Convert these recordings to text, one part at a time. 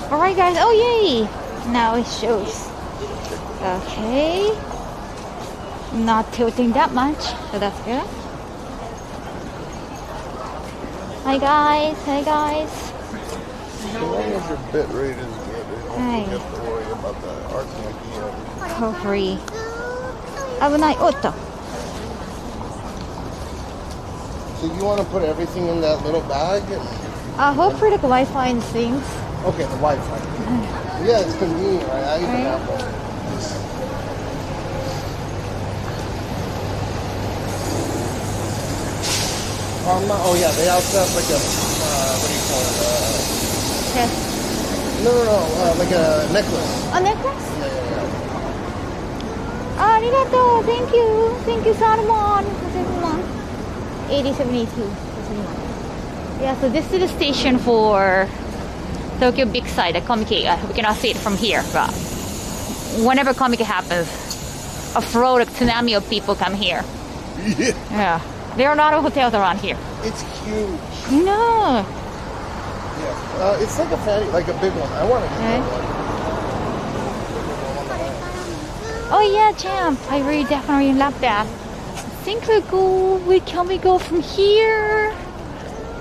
Alright guys, oh yay! Now it shows. Okay. Not tilting that much, so that's good. Hi guys, hi guys. As long as your bit rate is good, you don't have to worry about the RTMP. Hopefully. 危ない。おっと。 So you want to put everything in that little bag? Hopefully like Wi-Fi and things. Okay, the Wi-Fi. Yeah, it's convenient, right? I even have one. Oh yeah, they also have like a, what do you call it? Yes. No, like a necklace. A necklace? Yeah. ありがとう Thank you. Thank you, Salmon. 8072. Yeah, so this is the station for Tokyo Big Side, the Comic. We cannot see it from here, but whenever Comic happens, a flood of tsunami of people come here. Yeah. There are a lot of hotels around here. It's huge. No. Yeah. It's like a fatty, like a big one. I want to get that one. Oh yeah, Champ. I really definitely love that. I think can we go from here?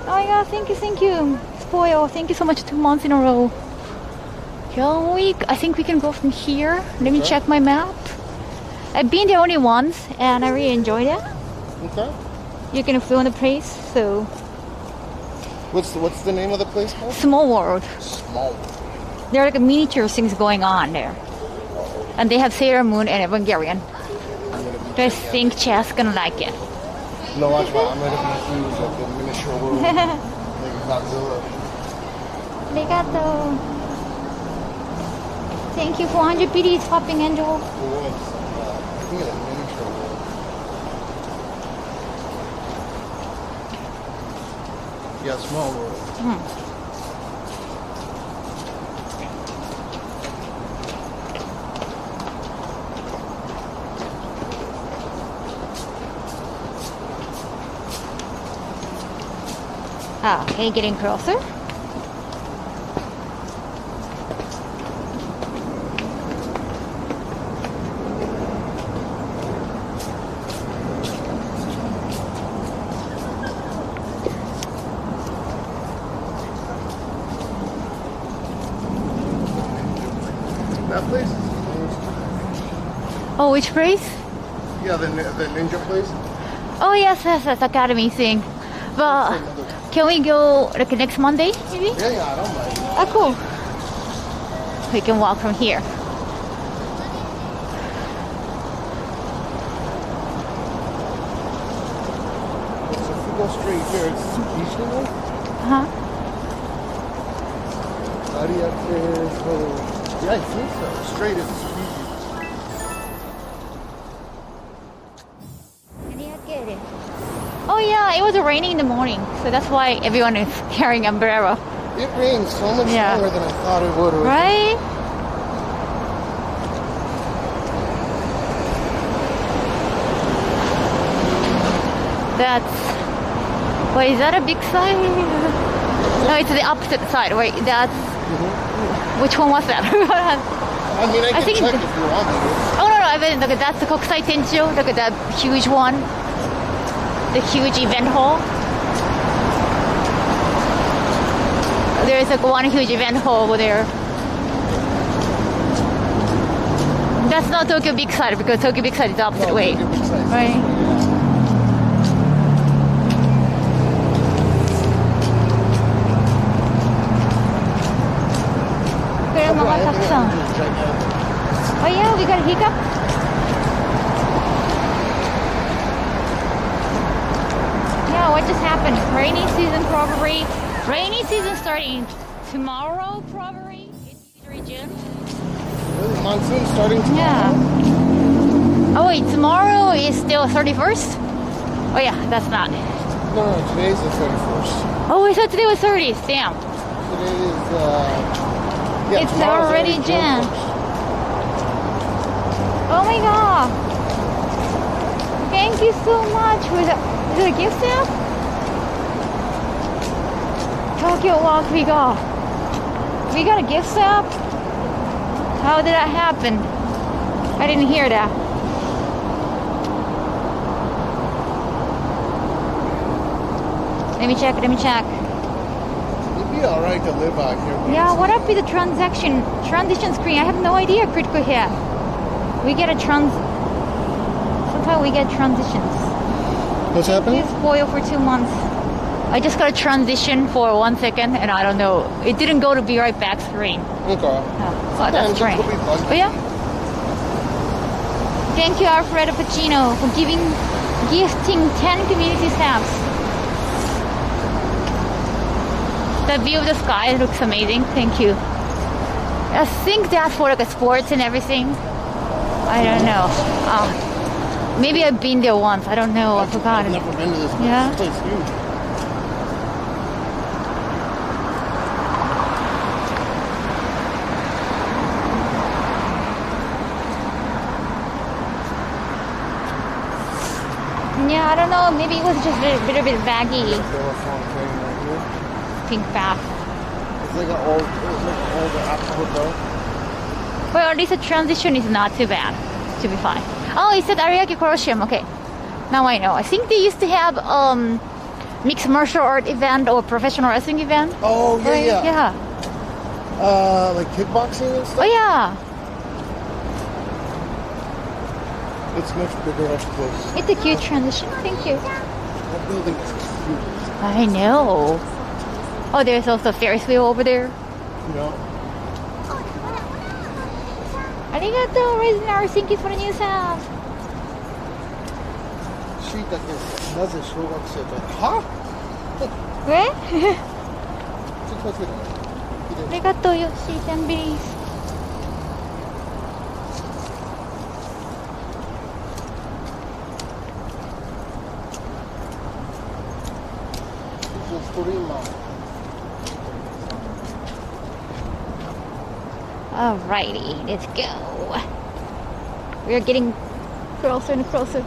Oh my god, thank you. Spoil, thank you so much, 2 months in a row. I think we can go from here. Let me check my map. I've been there only once and I really enjoyed it. Okay. You can film the place, so. What's the name of the place called? Small World. Small World. There are like miniature things going on there. And they have Sailor Moon and Evangelion. I think Chad's gonna like it. No, watch out. I'm gonna be huge like the miniature world. Like Godzilla. Arigato. Thank you, 400 PDs, Popping Angel. I think it's a miniature world. Yeah, small world. Okay, getting closer. That place is Oh, which place? yeah, the ninja place. Oh, yes, Academy thing. But can we go like next Monday, maybe? Yeah, I don't mind. Oh, cool. We can walk from here. So if we go straight here, it's Sushi. Huh? Yeah, I think so. Straight is Sushi. Oh yeah, it was raining in the morning, so that's why everyone is carrying umbrella. It rained so much longer than I thought it would. Right? Wait, is that a big sign? No, it's the opposite side. Wait, that's... Which one was that? I mean, I can check if you want me to. Oh, no, I mean, look, that's the Kokusai Tenjo. Look at that huge one. The huge event hall. There's like one huge event hall over there. That's not Tokyo Big Side because Tokyo Big Side is the opposite way. Right? Oh yeah, we got a hiccup. Yeah, what just happened? Rainy season probably. Rainy season starting tomorrow probably. It's usually June. Really? Monsoon starting tomorrow? Yeah. Oh wait, tomorrow is still 31st? Oh yeah, that's not. No, today's the 31st. Oh, I thought today was 30th. Damn. Today is, yeah, it's already Jan. Oh my god. Thank you so much. Is it a gift stamp? Tokyo Walk we got. We got a gift stamp? How did that happen? I didn't hear that. Let me check. It'd be alright to live out here. Yeah, what up with the transition screen? I have no idea, critical hit. We get sometimes we get transitions. What's happening? It's spoiled for 2 months. I just got a transition for 1 second, and I don't know. It didn't go to be right back screen. Okay. Oh, that's strange. Oh yeah. Thank you, Alfredo Pacino, for gifting 10 community stamps. The view of the sky looks amazing. Thank you. I think that's for like a sports and everything. I don't know. Maybe I've been there once. I don't know. I forgot. I've never been to this place. Yeah. This place is huge. Yeah, I don't know. Maybe it was just a little bit baggy. Pink bath. It's like an old Apple hotel. Well, at least the transition is not too bad. To be fine. Oh, it said Ariake Colosseum. Okay. Now I know. I think they used to have mixed martial art event or professional wrestling event. Oh, yeah, right? yeah. Yeah. Like kickboxing and stuff? Oh, yeah. It's much bigger up close. It's a cute transition. Thank you. That building is huge. I know. Oh, there's also a Ferris wheel over there. No. Arigato, Resident R. Thank you for the new sound. 椎茸、なぜ小学生とはえちょっと待ってね。ありがとう、ヨッシーさんビリーズ。ストリーマー。Alrighty, let's go. We are getting closer and closer.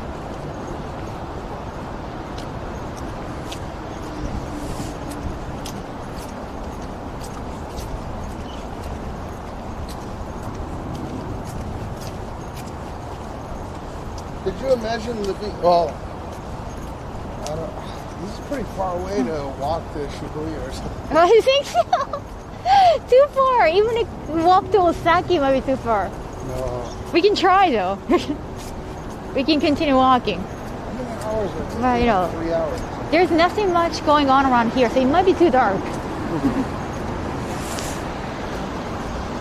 Could you imagine living? Well, I don't. This is pretty far away to walk to Shibuya or something. I think so. Too far. Even if we walk to Osaki, might be too far. No. We can try though. We can continue walking. How many hours are it? Well, you know, 3 hours. there's nothing much going on around here, so it might be too dark.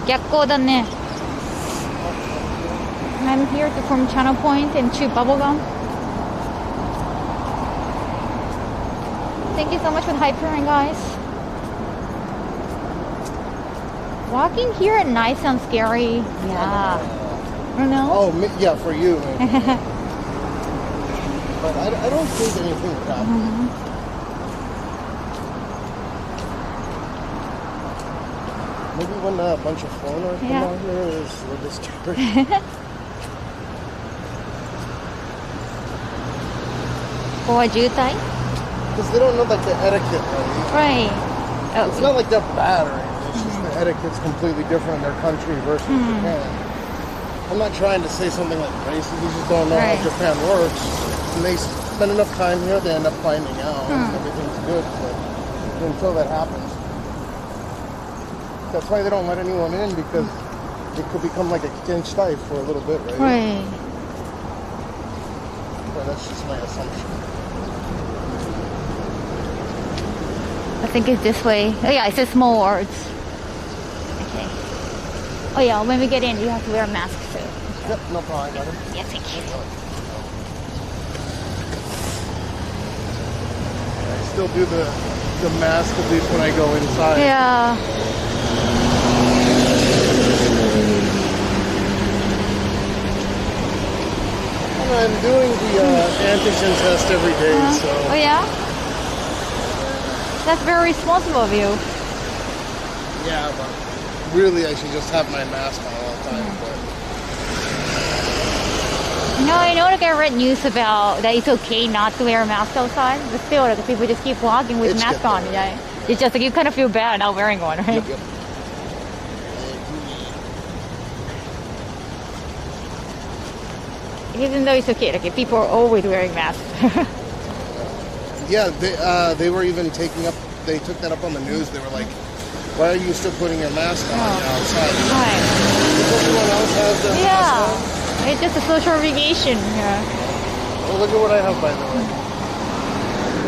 逆光だね. I'm here from Channel Point and chew bubblegum. Thank you so much for the hypering, guys. Walking here at night sounds scary. Yeah. I don't know. Oh, yeah, for you. But I don't think anything would happen. Maybe when a bunch of foreigners come out here, it's a little disturbing. Or jutai? Because they don't know like the etiquette, right? Right. Oh. It's not like they're bad or anything. It's just the etiquette's completely different in their country versus Japan. I'm not trying to say something like racist. You just don't know how Japan works. And they spend enough time here, they end up finding out and everything's good. But until that happens, that's why they don't let anyone in, because it could become like a Kenshitai for a little bit, right? Right. But that's just my assumption. I think it's this way. Oh yeah, it says small words. Okay. Oh yeah, when we get in, you have to wear a mask too. Yep, no problem. I got it. Yeah, thank you. I still do the mask at least when I go inside. Yeah. And I'm doing the antigen test every day, so. Oh yeah? That's very responsible of you. Yeah, but really I should just have my mask on all the time. But No, I know, like I read news about that it's okay not to wear a mask outside, but still, like people just keep walking with It's mask on. Yeah, it's just like you kind of feel bad not wearing one, right? Yep. Even though it's okay, like if people are always wearing masks. Yeah, they were even taking up. They took that up on the news. They were like, "Why are you still putting your mask on outside?" Right. Because everyone else has their mask on. It's just a social obligation. Yeah. Well, look at what I have, by the way.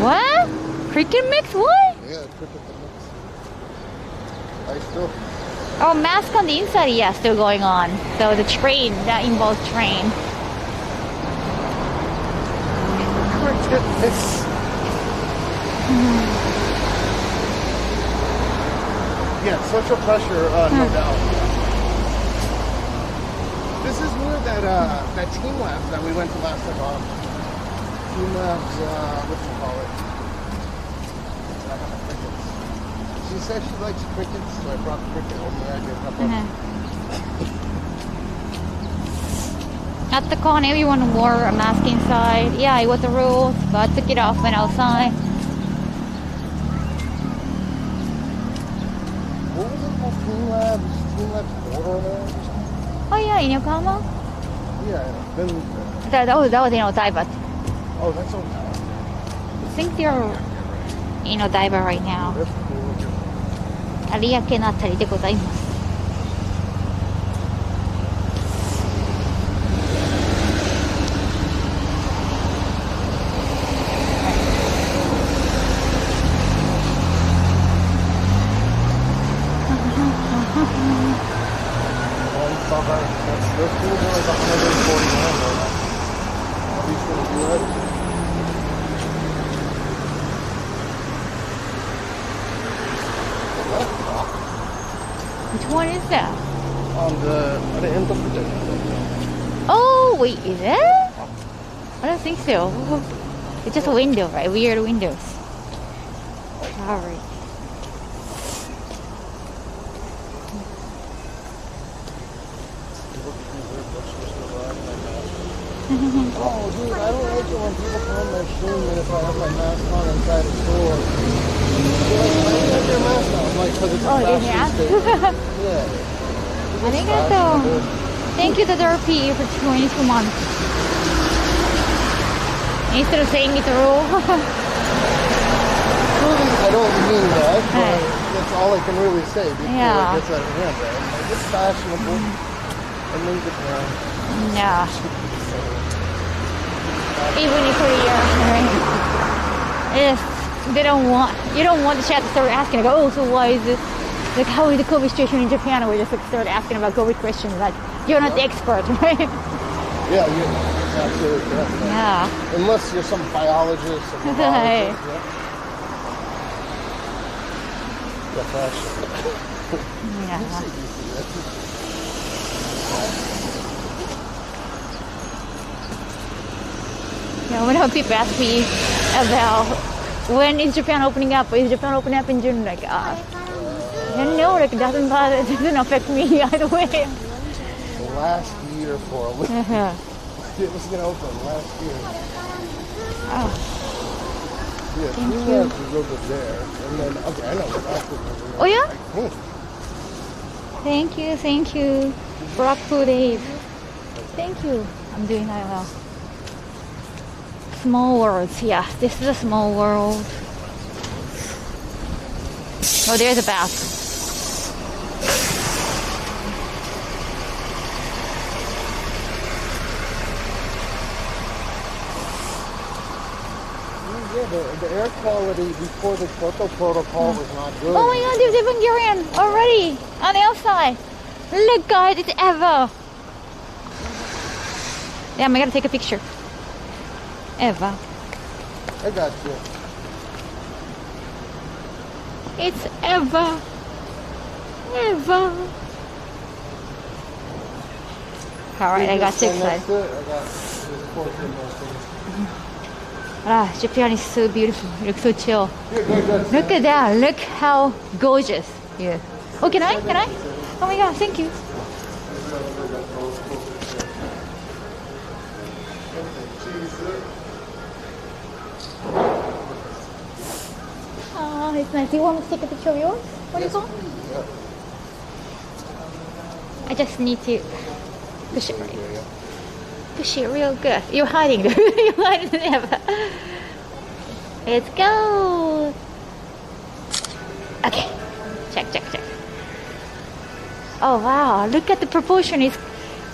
What? Cricket mix? What? Yeah, cricket mix. I still. Oh, mask on the inside, yeah, still going on. So the train, that involves train. Cricket mix. Yeah, social pressure, no doubt. This is where that team labs that we went to last time on. Team labs, what do you call it? Crickets. She said she likes crickets, so I brought cricket home there. I did a couple. At the con, everyone wore a mask inside. Yeah, it was a rule, but I took it off when outside. What was it called? Team Labs? Team Labs Borderlands? Oh yeah, in Yokohama? Yeah, then... That was in Odaiba. Oh, that's so... I think they're in Odaiba right now. That's cool. 有明のあたりでございます。Those tools are like 140 grand right now. Are you going to do it? Which one is that? On the end of the day. Oh, wait, is it? I don't think so. It's just a window, right? Weird windows. Alright. Oh, dude, I don't like it when people come in my stream and if I have my mask on inside the store. They're like, why do you have your mask on? I'm like, because it's a fashion statement. Yeah. Arigato. Thank you to Derpy for 22 months. Instead of saying it's a rule. Truly, I don't mean that, but that's all I can really say before it gets out of hand. Right? I'm like, it's fashionable. I made it wrong. Yeah. Even in Korea, right? If they don't want, you don't want the chat to start asking, like, oh, so why is it, like, how is the COVID situation in Japan? Or we just like, start asking about COVID questions, like, you're not the expert, right? Yeah, you're absolutely correct. Right? Yeah. Unless you're some biologist or Right. Yeah. Yeah, when people ask me about when is Japan opening up, is Japan opening up in June, like, I don't know, like, it doesn't affect me either way. The last year for a week. It was going to open last year. Oh. Yeah, Thank you. We go to there, and then, okay, I know what after. Oh, yeah? Thank you. Rock food Dave. Thank you. I'm doing that well. Small worlds, yeah. This is a small world. Oh, there's a bath. Yeah, the air quality before the Kyoto Protocol was not good. Oh my god, there's Evangelion already on the outside. Look, guys, it's Eva. Yeah, I'm gonna take a picture. Eva. I got you. It's Eva. Eva. Alright, I got 6 sides. Ah, Japan is so beautiful. It looks so chill. Look at that. Look how gorgeous. Yeah. Oh, can I? Oh my god, thank you. Oh, it's nice. Do you want me to take a picture of yours? What do you call? I just need to push it right. Push it real good. You're hiding there. You're hiding there. Let's go. Okay. Check. Oh wow, look at the proportion. It's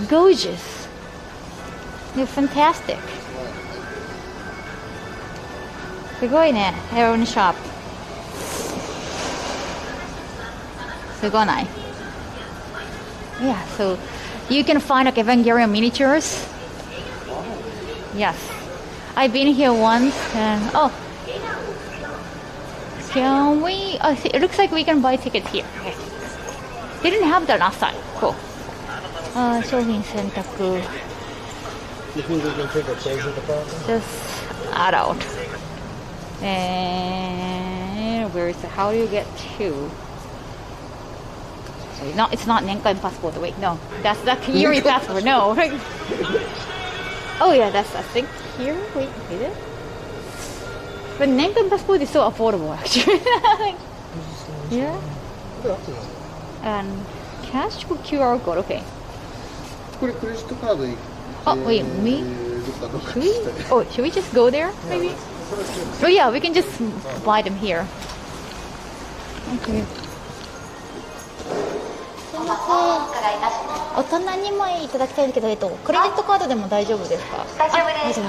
gorgeous. They're fantastic. すごいね、ヘロンショップ。すごない? Yeah, so you can find like Evangelion miniatures. Yes. I've been here once and can we it looks like we can buy tickets here. Okay. They didn't have that last time. Cool. 商品選択 You think we can take a pleasure deposit? just adult. And where is it? How do you get to? So it's not Nenkai passport. Wait, no, that's Yuri passport. No. Oh yeah, that's I think here. Wait, is it? But Nenkai passport is so affordable actually. Yeah. And cash or QR code. Okay. これクレジットカードい Oh wait, me? Should we just go there? Maybe. Oh yeah, we can just buy them here. Okay. すみません。大人2枚いただきたいんだけど、クレジットカードでも大丈夫ですか？大丈夫です。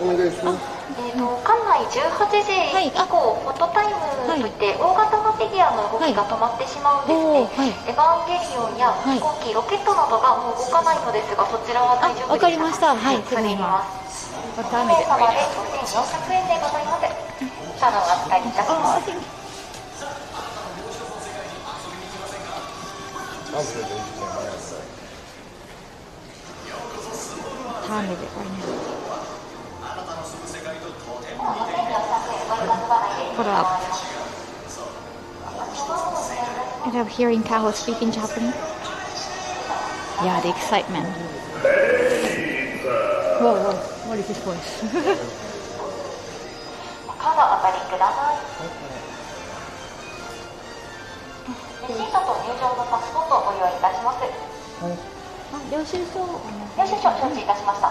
お願いします。館内18時以降、フォトタイムといって大型のフィギュアの動きが止まってしまうんですね。エヴァンゲリオンや飛行機、ロケットなどがもう動かないのですが、そちらは大丈夫ですか？わかりました。はい、すぐにます。1名様で5400円でございます。シャドウが使いいたします。Hold up. And I'm hearing Kaho speaking Japanese. Yeah, the excitement. Whoa, what is his voice? カードお借りください。レシートと入場のパスポートをご用意いたします。領収書承知いたしました。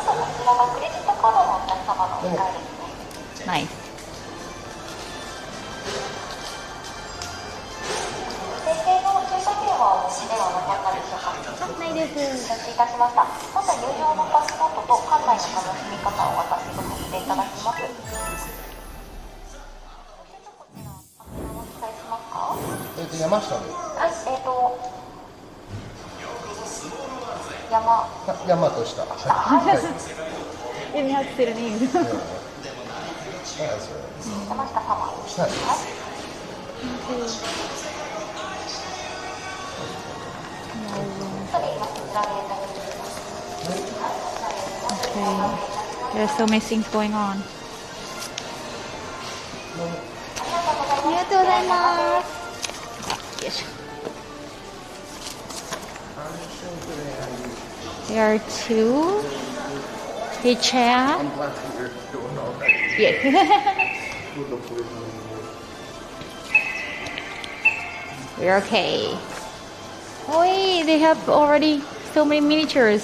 こちらがクレジットカードのお客様のお使いですね。Nice. 訂正の駐車券はお持ちではなかったでしょうか？ないです。承知いたしました。まず入場のパスポートと館内の楽しみ方を私とさせていただきます。お伝えしますか？山下で。はい、山と下。はい。Didn't have to say the name. 山下様。はい。Okay. There are so many things going on. ありがとうございます。よいしょ。There are two. Hey, Chad. I'm glad that you're doing all right. Yeah. We're okay. Oh, hey, they have already so many miniatures.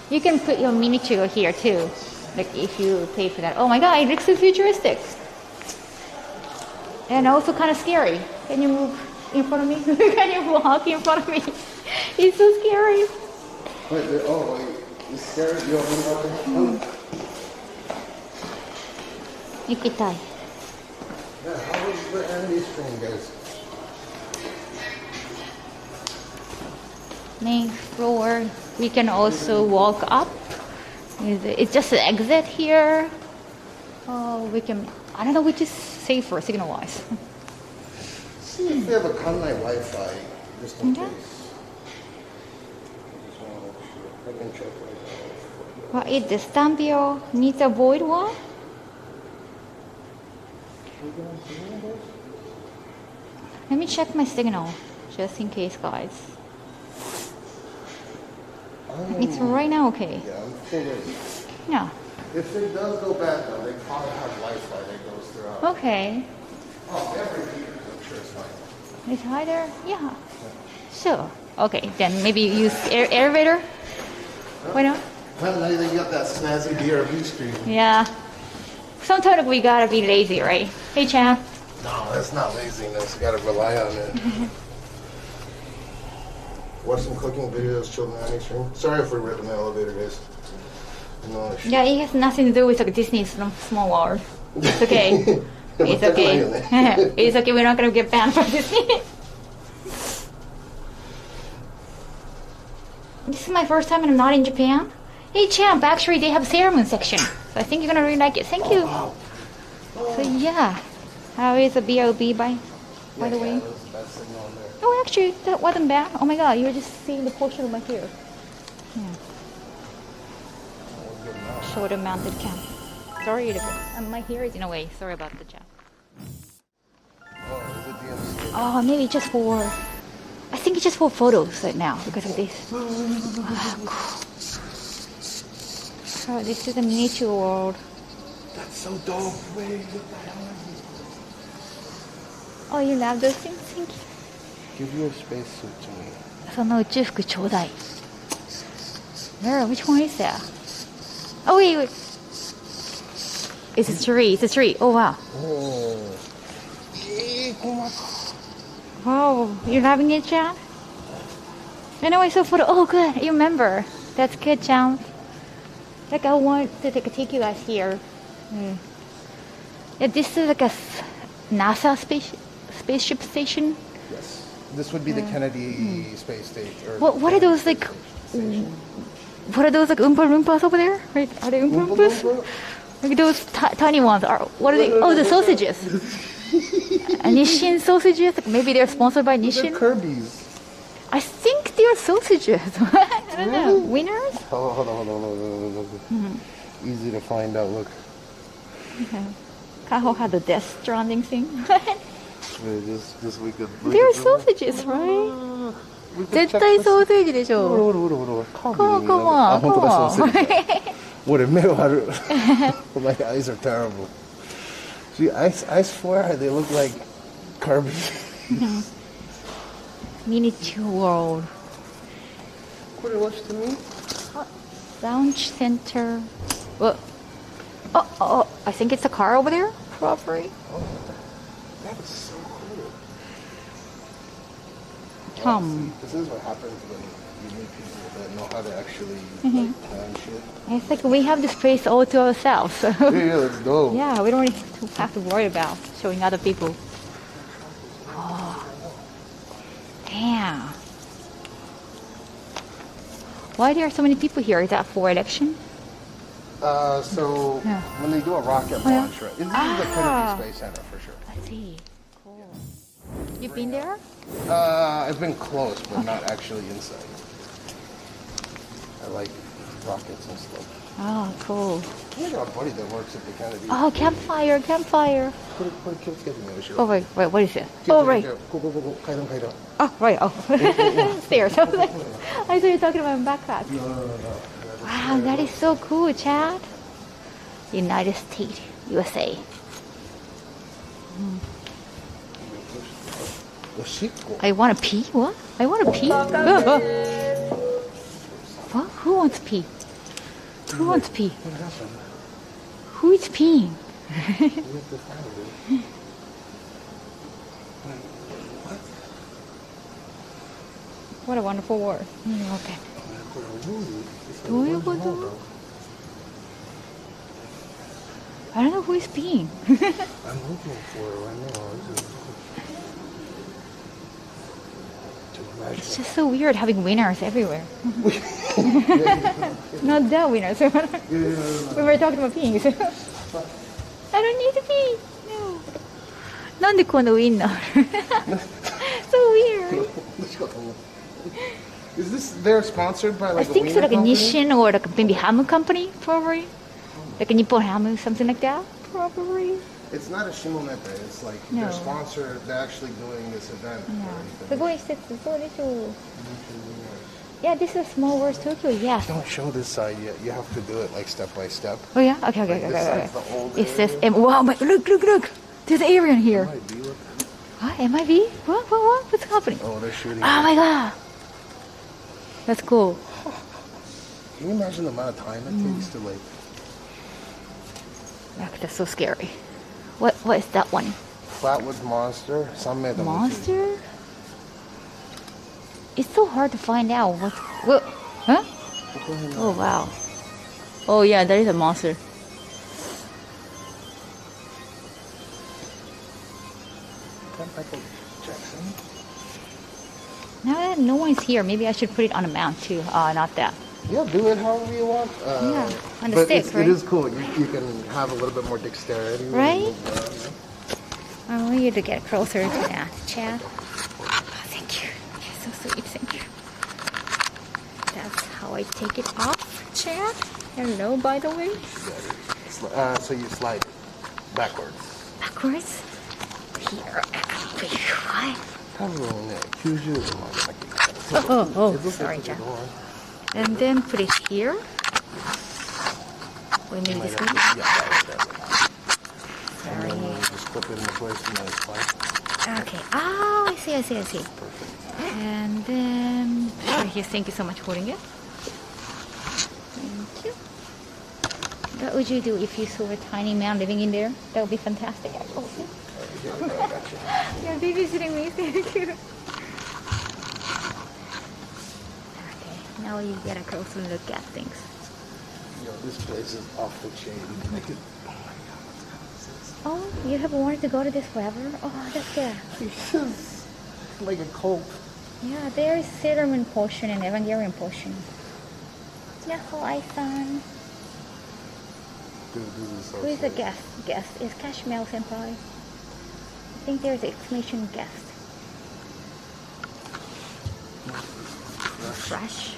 You can put your miniature here too, like if you pay for that. Oh my god, it looks so futuristic. And also kind of scary. Can you move in front of me? Can you walk in front of me? It's so scary. Wait, it's scary? You want me to go there? 行きたい。Yeah, how is the Andy's thing, guys? Main floor. We can also walk up. It's just an exit here. Oh, we can. I don't know which is safer signal-wise. See if they have a Kanai Wi-Fi, just in case. I can check right now. What is this? Stampio needs a void one? Let me check my signal, just in case, guys. It's right now okay. Yeah, I'm thinking. Yeah. If it does go bad, though, they probably have Wi-Fi that goes throughout. Okay. Oh, every meter, I'm sure it's fine. It's high there? Yeah. Sure. Okay, then maybe use elevator? Why not? Well, now you got that snazzy DRB screen. Yeah. Sometimes we gotta be lazy, right? Hey, Chan. No, that's not laziness. You gotta rely on it. Watch some cooking videos, chill on the stream. Sorry if we ripped in the elevator, guys. No, Yeah, it has nothing to do with like Disney's Small World. It's okay. It's okay. It's okay. We're not gonna get banned from Disney. This is my first time and I'm not in Japan. Hey, Champ. Actually, they have Sailor Moon section, so I think you're gonna really like it. Thank you. So yeah, how is the BLB by the way? Bad signal in there. Oh, actually, that wasn't bad. Oh my God, you were just seeing the portion of my hair. Yeah. Shoulder mounted cam. Sorry, my hair is in a way. Sorry about the chat. Oh, is it DMC? Oh, maybe just for. I think it's just for photos right now because of this. Oh, this is a miniature world. That's so dope. Wait, what the hell is this? Oh, you love those things? Thank you. Give your spacesuit to me. その宇宙服ちょうだい. Where? Which one is that? Oh, wait. It's a tree. It's a tree. Oh, wow. Oh. Oh my God. Wow. You're loving it, Chan? I know I saw a photo. Oh, good. You remember. That's good, Chan. Like, I want to take you guys here. Yeah, this is like a NASA spaceship station. Yes. This would be the Kennedy space station. What are those like? What are those like Oompa Loompas over there? Right? Are they Oompa Loompas? Like those tiny ones. What are they? Oh, the sausages. Nissin sausages. Like maybe they're sponsored by Nissin. They're Kirby's. I think they're sausages. I don't know. Winners? Hold on. Easy to find out. Look. Okay. Kaho had the Death Stranding thing. Just we could. They're sausages, right? 絶対ソーセージでしょ。Come on. What a metal. My eyes are terrible. See, I swear they look like Kirby's. Miniature world. What it was to me? Lounge center. What? Oh, I think it's a car over there, probably. Oh, that is so cool. Come. This is what happens when you meet people that know how to actually like, plan shit. It's like we have this place all to ourselves. So. Yeah, let's go. Yeah, we don't really have to worry about showing other people. Oh. Damn. Why there are so many people here? Is that for election? So when they do a rocket launch, right? This is the Kennedy Space Center for sure. I see. Cool. You've been there? I've been close, but not actually inside. I like rockets and stuff. Oh, cool. I got a buddy that works at the Kennedy. Oh, campfire. Oh, wait, what is it? Oh, right. Go. Kaidan. Oh, right. Oh, stairs. I was like, I thought you were talking about my backpack. No. Wow, that is so cool, Chad. United States, USA. I want to pee? What? I want to pee? What? Who wants to pee? Who wants to pee? Who is peeing? What a wonderful word. Okay. どういうこと? I don't know who is peeing. I'm looking for it right now. It's just so weird having winners everywhere. Not the winners. We were talking about peeing. I don't need to pee. No. なんでこのウィンナー? So weird. Is this they're sponsored by like I think a so, like a company? Nissin or like maybe Ham company, probably. Like a Nippon Ham, something like that, probably. It's not a Shimonepe. It's like No. they're sponsored. They're actually doing this event. Yeah. すごい施設、そうでしょう。Yeah, this is Small World Tokyo, yes. Don't show this side yet. You have to do it like step by step. Oh yeah? Okay. This side's the old It says, area. wow, look. There's an area in here. Might be with them. What? MIB? What? What's happening? Oh, they're shooting. Oh my god. That's cool. Can you imagine the amount of time it takes to like... That's so scary. What is that one? Flatwoods Monster. Monster? It's so hard to find out what. Huh? Oh wow. Oh yeah, there is a monster. Now that no one's here, maybe I should put it on a mount too. Not that. Yeah, do it however you want. Yeah, on the but stick, right? It is cool. You can have a little bit more dexterity. Right? I want you to get closer to that, Chad. Oh, thank you. You're so sweet. Thank you. That's how I take it off, Chad. Hello, by the way. So you slide backwards. Backwards? Here. What? Oh, sorry, Chad. And then put it here. Wait, maybe this way? Sorry. Just flip it into place and then it's fine. Okay. Oh, I see. Perfect. And then, here, thank you so much for holding it. Thank you. What would you do if you saw a tiny man living in there? That would be fantastic, actually. You're babysitting me, thank you. Okay, now you get a closer look at things. Yo, this place is off the chain. Oh, you have wanted to go to this forever? Oh, that's good. It's just like a cult. Yeah, there is Sailor Moon potion and Evangelion potion. Yahoo, I-san. Dude, this is so Who is the sick. guest? Is Cashmel Senpai? I think there's an exclamation guest. Fresh.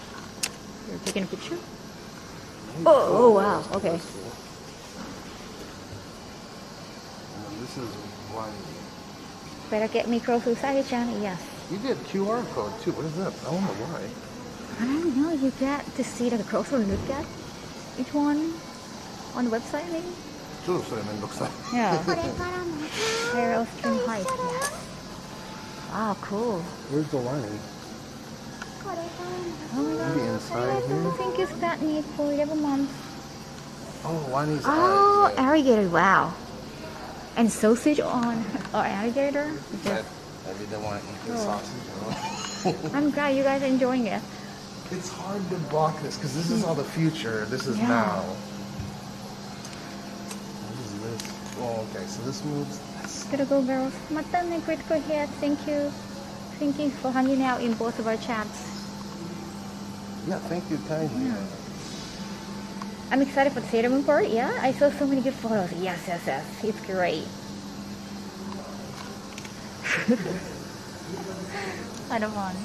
You're taking a picture? Oh wow, okay. And this is one. Better get me close to Sagi-chan, yes. You did QR code too. What is that? I don't know why. I don't know, you get to see the closer look at each one on the website maybe? Yeah. IRL stream height, yes. Wow, cool. Where's the lining? Oh my god. Maybe inside here? Thank you, Statney, for 11 months. Oh, lining's Oh, eyes. alligator, wow. And sausage on alligator? I didn't want to eat the sausage. I'm glad you guys are enjoying it. It's hard to block this because this is all the future. This is Yeah. now. What is this? Oh, okay. So this moves. Gotta go, girls. Matane, critical hit. Thank you. Thank you for hanging out in both of our chats. Yeah, thank you kindly. Yeah. I'm excited for the Sailor Moon part. Yeah, I saw so many good photos. Yes. It's great. I don't want.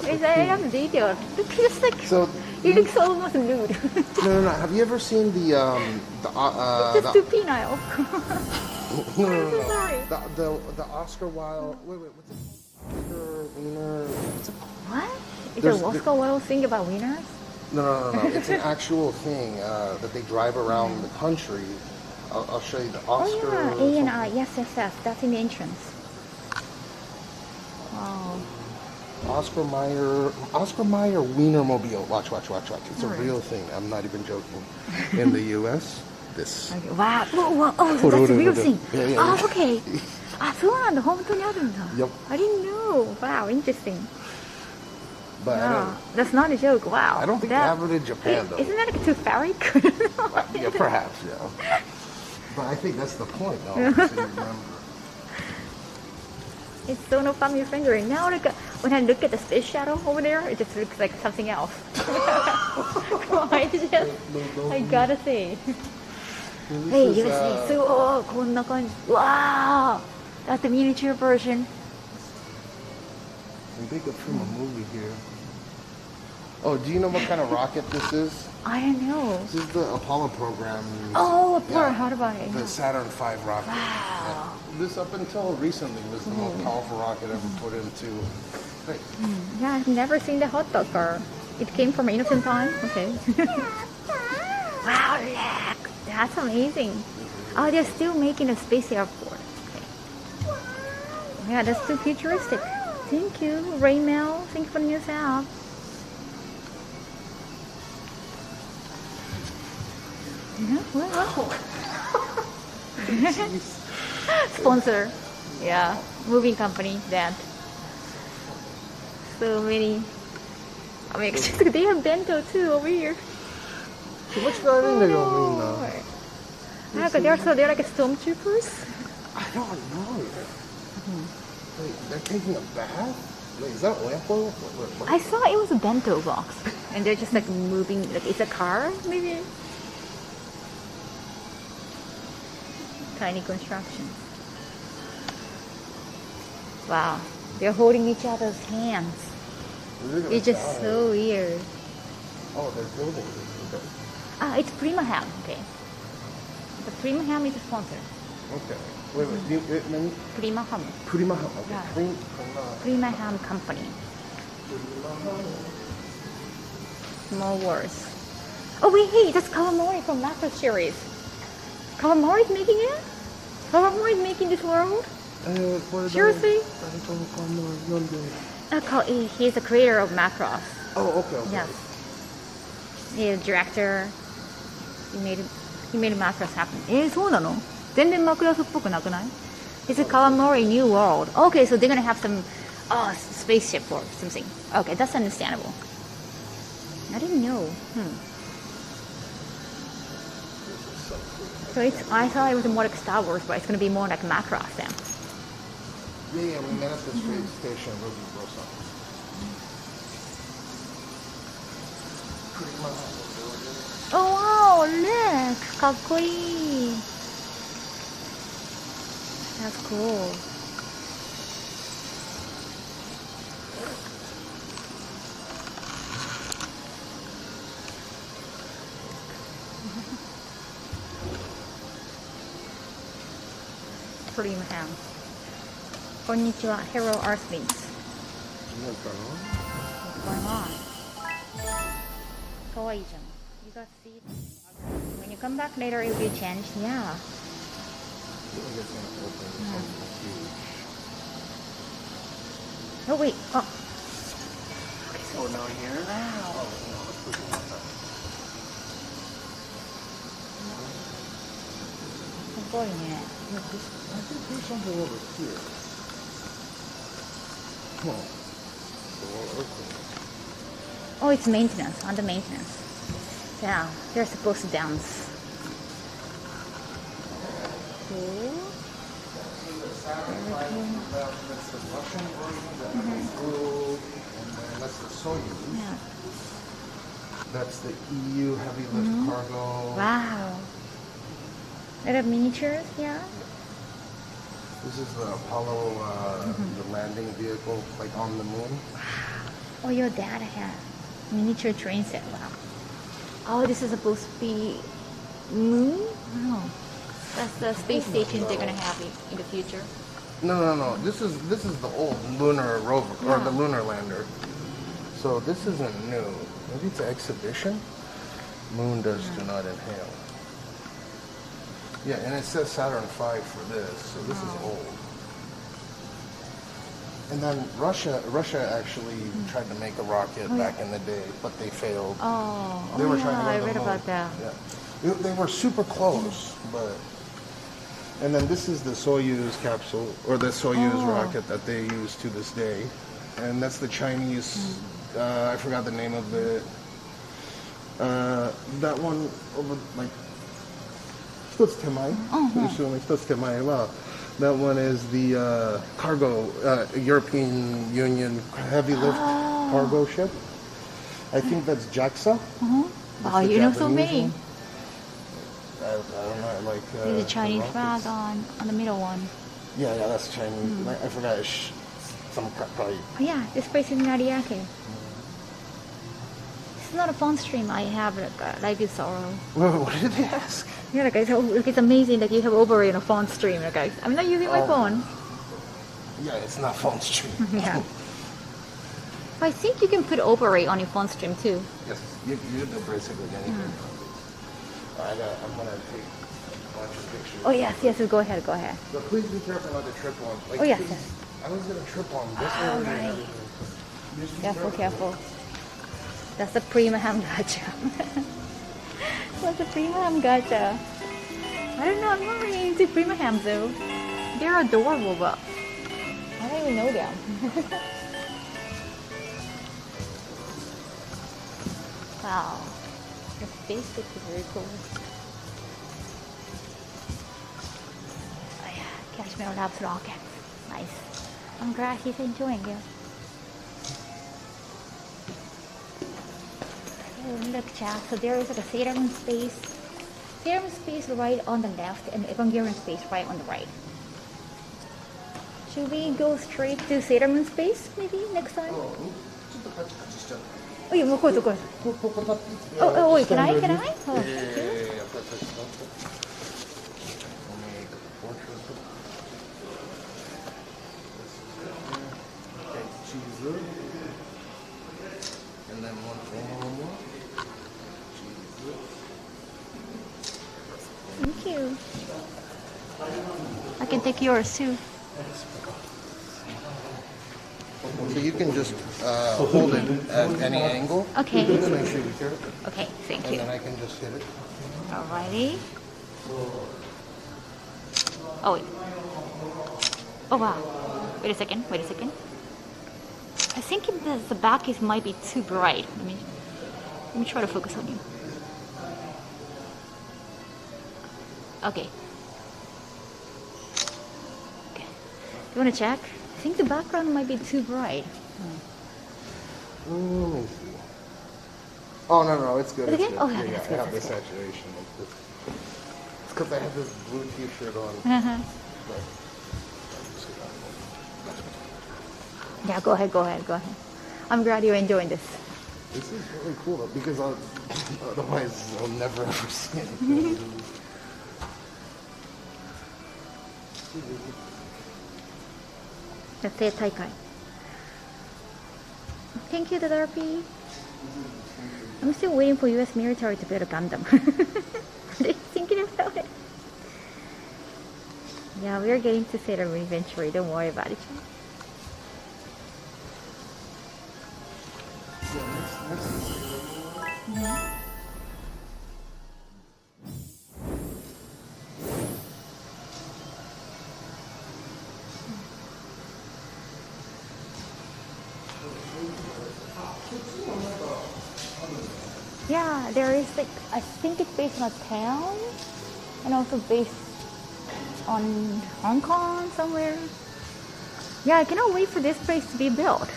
I love the detail. Look, he's like, So he looks almost nude. no. Have you ever seen the Just too penile. no. Sorry. The Oscar Wilde. Wait. What's it called? Wiener. What? Is There's there Oscar Wilde thing about wieners? No. It's an actual thing that they drive around the country. I'll show you the Oscar. Oh yeah, A&R. Yes. That's in the entrance. Wow. Oscar Mayer Wienermobile. Watch. It's a real thing. I'm not even joking. In the U.S., this. Okay. Wow. Oh, so that's a real thing. Yeah. Oh, okay. あ、そうなんだ。本当にあるんだ。Yep. I didn't know. Wow, interesting. But Wow, that's not a joke. Wow. I don't think they have it in Japan though. Isn't that like too phallic? Yeah, perhaps. Yeah. But I think that's the point, though. So you remember. It's so no family friendly. Now, like when I look at the space shuttle over there, it just looks like something else. I gotta say. Hey, you see, so こんな感じ. Wow, that's the miniature version. They could film a movie here. Oh, do you know what kind of rocket this is? I don't know. This is the Apollo program. Oh, Apollo. How about it? The Saturn V rocket. Wow. Yeah. This, up until recently, was the most powerful rocket ever put into great. Yeah, I've never seen the hot dog car. It came from Innocent Time? Okay. Wow, look! That's amazing. Oh, they're still making a space airport. Okay. Yeah, that's too futuristic. Thank you, Raymel. Thank you for the new sound. Wow. Sponsor. Yeah, moving company that. So many. I mean, they have bento too over here. So what's that in there, Lena? They're like stormtroopers. I don't know. Wait, they're taking a bath? Wait, is that lamp oil? What? I saw it was a bento box, and they're just like moving. Like it's a car, maybe. Tiny construction. Wow, they're holding each other's hands. It's just so weird. Oh, they're building this. Okay. Ah, it's Prima Ham. Okay. The Prima Ham is a sponsor. Okay. Wait. Prima Ham. Prima Ham. Okay. Yeah. Prima Ham Company. Small Wars. Oh wait, hey, that's Kawamori from Macro series. Kawamori's making it? Kawamori's making this world? Seriously? He's the creator of Macross. Oh, okay. Yes. He's a director. He made Macross happen. そうなの? 全然マクロスっぽくなくない? It's a Kawamori New World. Okay, so they're gonna have some spaceship or something. Okay, that's understandable. I didn't know. So I thought it was more like Star Wars, but it's gonna be more like Macross then. Yeah, we met at the train station. Oh wow, look! かっこいい. That's cool. Prima Ham. Konnichiwa, Hello Earthlings. What's going on? Kawaii-chan. You got seat. When you come back later, it will be changed. Yeah. Oh wait. Oh. Okay, so now here. Wow. I think there's something over here. Oh, it's maintenance, under maintenance. Yeah, they're supposed to dance. Cool. That's the Russian version, that's the food, and then that's the Soyuz. Yeah. That's the EU heavy lift cargo. Wow. Lot of miniatures, yeah. This is the Apollo, the landing vehicle, like on the moon. Oh, your dad had miniature train set. Wow. Oh, this is supposed to be moon? No. That's the space station they're gonna have in the future. No. This is the old lunar rover or the lunar lander. So this isn't new. Maybe it's an exhibition. Moon does not inhale. Yeah, and it says Saturn V for this, so this is old. And then Russia actually tried to make a rocket back in the day, but they failed. They were trying to I read about that. Yeah, they were super close, but. And then this is the Soyuz capsule or the Soyuz rocket that they use to this day, and that's the Chinese. I forgot the name of it. That one over like. That one is the cargo, European Union heavy lift cargo ship. I think that's JAXA. Wow, you know so many. I don't know, like... There's a Chinese flag on the middle one. Yeah, that's Chinese. I forgot, probably... Oh yeah, this place is in Ariake. It's not a phone stream I have, like this sorrow. What did they ask? Yeah, it's amazing that you have operated a phone stream. I'm not using my phone. Yeah, it's not phone stream. Yeah. I think you can put overlay on your phone stream too. Yes, you do basically anything. I'm gonna take a bunch of pictures. Oh yes, go ahead. But please be careful not to trip on. Like, Oh, yes, please, yes. I was gonna trip on this Oh, area. right. And everything. Just be Careful. That's a Prima Ham gacha. What's a Prima Ham gacha? I don't know, I'm not really into Prima Hams though. They're adorable, but I don't even know them. Wow. The face looks very cool. Oh yeah, Cashmere loves rockets. Nice. I'm glad he's enjoying it. Oh, look, chat. So there is like a Sailor Moon space. Sailor Moon space right on the left and Evangelion space right on the right. Should we go straight to Sailor Moon space maybe next time? Oh, yeah, of course. Oh, wait, can I? Oh, thank you. And then one more. Thank you. I can take yours too. So you can just hold it at any angle. Okay. Just make sure you hear it. Okay, thank And you. then I can just hit it. Alrighty. Oh wait. Oh wow. Wait a second. I think the back might be too bright. Let me try to focus on you. Okay. You wanna check? I think the background might be too bright. Let me see. Oh no, it's good. Is it It's good? good. Oh, yeah, that's I good, have the that's good. saturation. It's because I have this blue T-shirt on. But, Yeah, go ahead. I'm glad you're enjoying this. this is really cool though, because otherwise I'll never ever see it. Let's say a Taikai. Thank you, Tadapi. I'm still waiting for US military to build a Gundam. Are they thinking about it? Yeah, we're getting to Sailor Moon eventually. Don't worry about it. Yeah, there is like, I think it's based on a town and also based on Hong Kong somewhere. Yeah, I cannot wait for this place to be built.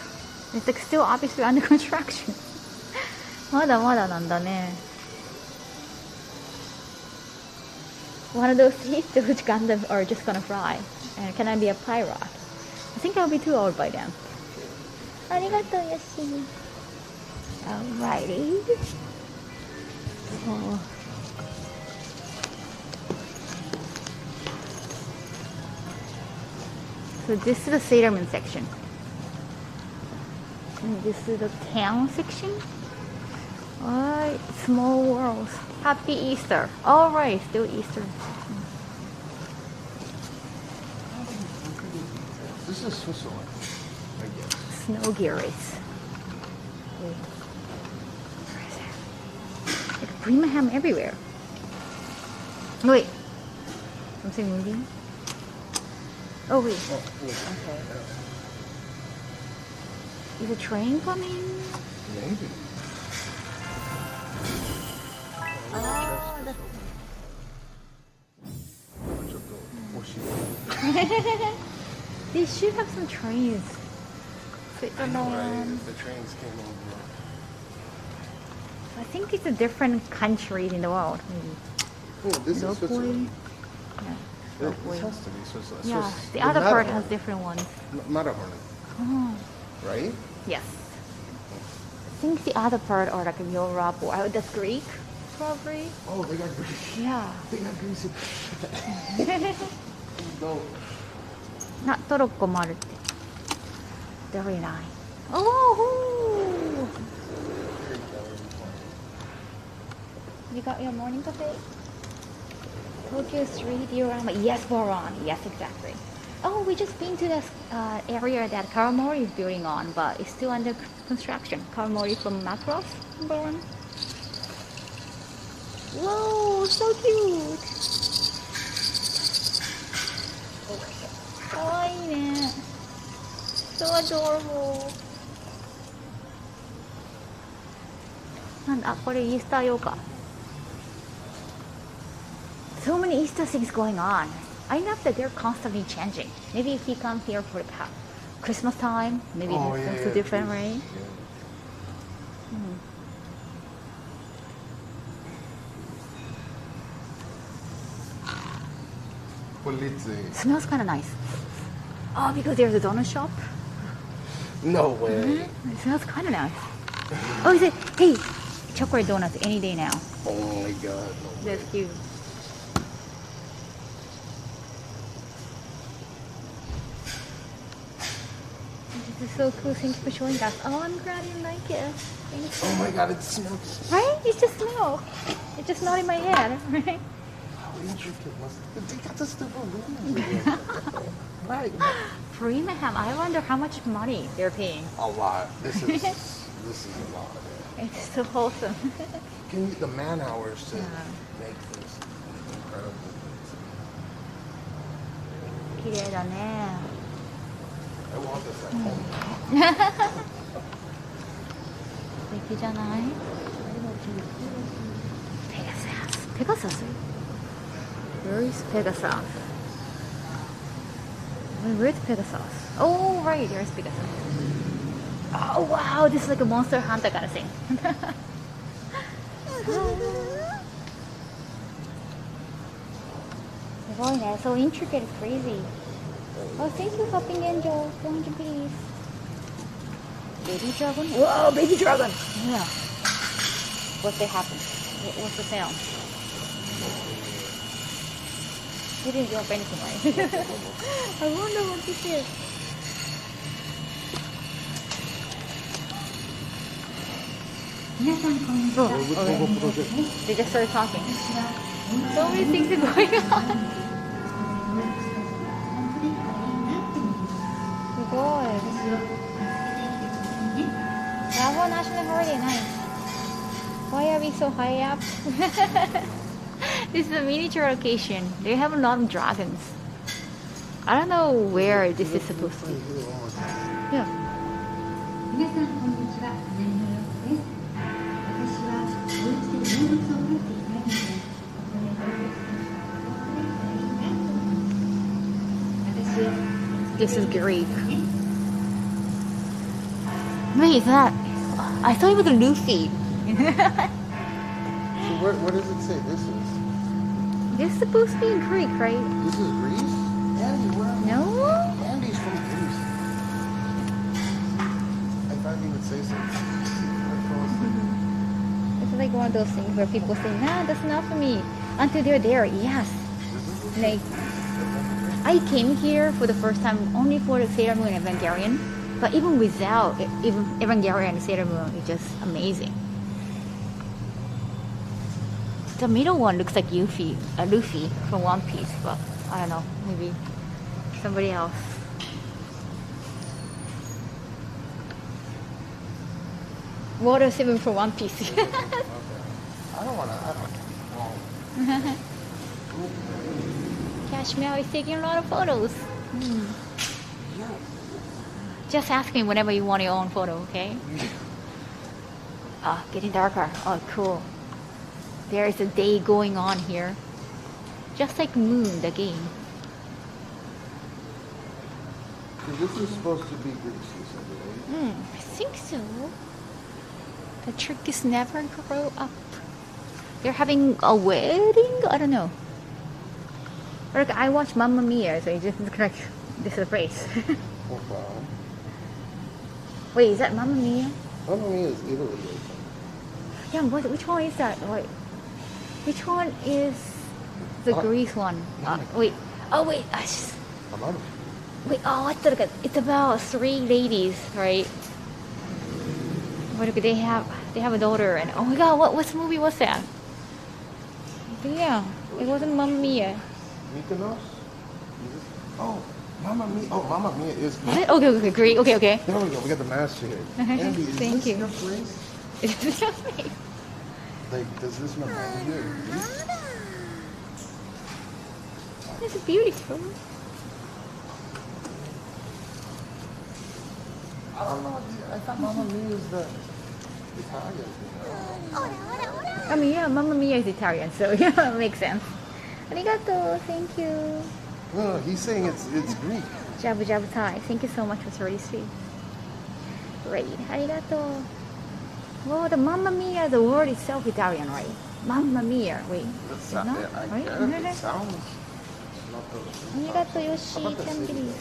It's like still obviously under construction. まだまだなんだね. One of those days, those Gundams are just gonna fly. And can I be a pirate? I think I'll be too old by then. ありがとう、ヨッシー。Alrighty. Oh. So this is the Sailor Moon section. And this is the town section. Alright, small worlds. Happy Easter. Alright, still Easter. This is Switzerland, I guess. Snow gears. Wait. Where is it? Like Prima Ham everywhere. Wait. Something moving? Oh wait. Okay. Is a train coming? Maybe. Oh, that's... They should have some trains. Switzerland. The trains came over. I think it's a different country in the world. Maybe. Oh, this is Switzerland. Yeah. This has to be Switzerland. Yeah, Swiss- the other part Matterhorn. has different ones. Matterhorn, Oh. right? Yes. I think the other part are like Europe or that's Greek, probably. Oh, they got Greece. Yeah. They got Greece. No. トロッコもあるって。Very nice. Oh, You got your morning cafe? Tokyo Street Diorama. Yes, Boron. Yes, exactly. Oh, we just been to this area that Kawamori is building on, but it's still under construction. Kawamori from Macross, Boron. Whoa, so cute. Kawaii. So adorable. なんだこれイースター用か So many Easter things going on. I love that they're constantly changing. Maybe if you come here for the Christmas time, maybe it's also different, right? Smells kind of nice. Oh, because there's a donut shop? No way. It smells kind of nice. Oh, is it? Hey, chocolate donuts any day now. Oh my god. No That's cute. This is so cool. Thank you for showing us. Oh, I'm glad you like it. Thank you. Oh my god, it smells. Right? It just smells. It's just not in my head, right? How intricate was it? They got the stupid rooms. Right. Birmingham, I wonder how much money they're paying. A lot. This is a lot. It's so wholesome. Can you the man hours to make this incredible? 綺麗だね I want this at home. 素敵じゃないペガサス Where is Pegasus? Where's Pegasus? Oh, right, there's Pegasus. Oh, wow, this is like a Monster Hunter kind of thing. So intricate, it's crazy. Oh, thank you, Hopping Angel. 400 piece. Baby dragon? Whoa, baby dragon! Yeah. What's that happen? What's the sound? You didn't drop anything, right? I wonder what this is. They just started talking. So many things are going on. Good. Bravo, national holiday, nice. Why are we so high up? This is a miniature location. They have a lot of dragons. I don't know where this is supposed to be. Yeah. This is Greek. Wait, is that? I thought it was a Luffy. So what does it say this is? This is supposed to be in Greek, right? This is Greece? Andy, where? No? Andy's from Greece. I thought he would say something. It's like one of those things where people say, nah, that's not for me. Until they're there, yes. Like, I came here for the first time only for the Sailor Moon Evangelion. But even without even Evangelion and Sailor Moon, it's just amazing. The middle one looks like Luffy from One Piece, but I don't know, maybe somebody else. Water 7 from One Piece. I don't want to. Cashmere is taking a lot of photos. Just ask me whenever you want your own photo, okay? Getting darker. Oh, cool. There is a day going on here. Just like Moon, the game. This is supposed to be Greece, you said, right? I think so. The trick is never grow up. They're having a wedding? I don't know. Like, I watched Mamma Mia, so it just looks like this is a phrase. Oh, wow. Wait, is that Mamma Mia? Mamma Mia is Italy, I think. Yeah, which one is that? Wait. Which one is the Greece one? Wait. Oh, wait. Wait, oh, I thought it's about 3 ladies, right? But they have a daughter, and oh my god, what movie was that? Yeah, it wasn't Mamma Mia. Mykonos? Oh, Mamma Mia. Oh, Mamma Mia is. Is it? Okay, great. Okay. There we go. We got the master here. Andy, is Thank this you. your place? It's your face. Like, does this remind you of Greece? It's beautiful. I don't know. I thought Mamma Mia is the Italian. I mean, yeah, Mamma Mia is Italian, so yeah, it makes sense. Arigato, thank you. No, he's saying it's Greek. Jabu Jabu Thai, thank you so much, it's really sweet. Great, arigato. Well, the Mamma Mia, the word itself Italian, right? Mamma Mia, wait. That's It's not, I right? guess it sounds. Arigato, Yoshi, can't believe.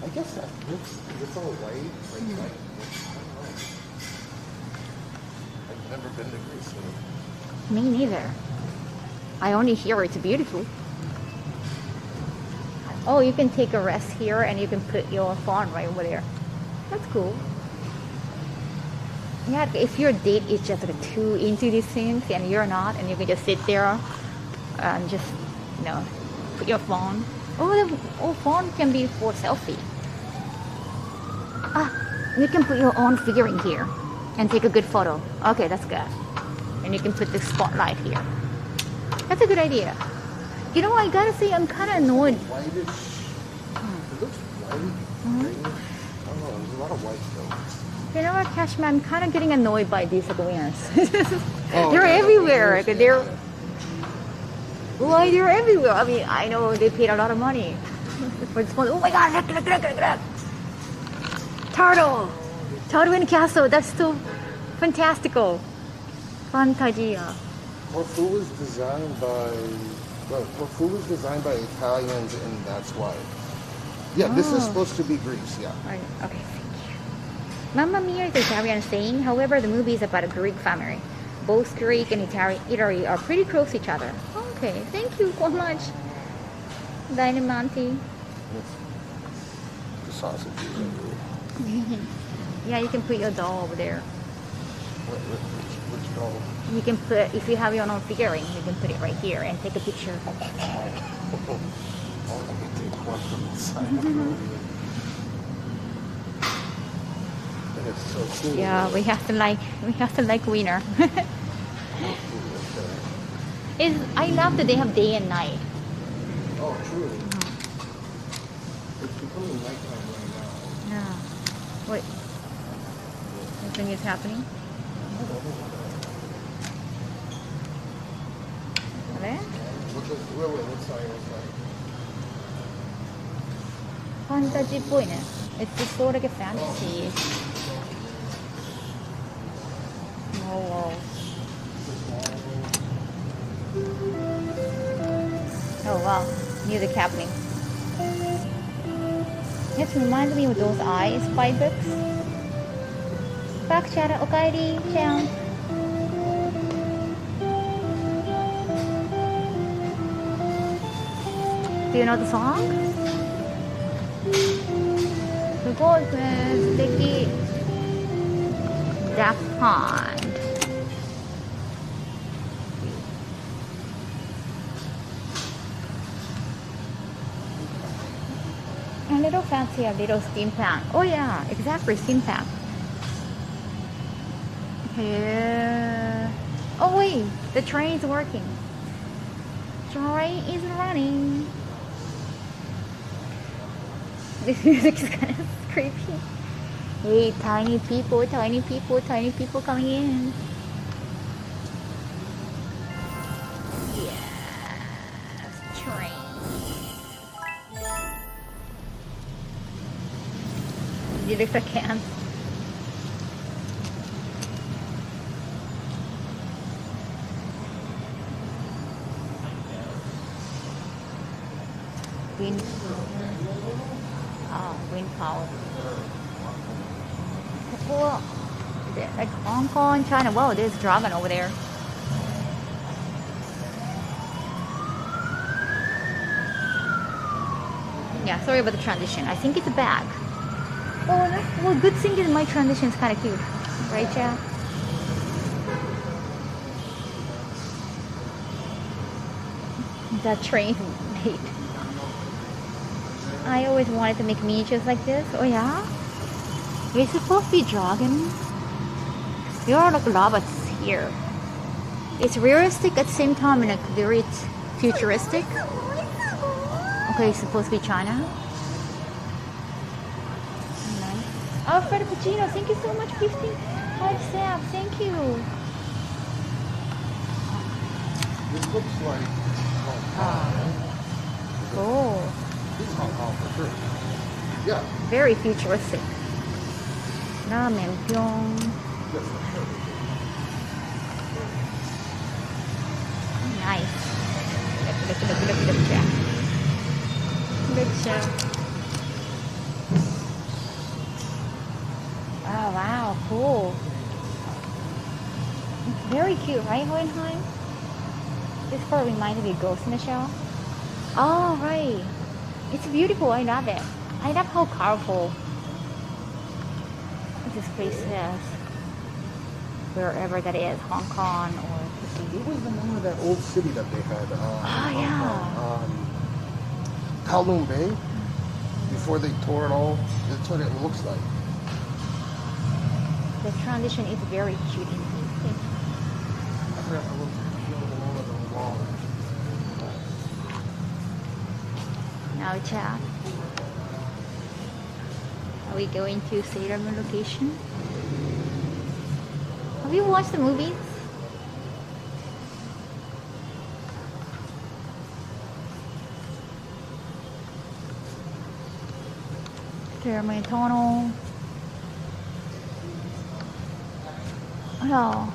I guess that looks. It's all white, like white. I don't know. I've never been to Greece. So. Me neither. I only hear it's beautiful. Oh, you can take a rest here and you can put your phone right over there. That's cool. Yeah, if your date is just like too into these things and you're not, and you can just sit there and just, put your phone. Oh, phone can be for selfie. You can put your own figurine here and take a good photo. Okay, that's good. And you can put the spotlight here. That's a good idea. You know, I gotta say, I'm kind of annoyed. Whitish. It looks white. Green. I don't know. There's a lot of white though. You know what, Cashman? I'm kind of getting annoyed by these winners. Oh, they're yeah, everywhere. They're why they're everywhere. I mean, I know they paid a lot of money for this one. Oh my God! Look! Turtle in castle. That's so fantastical. Fantasia. Corfu was designed by Italians, and that's why. Yeah, this is supposed to be Greece. Yeah. Right. Okay. Thank you. Mamma Mia is Italian saying. However, the movie is about a Greek family. Both Greek and Italy are pretty close to each other. Okay. Thank you so much, Dynamanti. The sausage is Yeah, you can put your doll over there. which doll? You can put, if you have your own figurine, you can put it right here and take a picture. Oh, I can take one from the side. That is so cool. Yeah, we have to like winner. I love that they have day and night. Oh, truly. It's becoming nighttime right now. Yeah. Wait. Something is happening. There? What's that? Fantasy っぽいね. It's just sort of like a fantasy. Oh, wow. Music happening. It reminds me of those eyes, Spy books. Back chat, okaeri, chan. Do you know the song? すごいね、素敵。Daft Pond. A little fancy, a little steampunk. Oh yeah, exactly, steampunk. Here. Oh wait, the train is working. Train is running. This music is kind of creepy. Hey, tiny people coming in. Yes, train. You look like can. Wind. Wind power. Like Hong Kong, China. Whoa, there's a dragon over there. Yeah, sorry about the transition. I think it's a bag. Well, good thing is my transition is kind of cute. Right, Chad? The train made. I always wanted to make miniatures like this. Oh yeah? You're supposed to be dragon. There are like robots here. It's realistic at the same time and like very futuristic. Okay, it's supposed to be China. Nice. Oh, Frappuccino, thank you so much. 55 cents, thank you. This looks like Hong Kong. Oh. This is Hong Kong for sure. Yeah. Very futuristic. Ramen pyong. Yes, for sure. Nice. Look. Oh wow, cool. It's very cute, right, Hohenheim? This part reminds me of Ghost in the Shell. Oh right. It's beautiful, I love it. I love how colorful this place is. Wherever that is, Hong Kong or It was the name of that old city that they had. yeah. Kowloon Bay. Before they tore it all, that's what it looks like. The transition is very cute indeed. I forgot to look the name of the wall. Now, chat. Are we going to Sailor Moon location? Have you watched the movies? Sailor Moon Tunnel. Oh,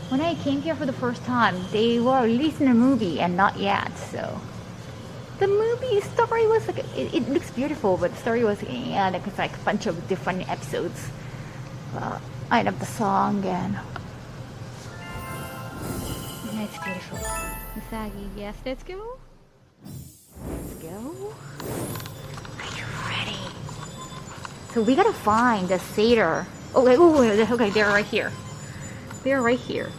when I came here for the first time, they were releasing a movie and not yet, so. The movie story was like, it looks beautiful, but the story was, yeah, like it's like a bunch of different episodes. I love the song and yeah, it's beautiful. Usagi, yes, let's go. Let's go. Are you ready? So we gotta find the satyr. Okay, they're right here. They're right here.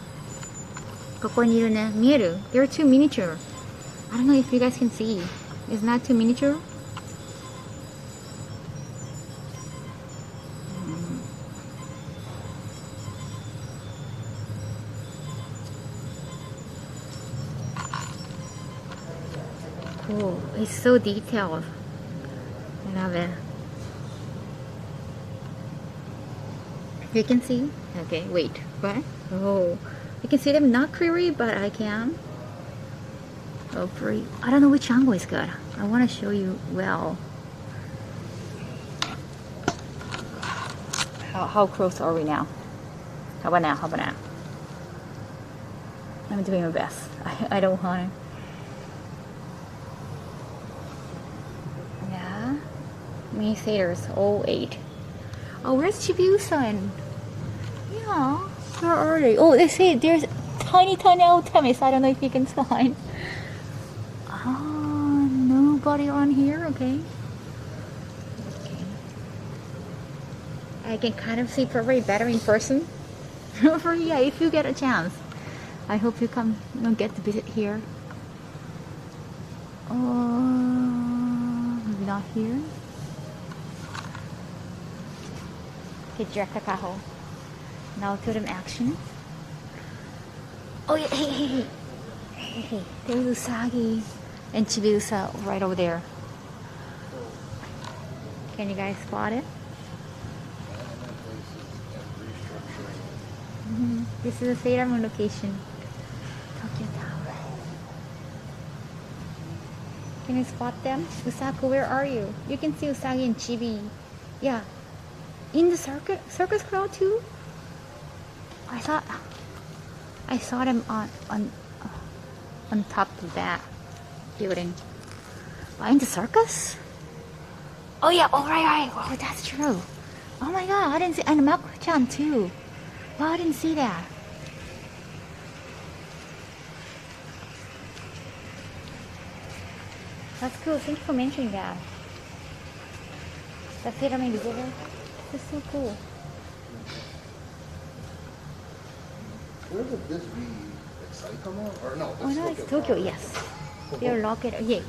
ここにいるね。見える? They're too miniature. I don't know if you guys can see. It's not too miniature. Cool. It's so detailed. I love it. You can see? Okay, wait. What? Oh. You can see them not clearly, but I can. Oh, pretty. I don't know which angle is good. I want to show you well. How close are we now? How about now? How about now? I'm doing my best. I don't want to. Yeah. Mini satyrs, all 8. Oh, where's Chibiusa? Yeah. Where are they? Oh, they say there's tiny old Temis. I don't know if you can find. Oh, nobody on here. Okay. I can kind of see probably better in person. Yeah, if you get a chance. I hope you come and get to visit here. Maybe not here. Okay, Shibuya Kaho. Now to them action. Oh yeah, hey. There's Usagi and Chibiusa right over there. Can you guys spot it? This is a Sailor Moon location. Tokyo Tower. Can you spot them? Usako, where are you? You can see Usagi and Chibi. Yeah. In the circus crowd too? I saw them on top of that building. In the circus? Oh yeah, oh right. Oh, that's true. Oh my god, I didn't see, and Mako-chan too. Oh, I didn't see that. That's cool, thank you for mentioning that. The theater exhibit. This is so cool. Where would this be? Like Saitama? Or no? Oh no, it's Tokyo, yes. They're locked. Yeah.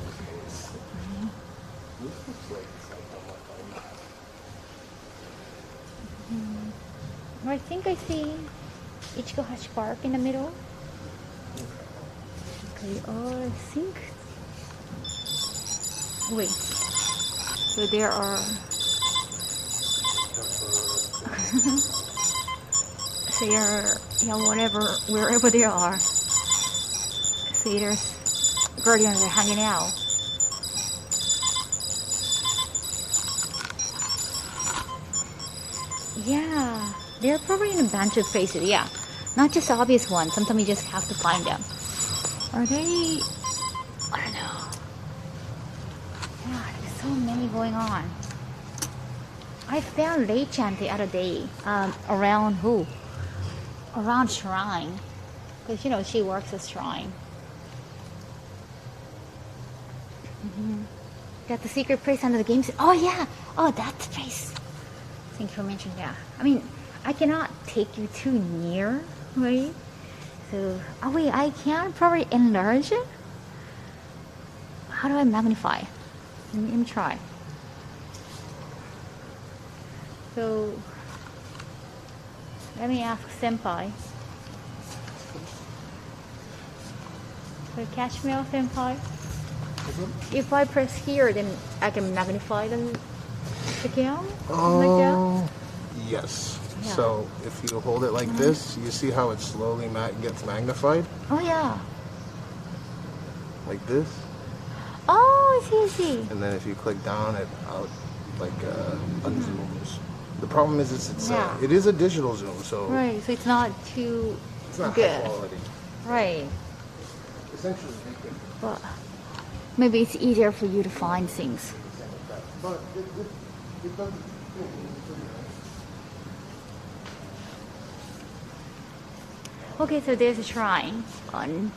I think I see Ichikohashi Park in the middle. Okay, I think. Wait. So there are. So wherever they are. See, there's guardians are hanging out. Yeah, they're probably in a bunch of places. Yeah, not just the obvious ones. Sometimes you just have to find them. Are they? I don't know. Yeah, there's so many going on. I found Rei-chan the other day. Around who? Around Shrine, because she works at Shrine. Got the secret place under the games. Oh yeah. Oh, that's the place. I think you mentioned, yeah. I mean, I cannot take you too near, right? So, wait, I can probably enlarge it. How do I magnify? Let me try. So, let me ask Senpai. So, catch me out, Senpai. If I press here, then I can magnify the cam? Like yes. Yeah. So if you hold it like this, you see how it slowly gets magnified? Oh, yeah. Like this. Oh, I see. And then if you click down, it unzooms. The problem is it is a digital zoom, so Right, so it's not too it's not good. high quality. Right. Essentially, But maybe it's easier for you to find things. but it does. Okay, so there's a shrine on.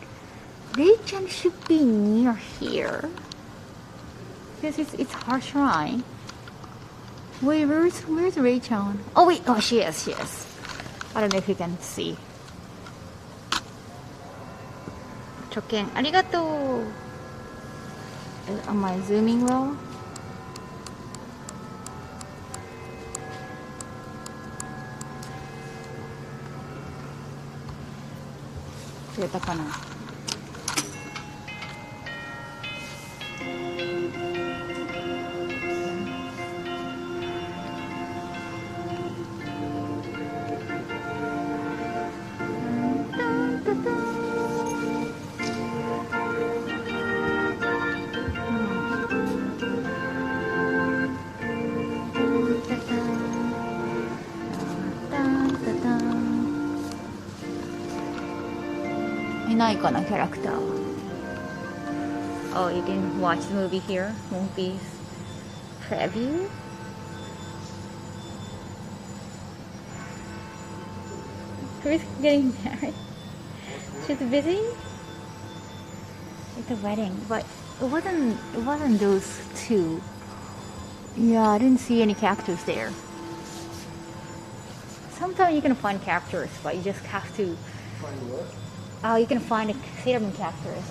Rei-chan should be near here. Because it's her shrine. Wait, where's Rei-chan? Oh wait, oh she is. I don't know if you can see. Choken, arigato. Am I zooming well? Kita ka na. Character. Oh, you can watch the movie here. Movies preview. Who's getting married? She's busy. It's a wedding, but it wasn't those two. Yeah, I didn't see any characters there. Sometimes you can find characters, but you just have to. Find what? Oh, you can find the Sailor characters.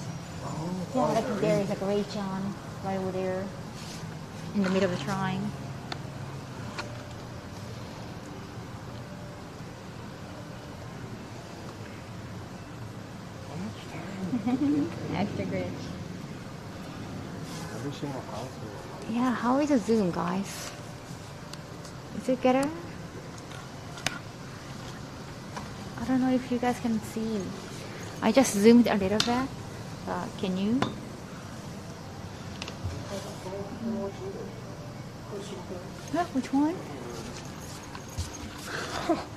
Oh, Yeah, like there is like a Rei-chan right over there in the middle of the shrine. Extra rich. Every single house. Yeah, how is the zoom, guys? Is it better? I don't know if you guys can see. I just zoomed a little bit. Can you? Which one?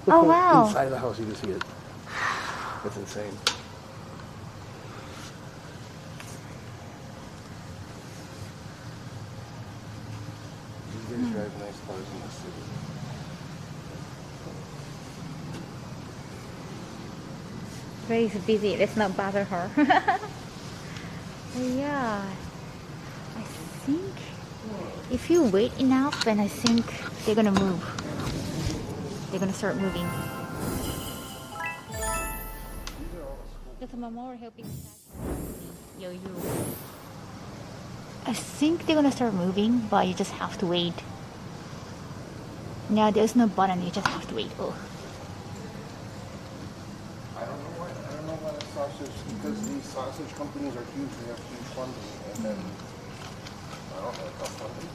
Oh wow! Inside the house, you can see it. It's insane. These guys drive nice cars in the city. Ray's busy. Let's not bother her. Yeah, I think if you wait enough, then I think they're gonna move. They're gonna start moving. That's a memorial helping. Yo. I think they're gonna start moving, but you just have to wait. Yeah, there's no button, you just have to wait. Oh. I don't know why the sausage, because these sausage companies are huge, they have huge funding, and then, I don't know, tough funding.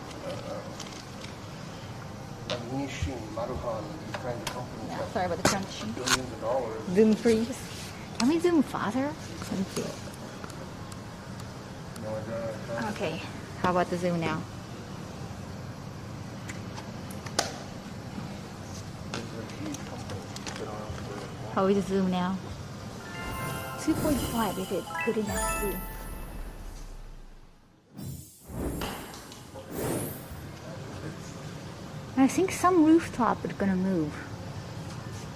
Like Nishin, Maruhan, these kind of companies Yeah, have sorry about the crunch. billions of dollars. Zoom freeze. Can we zoom faster? Thank you. No, I don't. Okay, how about the zoom now? How is the zoom now? 2.5, is it good enough zoom? I think some rooftop is gonna move.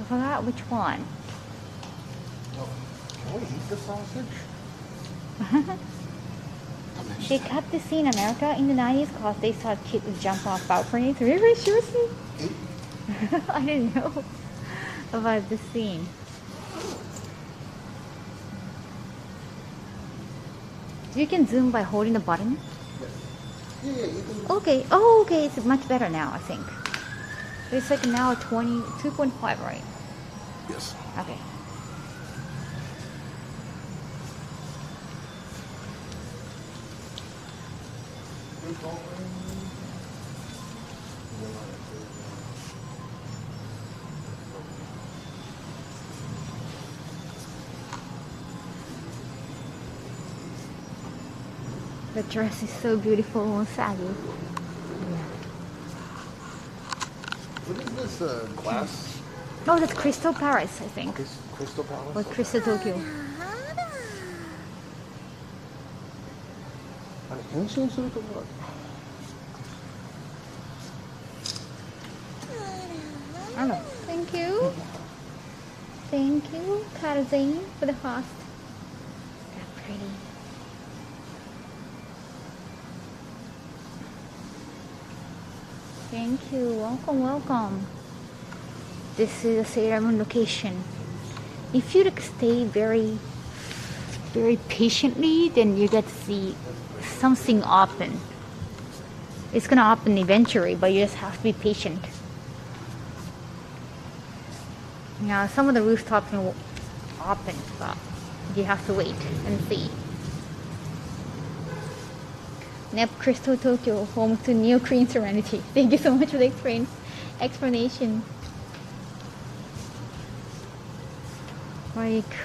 I forgot which one. Can we eat the sausage? They cut this scene in America in the 90s because they thought kids would jump off balconies. Really? Seriously? I didn't know about this scene. You can zoom by holding the button? Yeah, you can. Okay. Oh, okay. It's much better now, I think. It's like now 2.5, right? Yes. Okay. The dress is so beautiful and saggy. What is this glass? Oh, that's Crystal Paris, I think. Crystal Palace? Or Crystal Tokyo. Oh, thank you. Thank you, Karzane, for the host. They're pretty. Thank you. Welcome, welcome. This is a Sailor Moon location. If you like stay very patiently, then you get to see something open. It's gonna open eventually, but you just have to be patient. Now, some of the rooftops will open, but you have to wait and see. Nep Crystal Tokyo, home to Neo Korean Serenity. Thank you so much for the explanation. Like,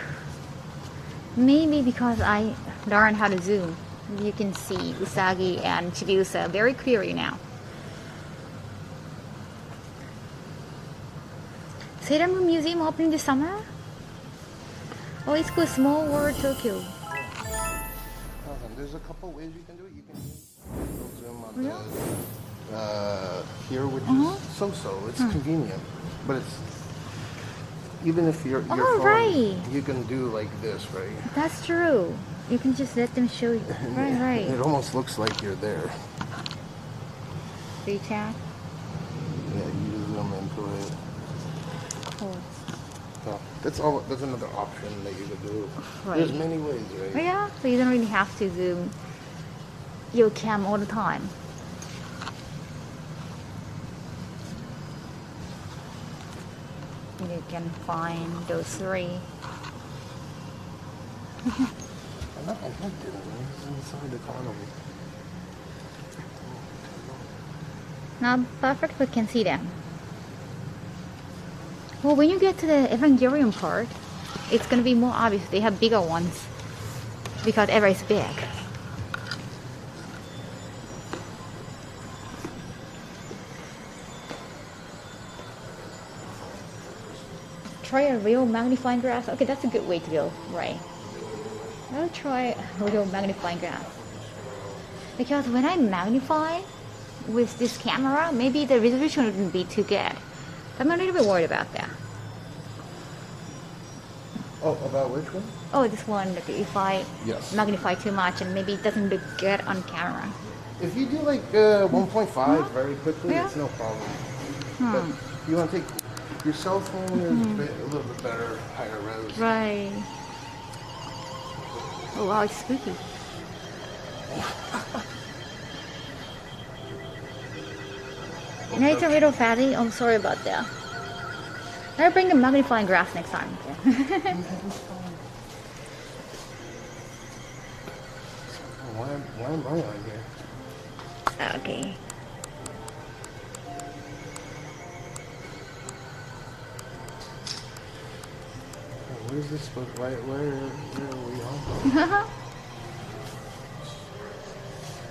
maybe because I learned how to zoom, you can see Usagi and Chibiusa very clearly now. Sailor Moon Museum opening this summer? Oh, it's called Small World Tokyo. There's a couple ways you can do it. You can zoom on here, which is so-so. It's convenient, but it's even if you're phone, right. you can do like this, right? That's true. You can just let them show you. Right. It almost looks like you're there. Free chat. Yeah, you just zoom into it. Cool. Oh, that's another option that you could do. Right. There's many ways, right? Yeah, so you don't really have to zoom your cam all the time. You can find those three. I'm not doing this inside the carnival. Not perfect, but can see them. Well, when you get to the Evangelion part, it's gonna be more obvious. They have bigger ones because Eva is big. Try a real magnifying glass. Okay, that's a good way to go, right? I'll try a real magnifying glass. Because when I magnify with this camera, maybe the resolution wouldn't be too good. I'm a little bit worried about that. Oh, about which one? Oh, this one, if I Yes. magnify too much and maybe it doesn't look good on camera. If you do like 1.5 very quickly, Yeah. it's no problem. But you want to take your cell phone is a little bit better, higher res. Right. Oh wow, it's spooky. And it's a little fatty. I'm sorry about that. I'll bring a magnifying glass next time. Okay? Why am I on here? Okay. What is this supposed to, where are we on?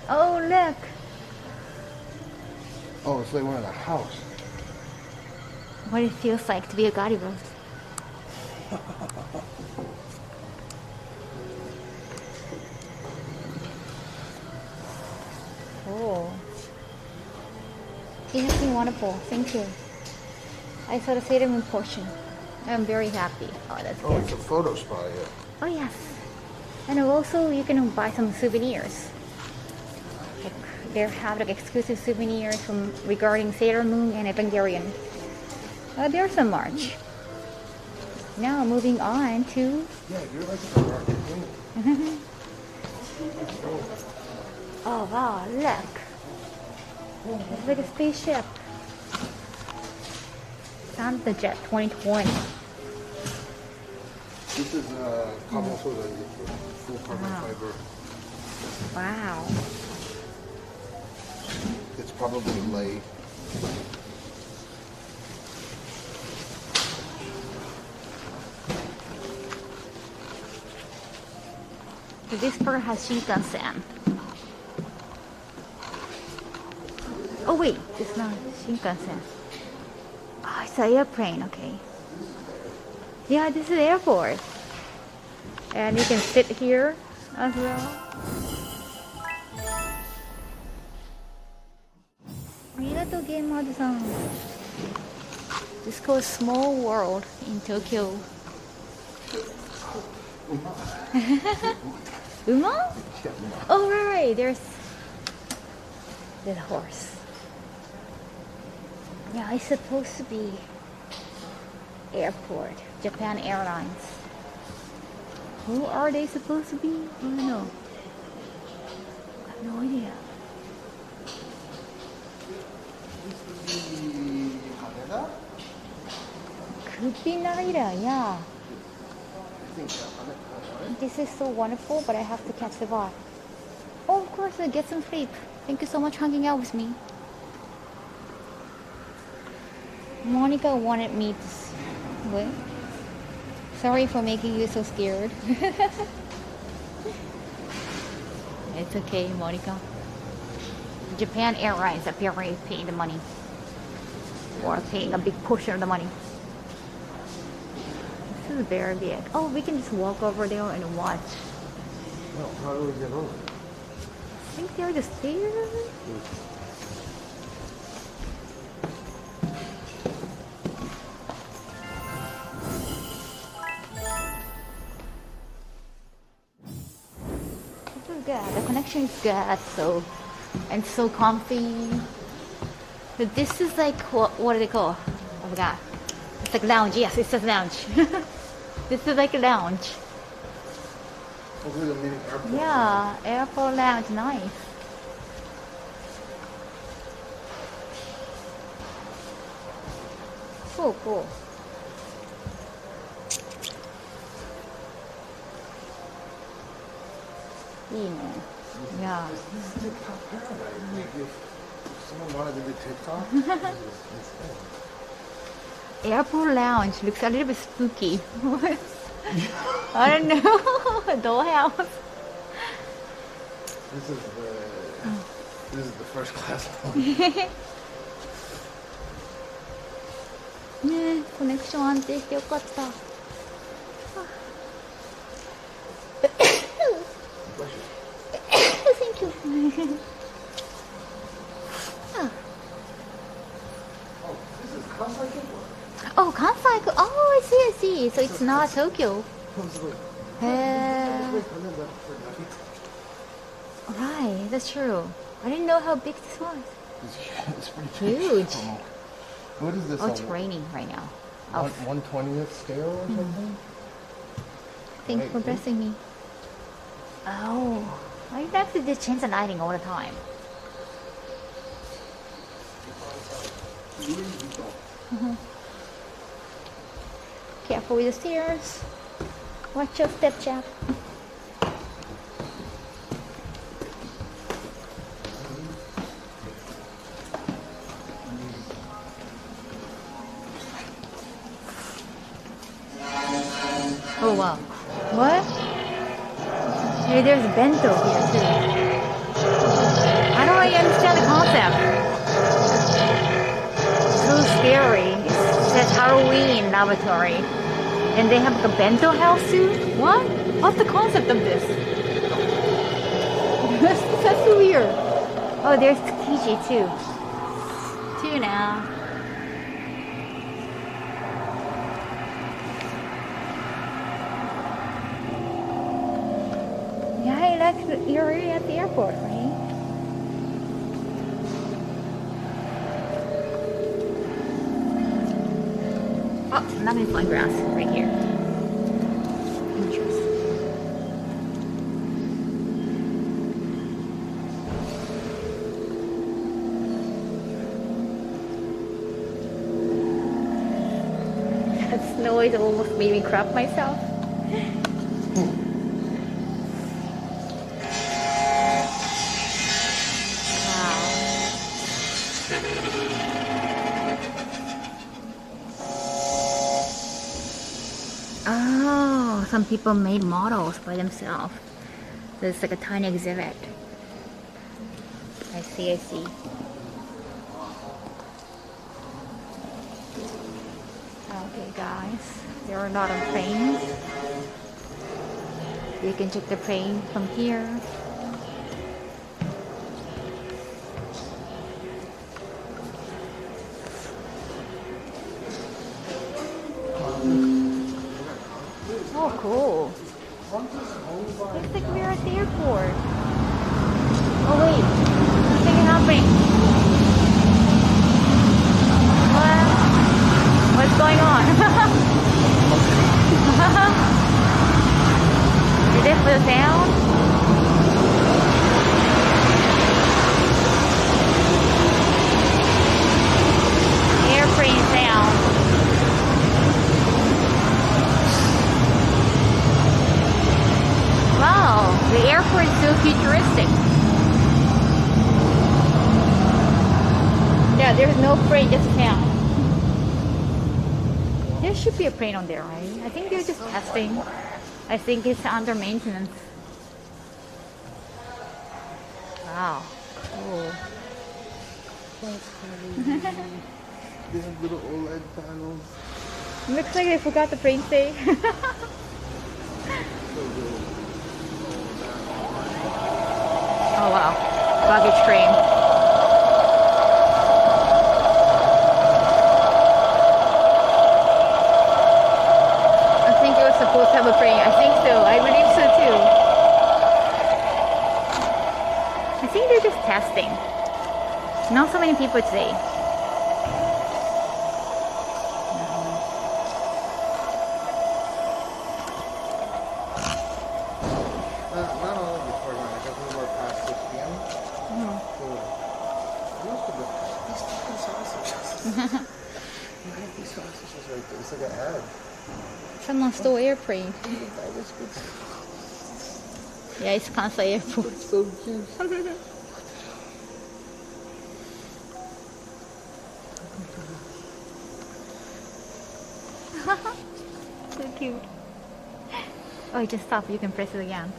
Oh, look. Oh, it's like we're in a house. What it feels like to be a Garibus. Oh. It has been wonderful. Thank you. I saw the cinnamon portion. I'm very happy. Oh, that's good. Oh, it's a photo spot, yeah. Oh, yes. And also, you can buy some souvenirs. Like, they have like exclusive souvenirs from regarding Sailor Moon and Evangelion. There's a march. Now, moving on to... Yeah, you're like a rocket queen. Oh, wow, look. It's like a spaceship. Santa Jet 2020. This is carbon soda, full carbon fiber. Wow. It's probably late. This part has Shinkansen. Oh wait, it's not Shinkansen. Oh, it's an airplane, okay. Yeah, this is airport. And you can sit here as well. Arigatou Game-san. This is called Small World in Tokyo. Uma? Oh right, there's the horse. Yeah, it's supposed to be airport, Japan Airlines. Who are they supposed to be? I don't know. I have no idea. Could be Narita, yeah. This is so wonderful, but I have to catch the bus. Oh, of course, I'll get some sleep. Thank you so much for hanging out with me. Monica wanted me to... What? Sorry for making you so scared. It's okay, Monica. Japan Airlines apparently paying the money. Or paying a big portion of the money. This is very big. Oh, we can just walk over there and watch. No, how do we get over? I think there are the stairs. This is good. The connection is good, so and so comfy. But this is like what do they call? I forgot. It's like lounge. Yes, it says lounge. This is like a lounge. This is a mini airport. Yeah, airport lounge, nice. Cool, cool. Yeah. TikTok paradise. If someone wanted to do TikTok, Airport lounge looks a little bit spooky. I don't know. Dollhouse. This is the first class lounge. ねえ、コネクション安定してよかった。Thank you. Oh, Kansai. Oh, I see. So it's not Tokyo. Right, that's true. I didn't know how big this was. It's pretty Huge. What is this? Oh, it's raining right now. 1/20th scale or something? Thanks for blessing me. Oh, I actually just change the lighting all the time. Careful with the stairs. Watch your step, chap. Oh wow. What? Hey, there's bento here too. I don't really understand the concept. So scary. It says Halloween laboratory. And they have like a bento house too? What? What's the concept of this? That's so weird. Oh, there's Tsukiji too. Two now. Yeah, like you're already at the airport, right? Oh, nothing's flying grass right here. Interesting. That noise almost made me crap myself. Oh, some people made models by themselves. So it's like a tiny exhibit. I see, I see. Okay, guys. There are a lot of planes. You can check the plane from here. Oh, cool. Looks like we're at the airport. Oh, wait. Something happening. What? What's going on? Is it for the sound? Airplane sound. Wow, the airport is so futuristic. Yeah, there's no plane, just sound. There should be a plane on there, right? I think they're just testing. I think it's under maintenance. Wow, cool. They have little OLED panels. Looks like they forgot the plane stay. Oh wow, luggage train. I think it was supposed to have a plane. I think so. I believe so too. I think they're just testing. Not so many people today. Not all of the program, I guess we were past 6 p.m. So, most of these fucking sausages. You get these sausages right there. It's like an ad. Someone stole airplane. Yeah, it's Kansai Airport. It's so cute. So cute. Oh, it just stopped. You can press it again.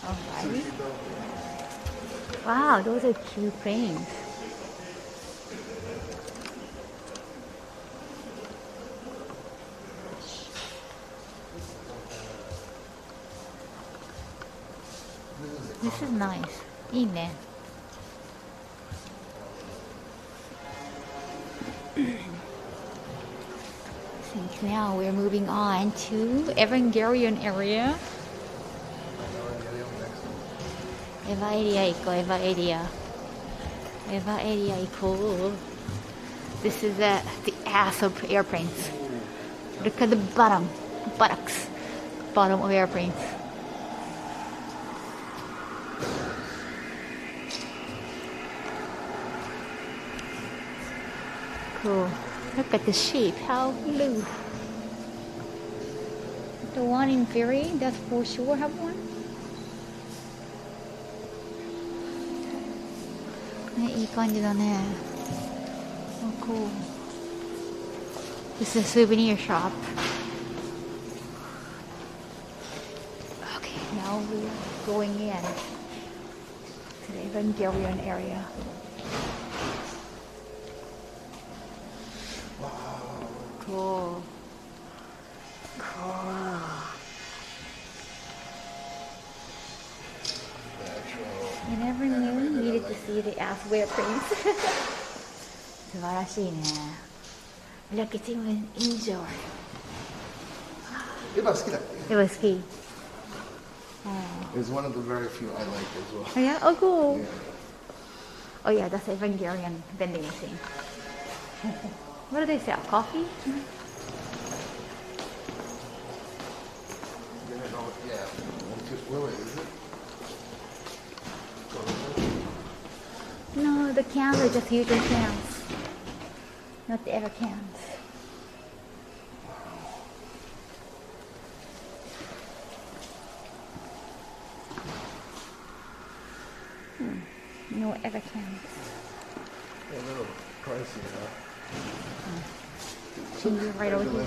Alright. Wow, those are cute planes. This is nice. いいね. I think now we're moving on to Evangelion Area. エヴァエリア行こう、エヴァエリア。エヴァエリア行こう。This is the ass of airplanes. Look at the buttocks, bottom of airplanes. Cool. Look at the shape, how blue. The one in Ferry, that's for sure have one. ね、いい感じだね。Oh, cool. This is a souvenir shop. Okay, now we're going in to the Evangelion area. Cool. Cool. I never knew you needed to see the ass-wear prints. 素晴らしいね。Look, it's even indoor. エヴァ好きだっけ？ It was ski. It's one of the very few I like as well. Oh yeah? Oh cool. Yeah. Oh yeah, that's Evangelion vending machine. What do they sell? Coffee? Yeah. Wait, is it? No, the cans are just usual cans. Not the ever cans. No ever cans. A little pricey, huh? Right over here.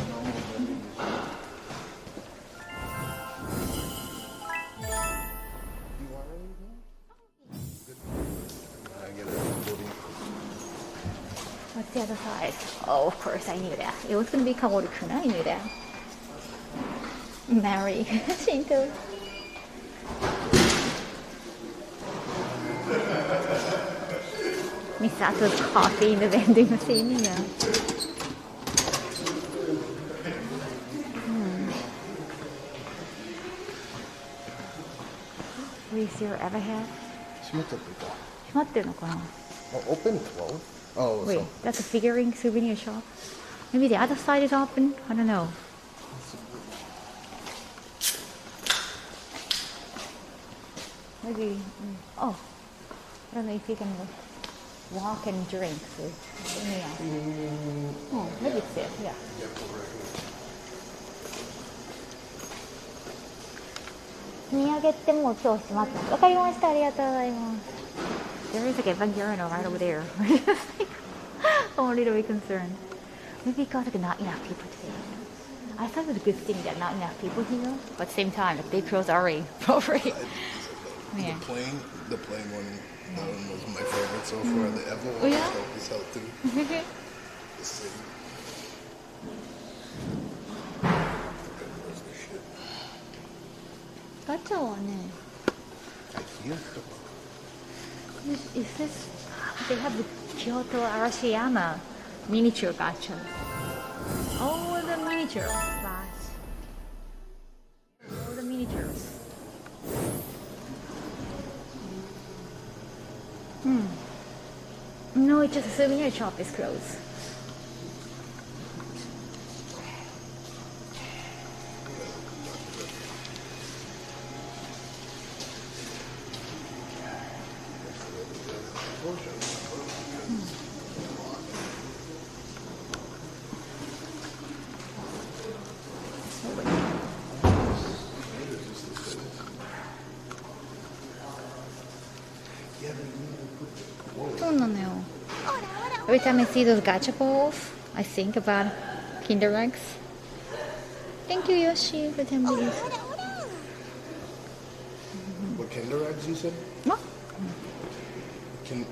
What's the other side? Oh, of course, I knew that. It was going to be Kaworu-kun. I knew that. Marry Shinto. Misato's coffee in the vending machine, you know. Is your ever had? 閉めちゃってた。閉まってるのかな? Oh, open? Close? Oh, Wait, so. that's a figurine souvenir shop? Maybe the other side is open? I don't know. Maybe, oh, I don't know if you can walk and drink. So, yeah. Oh, maybe it's there, yeah. There is like Evangelion right over there. I'm a little bit concerned. Maybe because like not enough people today. I thought it was a good thing that not enough people here, but at the same time, like they closed already. Already. Yeah. The plane one, that one was my favorite so far. The Evo one is out too. The city. Gacha wa ne. I feel so. Is this? They have the Kyoto Arashiyama miniature gacha. Oh, the miniature. Right. Oh, the miniatures. No, it's just a souvenir shop is closed. Every time I see those gacha balls, I think about Kinder Eggs. Thank you, Yoshi, for 10 billion. What, Kinder Eggs you said? What?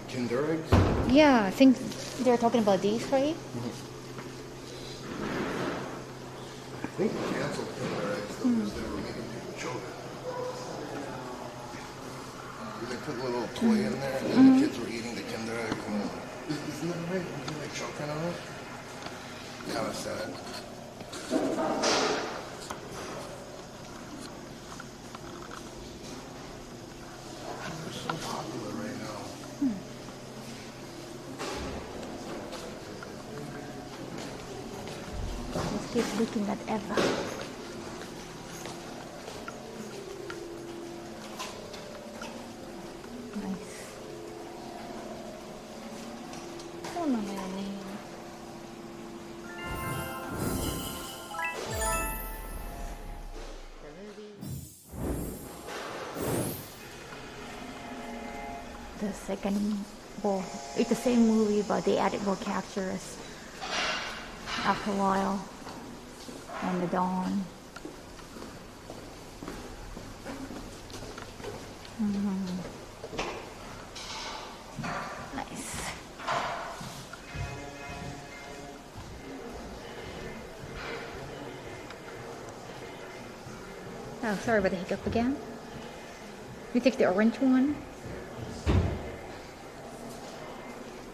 Kinder Eggs? Yeah, I think they're talking about these, right? I think they canceled Kinder Eggs though, because they were making people choke. They put a little toy in there, and then the kids were eating the Kinder Egg. Isn't that right? Wasn't they choking on it? Kind of sad. There's so looking at Eva. Nice. そうなのよね。The second, well, it's the same movie, but they added more characters after a while. And the dawn. Nice. Oh, sorry about the hiccup again. You take the orange one.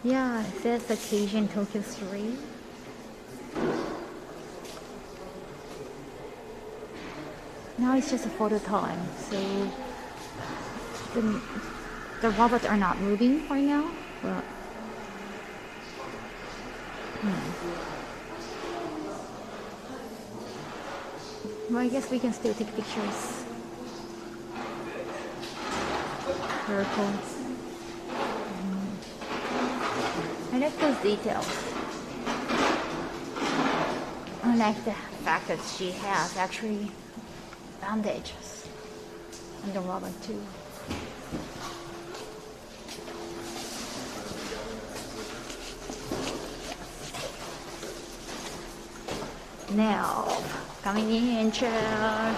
Yeah, it says Occasion Tokyo 3. Now it's just a photo time, so the robots are not moving right now. But well, I guess we can still take pictures. Very cool. I like those details. I like the fact that she has actually bandages on the robot too. Now, coming in, child.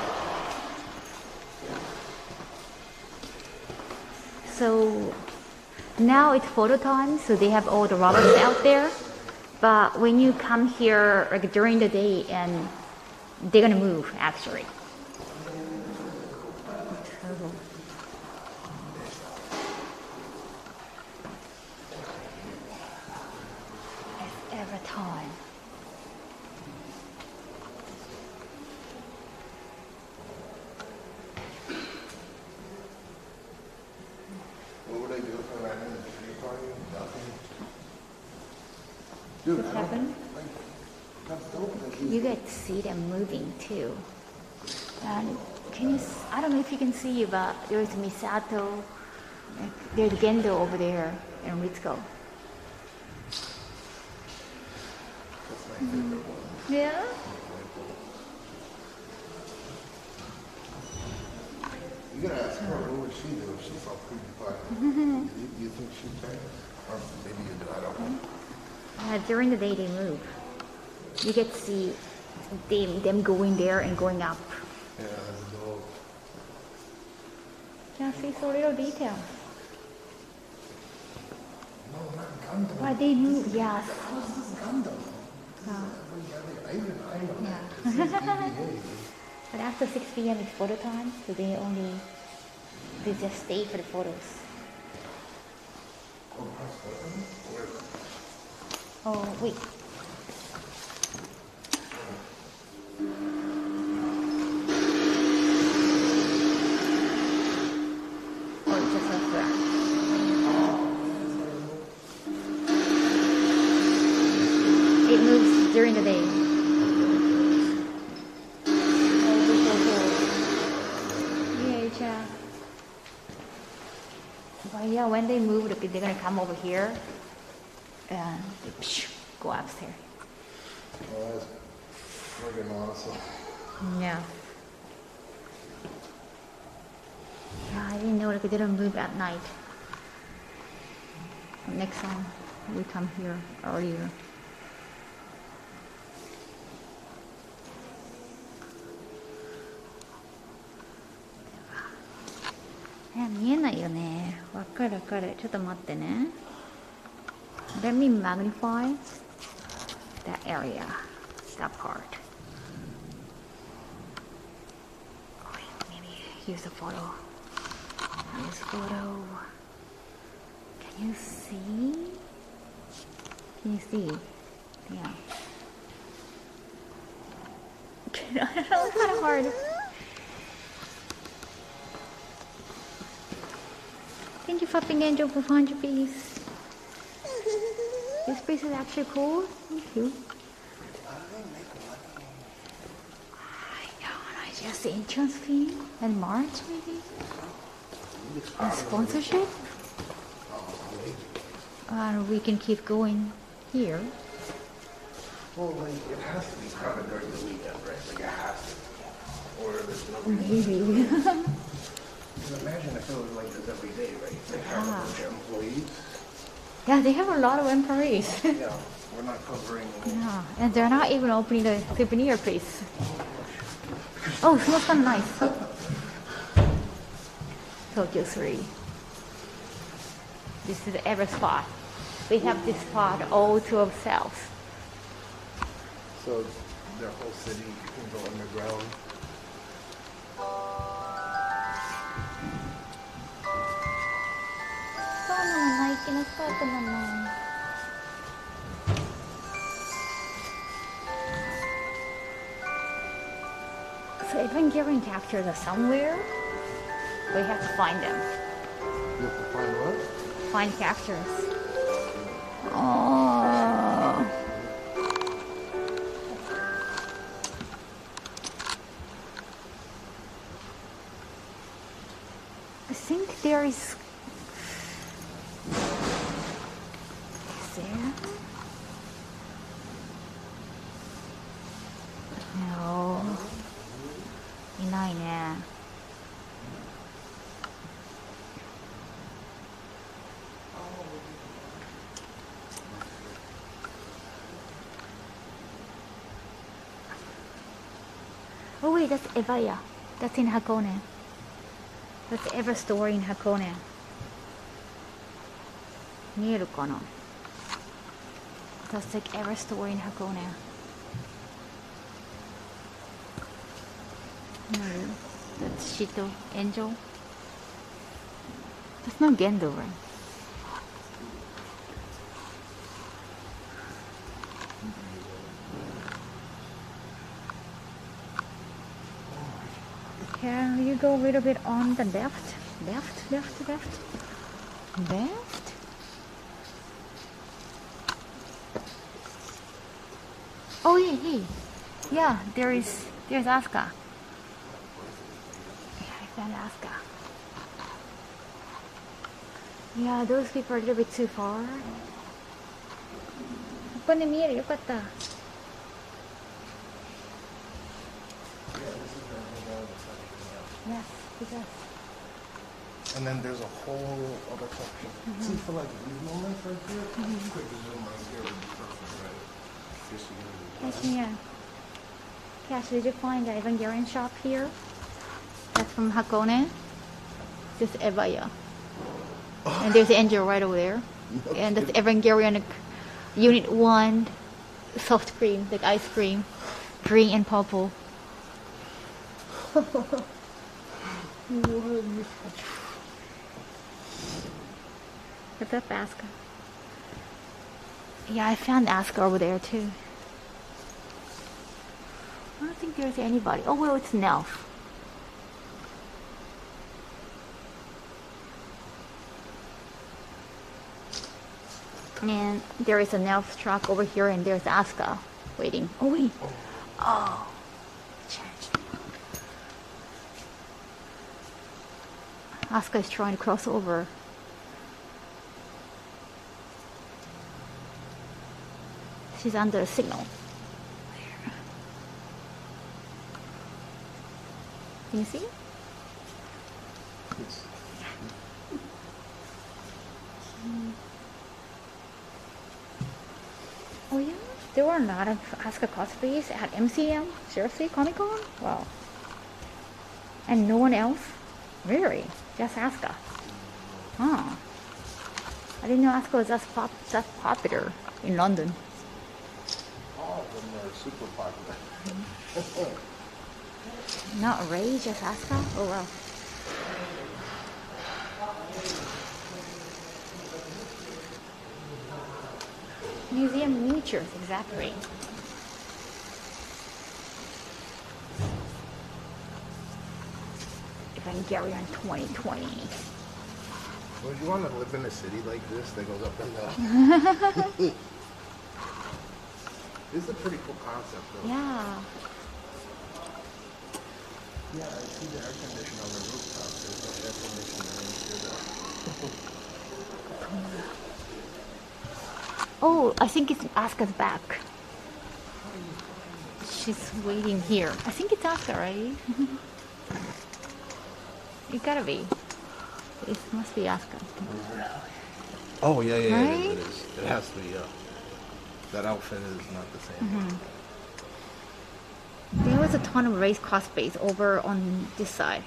So now it's photo time, so they have all the robots out there. But when you come here like during the day, and they're gonna move actually. It's every time. What would I do if I ran in the tree party? Nothing. Dude, What happened? That's dope. You get to see them moving too. And can you? I don't know if you can see, but there's Misato, there's Gendo over there, and Ritsuko. That's my favorite one. Yeah. You gotta ask her, what would she do if she saw PewDiePie? You think she'd change? Or maybe you do, I don't know. During the day they move. You get to see them going there and going up. Yeah, that's dope. Yeah, see so little detail. No, not Gundam. Why they move? Yes. This is Gundam. I know. Yeah. This is EVA. But after 6 p.m. it's photo time, so they just stay for the photos. Oh wait. Oh, it's just like that. It moves during the day. But yeah, when they move, they're gonna come over here and go upstairs. Oh, that's friggin' awesome. Yeah. Yeah, I didn't know they didn't move at night. Next time we come here earlier.見えないよね。わかるわかる。ちょっと待ってね。Let me magnify that area, that part. Wait, maybe use a photo. Use photo. Can you see? Can you see? Yeah. I don't know, it's kind of hard. Thank you, Fupping Angel, for 100 piece. This piece is actually cool. Thank you. How do they make money? Just the entrance fee and March maybe? And sponsorship? And we can keep going here. Well, like, it has to be kind of during the weekend, right? Like, it has to be. Or there's no reason. Maybe. Because imagine if it was like this every day, right? They have a bunch of employees. Yeah, they have a lot of employees. Yeah, we're not covering. Yeah, and they're not even opening the souvenir place. Oh, it smells kind of nice. Tokyo 3. This is the ever spot. We have this spot all to ourselves. So their whole city can go underground. So Evangelion characters are somewhere. We have to find them. You have to find what? Find characters. Oh. I think there is there? No. いないね。Oh wait, that's Evaya. That's in Hakone. That's Ever Story in Hakone. 見えるかな? That's like Ever Story in Hakone. No, that's Shito Angel. That's not Gendo, right? Can you go a little bit on the left? Left? Oh, hey. Yeah, there's Asuka. Yeah, I found Asuka. Yeah, those people are a little bit too far. ここで見えるよかった。Yes, it does. And then there's a whole other section. See, for like these moments right here, quick zoom right here would be perfect, right? Just to get it. Yeah. Cash, did you find the Evangelion shop here? That's from Hakone. This is Evaya. And there's the Angel right over there. Okay. And that's Evangelion Unit 1 soft cream, like ice cream, green and purple. What's up, Asuka? Yeah, I found Asuka over there too. I don't think there's anybody. Oh well, it's Nelf. And there is a Nelf truck over here, and there's Asuka waiting. Oh wait. Oh. Asuka is trying to cross over. She's under a signal. Can you see? Yes. Oh yeah? There were a lot of Asuka cosplays at MCM? Seriously? Comic-Con? Wow. And no one else? Really? Just Asuka? Huh. I didn't know Asuka was that popular in London. All of them are super popular. Not Ray, just Asuka? Oh wow. Museum miniatures, exactly. Evangelion 2020. Would you want to live in a city like this that goes up and down? This is a pretty cool concept, though. Yeah. Yeah, I see the air conditioner on the rooftop. There's no air conditioner in here though. Oh, I think it's Asuka's back. She's waiting here. I think it's Asuka, right? It gotta be. It must be Asuka. Oh, yeah, Right? it is. It has to be, that outfit is not the same. There was a ton of race cosplays over on this side.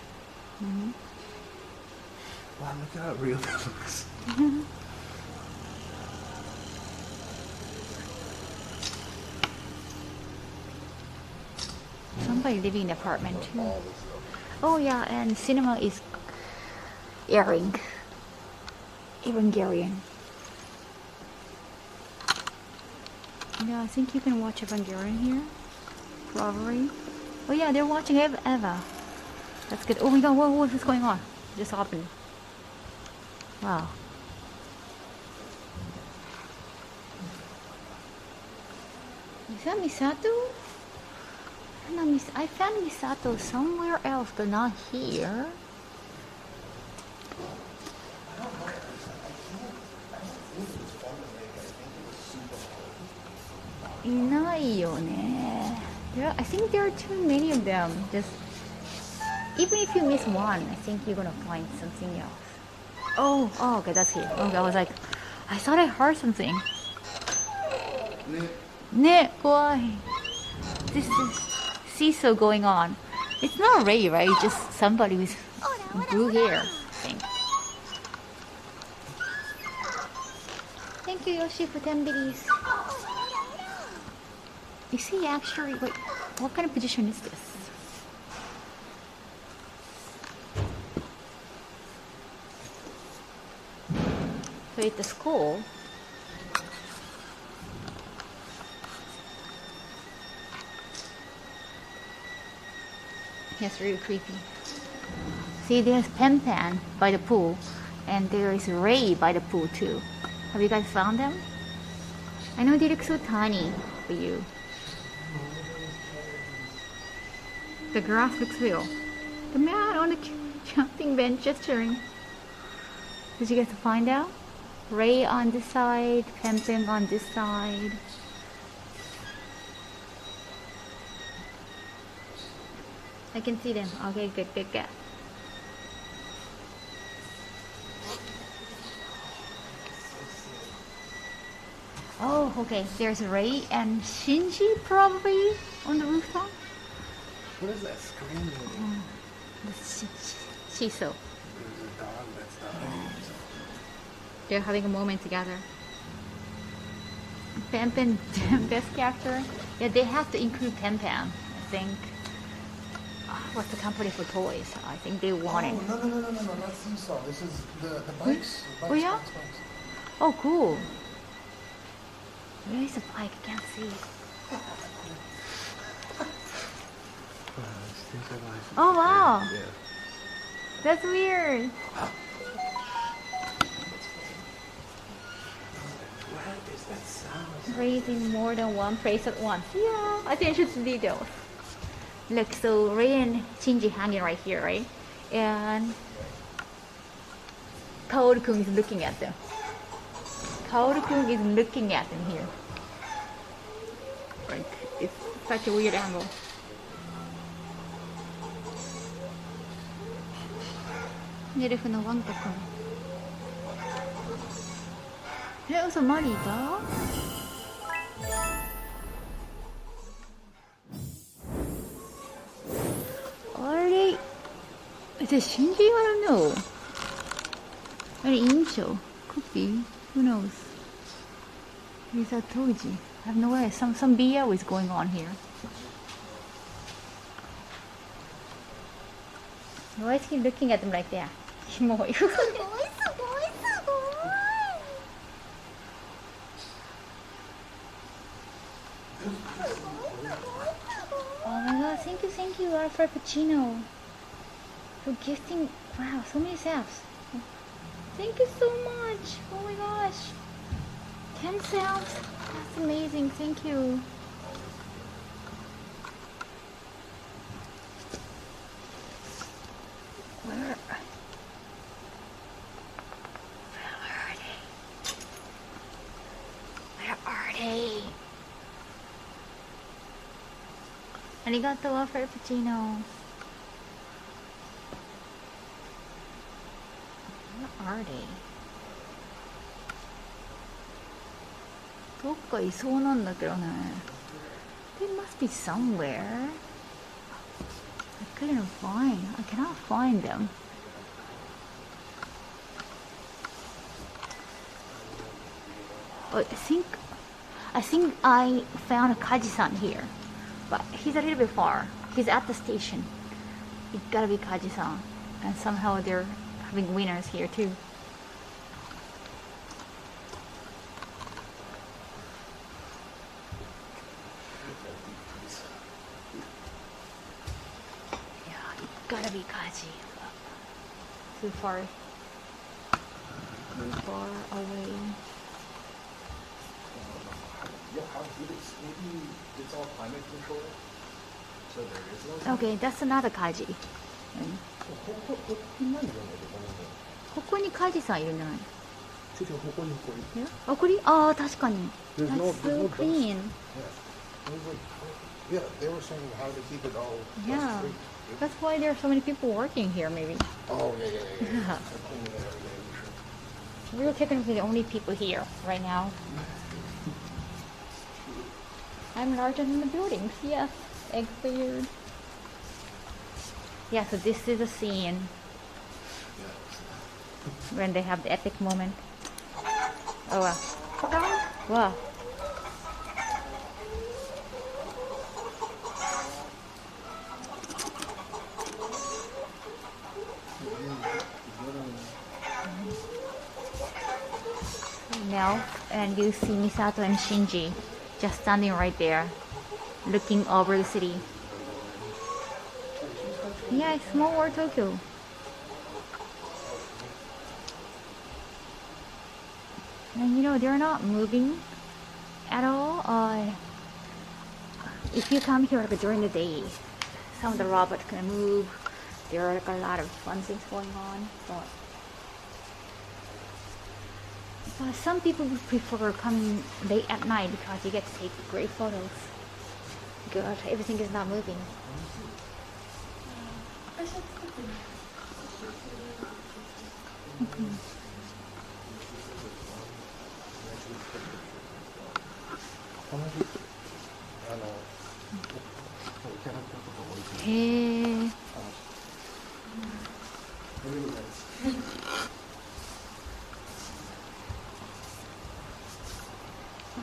Wow, look at how real that looks. Somebody living in the apartment too. Oh yeah, and cinema is airing Evangelion. Yeah, I think you can watch Evangelion here. Probably. Oh yeah, they're watching Eva. That's good. Oh my god, what's going on? Just happened. Wow. Is that Misato? No, I found Misato somewhere else, but not here. いないよね. I think there are too many of them. Just even if you miss one, I think you're gonna find something else. Oh, okay, that's here. Okay, I was like, I thought I heard something. Ne, why? This is seesaw going on. It's not Ray, right? It's just somebody with blue hair, I think. Thank you, Yoshi, for 10 biddies. Is he actually... Wait, what kind of position is this? So it's a school. That's really creepy. See, there's Pen Pan by the pool, and there is Ray by the pool too. Have you guys found them? I know they look so tiny for you. The grass looks real. The man on the jumping bench gesturing. Did you get to find out? Ray on this side, Pen Pan on this side. I can see them. Okay, good. Oh, okay. There's Ray and Shinji probably on the rooftop. What is that screaming? The Shiso. There's a dog that's dying. They're having a moment together. Pen Pen, best character. Yeah, they have to include Pen Pen, I think. What's the company for toys? I think they wanted. Oh, no, not seesaw. This is the bikes. Oh, yeah? Bikes. Oh, cool. Where is the bike? I can't see. Oh, wow. Yeah. That's weird. What is that sound? Raising more than one place at once. Yeah, attention to details. Look, so Ray and Shinji hanging right here, right? And Kaoru-kun is looking at them. Kaoru-kun is looking at them here. Like, it's such a weird angle. Nerfのワンコくん。嘘、マリーだ？あれ？Is it Shinji? I don't know. Very initial. Could be. Who knows? Is that Toji? I have no idea. Some BL is going on here. Why is he looking at them like that? Oh my god, thank you, our Frappuccino, for gifting, wow, so many subs. Thank you so much. Oh my gosh. 10 subs. That's amazing. Thank you. Arigato, Frappuccino. Where are they? どっかいそうなんだけどね。They must be somewhere. I cannot find them. Oh, I think I found a Kaji-san here, but he's a little bit far. He's at the station. It gotta be Kaji-san, and somehow they're having winners here too. Yeah, it gotta be Kaji. Too far away. Yeah, how good is maybe it's all climate controlled, so there is no. Okay, that's another Kaji. ここにカジさんいるんじゃない？あ、これ？ああ、確かに。That's so clean. Yeah, they were saying how to keep it all. Yeah, that's why there are so many people working here, maybe. Oh, yeah. We're technically the only people here right now. I'm larger than the buildings, yes. Egg weird. Yeah, so this is a scene when they have the epic moment. Oh wow. Wow. Now, and you see Misato and Shinji just standing right there, looking over the city. Yeah, it's small world Tokyo. And you know, they're not moving at all. If you come here like during the day, some of the robots can move. There are like a lot of fun things going on. But some people would prefer coming late at night because you get to take great photos. Because everything is not moving. Hey.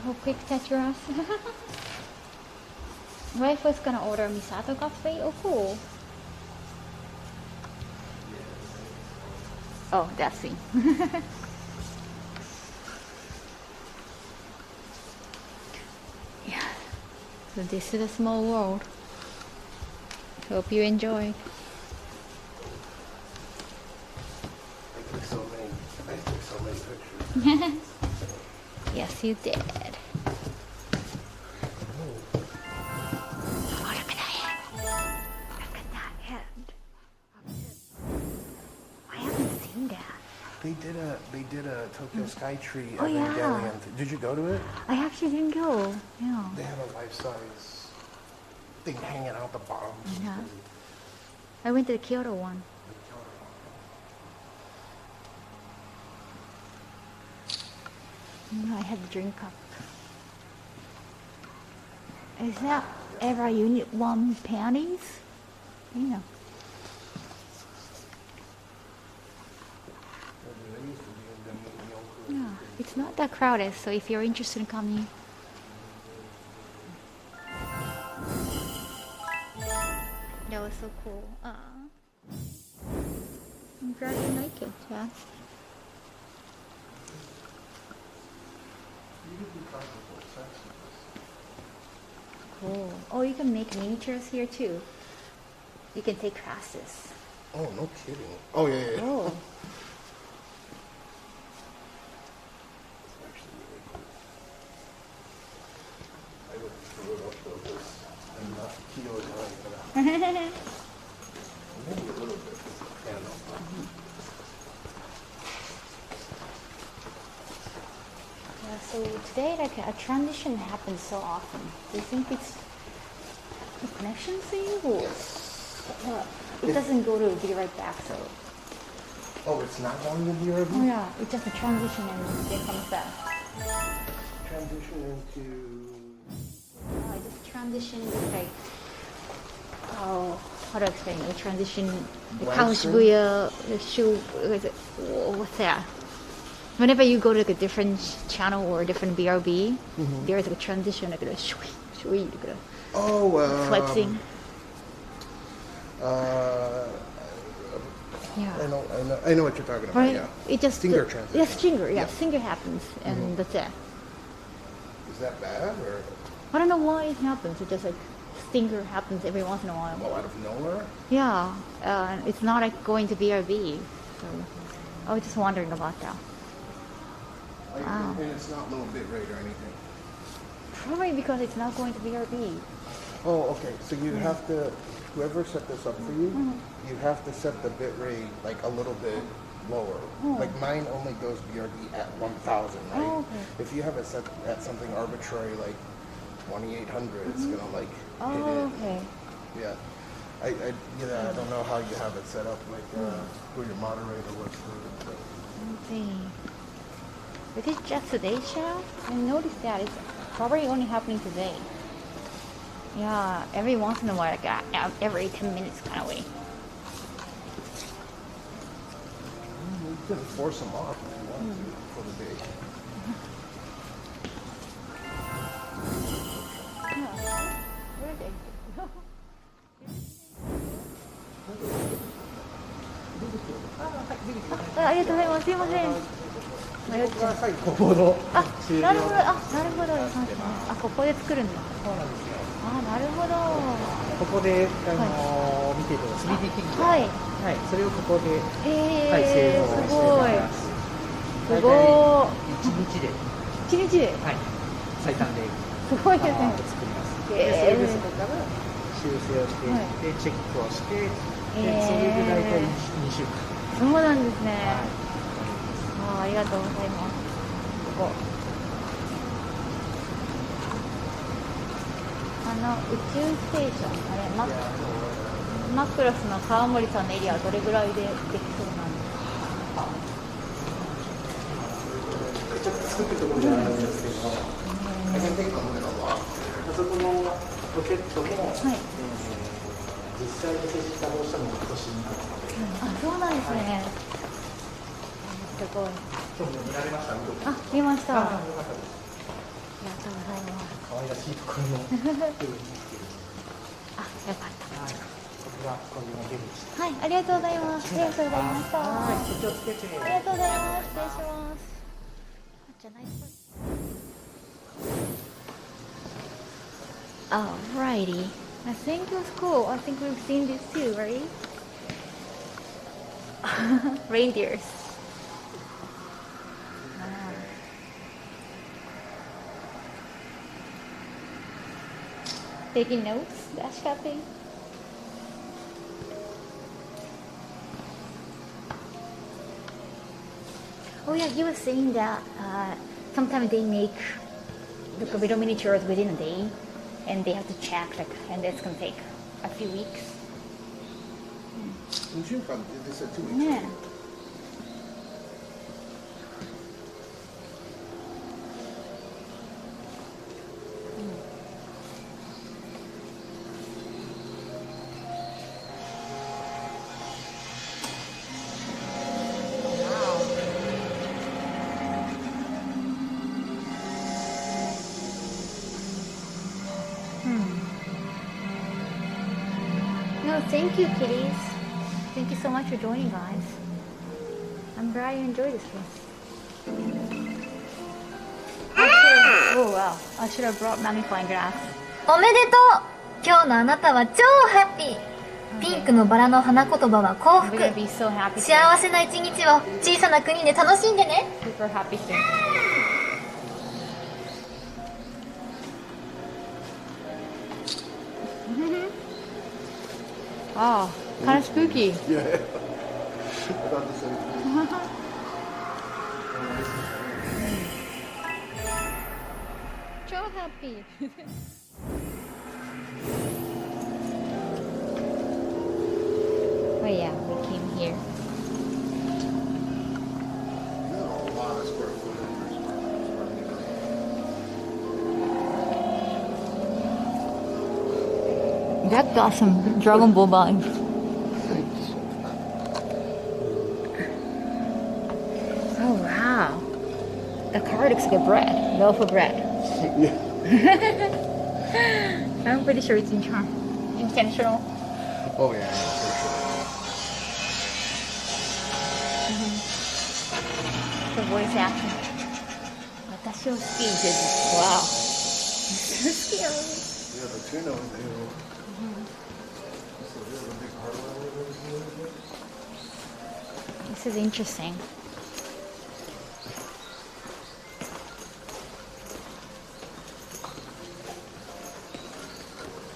Oh, quick Tetris. Wife was gonna order Misato coffee. Oh, cool. Oh, that's it. Yeah. So this is a small world. Hope you enjoy. I took so many pictures. Yes, you did. Oh, look at that head. Look at that head. I haven't seen that. They did a Tokyo Skytree Oh, Evangelion. yeah. Did you go to it? I actually didn't go. Yeah. They have a life-size thing hanging out the bottom. Yeah. I went to the Kyoto one. I had the drink cup. Is that ever Unit 1 panties? Yeah. Yeah, it's not that crowded, so if you're interested in coming. That was so cool. I'm glad you like it, yeah. Cool. Oh, you can make miniatures here too. You can take classes. Oh, no kidding. Oh, yeah. Oh. I would throw it up though, because I'm not kilos high for that. Maybe a little bit. I don't know. So today, like a transition happens so often. Do you think it's connection thing, or it doesn't go to be right back, so. Oh, it's not going to BRB? Oh yeah, it's just a transition and then comes back. Transition into... I just transitioned like, oh, how to explain it? Transition, the Kaho Shibuya, what's that? Whenever you go to like a different channel or a different BRB, there's like a transition, like a shui, like a flexing. Yeah. I know what you're talking about. Right? Yeah. It just stinger transition. Yeah, stinger. Yeah, stinger happens, and that's it. Is that bad or? I don't know why it happens. It just like stinger happens every once in a while. Oh, out of nowhere? Yeah, it's not like going to BRB. So I was just wondering about that. Wow. And it's not low bit rate or anything. Probably because it's not going to BRB. Oh, okay. So you have to, whoever set this up for you, you have to set the bit rate like a little bit lower. Like mine only goes BRB at 1,000, right? Oh, okay. If you have it set at something arbitrary like 2,800, it's gonna like hit it. Oh, okay. Yeah. I don't know how you have it set up, like who your moderator was for it. But. Let's see. Is it just today's show? I noticed that it's probably only happening today. Yeah, every once in a while, like every 10 minutes kind of way. You can force them off if you want to for the day. Where are they? ありがとうございます。すいません。迷っちゃう。ここのあ、なるほど。あ、なるほど。あ、ここで作るんだ。そうなんですよ。あ、なるほど。ここで見ていた 3D 機器、はい、それをここで、製造しております。すごい。1日で、はい、最短で、すごいですね。作ります。で、それでそこから修正をしていって、チェックをして、でそれで大体2週間。そうなんですね。ありがとうございます。ここ。宇宙ステーション、マクロスの川森さんのエリアはどれぐらいでできそうなんですか？ちょっと作ってるところじゃないんですけど、あそこのロケットも、実際に設置したどうしても今年になるので。あ、そうなんですね。すごい。今日も見られました？あ、見ました。ありがとうございます。可愛らしいところのあ、よかった。ここがこういうの出口。はい、ありがとうございます。ありがとうございました。はい、気をつけて。ありがとうございます。失礼します。じゃない。Alrighty. I think it was cool. I think we've seen this too, right? Reindeers. Taking notes, Dash Cafe. Oh yeah, you were saying that sometimes they make the little miniatures within a day, and they have to check, like, and it's gonna take a few weeks. 2週間でさ、2 weeks. ね。No, thank you, kitties. Thank you so much for joining, guys. I'm glad you enjoyed this one. Oh wow, I should have brought magnifying glass. おめでとう。今日のあなたは超ハッピー。ピンクのバラの花言葉は幸 I'm 福。 gonna be so happy. 幸せな一日を小さな国で楽しんでね。 Super happy soon. Oh, kind of spooky. Yeah. I thought the same thing. So happy. Oh yeah, we came here. A lot of square footage. That got some Dragon Ball vibes. Oh wow. The car looks like a bread. Loaf of bread. Yeah. I'm pretty sure it's intentional. Oh yeah, for The voice acting. 私を好きって。Wow. So scary. sure. Yeah, the tuna was new. This is interesting.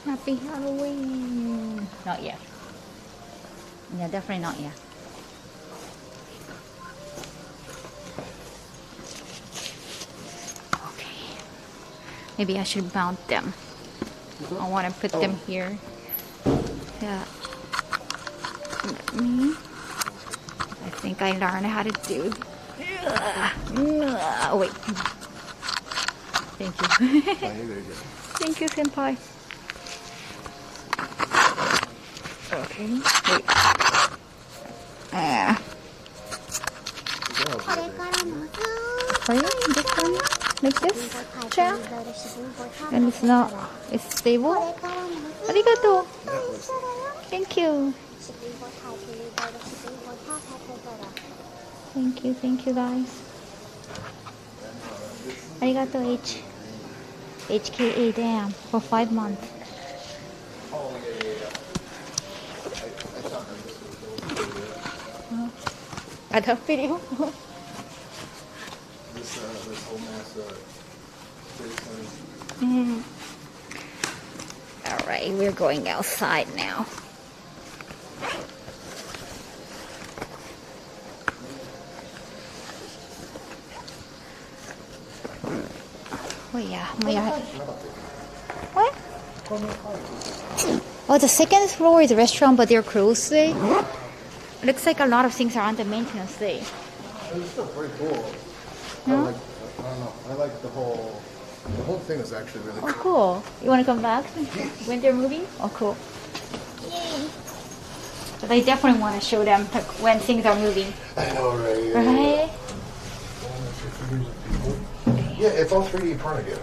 Happy Halloween. Not yet. Yeah, definitely not yet. Okay. Maybe I should mount them. I want to put them here. Yeah. Me. I think I learned how to do. Oh, wait. Thank you. Thank you, senpai. Okay. Wait. For you, this one, like this, chair, and it's not, it's stable. Arigato. Thank you. Thank you guys. Arigato HKA, damn, for 5 months. Other video. This whole mass Alright, we're going outside now. Oh yeah, what? Oh, the second floor is a restaurant, but they're closed today. Looks like a lot of things are under maintenance today. It's still pretty cool. No? I don't know. I like the whole thing is actually really Oh, cool. cool. You want to come back when they're moving? Oh, cool. Yay. But I definitely want to show them like, when things are moving. I know, right? Right? Yeah, it's all 3D printed again.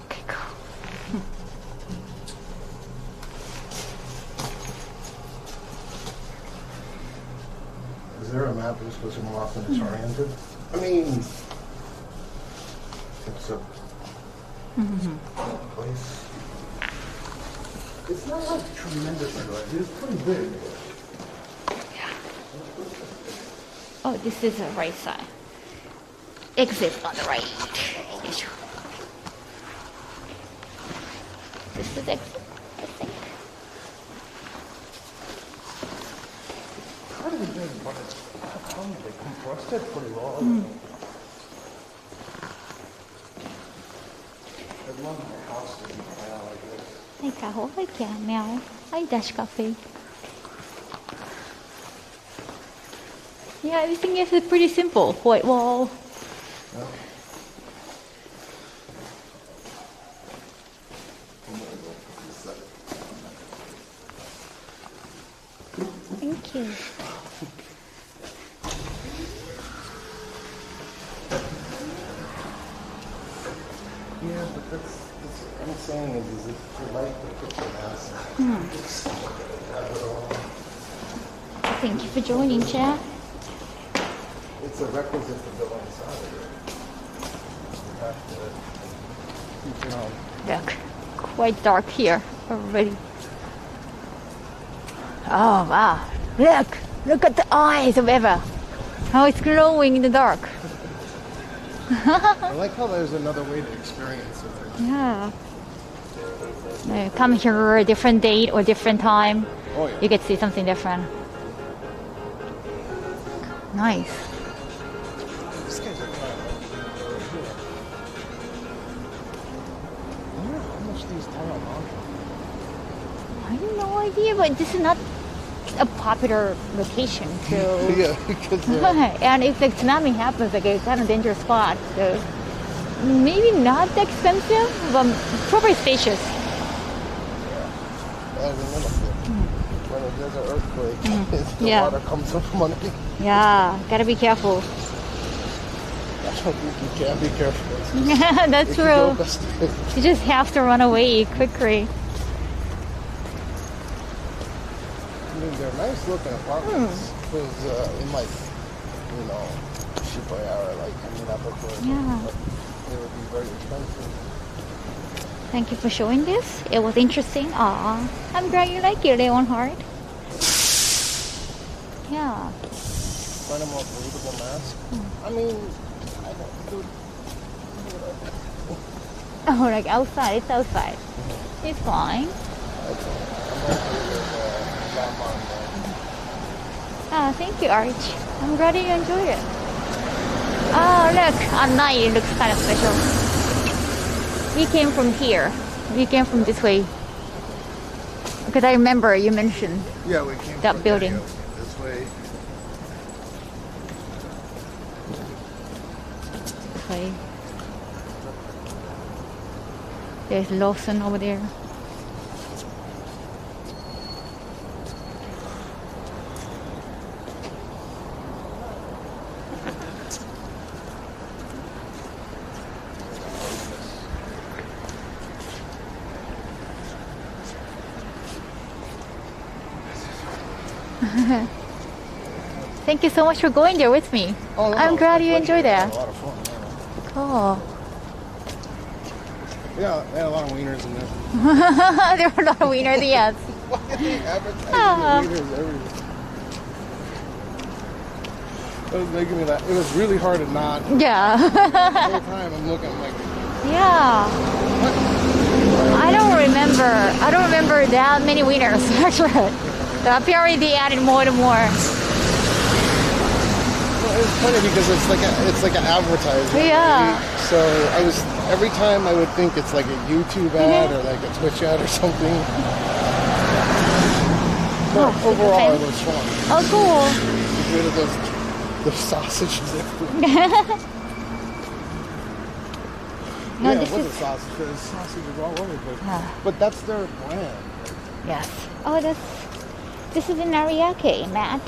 Okay, cool. Is there a map that's supposed to come off and it's oriented? I mean, it's a place. It's not like tremendously large. It's pretty big. Oh, this is the right side. Exit on the right. This is exit, I think. Kind of big, but it's they compressed it pretty well. I'd love my house to be like this. Hi, Kaho. Hi, Meow. Hi, Dash Cafe. Yeah, everything is pretty simple. White wall. Yeah. Thank you. Yeah, but that's what I'm saying is if you like the picture mass, Thank you for joining, chat. it's a requisite to go inside of it. You have to, Look, quite dark here already. Oh wow! Look at the eyes of Eva. How it's glowing in the dark. I like how there's another way to experience it. Yeah. Come here a different date or different time. Oh yeah. You get to see something different. Nice. These guys are trying to I wonder how much these tile are. I have no idea, but this is not a popular location too. Yeah, because And if the tsunami happens, like it's kind of dangerous spot. So maybe not that expensive, but probably spacious. when there's an earthquake, the Yeah. water comes up from underneath. Yeah, gotta be careful. I don't think you can be careful. That's It could go true. best. You just have to run away quickly. I mean, they're nice looking apartments. Because in like, Shibuya or like, Minato, Yeah. but they would be very expensive. Thank you for showing this. It was interesting. Aw, I'm glad you like it, Leonhard. Yeah. Find a more breathable mask. I mean, I don't do. Oh, like outside. It's outside. It's fine. Ah, thank you, Arch. I'm glad you enjoyed it. Oh, look. At night, it looks kind of special. We came from here. We came from this way. Because I remember you mentioned Yeah, we came that from building. this way. This way. There's Lawson over there. Thank you so much for going there with me. Oh, no, I'm glad you it's enjoyed a that. lot of fun. Cool. Yeah, they had a lot of wieners in there. There were a lot of wieners, yes. Why are they advertising Ah. wieners everywhere? It was making me laugh. It was really hard to not. Yeah. The whole time I'm looking, I'm like, Yeah. I don't remember that many wieners, actually. So apparently they added more and more. well, it's funny because it's like an advertisement. Yeah. right? So every time I would think it's like a YouTube ad or like a Twitch ad or something. But Oh, overall, okay. it was fun. Oh, cool. Get rid of those sausages everywhere. No, Yeah, this it was a is... sausage. There's sausages all over the place. Ah. But that's their brand. Yes. Oh, this is an Ariake, Matt.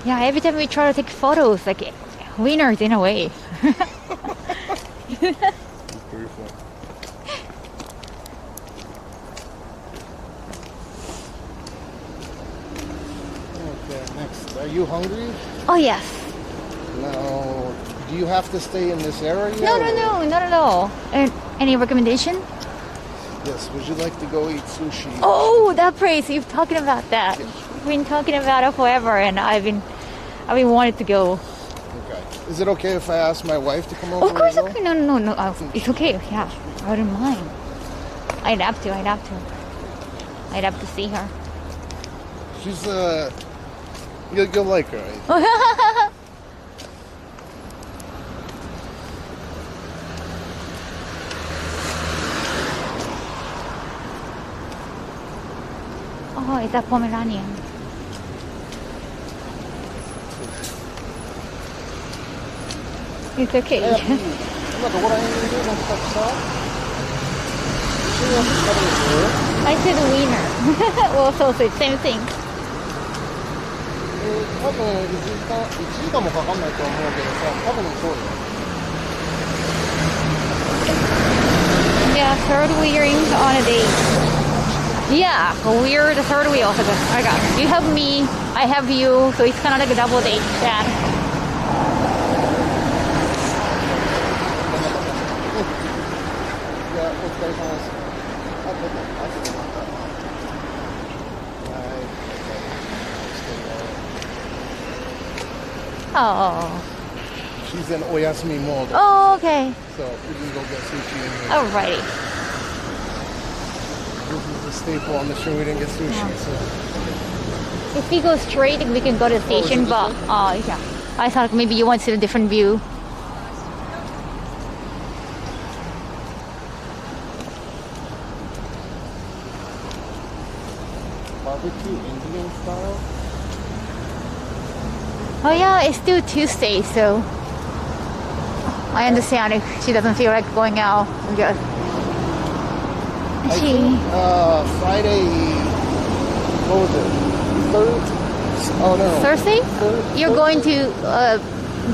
Yeah, every time we try to take photos, like winners in a way. It's pretty fun. Okay, next. Are you hungry? Oh yes. No. Do you have to stay in this area? No, not at all. Any recommendation? Yes. Would you like to go eat sushi? Oh, that place! You've talking about that. We've been talking about it forever, and I've been wanting to go. Okay. Is it okay if I ask my wife to come over? Of course, as well? okay. No. It's okay. Yeah, I wouldn't mind. I'd have to see her. She's you'll like her. Right? Oh, it's a Pomeranian. It's okay. 今どこら辺にいるのかさ。一緒に食べる？ I said wiener. Well, so same thing. 多分1時間もかかんないと思うけどさ、多分そうよ。Yeah, third wheeling on a date. Yeah, we're the third wheel. I got you have me, I have you, so it's kind of like a double date. Yeah. いや、お疲れ様です。あとでまた。はい。Oh. She's in oyasumi mode, Oh, okay. so we can go get sushi in here. Alrighty. This is a staple. I'm sure we didn't get sushi, so. If we go straight, we can go to the station, is it but this yeah. I thought maybe you wanted a different view. Barbecue Indian style? Oh yeah, it's still Tuesday, so I understand if she doesn't feel like going out. Just I think Friday, what was it? Thursday? You're going to Yeah.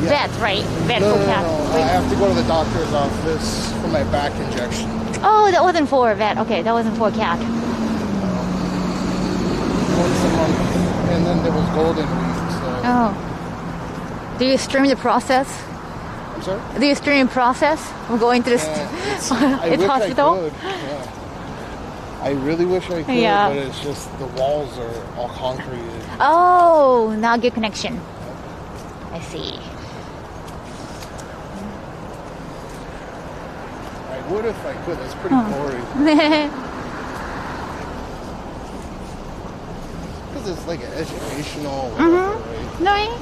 vet, right? Vet No, for no, cat. no. I have to go to the doctor's office for my back injection. Oh, that wasn't for a vet. Okay, that wasn't for a cat. Once a month. And then there was Golden Week, so... Oh. Do you stream the process? I'm sorry? Do you stream the process of going to the I it's wish hospital? I could. Yeah. I really wish I could, Yeah. but it's just the walls are all concreted. Oh, now good connection. I see. I would if I could. That's pretty boring. Because it's like an educational, whatever, right? No.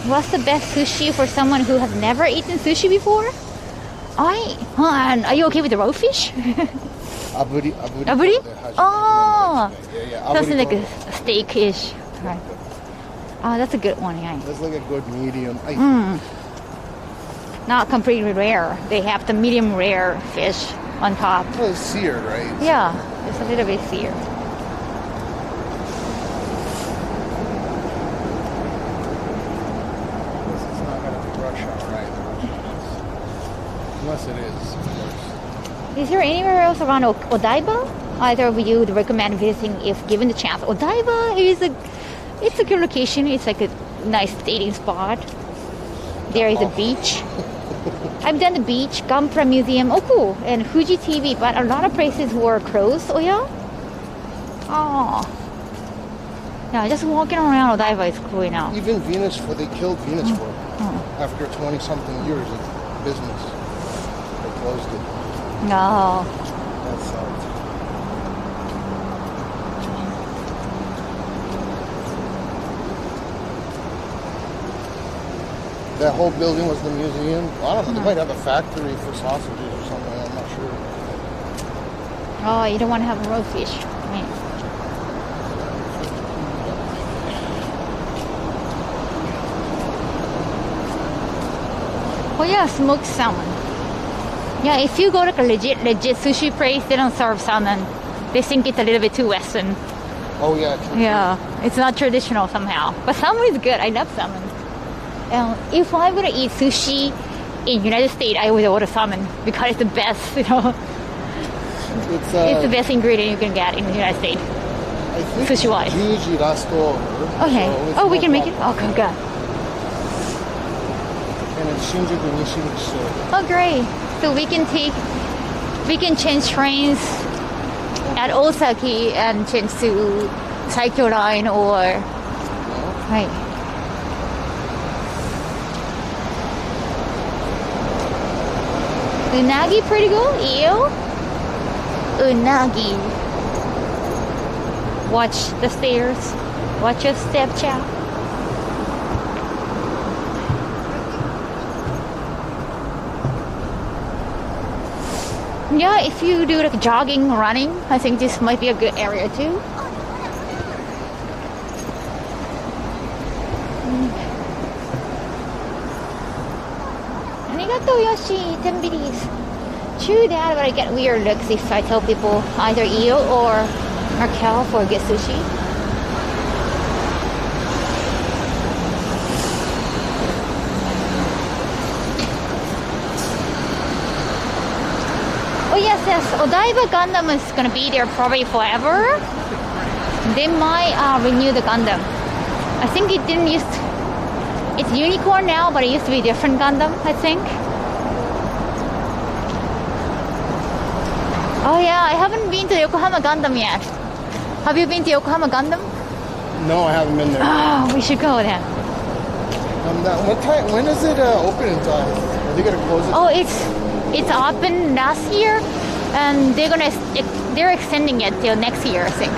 What's the best sushi for someone who has never eaten sushi before? Are you okay with the raw fish? Aburi? Aburi? Oh, yeah. that's Aburi like koro. a steak-ish. Right. Oh, that's a good one, yeah. That's like a good medium. Not completely rare. They have the medium rare fish on top. Well, it's seared, right? Yeah, it's a little bit seared. It's not going to be rush hour, right? Unless it is, of course. Is there anywhere else around Odaiba? Either of you would recommend visiting if given the chance. Odaiba it's a good location. It's like a nice dating spot. There is a beach. I've done the beach, Gampra Museum, oh cool, and Fuji TV, but a lot of places were closed. Oh yeah? Oh. Yeah, just walking around Odaiba is cool now. Even Venus, they killed Venus for it. After 20-something years of business. They closed it. No. That sucked. That whole building was the museum. I don't know, they might have a factory for sausages or something, I'm not sure. Oh, you don't want to have raw fish. Right. Oh yeah, smoked salmon. Yeah, if you go to a legit sushi place, they don't serve salmon. They think it's a little bit too Western. Oh yeah, true. Yeah, it's not traditional somehow. But salmon is good. I love salmon. If I'm gonna eat sushi in United States, I would order salmon because it's the best. You know, it's the best ingredient you can get in the United States. I think Sushi-wise. Gigi last over. Okay. So We can make it. Oh, good. And it's Shinjuku Nishimitsu. Oh, great. So we can change trains at Osaki and change to Saikyo Line or right. Unagi pretty good? Eel? Unagi. Watch the stairs. Watch your step, child. Yeah, if you do like jogging, running, I think this might be a good area too. Arigato, Yoshi, 10 biddies. True that, but I get weird looks if I tell people either eel or Markel for good sushi. Oh yes, Odaiba Gundam is gonna be there probably forever. They might renew the Gundam. I think it didn't use. It's Unicorn now, but it used to be a different Gundam, I think. Oh yeah, I haven't been to Yokohama Gundam yet. Have you been to Yokohama Gundam? No, I haven't been there. Oh, we should go then. When is it open in time? Are they gonna close it? Oh, it's open last year, and they're extending it till next year, I think.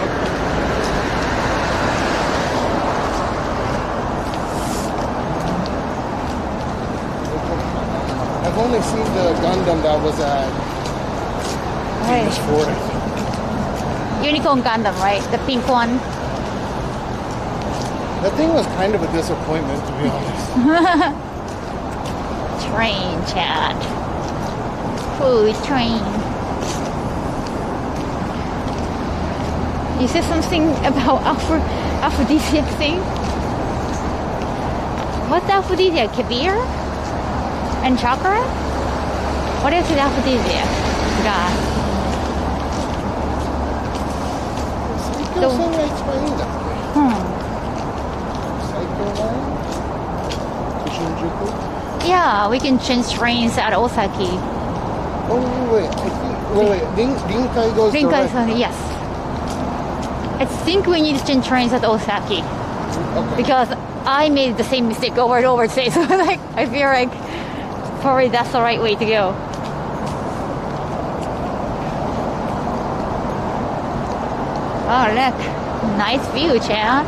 only seen the Gundam that was at Phoenix Ford, I think. Unicorn Gundam, right? The pink one. That thing was kind of a disappointment, to be honest. Train chat. Food train. You said something about aphrodisiac thing? What's aphrodisiac? Kabir? And chakra? What else is aphrodisiac? God. Yeah, we can change trains at Osaki. Oh, wait. Rinkai goes Rinkai, direct. yes. I think we need to change trains at Osaki. Okay. Because I made the same mistake over and over today. So like, I feel like probably that's the right way to go. Oh, look. Nice view, Chad.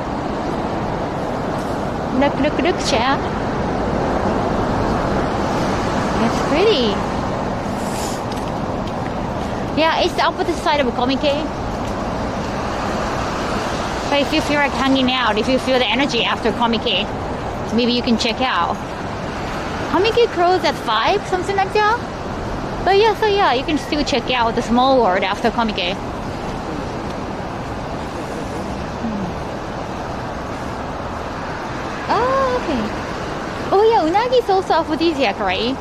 Look, Chad. It's pretty. Yeah, it's the opposite side of Komike. But if you feel like hanging out, if you feel the energy after Komike, maybe you can check out. Komike closed at 5, something like that. But yeah, so yeah, you can still check out the small world after Komike. Oh, okay. Oh yeah, unagi is also aphrodisiac, right?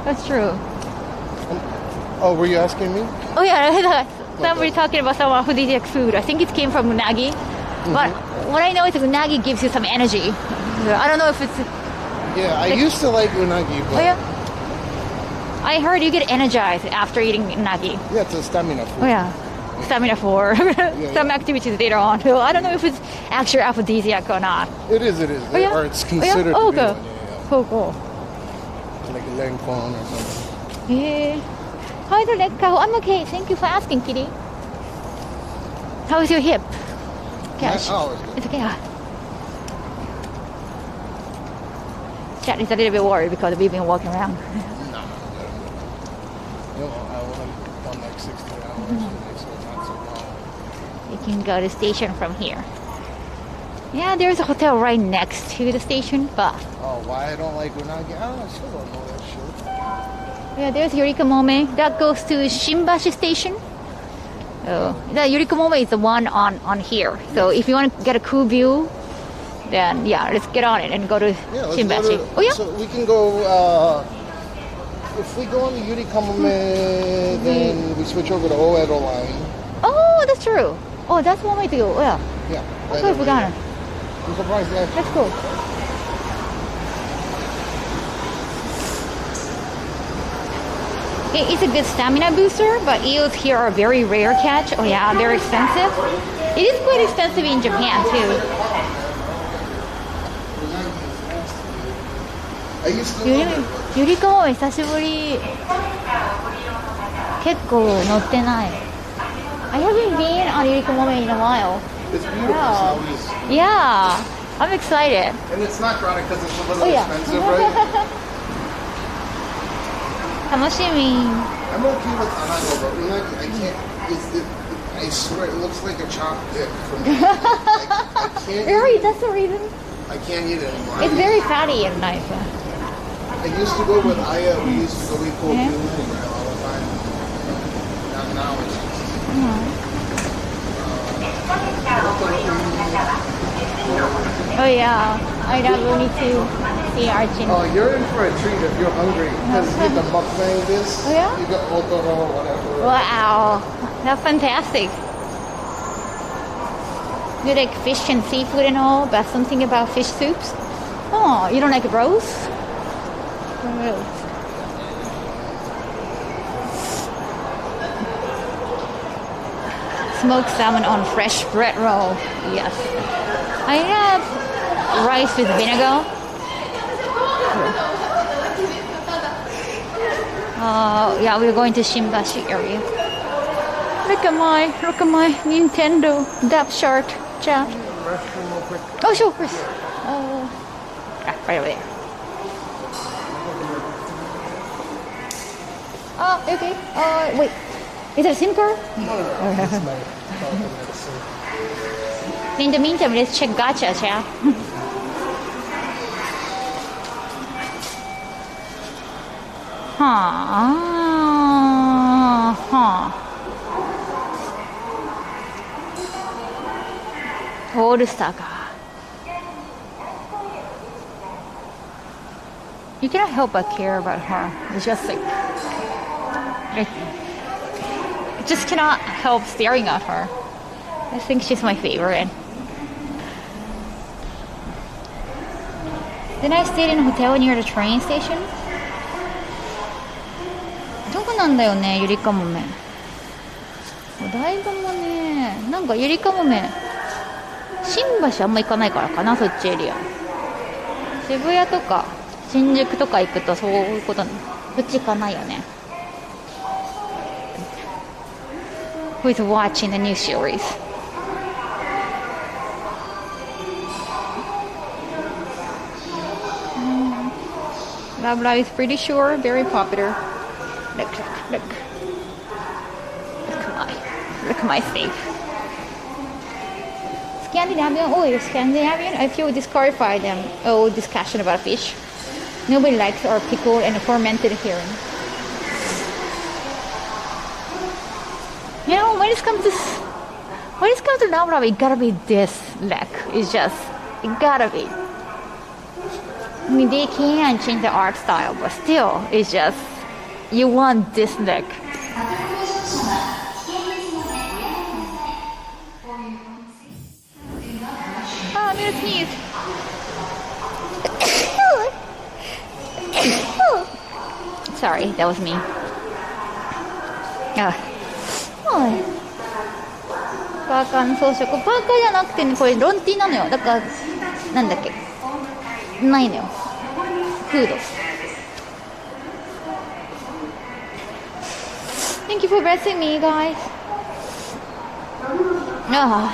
That's true. Oh, were you asking me? Oh yeah, somebody talking about some aphrodisiac food. I think it came from unagi. But what I know is unagi gives you some energy. I don't know if it's... Yeah, I used to like unagi, but... Oh yeah? I heard you get energized after eating unagi. Yeah, it's a stamina food. Oh yeah. Stamina for some activities later on. So I don't know if it's actually aphrodisiac or not. It is. Oh, yeah? Or it's considered oh, to be okay. one, yeah. Cool. Like a lengkon or something. Yeah. How's your leg, Kaho? I'm okay. Thank you for asking, kitty. How's your hip? Gosh. Oh, it's good. It's okay. Chat is a little bit worried because we've been walking around. No, I only done like 60 hours today, so it's not so long. You can go to the station from here. Yeah, there's a hotel right next to the station, but... Oh, why I don't like unagi? I still don't know that shit. Yeah, there's Yurikamome. That goes to Shimbashi Station. So, the Yurikamome is the one on here. So if you want to get a cool view, then yeah, let's get on it and go to Shimbashi. Oh yeah? So we can go, if we go on the Yurikamome, then we switch over to Oedo line. Oh, that's true. Oh, that's one way to go. Oh, yeah. Yeah. That's what I forgot. I'm surprised that. That's cool. It's a good stamina booster, but eels here are very rare catch. Oh yeah, they're expensive. It is quite expensive in Japan too. Yuriko 久しぶり。結構乗ってない。I haven't been on Yurikamome in a while. It's beautiful. Wow. Yeah, I'm excited. And it's not chronic because it's a little expensive, right? 楽しみ。 I'm okay with anago, but unagi, I can't. I swear, it looks like a chopped dick for me. I can't. Really? That's the reason? I can't eat it anymore. It's very fatty and nice. I used to go with Aya. We used to go eat cold food all the time. Now it's just. Oh yeah, I definitely need to see Archie. Oh, you're in for a treat if you're hungry because you get the mukbang this. Oh yeah? You got otoro or whatever. Wow, that's fantastic. You like fish and seafood and all, but something about fish soups? Oh, you don't like roast? Smoked salmon on fresh bread roll. Yes. I have rice with vinegar. Yeah, we're going to Shimbashi area. Look at my Nintendo depth chart. Chat. Oh, sure, of course. Right over there. Oh, okay. Wait. Is it a SIM card? It's my In the meantime, let's check gacha, shallオールスターか。You cannot help but care about her. It's just like just cannot help staring at her. I think she's my favorite. Then I stayed in a hotel near the train station. どこなんだよね、ゆりかもめ。お台場もね、なんかゆりかもめ、新橋あんま行かないからかな、そっちエリア。渋谷とか新宿とか行くとそういうこと、そっち行かないよね。Who is watching the new series? Love Live is pretty sure, very popular. Look. Look at my face. Scandinavian, I feel disqualified them. Oh, discussion about fish. Nobody likes our pickled and fermented herring. You know, when it comes to Love Live, it gotta be this leg. It's just, it gotta be. I mean, they can change the art style, but still, it's just, you want this leg. Oh, I'm gonna sneeze. Sorry, that was me. Oh. パーカーの装飾、パーカーじゃなくてね、これロンティーなのよ。だからなんだっけ、ないのよ、フード。Thank you for blessing me, guys.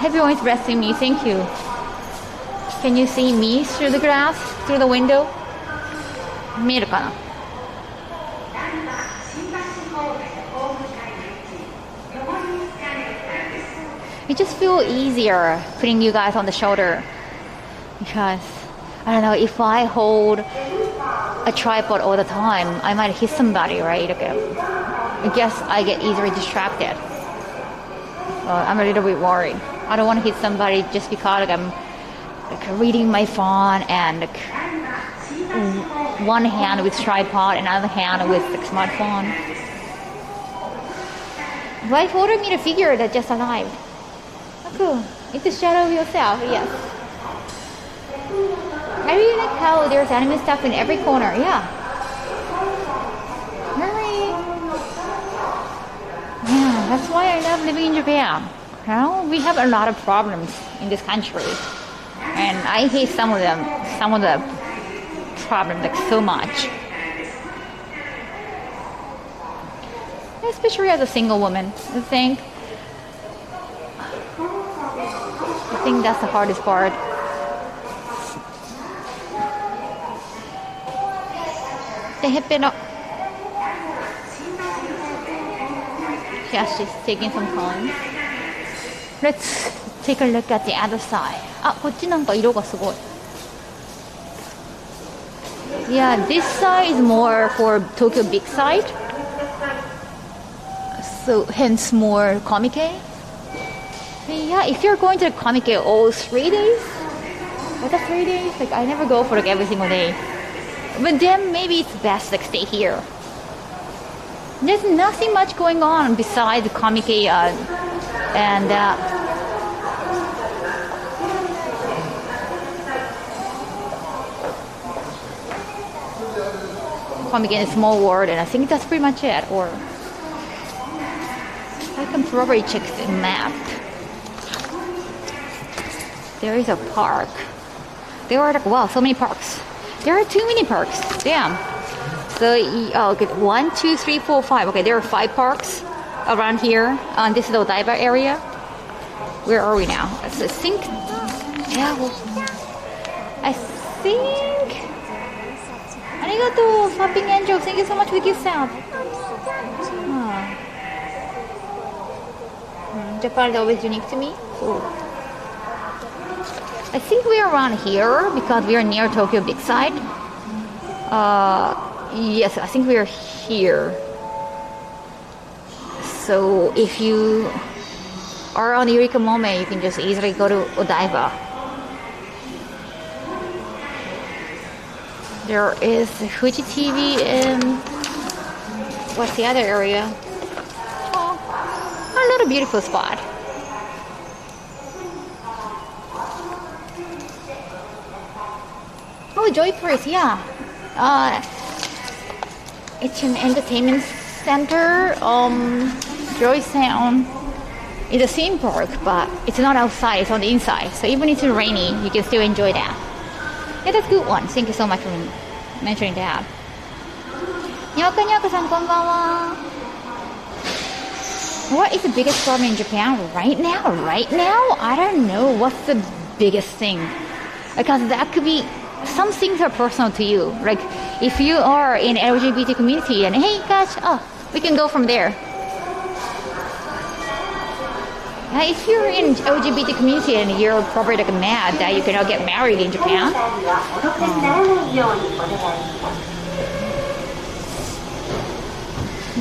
Everyone is blessing me. Thank you. Can you see me through the glass, through the window? 見えるかな。It just feels easier putting you guys on the shoulder because I don't know, if I hold a tripod all the time, I might hit somebody, right? Okay. I guess I get easily distracted. I'm a little bit worried. I don't want to hit somebody just because I'm reading my phone and one hand with tripod and another hand with the smartphone. Wife ordered me to figure that just alive. Oh, cool. It's the shadow of yourself, yes. I really like how there's anime stuff in every corner, yeah. Hurry! Yeah, that's why I love living in Japan. You know, we have a lot of problems in this country. And I hate some of the problems like so much. Especially as a single woman, I think that's the hardest part. The hip it up. Yes, she's taking some time. Let's take a look at the other side. あ、こっちなんか色がすごい。Yeah, this side is more for Tokyo big side. So hence more Komike. Yeah, if you're going to the Komike all 3 days, what are 3 days? Like I never go for like every single day. But then maybe it's best like stay here. There's nothing much going on besides Komike and Komike in a small world, and I think that's pretty much it. Or I can probably check the map. There is a park. There are like, wow, so many parks. There are too many parks. Damn. So, okay, 1, 2, 3, 4, 5. Okay, there are 5 parks around here. This is the Odaiba area. Where are we now? I think. Yeah. I think. Arigato, Shopping Angel. Thank you so much for the gift sound. Japan is always unique to me. Cool. I think we are around here because we are near Tokyo Big Side. Yes, I think we are here. So if you are on Eureka Mome, you can just easily go to Odaiba. There is Fuji TV and what's the other area? Oh, another beautiful spot. Oh, Joy Forest, yeah. It's an entertainment center. Joy Sound is a theme park, but it's not outside, it's on the inside. So even if it's rainy, you can still enjoy that. Yeah, that's a good one. Thank you so much for mentioning that. Nyaka-san, konbanwa. What is the biggest problem in Japan right now? Right now? I don't know. What's the biggest thing? Because that could be, some things are personal to you. Like, if you are in LGBT community and, hey, gosh, we can go from there. If you're in LGBT community and you're probably like mad that you cannot get married in Japan,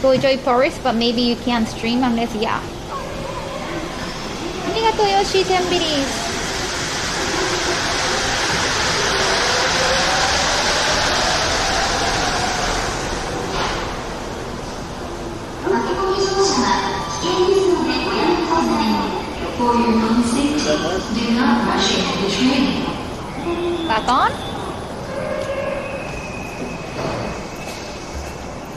go enjoy Paris, but maybe you can't stream unless, yeah. Arigato, Yoshi, 10 biddies. Back on?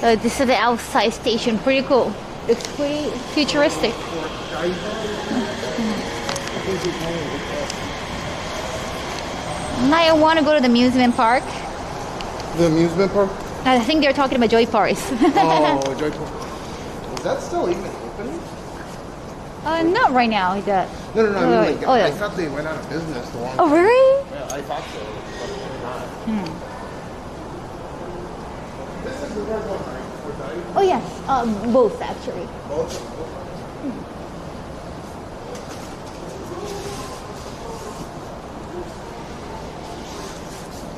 So this is the outside station, pretty cool. It's pretty futuristic. Now I want to go to the amusement park. The amusement park? I think they're talking about Joy Paris. Oh, Joy Paris. Is that still even open? Not right now. Is that? No, I mean, like, oh, yeah. I thought they went out of business the long time. Oh, really? Yeah, I thought so, but they're not. This is the red one, right? For dive? Oh, yes. Both, actually. Both?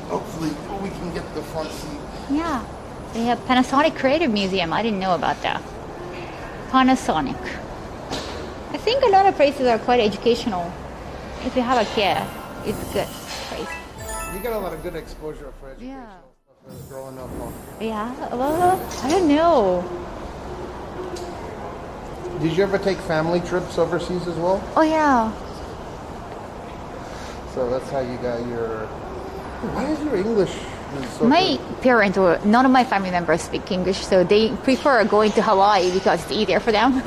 Hopefully we can get the front seat. Yeah. They have Panasonic Creative Museum. I didn't know about that. Panasonic. I think a lot of places are quite educational. If you have a kid, it's a good place. You got a lot of good exposure for educational stuff growing up. Yeah, well, I don't know. Did you ever take family trips overseas as well? Oh, yeah. So that's how you got your... Why is your English so My good? parents, or none of my family members speak English, so they prefer going to Hawaii because it's easier for them.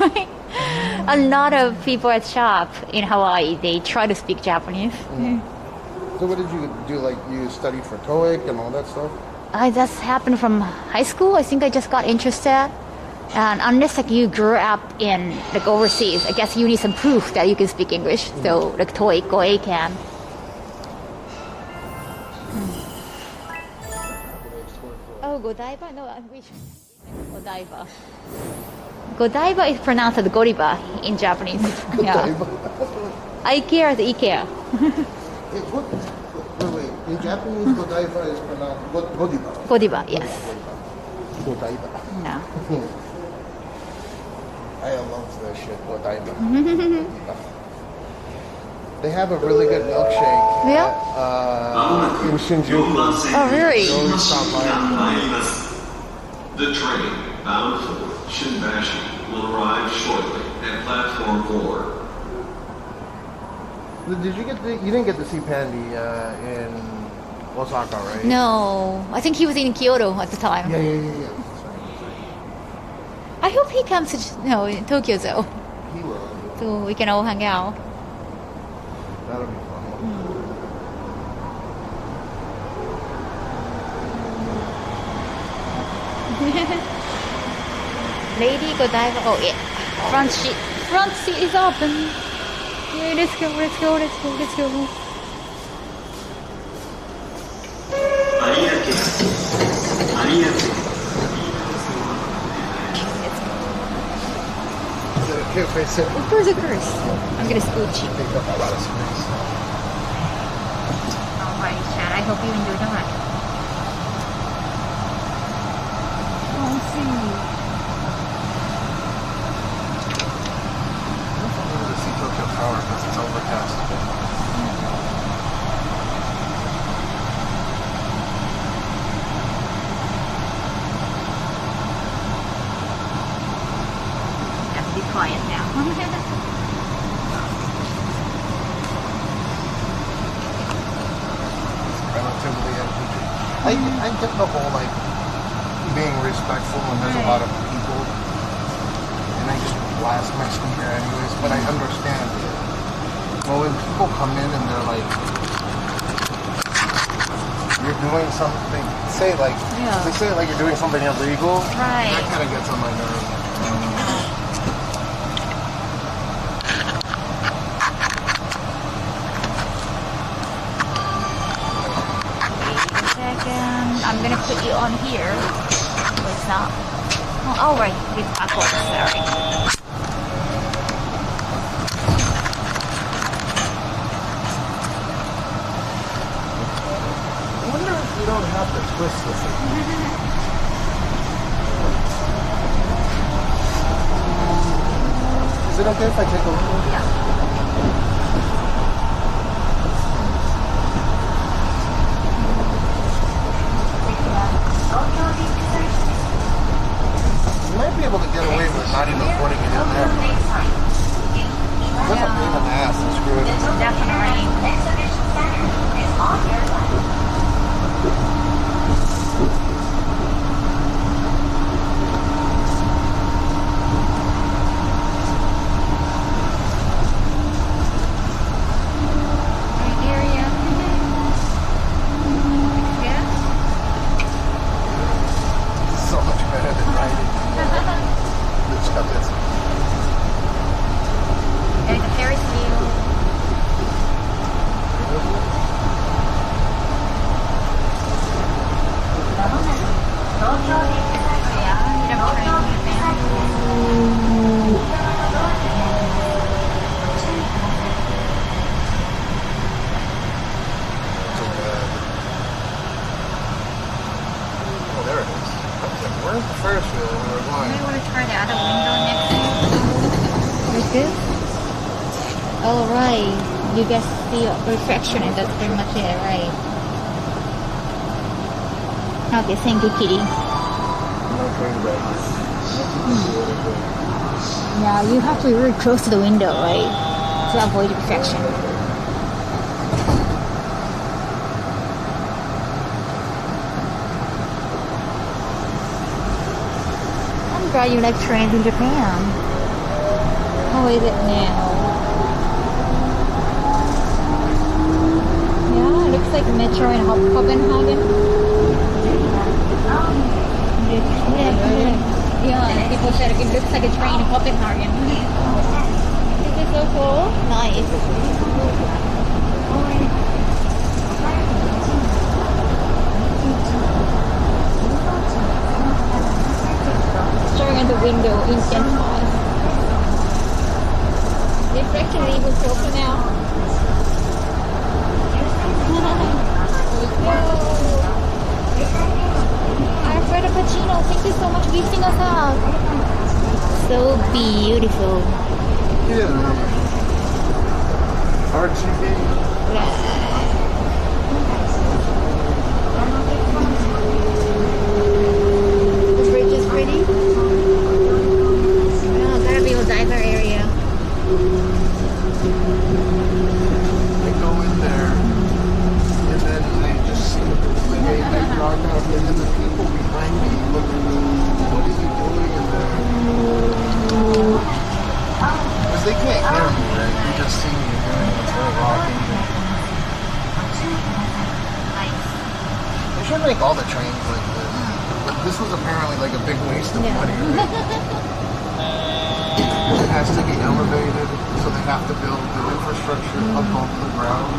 A lot of people at shop in Hawaii, they try to speak Japanese. So what did you do? Like, you studied for TOEIC and all that stuff? That's happened from high school. I think I just got interested. And unless like you grew up in like overseas, I guess you need some proof that you can speak English. So like TOEIC or ACAN. Oh, Godaiba? No, we should. Godaiba. Godaiba is pronounced as Godiva in Japanese. Yeah. IKEA is IKEA. Wait. In Japanese, Godaiba is pronounced Godiva. Godiva, yes. Godaiba. No. I love that shit, Godaiba. They have a really good milkshake. Yeah? In Shinjuku. Oh, really? Always stop by. The train bound for Shimbashi will arrive shortly at platform 4. Did you didn't get to see Pandy in Osaka, right? No. I think he was in Kyoto at the time. Yeah. Sorry. I hope he comes to Tokyo though. He will. So we can all hang out. That'll be fun. Lady Godiva. Oh yeah. Front seat is open. Yeah, let's go. okay if I sit? Of course. I'm gonna scooch. Take up a lot of space. Alright, Chad, I hope you enjoy the ride. Oh, see. I'm going to see Tokyo Tower because it's overcast. Have to be quiet now. Relatively empty. I get the whole like being respectful when there's a lot of people, and I just blast my speaker anyways. But I understand. Well, when people come in and they're like, you're doing something, say like, they say like you're doing something illegal. Right. That kind of gets on my nerves. I'm gonna put you on here. What's that? Oh, right. It's backwards. Sorry. I wonder if you don't have to twist this. Is it okay if I take a look? Yeah. You might be able to get away with not even putting it in there. That's a pain in the ass to screw it in. Definitely. So much better than writing. Let's cut this. There's a Ferris wheel. Oh, there it is. Where's the Ferris wheel when we're You going? might want to try the other window next. Like this? Oh, right. You get the reflection and that's pretty much it, right? Okay, thank you, Kitty. Yeah, you have to be really close to the window, right? To avoid reflection. I'm glad you like trains in Japan. How is it now? Yeah, it looks like Metro in Copenhagen. Yeah, people said it looks like a train in Copenhagen. Is it so cool? Nice. Staring at the window intensifies. The reflection is even closer now. Alfredo Pacino, thank you so much for visiting us out. So beautiful. Yeah. RGB. The bridge is pretty. Oh, gotta be a diver area. I go in there, and then I just see I log out, and then the people behind me look at me. What are you doing in there? Because they can't hear me, right? They just see me doing it. They're walking. They should make all the trains like this. But this was apparently like a big waste of money, right? It has to be elevated, so they have to build the infrastructure up off the ground.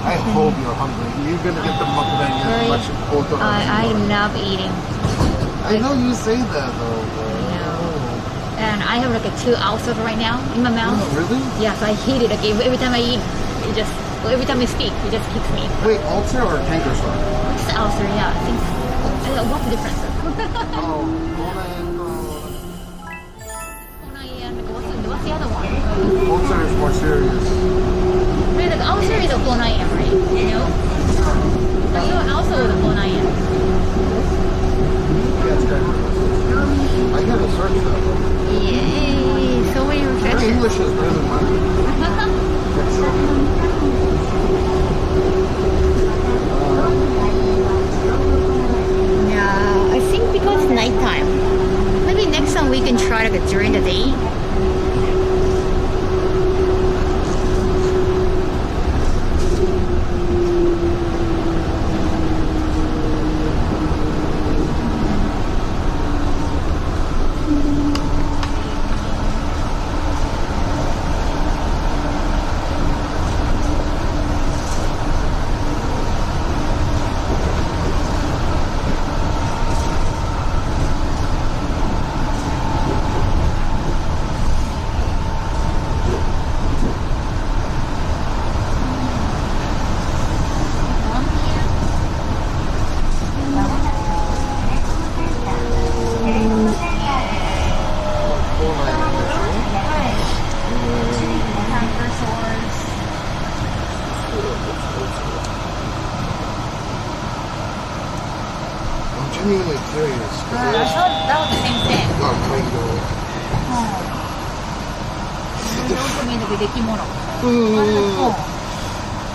I hope you're hungry. You're gonna get the mukbang as much as both of us. I love eating. I know you say that though. And I have like 2 ulcers right now in my mouth. Oh, really? Yes, I hate it. Like every time I eat, every time I speak, it just kicks me. Wait, ulcer or canker sore? What's the ulcer? Yeah, I think. What's the difference? What's the other one? Ulcer is more serious. Right, like ulcer is a 4-9M, right? You know? So ulcer is a 4-9M. I gotta search that. Yay! So many Your reflections. English is better than mine. Yeah, I think because it's nighttime. Maybe next time we can try like during the day. Genuinely curious. I thought that was the same thing. Oh, Kaido.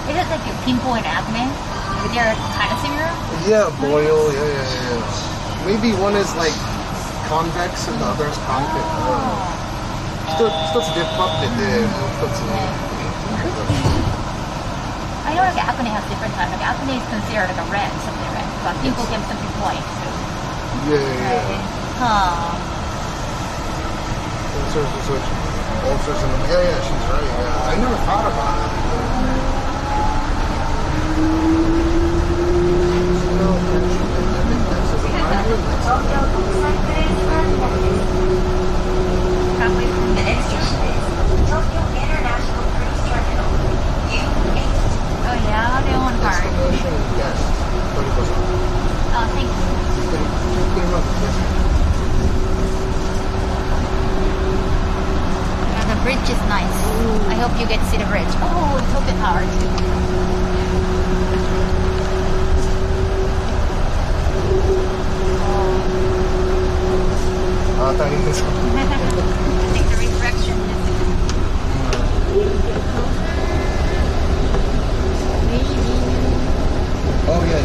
Is it like a pinpoint acne? Like they're kind of similar? Yeah, boil. Yeah. Maybe one is like convex and the other is concave. I know like acne has different types. Like acne is considered like a red, something red. But pimple can be something white too. Yeah. Ulcers in them. Yeah, she's right. Yeah. I never thought about it. Probably from the next station is Tokyo International Cruise Terminal. Oh yeah, they own card. Yes. Oh, thank you. Yeah, the bridge is nice. I hope you get to see the bridge. Oh, Tokyo Tower too. I think the refraction is Oh yeah.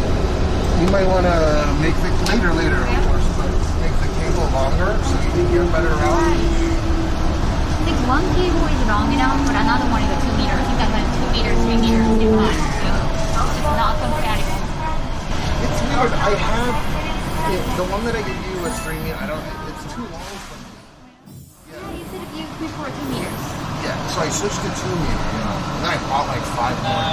You might want to make the later, of course, but make the cable longer so you can get better out. I think one cable is long enough, but another one is 2 meters. I think that's like 2 meters, 3 meters too high. So it's not compatible. It's weird. I have the one that I gave you was 3 meters. It's too long for me. Yeah, you said if you prefer 2 meters. Yeah, so I switched to 2 meters. And then I bought like 5 more.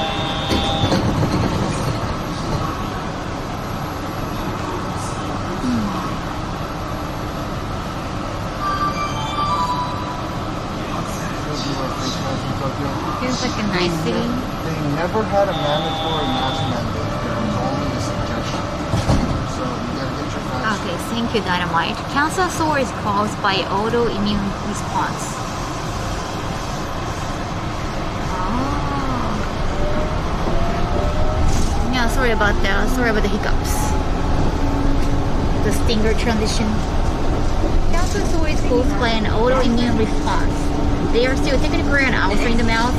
Feels like a nice city. They never had a mandatory mask mandate. There was only a suggestion. So you gotta get your mask. Okay, thank you, Dynamite. Cancer sore is caused by autoimmune response. Oh. Yeah, sorry about the hiccups. The stinger transition. Cancer sore is caused by an autoimmune response. They are still technically an ulcer in the mouth.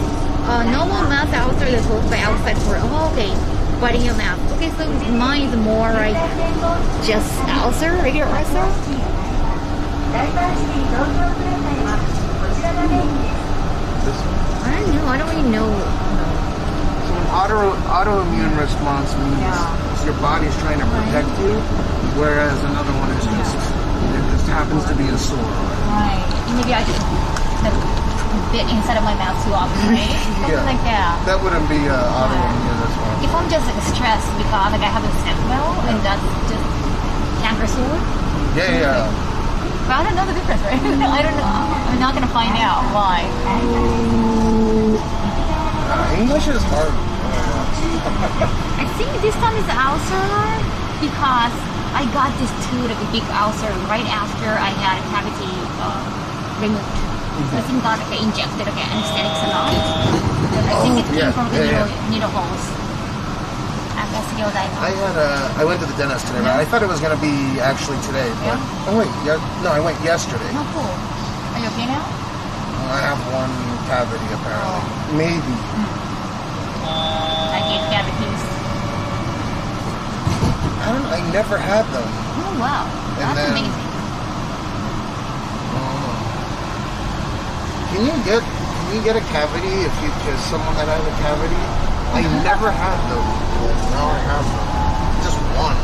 Normal mouth ulcer is caused by outside for okay, biting your mouth. Okay, so mine is more like just ulcer, regular ulcer. I don't know. I don't really know. So an autoimmune response means your body's trying to protect you, whereas another one is just it just happens to be a sore. Right. Maybe I should bit inside of my mouth too often, right? Something like that. That wouldn't be autoimmune as well. If I'm just like stressed because like I haven't slept well, and that's just canker sore. Yeah. But I don't know the difference, right? I don't know. I'm not gonna find out why. English is hard. I think this time is ulcer because I got this tooth, like a big ulcer, right after I had a cavity removed. I think got like injected like anesthetics and all. I think it came from the needle holes. I went to the dentist today. I thought it was gonna be actually today, but I went yesterday. Oh, cool. Are you okay now? I have one cavity apparently, maybe. I get cavities. I never had them. Oh wow, that's amazing. Can you get a cavity if you kiss someone that has a cavity? I never had them. Now I have them. Just one.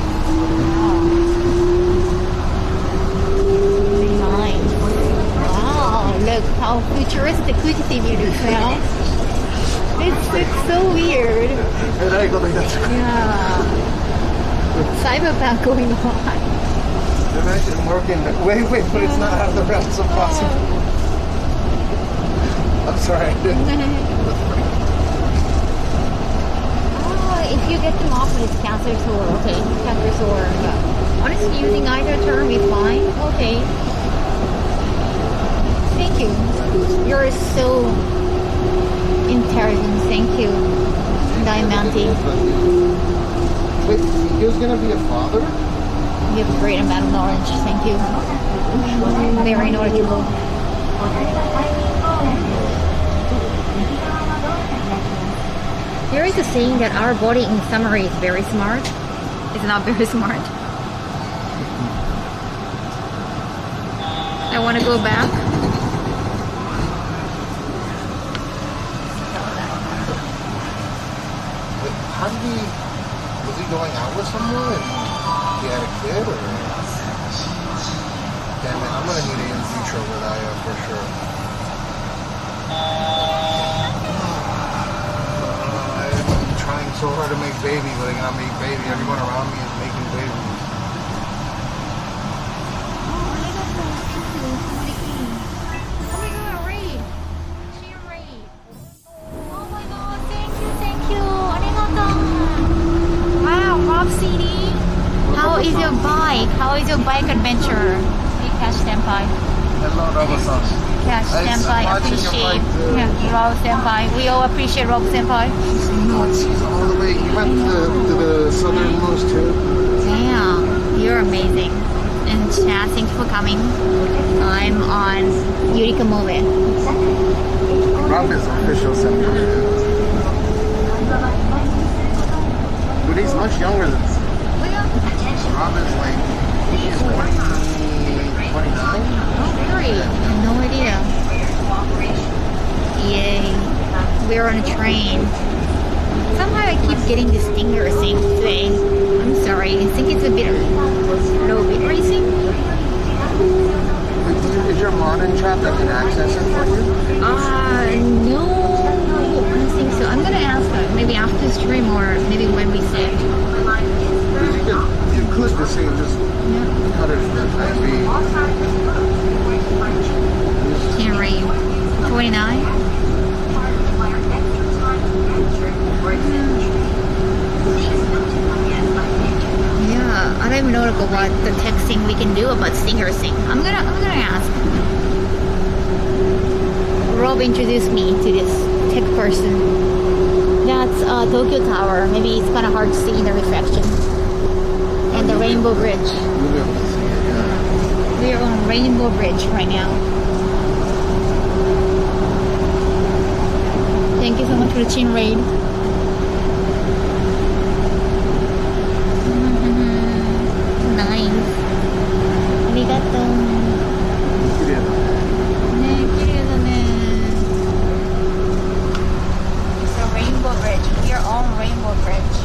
Nice. Wow, look how futuristic it is now. It's so weird. Yeah. Cyberpunk going on. Imagine working. Wait, but it's not out of the realms of possible. I'm sorry. If you get them off when it's cancer sore, okay, cancer sore. But honestly, using either term is fine. Okay. Thank you. You're so intelligent. Thank you, Diamante. Wait, he was gonna be a father? You have a great amount of knowledge. Thank you. Very knowledgeable. There is a saying that our body in summary is very smart. It's not very smart. I want to go back. How did was he going out with someone and he had a kid or? Damn it, I'm gonna need an in vitro with Aya for sure. I'm trying so hard to make baby, but I gotta make baby. Everyone around me is making baby. How is your bike adventure? Hey, Cash Senpai. Hello, Robo-san. Cash Senpai, appreciate. Rob Senpai. We all appreciate Rob Senpai. He's all the way. He went to the southernmost too. Damn, you're amazing. And Chad, thanks for coming. I'm on Yurika Move. Rob is official senpai. But he's much younger than us. Rob is like, he's 29? Oh, really? I have no idea. Yay. We're on a train. Somehow I keep getting this finger thing today. I'm sorry. I think it's a low bit racing. Is your modern chat that can access it for you? No. I don't think so. I'm going to ask her. Maybe after stream or maybe when we sit. You could just say just cut it for the time being. Can't read. 29? Yeah, I don't even know what the texting we can do about Stinger Sing. I'm gonna ask. Rob introduced me to this tech person. That's Tokyo Tower. Maybe it's kind of hard to see in the reflection. And the Rainbow Bridge. We are on Rainbow Bridge right now. Thank you so much for the chin raid. Nice. Arigato. It's a Rainbow Bridge. We are on Rainbow Bridge.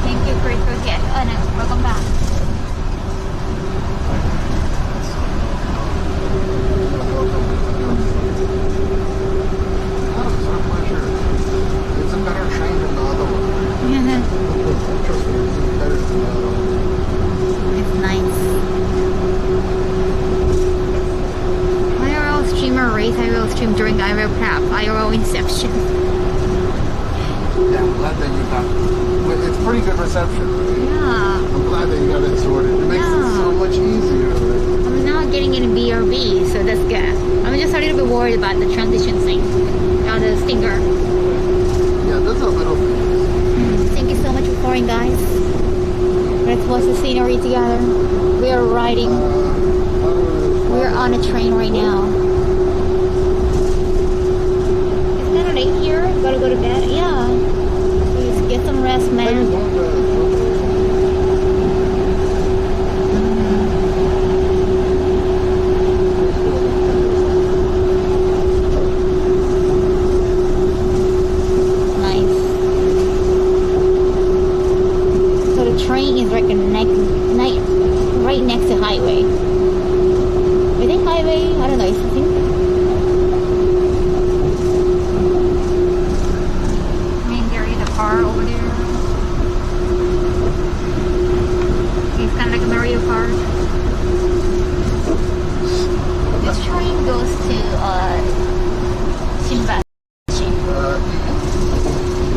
Thank you for your gift. Oh no, welcome back. reception. Yeah. I'm glad that you got it sorted. It makes it so much easier. I'm now getting in BRB, so that's good. I'm just a little bit worried about the transition thing. The stinger. Yeah, those are little things. Thank you so much for pouring, guys. Let's watch the scenery together. We are riding. We're on a train right now. It's kind of late here. Gotta go to bed. Yeah. Please get some rest, man. Train is like right next to highway. I think highway, I don't know, I think. I mean, there is a car over there. It's kind of like a Mario Kart. This train goes to Shinbashi.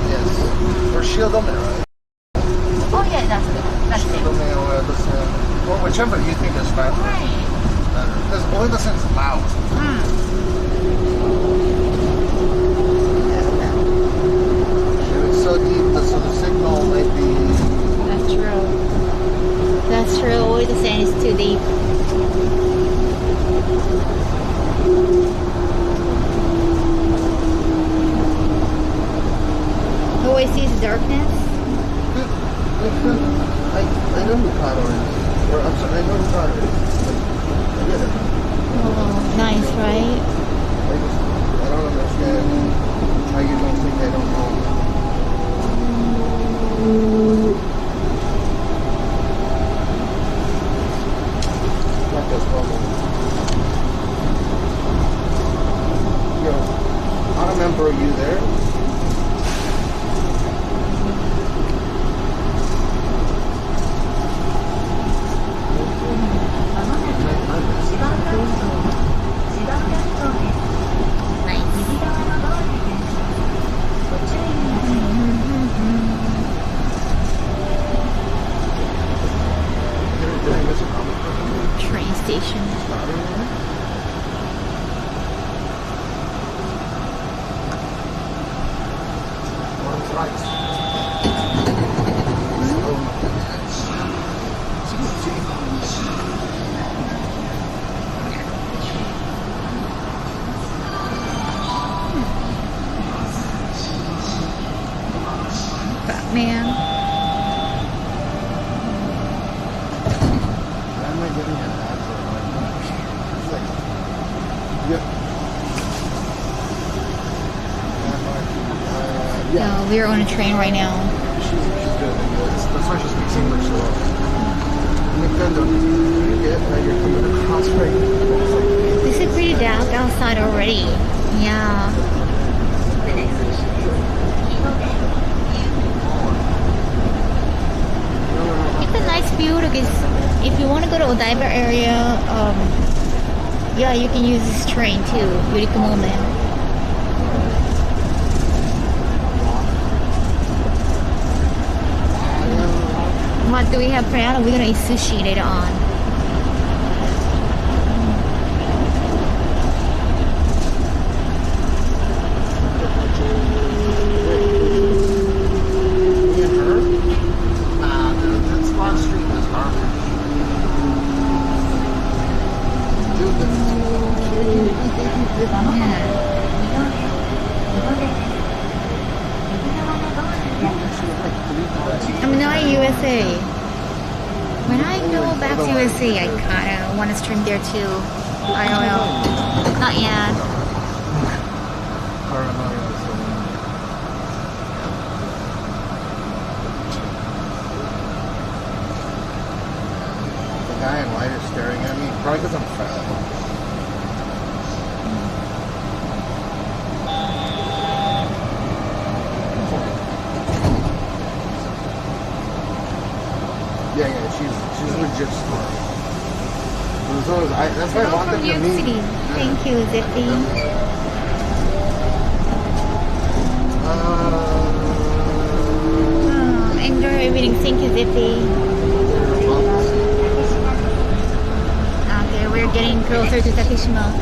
Yes. Or Shibuya, right? Oh yeah, that's it. That's it. Well, whichever you think is faster. Right. Because only the sense loud. And it's so deep, so the signal might be. That's true. That's true. Always the sand is too deep. Always sees darkness. I know who Kaho is. Or, I'm sorry, I know who Kaho is. I get it. Oh, nice, right? I don't understand how you don't think I don't know. Not this problem. Yo, I remember you there. Train station. Batman. No, we're on a train right now. She's good. That's why she speaks English so well. Nintendo, you get how you're coming across right now? This is pretty dark outside already. Yeah. It's a nice view because if you want to go to Odaiba area, yeah, you can use this train too. Yurikumomen. What do we have planned? We're gonna eat sushi later on. I'm not in USA. When I go back to USA, I kind of want to stream there too. IRL. Not yet. The guy in white is staring at me, probably because I'm fat. Yeah, she's legit smart. That's why I want them to meet. City. Thank you, Zippy. enjoy your meeting. Thank you, Zippy. Okay, we're getting closer to Takeshima.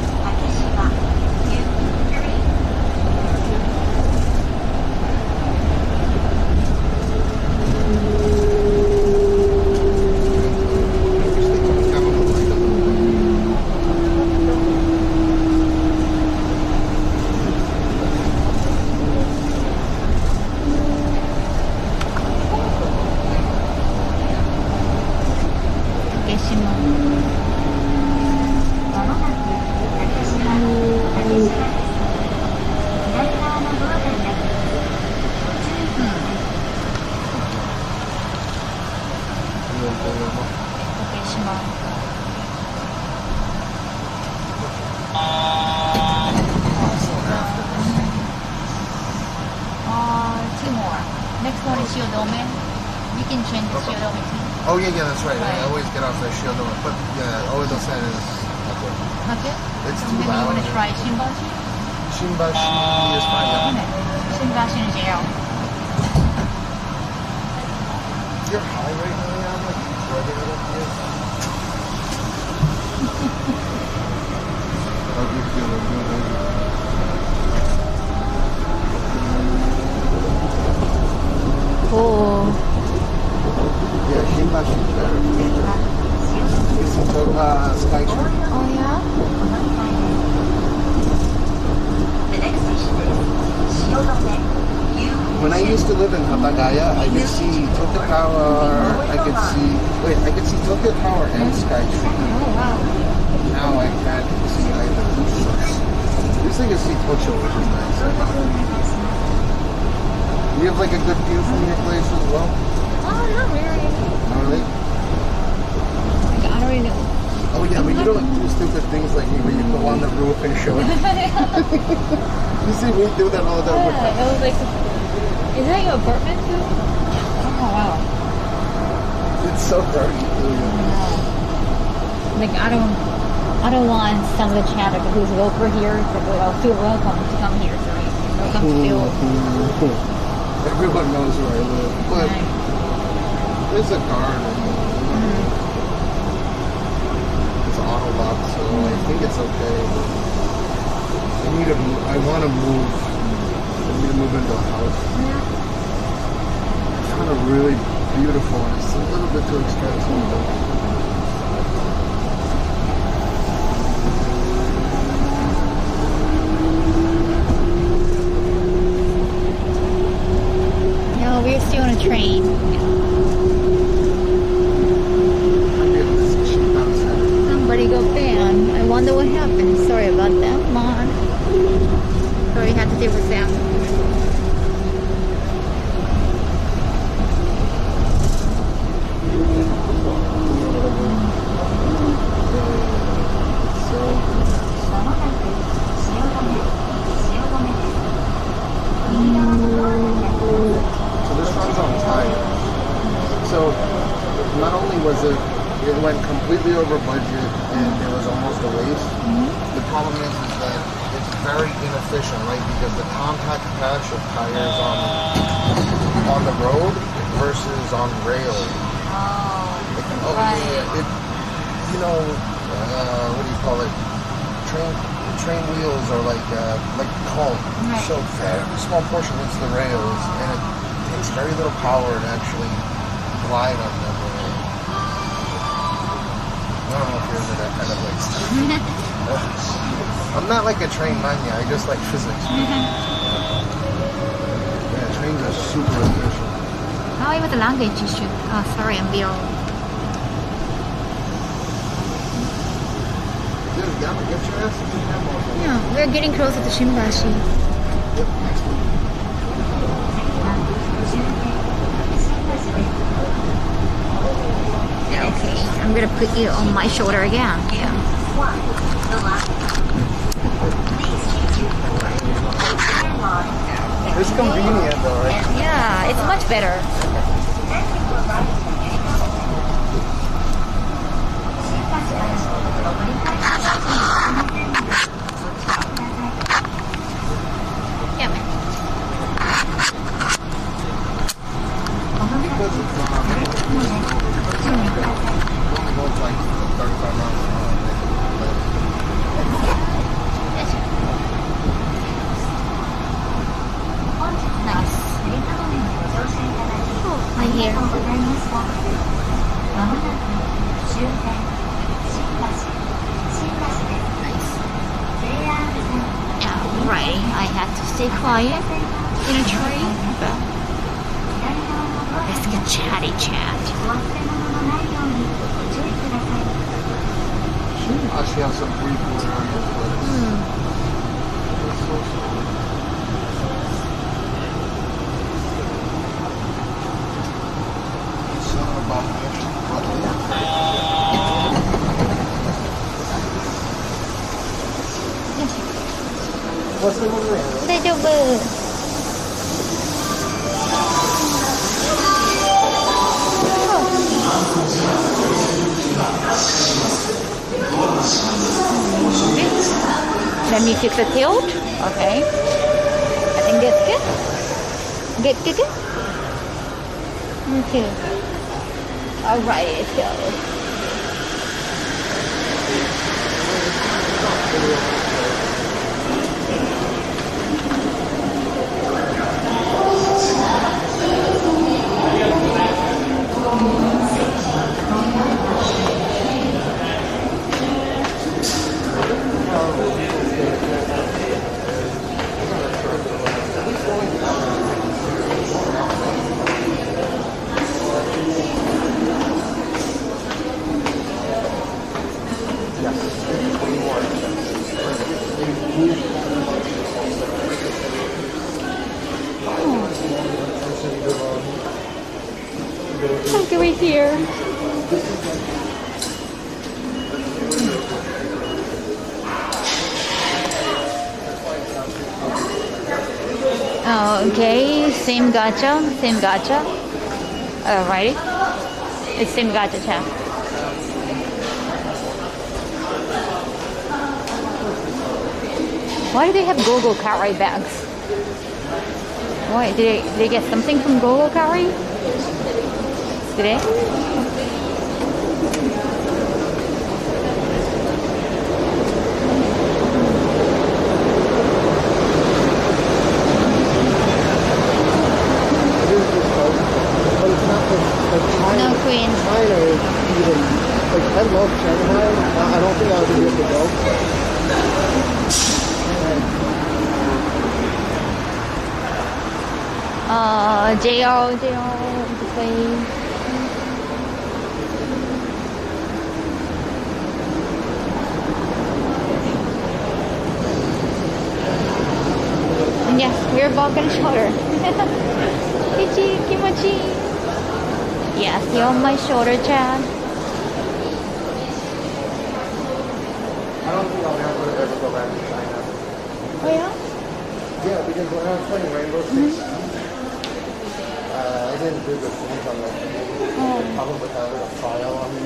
Two more. Next one is Shiodome. You can change to Shiodome too. Oh yeah, that's right. I always get off at Shiodome, but yeah, Oedo-sen is not good. Not good? It's So too maybe you loud. want to try Shinbashi? Shinbashi is fine. Yeah. Shinbashi in jail. You're high right now, yeah. I'm like rubbing it up here. How do you feel? Cool. Yeah, Shinbashi is better. It's in Sky Tree. Oh yeah? The next station is Shiodome. When I used to live in Hatagaya, I could see Tokyo Tower, I could see Tokyo Tower and Sky Tree. Oh wow. Now I can't see either. At least I can see Tokyo, which is nice. You have like a good view from your place as well? Oh, not really. Not really? Like, I don't really know. Oh yeah, but you don't do stupid things like me where you go on the roof and show it. You see me do that all the time. Yeah, it was like, is that your apartment too? Oh wow. It's so dirty. Like I don't want some of the chatter who's over here to feel welcome to come here. So welcome to feel. Everyone knows where I live, but there's a garden. It's auto locked, so I think it's okay. I want to move. I need to move into a house. It's kind of really beautiful, and it's a little bit too expensive. We're still on a train. Somebody got banned. I wonder what happened. Sorry about that, Mom. Sorry, had to deal with that. So not only was it went completely over budget and it was almost a waste. The problem is that it's very inefficient, right? Because the compact patch of tires on the road versus on rail. Oh, right. What do you call it? Train wheels are like cone. Right. So very small portion hits the rails, and it takes very little power to actually glide on them. I don't know if you're into that kind of like stuff. I'm not like a train mania, I just like physics. Yeah, trains are super efficient. Oh, it was a language issue. Oh, sorry, I'm Bill. Dude, get your ass in the Yeah, we're getting closer to Shinbashi. Yep. Yeah, okay. I'm gonna put you on my shoulder again. Yeah. It's convenient though, right? Yeah, it's much better. Yeah, man. because it's goes like 35 miles an hour. Nice. Oh, I hear. Nice. Right, I have to stay quiet in a train, but let's get chatty chat. Actually, have some free food around this place. It's so small. It's not about What's the number? 大丈夫。Let me fix the tilt. Okay. I think that's good. Good. Okay. Alright, let's go. Look right here. Oh, okay, same gacha. Alrighty. It's same gacha chat. Why do they have go-go carry bags? Why? Did they get something from go-go carry? Did they? No queen. China is even, like, I love Shanghai. I don't think I would be able to go. JR, this way. Yes, we're Balkan shoulder. Ichi, kimochi. Yes, you're on my shoulder, Chad. I don't think I'll ever go back to China. Oh yeah? Yeah, because when I was playing Rainbow Six, I didn't do the things on the probably had a file on me.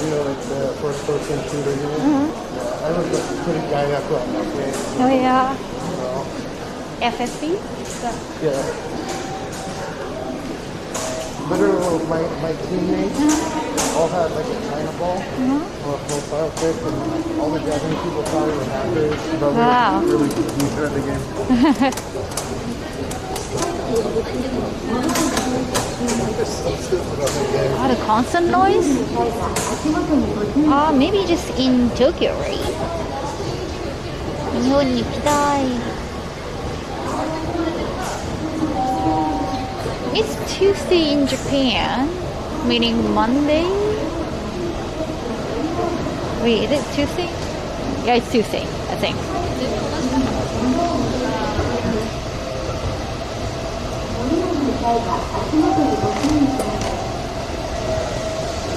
You know, like the first person shooter. Yeah, I was the pretty guy that brought my game. Oh yeah. So, FSC? yeah. Literally, my teammates all had like a China ball or a profile pic, and all the Japanese people thought we were hackers, but Wow. we were really decent at the game. So stupid on the game. Oh, the constant noise? Maybe just in Tokyo, right? 日本に行きたい. It's Tuesday in Japan, meaning Monday. Wait, is it Tuesday? Yeah, it's Tuesday, I think.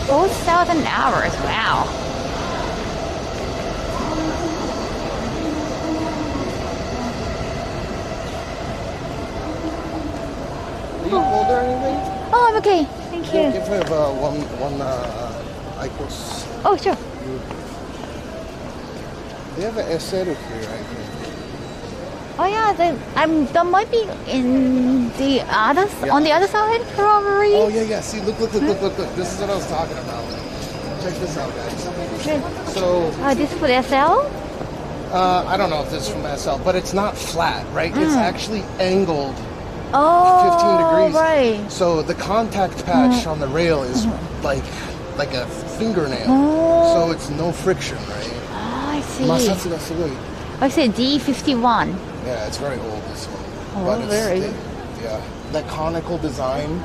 Oh, 7 hours, wow. Are you cold or anything? Oh, I'm okay. Thank you. Yeah, give me one Icos. Oh, sure. They have an Eseru here, I think. Oh yeah, that might be in the other on the other side, probably. Oh yeah. See, look. This is what I was talking about. Check this out, guys. So. This is for the SL. I don't know if this is from SL, but it's not flat, right? It's actually angled. 15 degrees. Right. So the contact patch on the rail is like a fingernail. So it's no friction, right? Oh, I see. 摩擦がすごい. I said D51. Yeah, it's very old, this one. Oh, But it's very. Yeah, that conical design.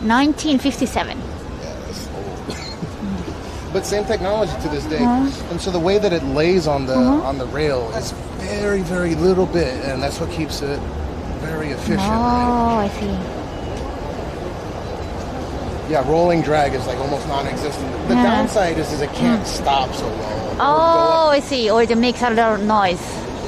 1957. Yeah, it's old. But same technology to this day. And so the way that it lays on the rail is very, very little bit, and that's what keeps it very efficient. Oh, right? I see. Yeah, rolling drag is like almost non-existent. The downside is it can't stop so well. Oh, I see. Or it makes a lot of noise.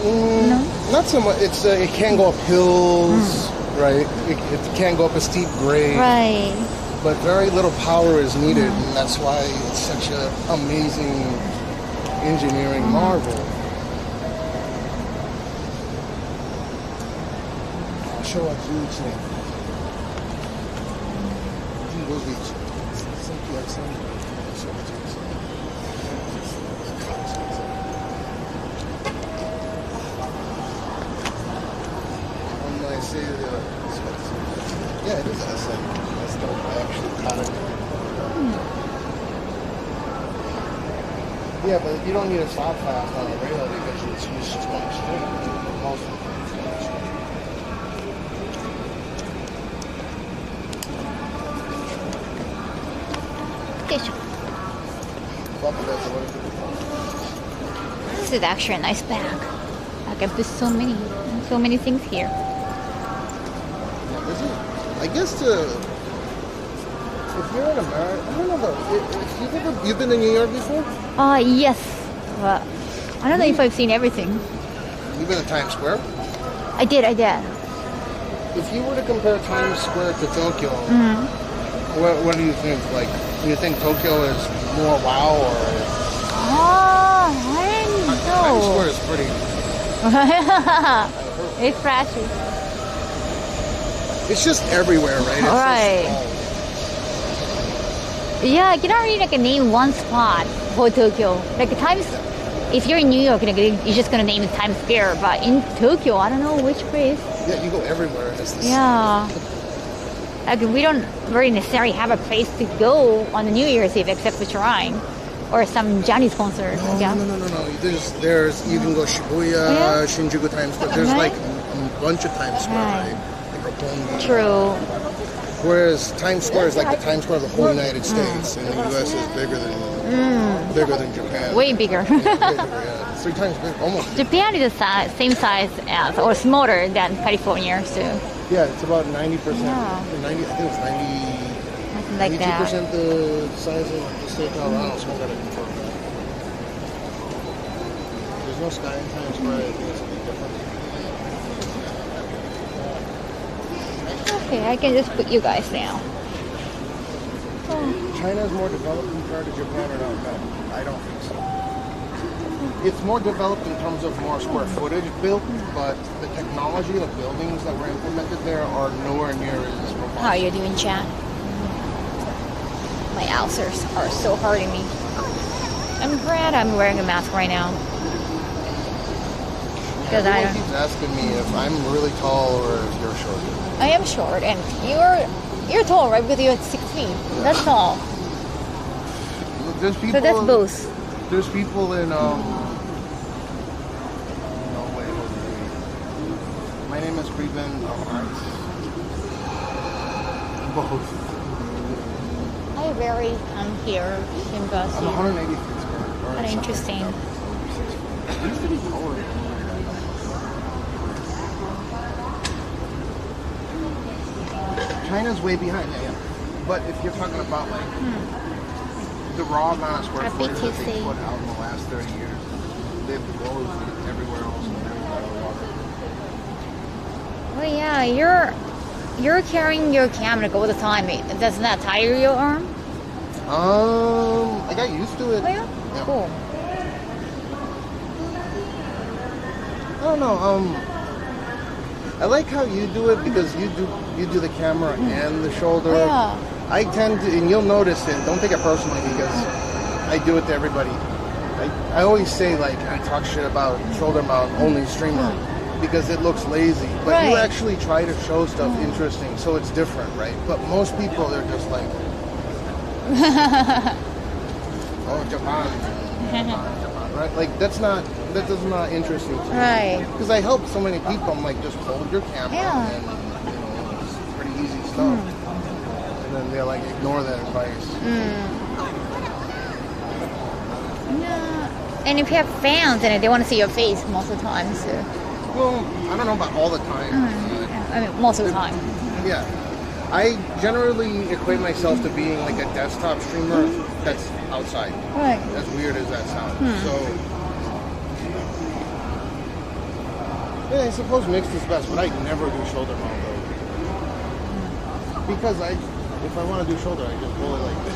No? Not so much. It's it can go up hills, right? It can go up a steep grade. Right. But very little power is needed, and that's why it's such an amazing engineering marvel. Show us yeah, it is SM. That's dope. I actually caught it. Yeah, but you don't need to stop fast on the rail because it's just going straight. Most of the time it's going straight. This is actually a nice bag. I can put so many things here. I guess if you're in America, I don't know though. If you've been in New York before? Yes. But I don't know if I've seen everything. You've been to Times Square? I did. If you were to compare Times Square to Tokyo, what do you think? Like, do you think Tokyo is more wow or? I don't know. Times Square is pretty. It's flashy. It's just everywhere, right? It's Right. Yeah, I cannot really name one spot for Tokyo. Times, if you're in New York, you're just gonna name it Times Square. But in Tokyo, I don't know which place. Yeah, you go everywhere. It's the Yeah. We don't very necessarily have a place to go on the New Year's Eve except for Shrine or some Johnny's concert. No. There's you can go Shibuya, Shinjuku Times Square. There's like a bunch of Times Square, right? True. Whereas Times Square is like the Times Square of the whole United States, and the U.S. is bigger than Japan. Way bigger. Bigger, yeah. 3 times bigger, almost. Japan is the same size as, or smaller than California, so. Yeah, it's about 90%. Yeah. 90, I think it's 90. Something like that. 92% the size of the state of Colorado. So gotta confirm that. There's no sky in Times Square. I think it's a bit different. Okay, I can just put you guys down. China is more developed compared to Japan or not? No, I don't think so. It's more developed in terms of more square footage built, but the technology of buildings that were implemented there are nowhere near as robust. How are you doing, Chan? My ulcers are so hurting me. I'm glad I'm wearing a mask right now. Because Everyone keeps asking me if I'm really tall or if you're short. I am short, and you're tall, right? Because you're at 6 feet. That's tall. There's people. So that's both. There's people in no way. My name is Preben. Both. I rarely come here in Boston. I'm 180 feet square. Kind of interesting. I used to be taller. China's way behind, yeah. But if you're talking about like the raw amount of square footage that they put out in the last 30 years, they've closed everywhere else in the water. Well, yeah, you're carrying your camera all the time. Doesn't that tire your arm? I got used to it. Oh yeah? Cool. I don't know. I like how you do it because you do the camera and the shoulder. Yeah. I tend to, and you'll notice it. Don't take it personally because I do it to everybody. I always say like I talk shit about shoulder mount only streamer because it looks lazy, but you actually try to show stuff interesting, so it's different, right? But most people they're just like, oh Japan, right? Like that's not interesting to me. Right. Because I help so many people. I'm like, just hold your camera and it's pretty easy stuff. And then they're like, ignore that advice. And if you have fans and they want to see your face most of the time, so. Well, I don't know about all the time. I mean, most of the time. Yeah. I generally equate myself to being like a desktop streamer that's outside. Right. As weird as that sounds. So, yeah, I suppose mixed is best, but I never do shoulder mount though. Because if I want to do shoulder, I just pull it like this.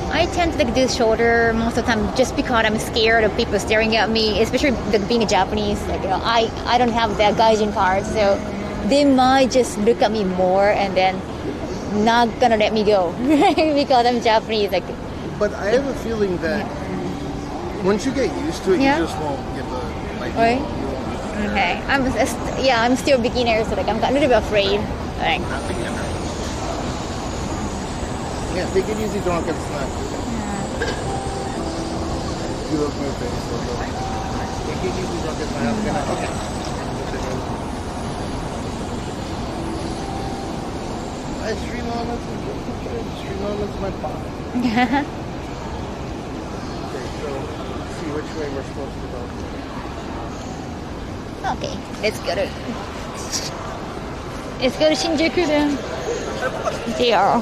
I tend to like do shoulder most of the time just because I'm scared of people staring at me, especially like, being a Japanese. Like I don't have that gaijin part, so they might just look at me more and then not gonna let me go because I'm Japanese. Like, but I have a feeling that once you get used to it, you just won't get the like. You won't okay, I'm still beginner, so like I'm a little bit afraid. Like. Yeah, take it easy, don't get snapped. You look my face. Take it easy, don't get snapped. Okay. I stream elements my body. Okay, so let's see which way we're supposed to go. Okay, let's go to Shinjuku then. There.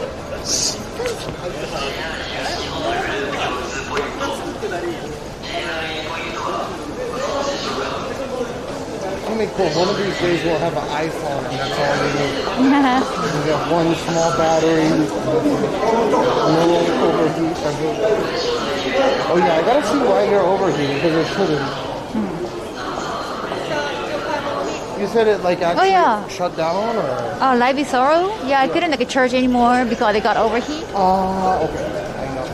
Something cool. One of these days we'll have an iPhone and that's all we need. We have one small battery, no overheat. Oh yeah, I gotta see why you're overheating because it shouldn't. You said it like actually shut down or? Oh, Live is Sorrow? Yeah, I couldn't like charge anymore because it got overheat. Oh, okay. I know.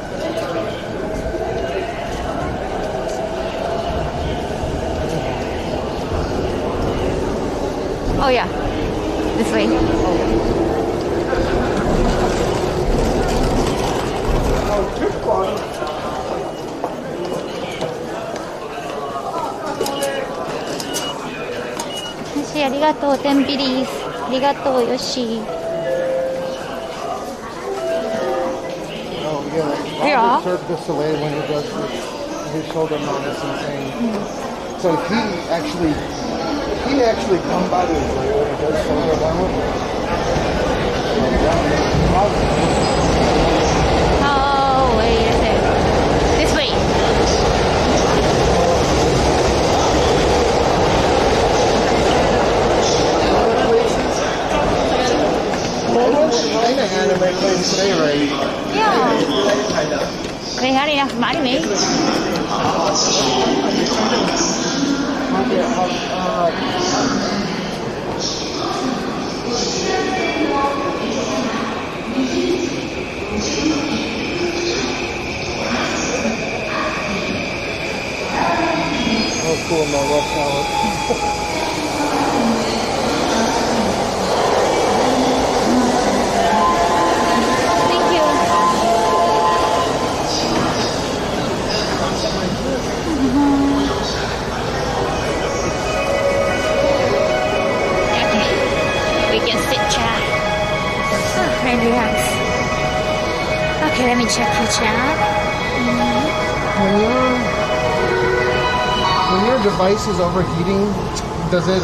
Oh yeah, this way. Arigatou, Tempiris. Arigatou, Yoshi. Oh yeah. Cirque du Soleil when he does his shoulder mount is insane. So he actually combats when he does shoulder mount. Oh, wait a second. This way. Anime place today, right? Yeah. They had enough money. Oh, cool, my rush hour. Okay, let me check your chat. When your device is overheating, does it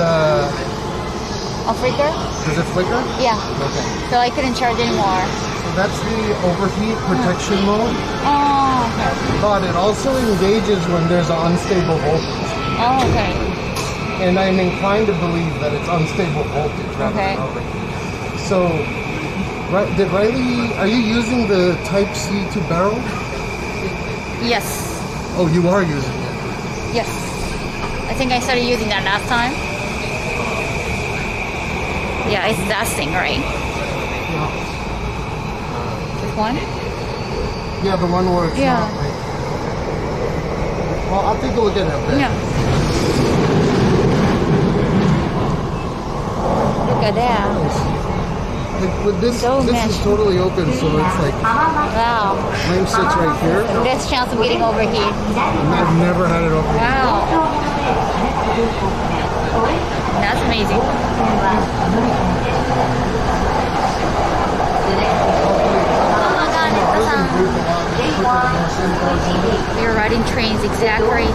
flicker? Does it flicker? Yeah. Okay. So I couldn't charge anymore. So that's the overheat protection mode. Oh, okay. But it also engages when there's an unstable voltage. Oh, okay. And I'm inclined to believe that it's unstable voltage rather than overheat. So, did Riley, are you using the Type-C to barrel? Yes. Oh, you are using it? Yes. I think I started using that last time. Yeah, it's that thing, right? This one? Yeah, the one where it's not like... Well, I'll take a look at that then. Yeah. Look at that. Like with this, So this meshed. is totally open, so it's like Wow. flame sits right here. There's a chance of getting over here. And I've never had it over here. Wow. That's amazing. Oh my god, Nita-san. We're riding trains exactly.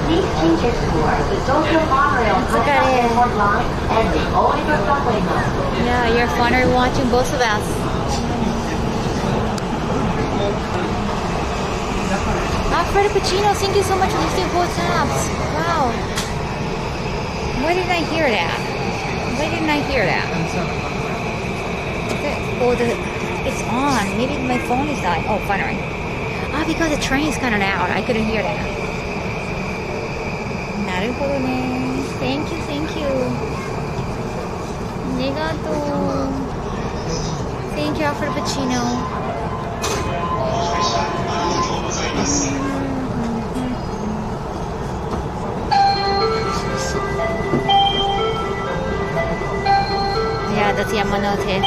These changes for the Tokyo monorail transport line and the Oigo subway line. Yeah, you're finally watching both of us. Alfredo Pacino, thank you so much for listening to WhatsApps. Wow. Why didn't I hear that? Why didn't I hear that? Oh, it's on. Maybe my phone is dying. Oh, finally. Ah, because the train is kind of loud. I couldn't hear that. なるほどね。Thank you, thank you. ありがとう。Thank you, Alfredo Pacino. Yeah, that's Yamanote.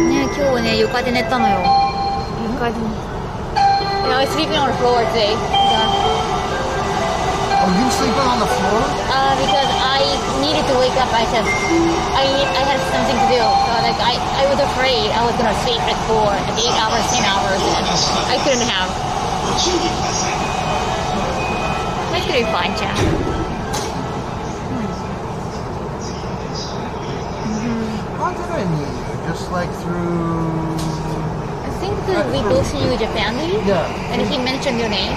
ね、今日はね、床で寝たのよ。床で。I was sleeping on the floor today. Oh, you sleeping on the floor? Because I needed to wake up. I said I had something to do. So like I was afraid I was gonna sleep like for like 8 hours, 10 hours, and I couldn't have. That's gonna be fine, chat. How did I meet you? Just like through... I think that we both knew Japan, Yeah. and he mentioned your name.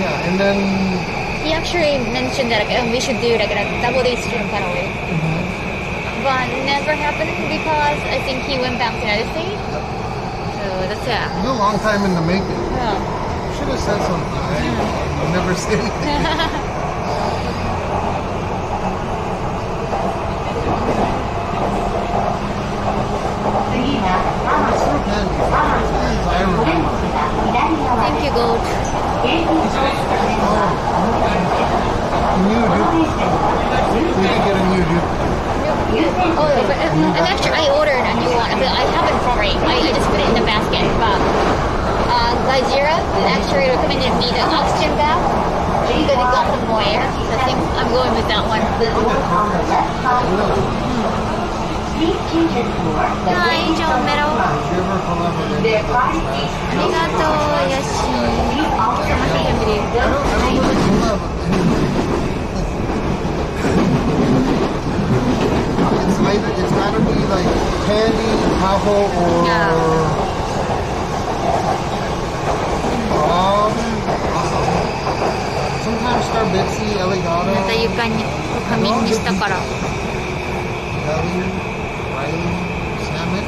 Yeah, and then... He actually mentioned that like, we should do like a double-day student getaway. But never happened because I think he went back to the United States. So that's it. It's a long time in the making. Yeah. Should have said something. I never said anything. Thank you, Gold. New dude. We did get a new dude. Oh, but and actually I ordered a new one, but I haven't probably. I just put it in the basket. But Gajira actually recommended me the oxygen bath because it got some more air. So I think I'm going with that one. Hi, Angel Meadow. Arigato, Yashi. It's gotta be like candy, Kaho, or sometimes Starbitsy, Elegano. また床に仮眠にしたから。Belly, rice, salmon.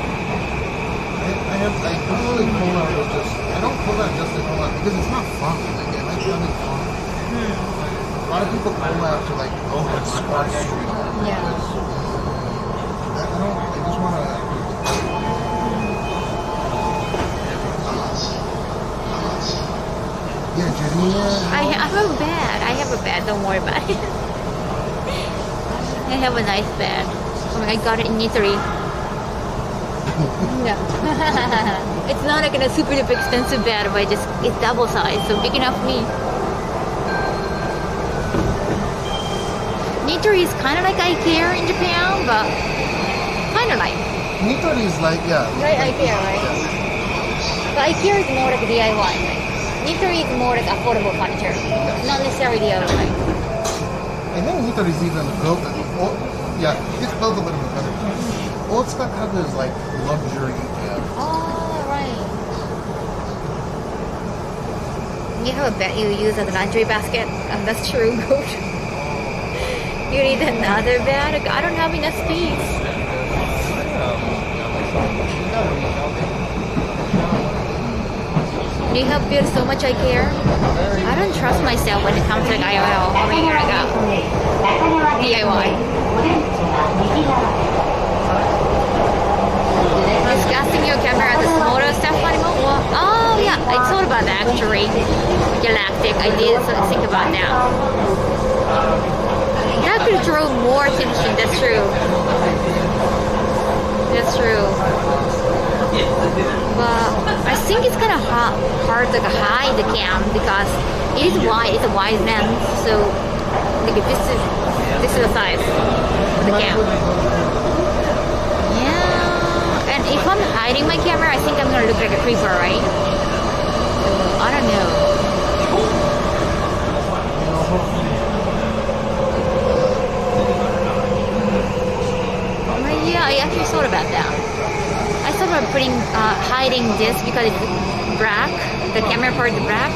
I don't really pull out with just, I don't pull out just to pull out because it's not fun. Like, I like having fun. A lot of people pull out to like, oh, it's squash street. Yeah. I just want to. Yeah, Jania. I have a bed. I have a bed. Don't worry about it. I have a nice bed. I got it in Italy. Yeah. It's not like a super duper expensive bed, but it's double size, so big enough for me. Nitori is kind of like IKEA in Japan, but kind of like. Nitori is like, yeah. Right, IKEA, right? But IKEA is more like a DIY. Right? Nitori is more like affordable furniture, not necessarily DIY. I think Nitori is even built. Yeah, it's built a little bit better. Otsuka Kago is like luxury. Yeah. Oh, right. You have a bed you use as a laundry basket. That's true. You need another bed? I don't have enough space. Do you help feel so much I care? I don't trust myself when it comes to like IRL. How many years ago? DIY. Discussing your camera as a smaller stuffed animal? Well, oh yeah, I thought about that actually. Galactic, I did think about that. That could draw more attention, that's true. That's true. But I think it's kind of hard to hide the cam because it is wide, it's a wide lens, so like this is the size of the cam. Yeah, and if I'm hiding my camera, I think I'm gonna look like a creeper, right? So, I don't know. Yeah, I actually thought about that. I thought about hiding this because it's black, the camera part is black.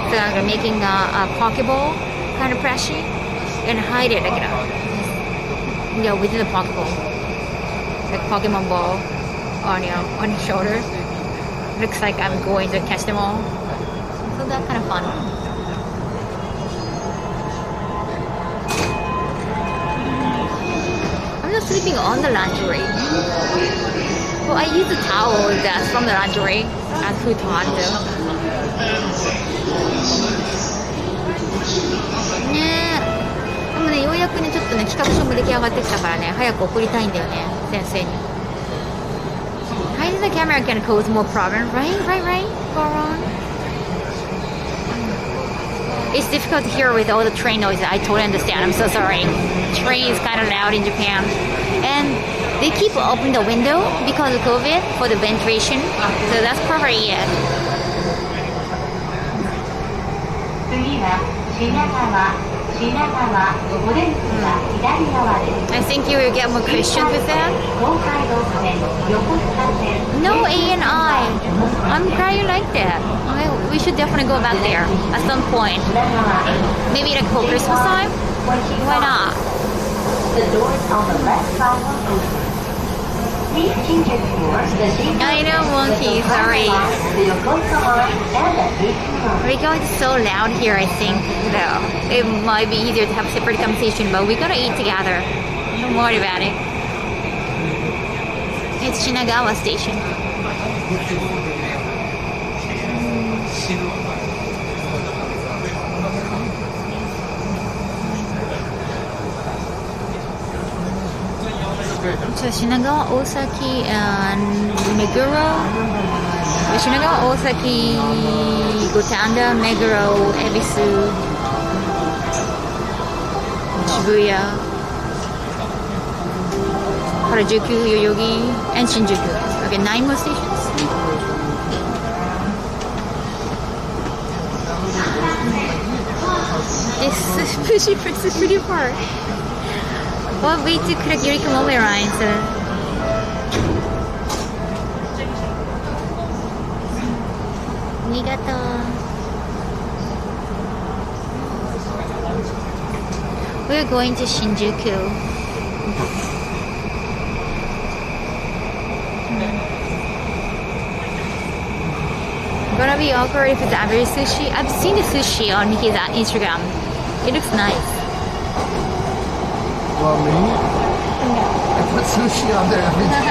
So I'm making a Pokeball kind of plushie and hide it like within the Pokeball. Like Pokemon ball on your shoulder. Looks like I'm going to catch them all. So that's kind of fun. Sleeping on the lingerie. Well, I use a towel that's from the lingerie as futon too.ねえ。でもね、ようやくね、ちょっとね、企画書も出来上がってきたからね、早く送りたいんだよね、先生に。Hiding the camera can cause more problems, right? Go on. It's difficult to hear with all the train noises. I totally understand. I'm so sorry. Train is kind of loud in Japan. And they keep opening the window because of COVID for the ventilation. So that's probably it. I think you will get more questions with that. No A&I. I'm glad you like that. We should definitely go back there at some point. Maybe like for Christmas time? Why not? I know, monkey, sorry. Because it's so loud here, I think. So it might be easier to have separate conversation, but we're gonna eat together. Don't worry about it. It's Shinagawa Station. So Shinagawa, Osaki, and Meguro. Shinagawa, Osaki, Gotanda, Meguro, Ebisu, Shibuya, Harajuku, Yoyogi, and Shinjuku. Okay, 9 more stations. This Sushi is pretty far. What way to collect Yuriko Momo lines? Arigato. We're going to Shinjuku. Gonna be awkward if it's average sushi. I've seen the sushi on his Instagram. It looks nice. Well, me? I put sushi on there every day.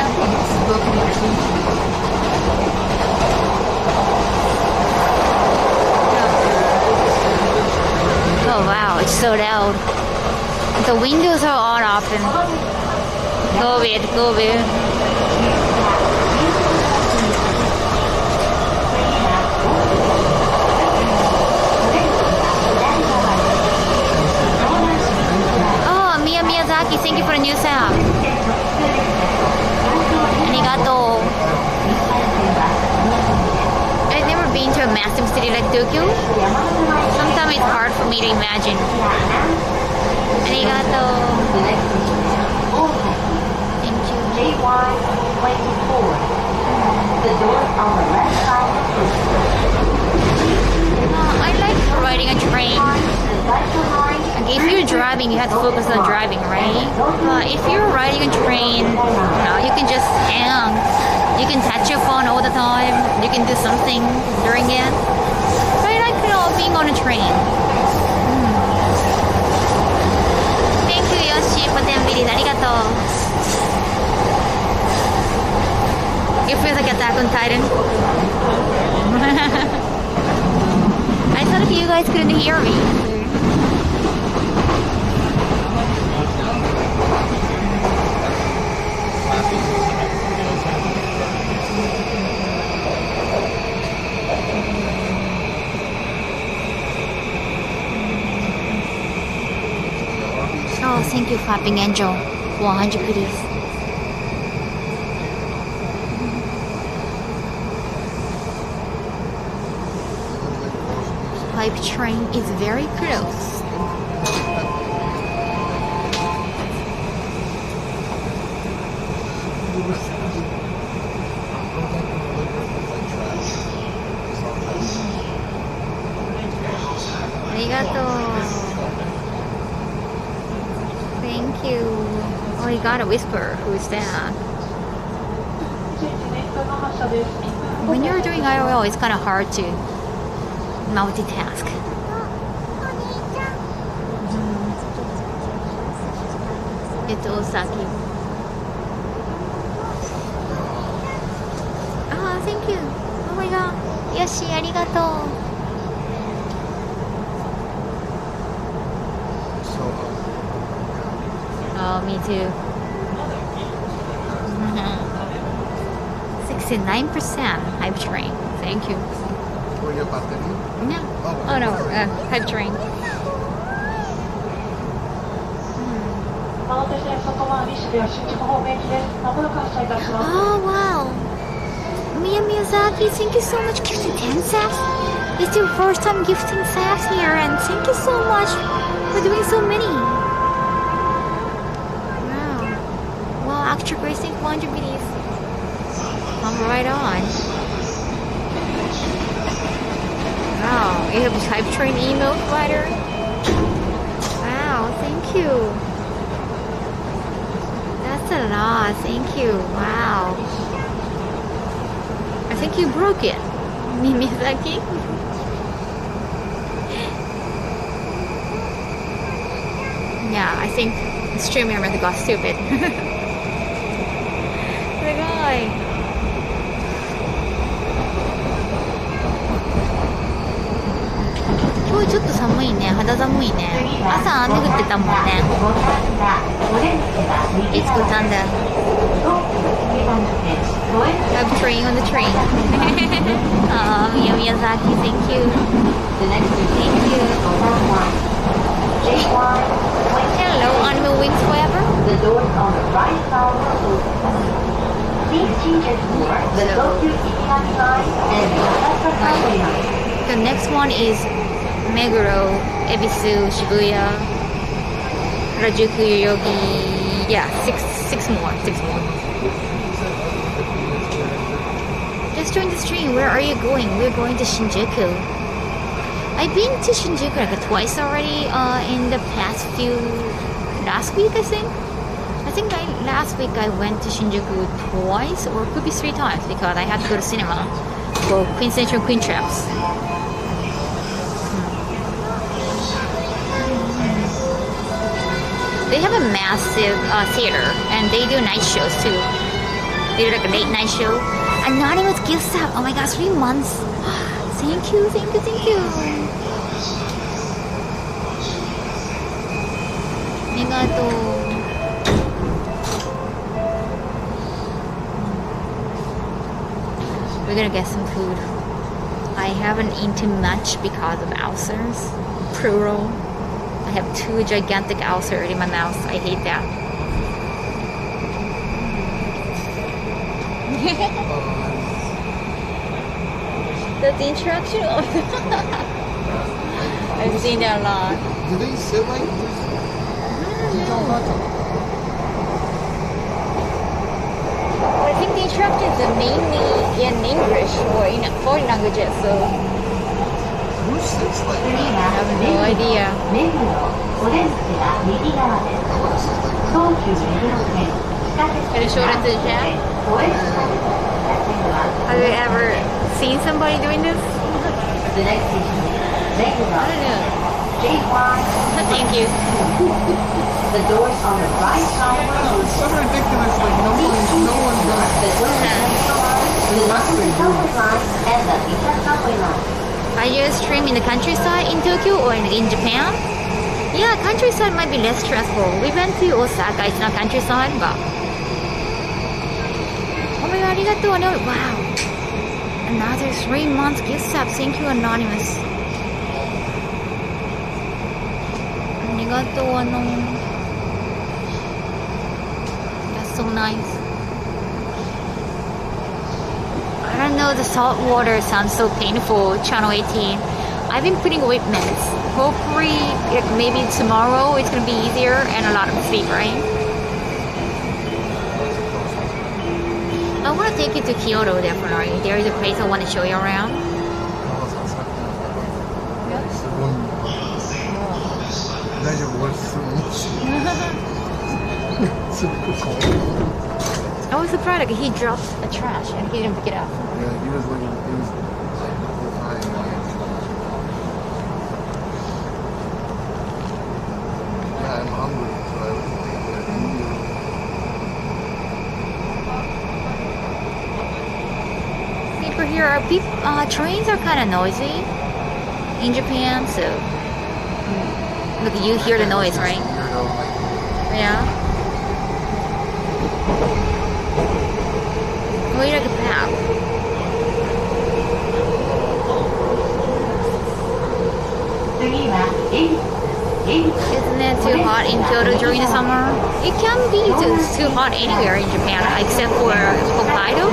Oh wow, it's so loud. The windows are all open. COVID. Miyazaki, thank you for the new sound. Arigato. I've never been to a massive city like Tokyo. Sometimes it's hard for me to imagine. Arigato. Thank you. I like riding a train. If you're driving, you have to focus on driving, right? But if you're riding a train, you can just hang. You can touch your phone all the time. You can do something during it. Right, like being on a train. Thank you, Yoshi, for 10 videos. ありがとう. It feels like Attack on Titan. I thought if you guys couldn't hear me. Oh, thank you, Flapping Angel. 100 goodies. Pipe train is very close. Arigato. Thank you. Oh, you got a whisper. Who's that? When you're doing IRL, it's kind of hard to multitask. It's Osaki. Ah, thank you. Oh my god. Yoshi, arigato. Oh, me too. 69% hype train. Thank you. For your battery? No. Oh no, hype train. Oh wow. Miyazaki, thank you so much gifting 10 sets. It's your first time gifting sets here, and thank you so much for doing so many. Wow, extra great, thank 100 videos. I'm right on. Wow, you have a type train email provider? Wow, thank you. That's a lot, thank you. Wow. I think you broke it. Mimizaki? Yeah, I think the stream memory got stupid. The guy.今日ちょっと寒いね。肌寒いね。朝雨降ってたもんね。It's good thunder. I'm train on the train. Oh, Miyazaki, thank you. Thank you. Hello, Animal Wings forever. The doors on the right side will open. Please change it for the Tokyo Ikigami line and the Osaka Subway line. The next one is Meguro, Ebisu, Shibuya, Harajuku, Yoyogi. Yeah, six more. Just join the stream. Where are you going? We're going to Shinjuku. I've been to Shinjuku like twice already in the past last week I think. Last week I went to Shinjuku twice, or it could be 3 times, because I had to go to cinema for Quintessential Queen Traps. They have a massive theater, and they do night shows too. They do like a late night show. Anonymous gift sub. Oh my gosh, 3 months. Thank you. Arigato. We're gonna get some food. I haven't eaten much because of ulcers. Plural. I have 2 gigantic ulcers in my mouth. I hate that. That's the interaction of I've seen that a lot. Do they sit like this? I think the instructions are mainly in English or in foreign languages, so. Who's have no idea. Can you show that to the chat? Have you ever seen somebody doing this? I don't know. Thank you. The doors on the right side of the road. It's so ridiculous, like no one does it. And the Mita subway line. Are you streaming the countryside in Tokyo or in Japan? Yeah, countryside might be less stressful. We went to Osaka, it's not countryside, but... Oh my god, arigatou, no, wow. Another 3 months gift sub, thank you, Anonymous. Arigatou, that's so nice. I don't know, the salt water sounds so painful, channel 18. I've been putting away meds. Hopefully, maybe tomorrow it's gonna be easier and a lot of sleep, right? I want to take you to Kyoto, definitely. There is a place I want to show you around. I was surprised, like, he dropped a trash and he didn't pick it up. Yeah, he was looking, he was yeah, I'm hungry, so I was See, for here, trains are kind of noisy in Japan, so look, you hear the noise, right? Yeah. Oh, you're like a path. Isn't it too hot in Kyoto during the summer? It can be too hot anywhere in Japan, except for Hokkaido.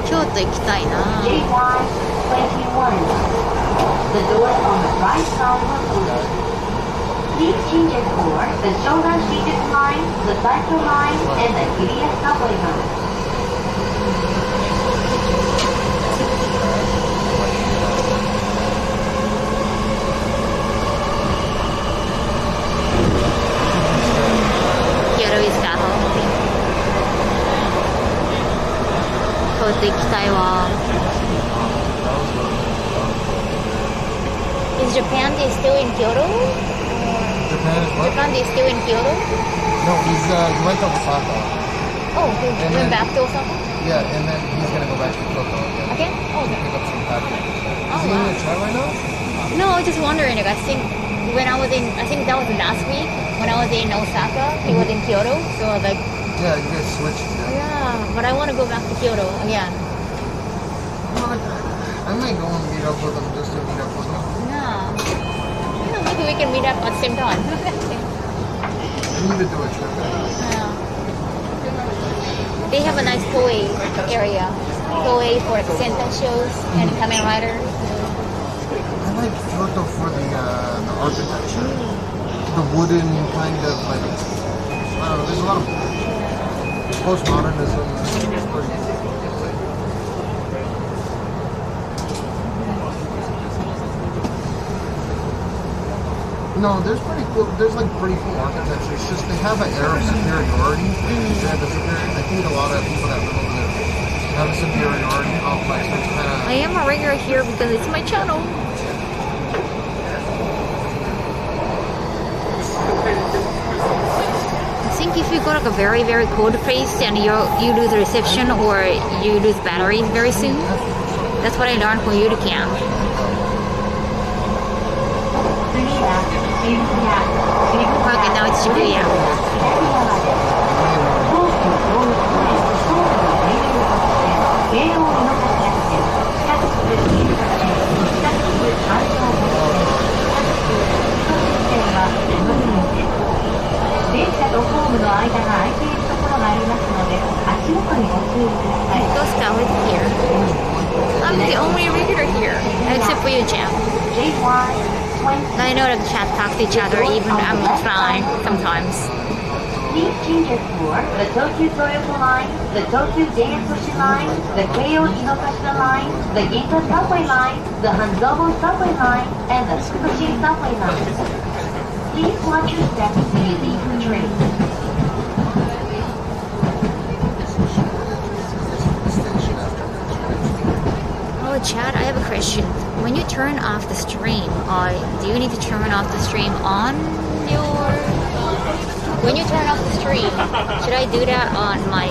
Kyoto 行きたいな。The doors on the right side will close. Please change it for the Shonan Shinjuku line, the Saito line, and the Hibiya subway line. Kyoto is Kaho. Kyoto 行きたいわ。Is Japan still in Kyoto? Japan is what? Japan is still in Kyoto? No, he went to Osaka. Oh, he went back to Osaka? Yeah, and then he's gonna go back to Kyoto again. Again? Oh, To pick up some packages. Oh, Is he in wow. the chat right now? No, I was just wondering. Like, I think that was last week when I was in Osaka. He was in Kyoto, so I was like, Yeah, you guys switched. yeah, but I want to go back to Kyoto again. I might go and meet up with him just to meet up with him. Yeah. Maybe we can meet up at the same time. We need to do a trip. Yeah. They have a nice Toei area. Toei for Senta shows and Kamen Rider. I like Kyoto for the architecture. The wooden kind of like, I don't know, there's a lot of postmodernism. It's pretty No, there's pretty cool. There's like pretty cool architecture. It's just they have an air of superiority. They have a I think a lot of people that live over there have a superiority complex, which kind of. I am a regular here because it's my channel. I think if you go like a very, very cold place and you lose reception or you lose batteries very soon, that's what I learned from Yuri Camp. Okay, now it's Shibuya. Let's go with here. I'm the only regular here, except for you, Jam. I know that chat talk to each other even I'm offline sometimes. Please change it for the Tokyo Toyota Line, the Tokyo Gensoshi Line, the Keio Inokashira Line, the Ginza Subway Line, the Hanzobo Subway Line, and the Sushi Subway Line. Please watch your steps when you leave the train. Oh, Chad, I have a question. When you turn off the stream, do you need to turn off the stream on your... When you turn off the stream, should I do that on my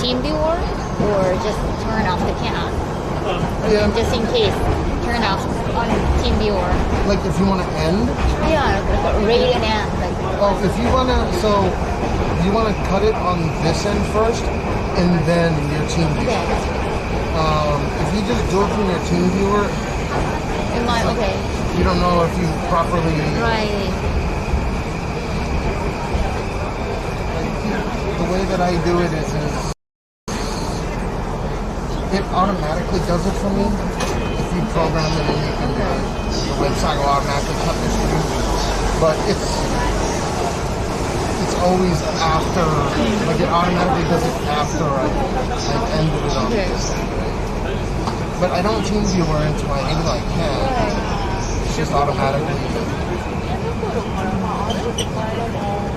Team Viewer or just turn off the cam? Yeah. Just in case, turn off on Team Viewer. Like if you want to end? Yeah, like rate and end. Like, oh, if you want to, so you want to cut it on this end first and then your Team Viewer. Okay. If you just do it from your Team Viewer, okay. You don't know if you properly... Right. The way that I do it is it automatically does it for me. If you program it and you can do it, the website will automatically cut this for you. But it's always after, like it automatically does it after I ended it on this. But I don't Team Viewer into my, even though I can. It's just automatically.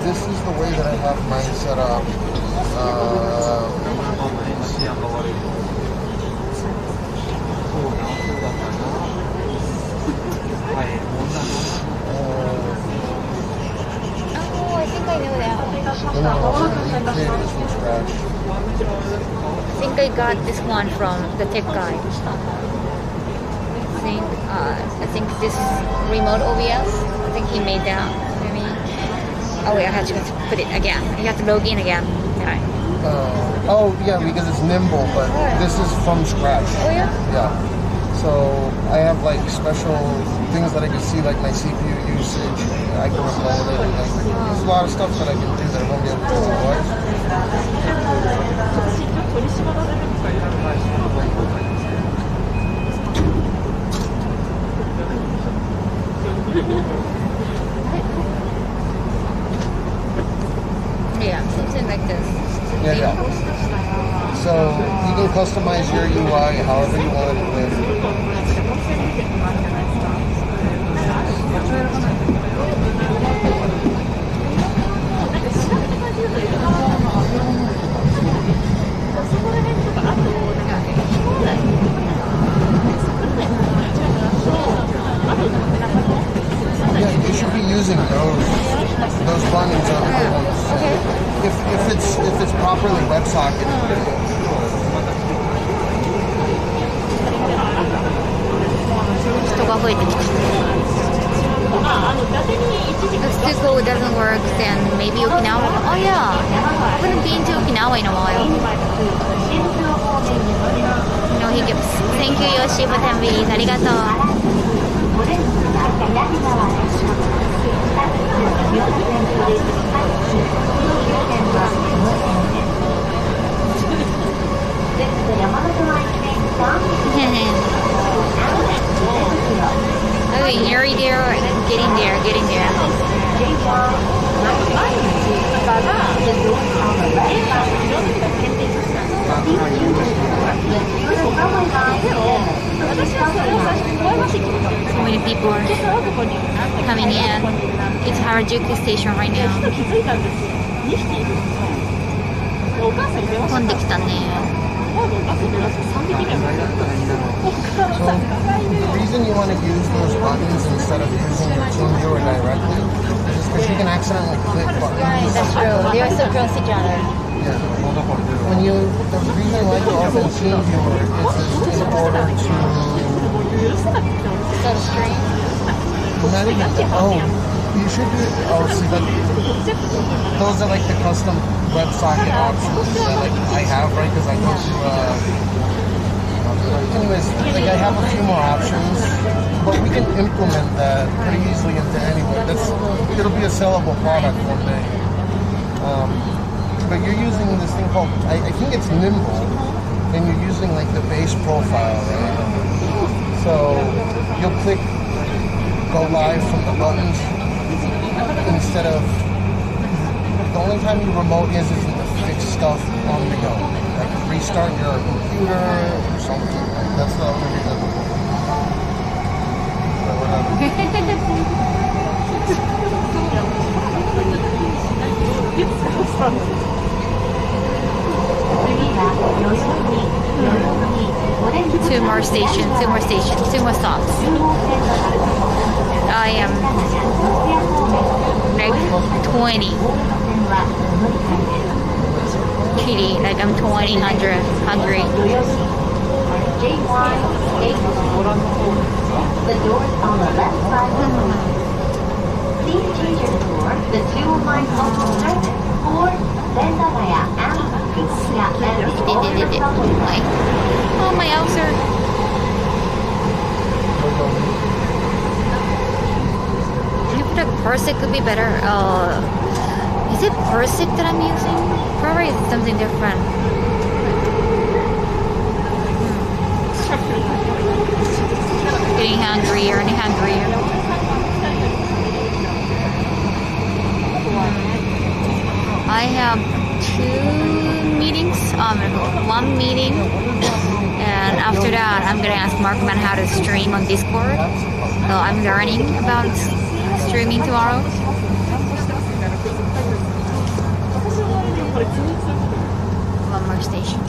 This is the way that I have mine set up. Oh, I think I know that one. I think I got this one from the tech guy. I think this remote OBS. I think he made that for me. Oh wait, I have to put it again. You have to log in again. Right. Oh yeah, because it's nimble, but this is from scratch. Oh yeah? Yeah. So I have like special things that I can see, like my CPU usage. I can remote it. There's a lot of stuff that I can do that I won't be able to do otherwise. Yeah, something like this. Yeah. So you can customize your UI however you want it with. Yeah, you should be using those buttons on the ones. Okay. If it's properly WebSocket. If Suko doesn't work, then maybe Okinawa. Oh yeah, I haven't been to Okinawa in a while. No, he gives. Thank you, Yoshi, for 10 Vs. Arigato. Okay, nearly there, getting there. So many people are coming in. It's Harajuku station right now. 混んできたね。So the reason you want to use those buttons instead of using your Team Viewer directly is because you can accidentally click buttons. Right, that's true. They are so close to each other. Yeah. The reason why you open Team Viewer is in order to... So the stream? Not even... Oh, you should do... Oh, see, but those are like the custom WebSocket options that like I have, right? Because I go to... Anyways, like I have a few more options, but we can implement that pretty easily into anywhere. It'll be a sellable product one day. But you're using this thing called, I think it's Nimble, and you're using like the base profile, right? So you'll click go live from the buttons instead of The only time you remote is to fix stuff on the go. Like restart your computer or something. Like, that's the only reason. Two more stations, two more stops. I am like 20. Kitty, like I'm 20, hungry. The doors on the left side will open. Please change your door, the 209 local service, or Sendagaya and Fukuoka and all your subway. Oh, my ulcer. Can you put a Persic could be better? Is it Persic that I'm using? Probably it's something different. Getting hungrier and hungrier. I have 2 meetings, one meeting, and after that I'm gonna ask Markman how to stream on Discord. So I'm learning about streaming tomorrow. One more station.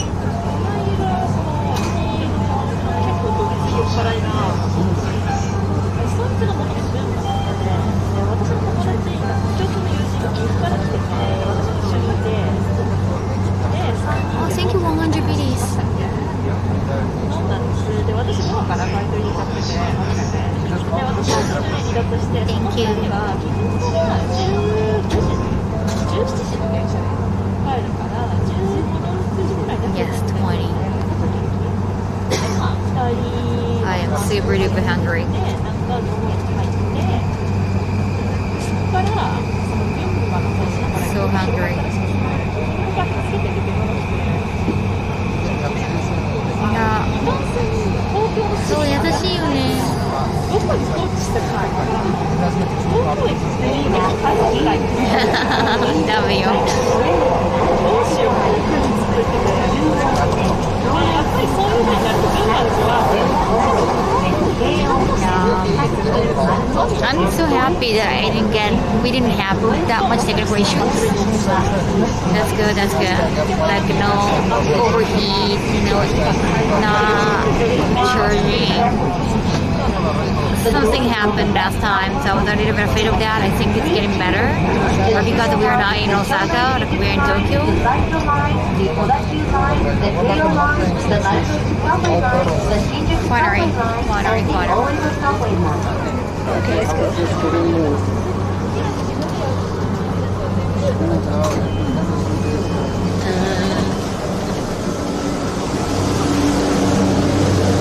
Oh, thank you, 100 BDs. Thank you. Yes, 20. I am super duper hungry. So hungry. Yeah. そう、優しいよね。ダメよ。I'm so happy that we didn't have that much technical issues. That's good, that's good. Like no overheat, not charging. Something happened last time, so I was a little bit afraid of that. I think it's getting better. Or because we are not in Osaka, like we're in Tokyo. Winery. Okay, let's go.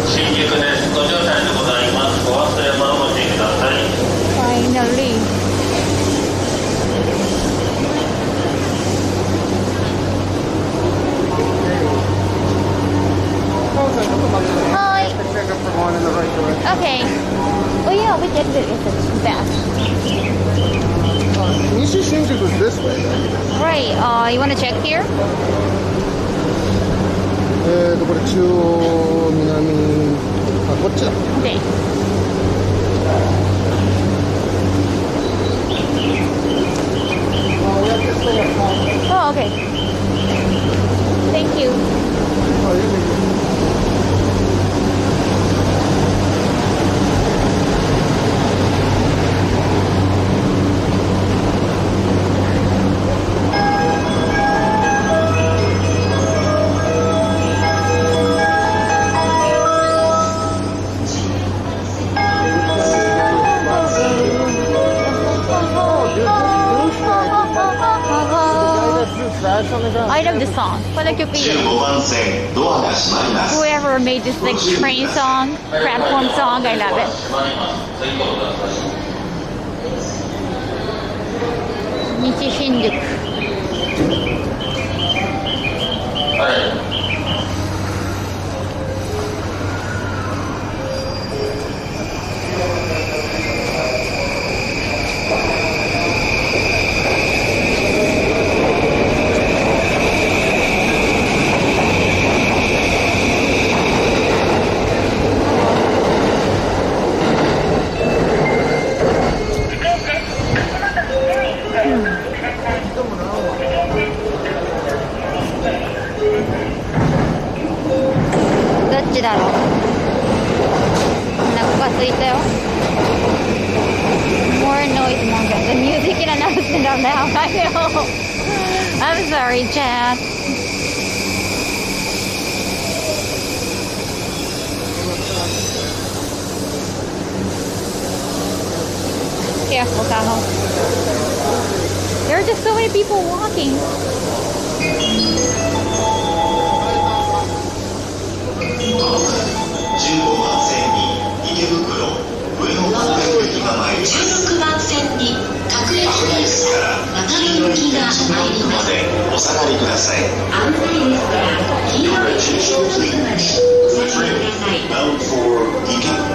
新宿です。ご乗車でございます。お忘れ物をご注意ください。Finally. Hi. Okay. Oh yeah, we did it. It's fast. Nishi Shinjuku is this way. Right. You want to check here? これ中央、南、あ、こっちだ。Okay. Oh, okay. Thank you. I love the song. What like your video? Whoever made this like train song, platform song, I love it. Nishi Shinjuku. だろう。お腹が空いたよ。More noise manga. The music and announcement are now. I know. I'm sorry, Chad. Careful, Kaho. There are just so many people walking. 15番線に池袋上野方面行きが参ります。16番線に各駅ですから中野行きが参ります。お下がりください。案内ですから黄色いチェックをつけてお下がりください。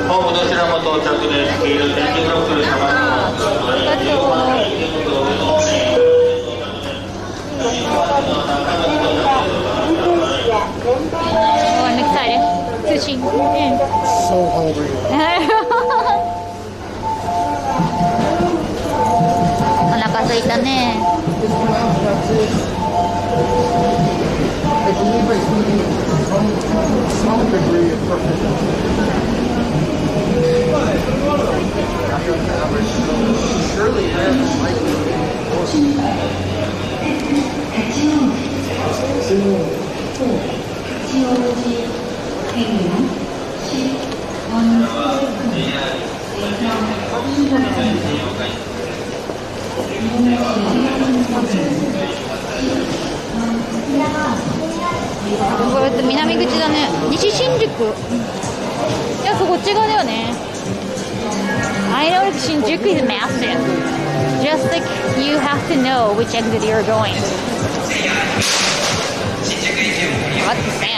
ホームどちらも到着です。黄色い点字ブロックで様々な15番線池袋上野方面Oh, I'm excited. Sushi. So hungry. お腹空いたね。I believe I see some degree of perfection. Surely that's likelyこれ南口だね。西新宿。いや、そこっち側だよね。I know Shinjuku is massive. Just like you have to know which exit you're going. What's the sound?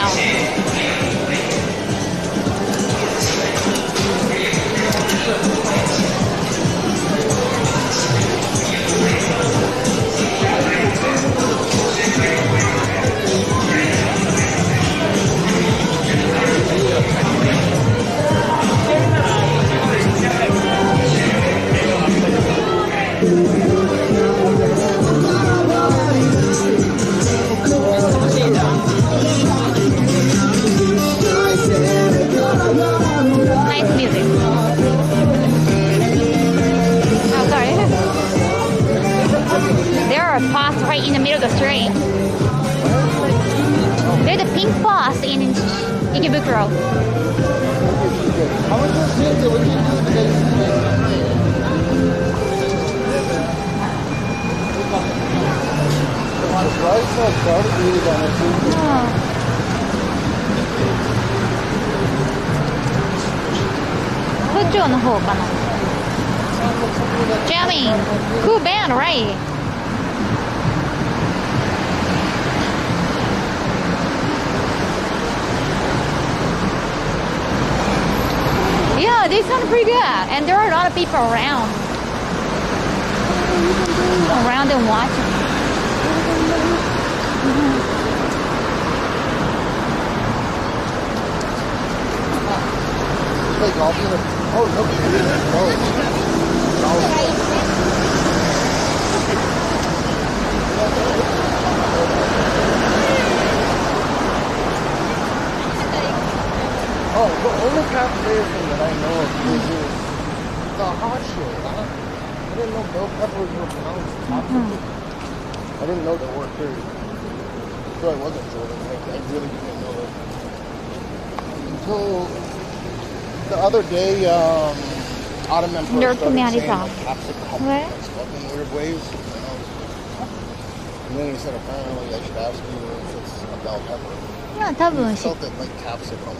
Nice music. Oh, sorry. There are pots right in the middle of the street. There's a pink pots in Ikebukuro. Oh. Kochoの方かな。Jamming. Cool band, right? Yeah, they sound pretty good. And there are a lot of people around and watching. Play golf in the... Oh, no. Oh, the only cafeteria that I know of is the Hashi. I didn't know bell peppers were pronounced toxic. I didn't know they were, period. So I wasn't Jordan. I really didn't know that. Until the other day, Autumn Emperor started saying like capsicum in weird ways. And then he said apparently I should ask you if it's a bell pepper. Yeah, He felt it like capsicum.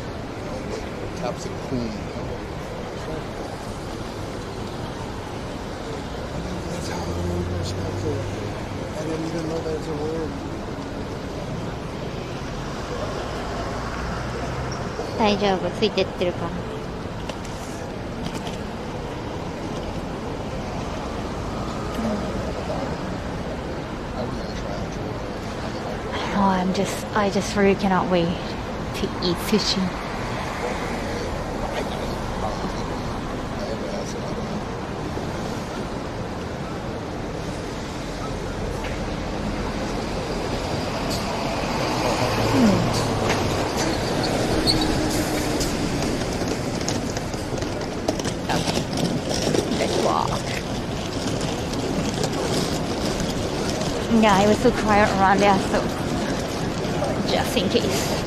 Capsicum. That's how the English spells it. I didn't even know that it's a word. 大丈夫、ついてってるかな。Oh, I just really cannot wait to eat sushi. Yeah, it was so quiet around there, so just in case.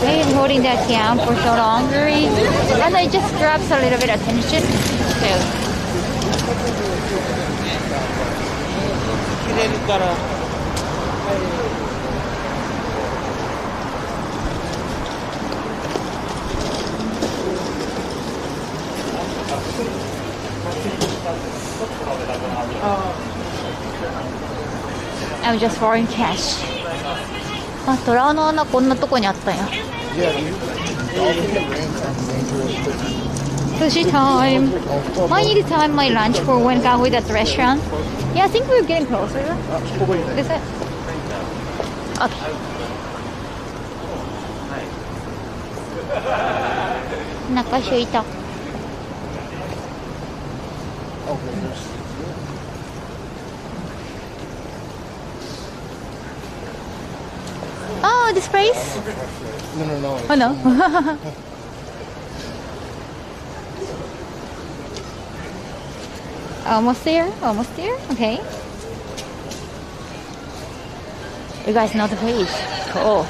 They've been holding that down for so long, and it just grabs a little bit of attention. So. I'm just foreign cash. あ、虎の穴こんなとこにあったんや。Sushi time. I need to time my lunch for when Kaho is at the restaurant. Yeah, I think we're getting closer. Is it? Okay. 中空いた。Oh, this place? No. Oh, no. Almost there? Okay. You guys know the place. Cool.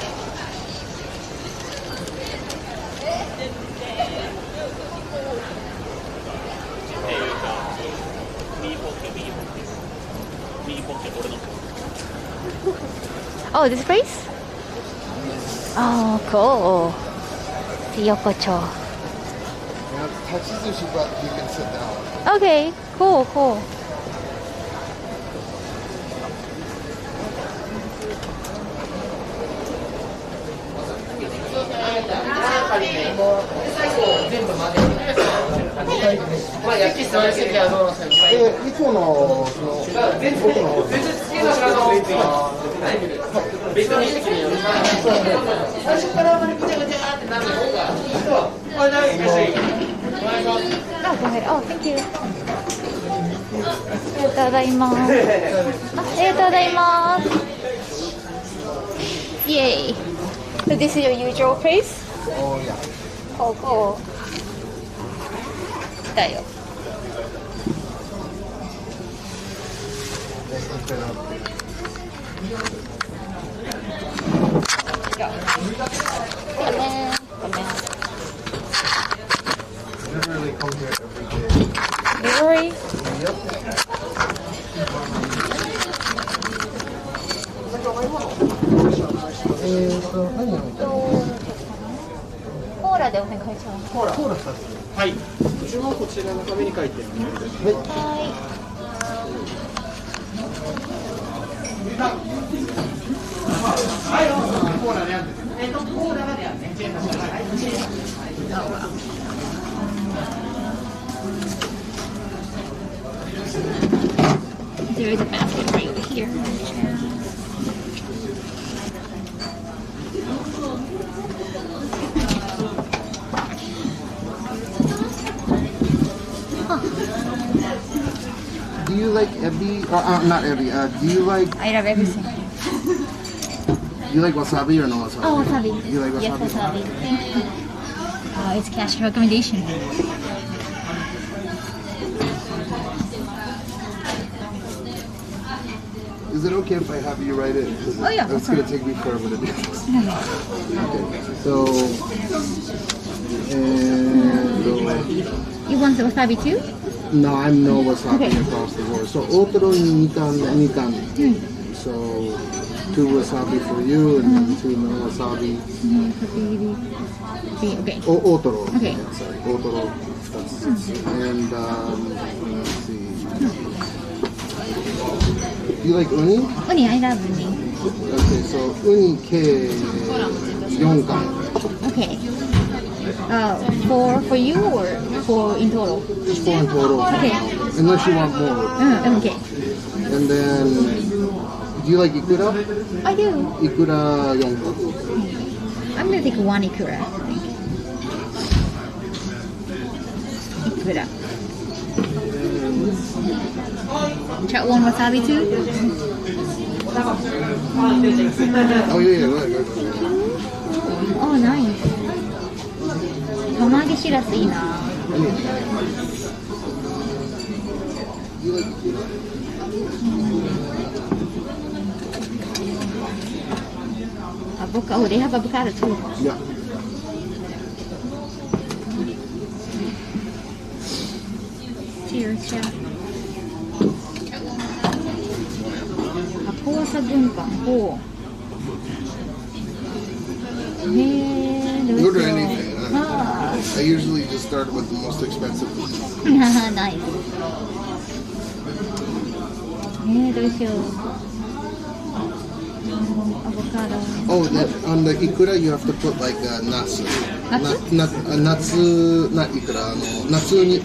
Oh, this place? Oh, cool. Yokocho. Touch sushi, but you can sit down. Okay, cool. Oh, go ahead. Oh, thank you. ありがとうございます。ありがとうございます。Yay. So this is your usual place? Oh, yeah. Cool. 来たよ。ごめん。Literally come here every day. Really? Yep. 何をコーラでお願いします。コーラ2つ。はい。注文はこちらの紙に書いてお願いいたします。はい。コーラであるんです。コーラがであるね。There is a basket right over here. Do you like ebi? Not ebi. Do you like? I love everything. You like wasabi or no wasabi? Oh, wasabi. You like wasabi? Yes, wasabi. Oh, it's cash recommendation. Is it okay if I have you write it? Oh, yeah. It's going to take me forever to do this. Okay. So, You want the wasabi too? No, I'm no wasabi Okay. across the board. So, otoro ni nikan. So, 2 wasabi for you and 2 no wasabi. Okay. Otoro. Okay. Sorry, otoro. And, let's see. Do you like uni? Uni, I love uni. Okay, so uni ke 4 kan. Okay. For you or for in total? Just 4 in total. Okay. Unless you want more. Okay. And then, do you like ikura? I do. Ikura 4 kan. I'm gonna take 1 ikura. Ikura. Chat 1 wasabi too? Oh yeah, right. Oh, nice. 釜揚げしらすいいな。You like ikura? Avocado. Oh, they have avocado too. Yeah. Cheers, chef. 箱わさ軍艦。ほう。へえ、どうしよう。Order anything. I usually just start with the most expensive things. Nice. どうしよう。アボカド。Oh, on the ikura you have to put like natsu. Natsu, not ikura. Natsu ni.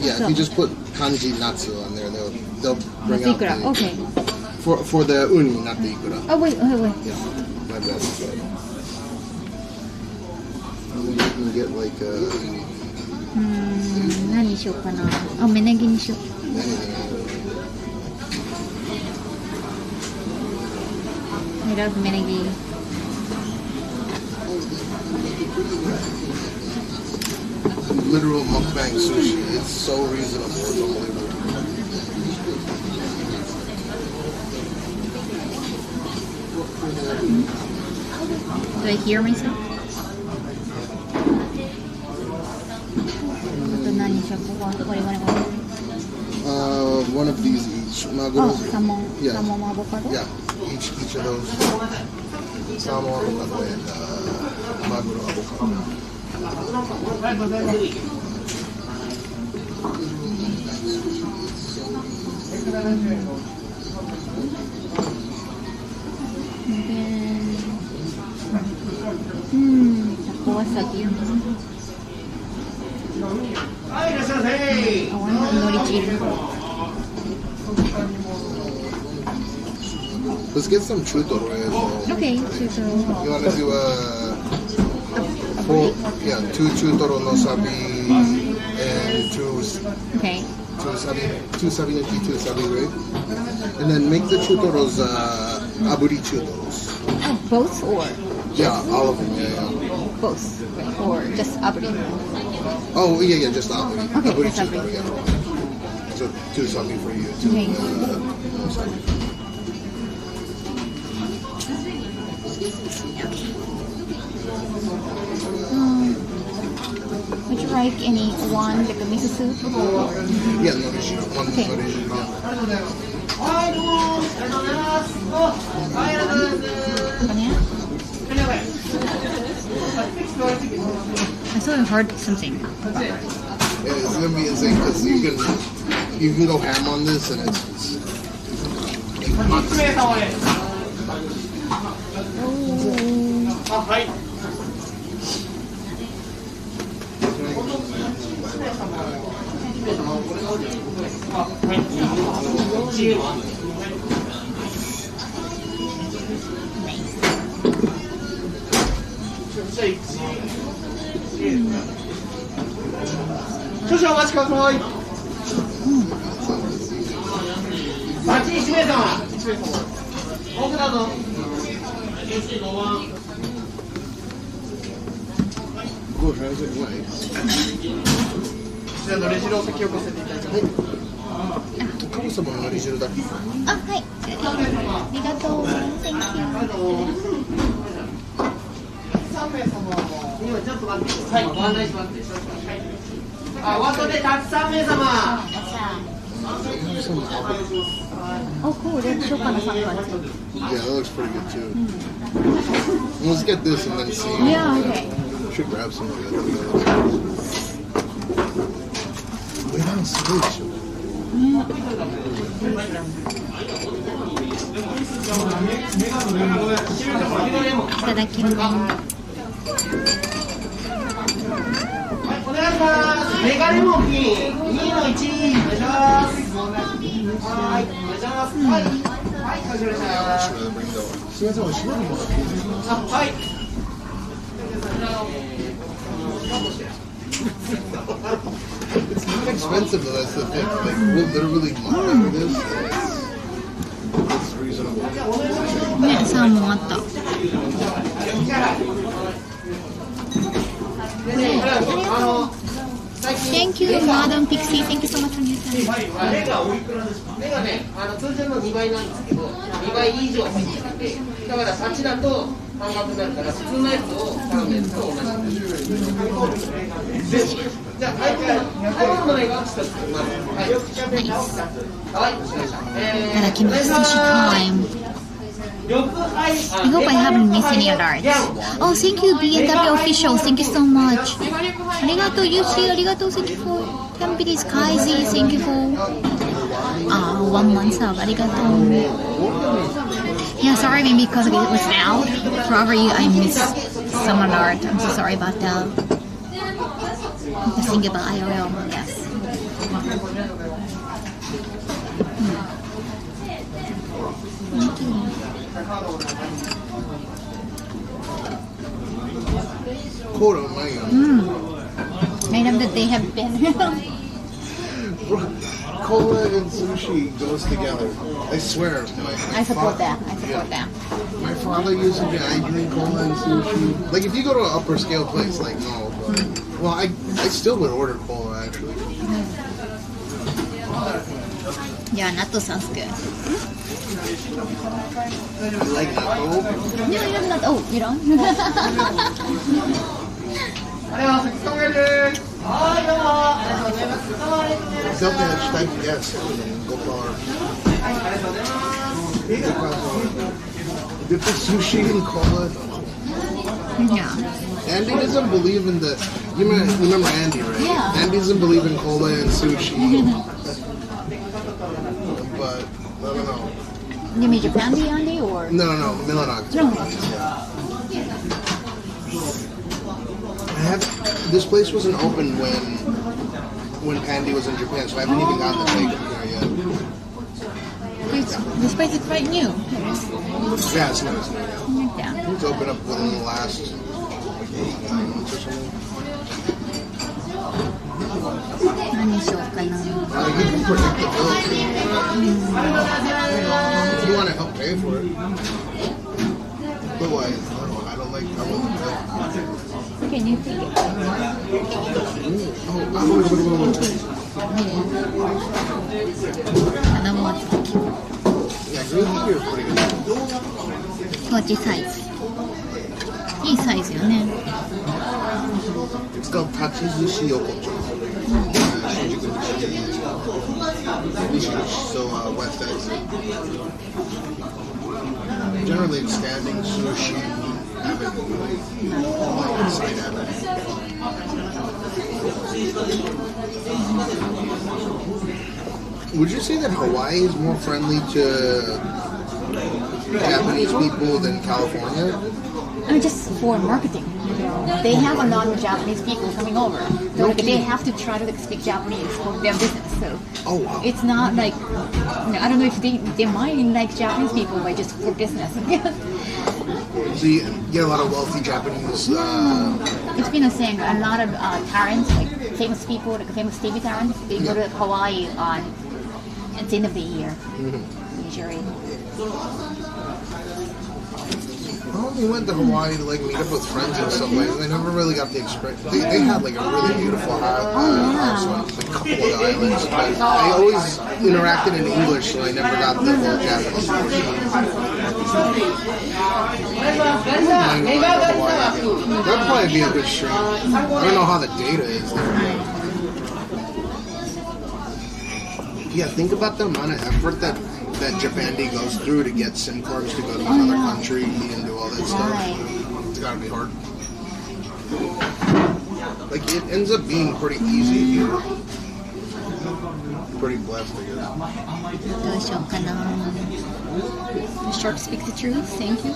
Yeah, if you just put kanji natsu on there, they'll bring out the, okay. For the uni, not the ikura. Oh wait. Yeah, my bad. And then you can get like 何にしようかな。あ、芽ネギにしよう。I love 芽ネギ。literal mukbang sushi. It's so reasonable. It's unbelievable. Do I hear myself? One of these each. Oh, salmon. Yeah. Salmon avocado? Yeah. Each of those. Salmon avocado and maguro avocado. Wasabi. I want norichiri. Let's get some chutoro as well. Okay, chutoro. You want to do two chutoro no sabi and two sabi no ki, two sabi, right? And then make the chutoros aburi chutoros. Oh, both or? Yeah, all of them. Yeah. Both, or just aburi? Oh yeah, just aburi. Okay, Aburi just aburi. chutoro, yeah. So two sabi for you, two okay. no sabi. Would you like any one, like a miso soup? Or? Yeah, norichiri. One okay. Norichiri, yeah. I saw you heard something. Yeah, it's gonna be insane because you can go ham on this and it's Sushi お待ちください。バッチリ1名様。奥だぞ。Go transit away. こちらのレジルを先を置かせていただきます。カブサバのレジルだけ。あ、はい。ありがとう。Thank you. 3名様。今ちょっと待ってください。ご案内しますね。あ、お後でたくさん名様。Oh, cool. They have Chopin sunrise too. Yeah, that looks pretty good too. Let's get this and then see. Yeah, okay. Should grab some of that. Wait on stage. いただきます。お願いします。メガネモンキー2の1お願いします。はい、お願いします。はい、はい、かしこまりました。すみません、おしぼりもらっていいですか。あ、はい。It's not expensive though, that's the thing. Like, we'll literally buy this. It's reasonable. ね、サーモンあった。最近 Thank you, Madam Pixie. Thank you so much for your time. 目がね、通常の2倍なんですけど、2倍以上入ってて、だから8だと半額になるから、普通のやつを頼むやつと同じ。じゃあ、最後の絵が1つまず。はい。はい、いただきます。Sushi time. I hope I haven't missed any others. Oh, thank you, BNW officials. Thank you so much. Arigato, Yushi. Arigato. Thank you for 10 biddies. Kaizi. Thank you for 1 month sub. Arigato. Yeah, sorry maybe because it was out. Forever you, I missed some alert. I'm so sorry about that. Just think about IRL. Yes. Thank you. Made up that they have been. Cola and sushi goes together. I swear. I support that. I support that. My father used to drink cola and sushi. Like if you go to an upper scale place, like no, but well, I still would order cola actually. Yeah, natto sounds good. You like natto? No, you don't natto. Oh, you don't? Yes. Dip the sushi and cola. Yeah. Andy doesn't believe in the. You remember Andy, right? Yeah. Andy doesn't believe in cola and sushi. But I don't know. You mean Japan Andy or? No, Milanox. No. This place wasn't open when Pandy was in Japan, so I haven't even gotten the take there yet. This place is quite new. Yeah, it's new. Yeah. It's opened up within the last 9 months or something. You can predict the bill. If you want to help pay for it. Otherwise, I don't like. Can you take it? Another one. Yeah, green tea are pretty good. What size? いいサイズよね。It's called Tachizushi Yokocho. So, wet size. Generally, it's standing sushi. Would you say that Hawaii is more friendly to Japanese people than California? I mean, just for marketing. They have a lot of Japanese people coming over. So like, they have to try to speak Japanese for their business. So it's not like, I don't know if they might like Japanese people, but just for business. So you get a lot of wealthy Japanese. It's been a saying. A lot of parents, like famous people, like famous TV parents, they go to Hawaii at the end of the year. Usually. I only went to Hawaii to like meet up with friends and stuff like that. I never really got the experience. They had like a really beautiful house on like, a couple of the islands. But I always interacted in English, so I never got the whole Japanese portion. That'd probably be a good stream. I don't know how the data is there. Yeah, think about the amount of effort that Japan D goes through to get SIM cards to go to another country and do all that stuff. It's gotta be hard. Like, it ends up being pretty easy here. Pretty blessed, I guess. The shark speaks the truth. Thank you.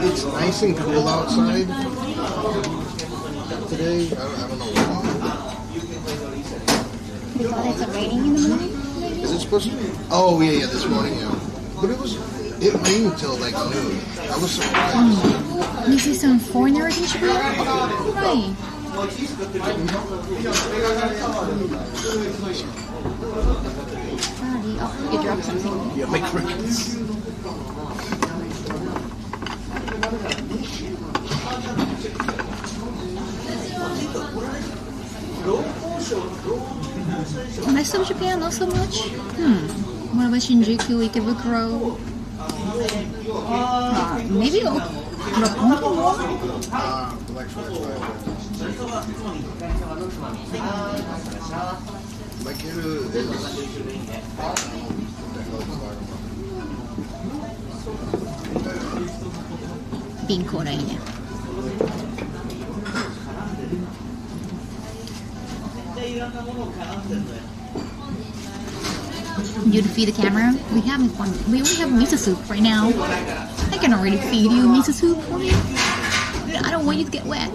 It's nice and cool outside today. I don't know why. You thought it's raining in the morning? Is it supposed to be? Oh, yeah, this morning, yeah. But it rained till like noon. I was surprised. You see some foreigners in Shibuya? Oh, right. Oh, you dropped something. Yeah, my crickets. Rest of Japan, not so much. What about Shinjuku, Ikebukuro? Maybe My kid is... Binkoだいいね。You to feed the camera? We only have miso soup right now. I can already feed you miso soup for me. I don't want you to get wet.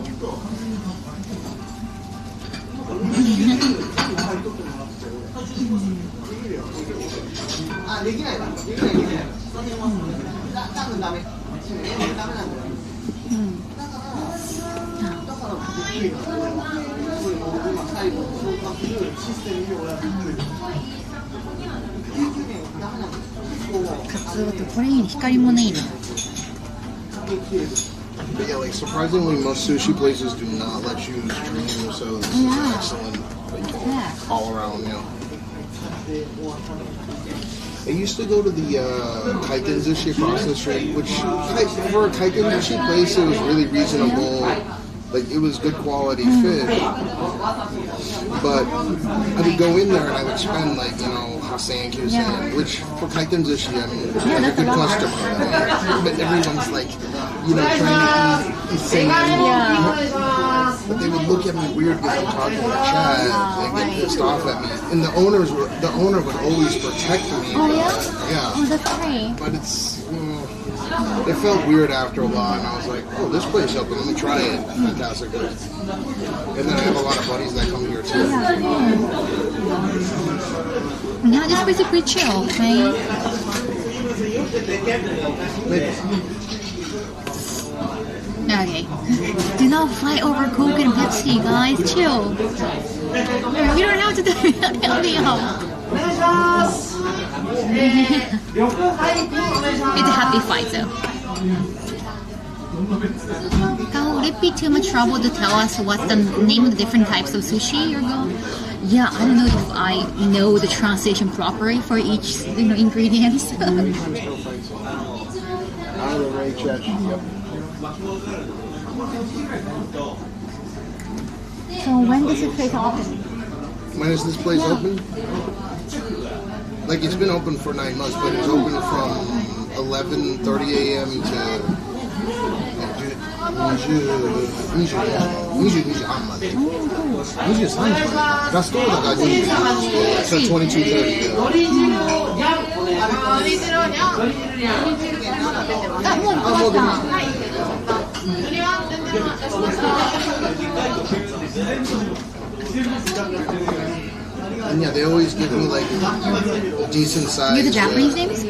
But yeah, like surprisingly, most sushi places do not let you stream, so this is excellent, like, all around, you know. I used to go to the Kaiken Sushi across the street, which for a Kaiken Sushi place, it was really reasonable. Like, it was good quality fish. But I would go in there and I would spend, like, you know, Hasen, Kyusen, which for Kaiken Sushi, I mean, it's a good customer. But everyone's like, you know, trying to eat Isen. But they would look at me weird because I'm talking to Chad and get pissed off at me. And the owner would always protect me. Oh, yeah? Yeah. Oh, that's great. But it's, you know, it felt weird after a while, and I was like, oh, this place open, let me try it. Fantastic place. And then I have a lot of buddies that come here too. Yeah, this place is pretty chill, right? Okay. Do not fight over Coke and Pepsi, guys. Chill. We don't have to do that. It's a happy fight, though. How would it be too much trouble to tell us what's the name of the different types of sushi you're going? Yeah, I don't know if I know the translation properly for each, you know, ingredients. Out of the range, yep. So when does this place open? When is this place open? Like, it's been open for 9 months, but it's open from 11:30 a.m. to 22 半まで。23時まで。ラストオーダーが12時。So 22:30. あ、もう終わった。And yeah, they always give me like decent size. You're the Japanese names?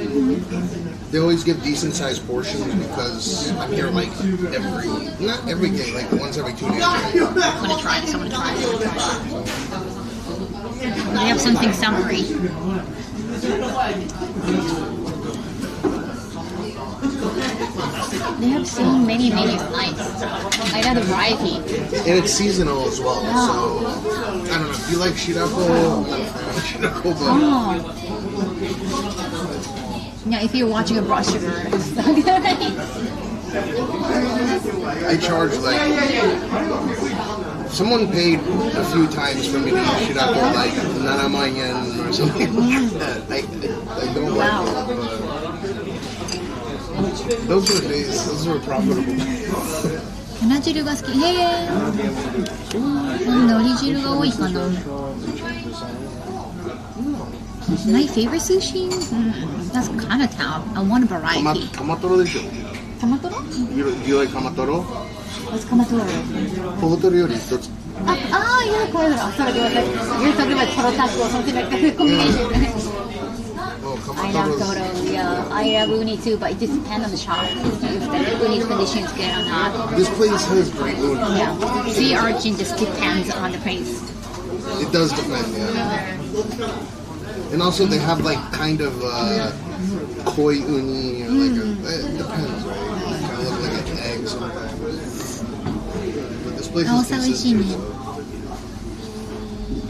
They always give decent sized portions because I'm here like not every day, like once every 2 days. I want to try this. They have something summery. They have so many menus. Nice. I got a variety. And it's seasonal as well, so I don't know if you like shirako. I'm not a fan of shirako, but yeah, if you're watching a broad sugar, I charge like someone paid a few times for me to eat shirako, like 7,000 yen or something like that. I don't like it. Those were days. Those were profitable. 粉汁が好き。へえ。海汁が多いかな。My favorite sushi? That's Kanatown. I want a variety. カマトロでしょ。カマトロ? Do you like カマトロ? What's カマトロ? 小太りより一つ。yeah, これだ。Sorry, you're talking about taro taco or something like that. Combination. I love Toro, yeah. I love uni too, but it just depends on the shop. If the uni's condition is good or not. This place has great uni. Yeah. Sea urchin just depends on the place. It does depend, yeah. And also they have like kind of koi uni or like it depends, right? It kind of look like an egg sometimes. But this place is consistent.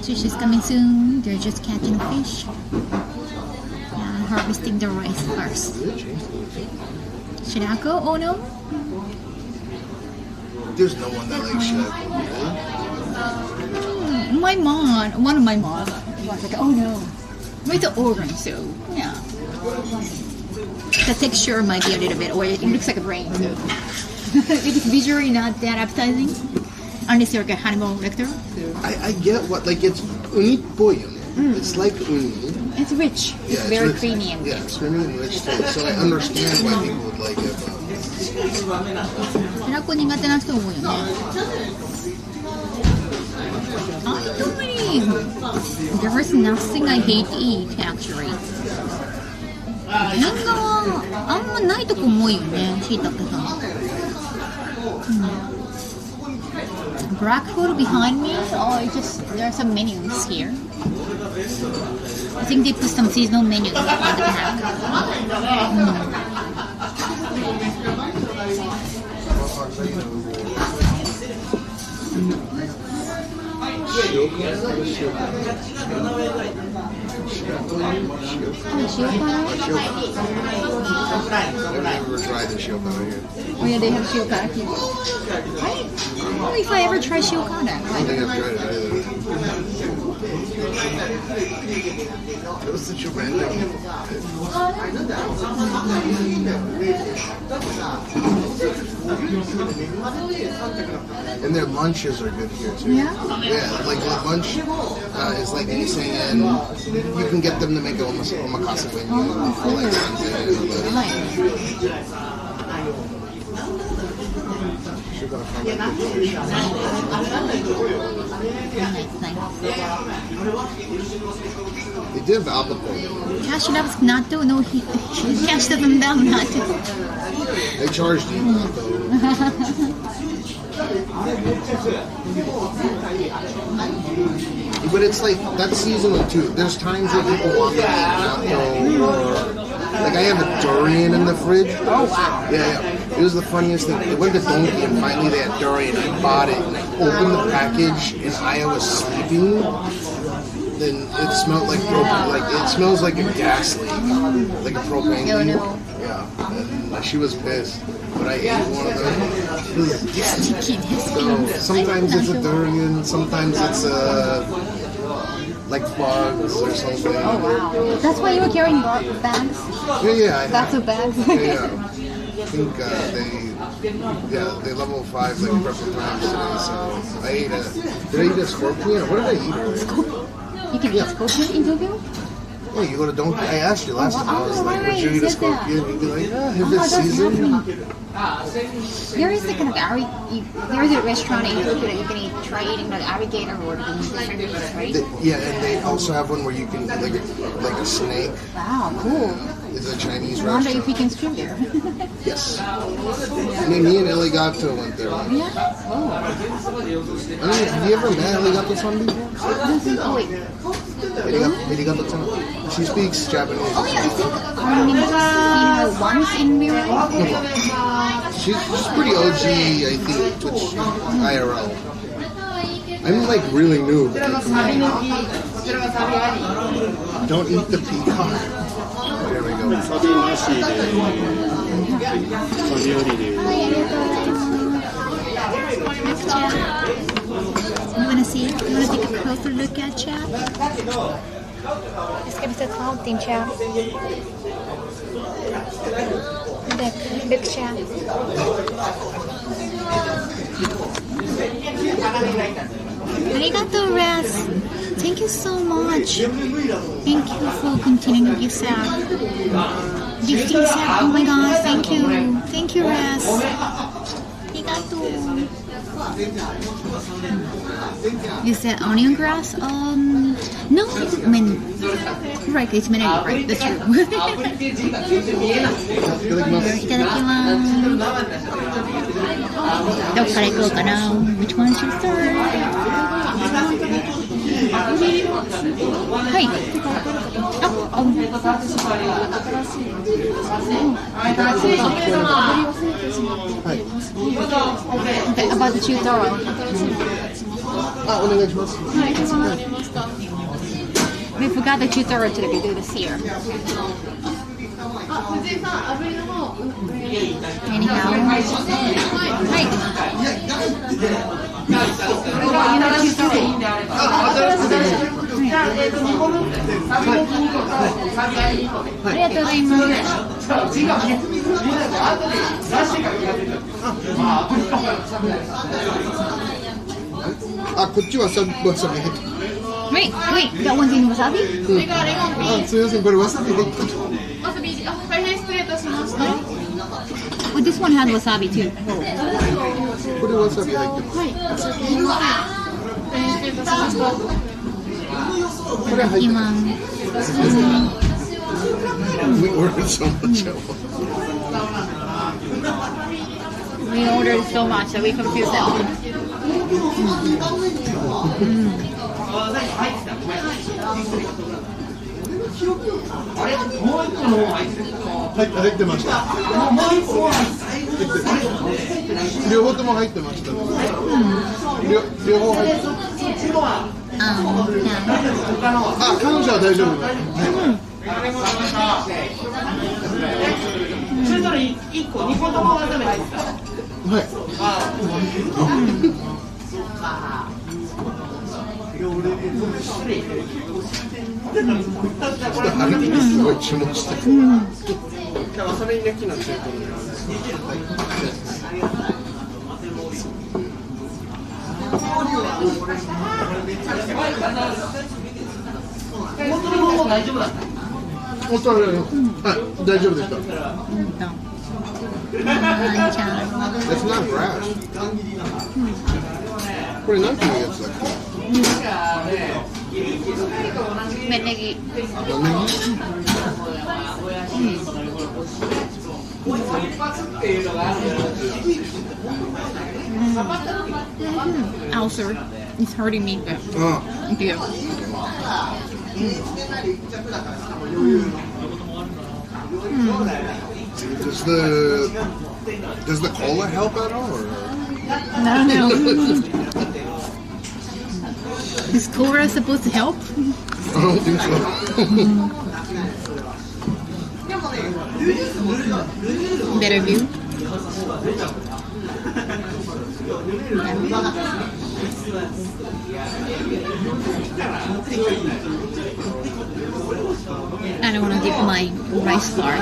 Sushi's coming soon. They're just catching fish. Yeah, harvesting the rice first. Should I go? Oh no? There's no one that likes shrimp. My mom, one of my moms was like, oh no. With the orange, so yeah. The texture might be a little bit, or it looks like a brain, so it's visually not that appetizing. Unless you're like a Hannibal Lecter. So. I get what, like it's uni boyun. It's like uni. It's rich. It's very creamy and rich. Yeah, it's creamy and rich too. So I understand why people would like it. But... There is nothing I hate to eat, actually. 年賀はあんまないとこも多いよね、しいたけさん。Black food behind me. Oh, it's just there are some menus here. I think they put some seasonal menus on the back. I've never tried the shiokara here. Oh yeah, they have shiokara here. I don't know if I ever tried shiokara. I don't think I've tried it either. It was such a random. And their lunches are good here too. Yeah? Yeah, like the lunch is like anything, and you can get them to make omakase when you like They did have albacore. Cash loves natto. No, Cash doesn't love natto. They charged you natto. But it's like, that's seasonal too. There's times where people want to eat natto, or like I have a durian in the fridge. Oh wow. Yeah. It was the funniest thing. It went to Donkey and finally they had durian. I bought it and I opened the package and I was sleeping. Then it smelled like propane. Like it smells like a gas leak, like a propane leak. Yeah. And she was pissed. But I ate one of them. So sometimes it's a durian, sometimes it's like bugs or something. Oh wow. That's why you were carrying bags? Yeah. Lots of bags? Yeah. I think they level 5 like purple times today, so I ate did I eat a scorpion? What did I eat? Scorpion? You can eat scorpion in Tokyo? Yeah, you go to Donkey. I asked you last time. I was like, would you eat a scorpion? You'd be like, if it's seasoned. There is like there is a restaurant in Tokyo that you can try eating like alligator or different dishes, right? Yeah, and they also have one where you can eat like a snake. Wow, cool. It's a Chinese I wonder restaurant. if we can swim there. Yes. Me and Eligato went there. Yeah? Oh. Have you ever met Eligato-san before? Oh, wait. Eligato-san? She speaks Japanese. Oh, yeah, I think I remember seeing her once in real life. She's pretty OG, I think, Twitch IRL. I'm like really new. Don't eat the peacock. There we go. You wanna see it? You wanna take a closer look at chat? Let's give it a cloud thing, chat. Look, chat. Arigato, Raz. Thank you so much. Thank you for continuing to give sap. Gifting sap. Oh my god, thank you. Thank you, Raz. Arigato. You said onion grass? No, I mean, right, it's minute, right? That's true. いただきます。どっから行こうかな Which one should start? はい。Okay, about the chutoro. あ、お願いします。We forgot the chutoro to do this here. Anyhow. Hi. Wait, that one's in wasabi? すみません、これわさび入ってる。 Oh, this one has wasabi too. これわさび入ってます。これ入ってます。We ordered so much. We ordered so much that we confused them. 入ってました。両方とも入ってました。両方入って。あ、彼女は大丈夫だ。それぞれ1個、2個とも温めないですか？はい。すごい注文してる。わさび焼きなんて。はい、大丈夫でした。It's not grass. これなんていうやつだっけ？メネギ。Ulcer. It's hurting me. Thank you. Does the cola help at all? Or? No. Is cola supposed to help? I don't think so. Better view. I don't want to dip my rice flour.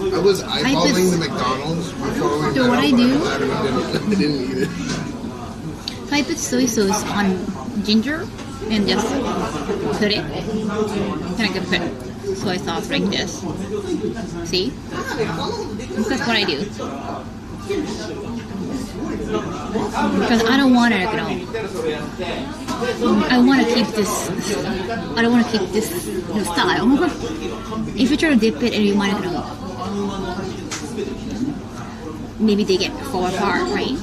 I was eyeballing the McDonald's before we So what I do? I didn't eat it. I put soy sauce on ginger and just put it. Then I can put soy sauce like this. See? That's what I do. Because I don't want it, you know. I want to keep this. I don't want to keep this style. If you try to dip it and you want to, maybe they get fall apart, right?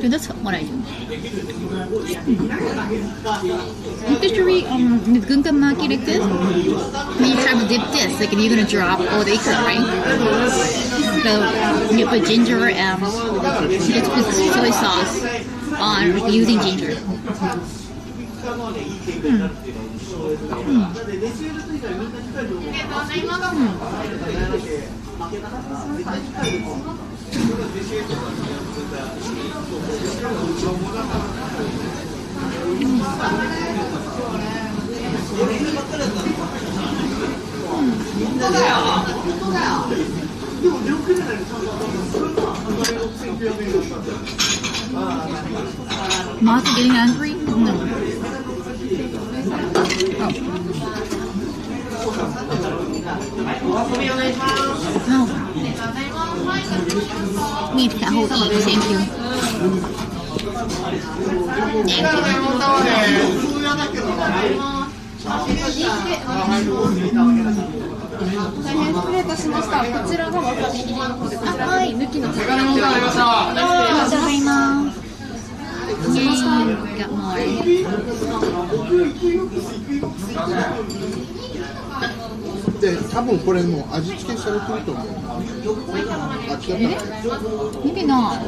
So that's what I do. Especially with gunkamaki like this, when you try to dip this, like you're gonna drop all the ikra, right? So you put ginger and you just put soy sauce on using ginger. Martha getting angry? No. Oh. Meat Kaho eat, thank you. Got more. で、多分これもう味付けされてると思う。あ、違ったっけ？ Maybe not.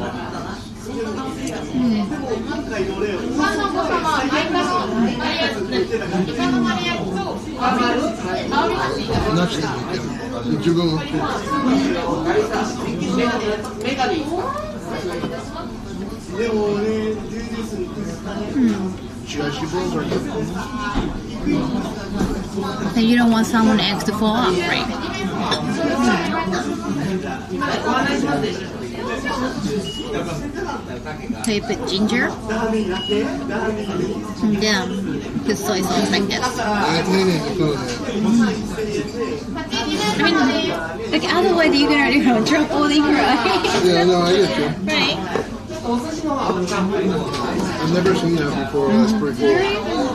So you don't want salmon eggs to fall off, right? So you put ginger? Yeah, because soy sauce like this. I mean, like otherwise you're gonna drop all the right? Yeah, no, I get you. Right. I've never seen that before. That's pretty cool.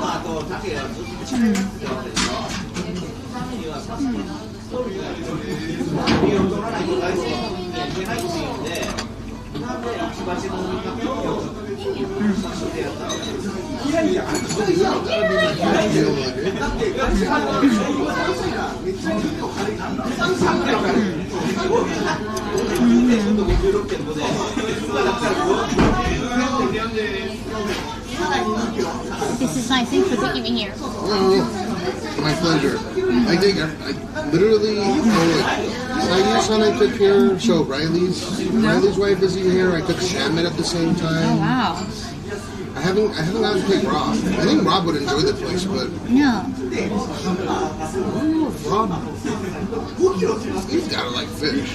This is nice. Thanks for taking me here. Oh, my pleasure. I think I literally, Sayu's-san I took here, so Riley's wife is here. I took Shamit at the same time. Oh wow. I haven't gotten to take Rob. I think Rob would enjoy the place, but Yeah. Rob, he's gotta like fish.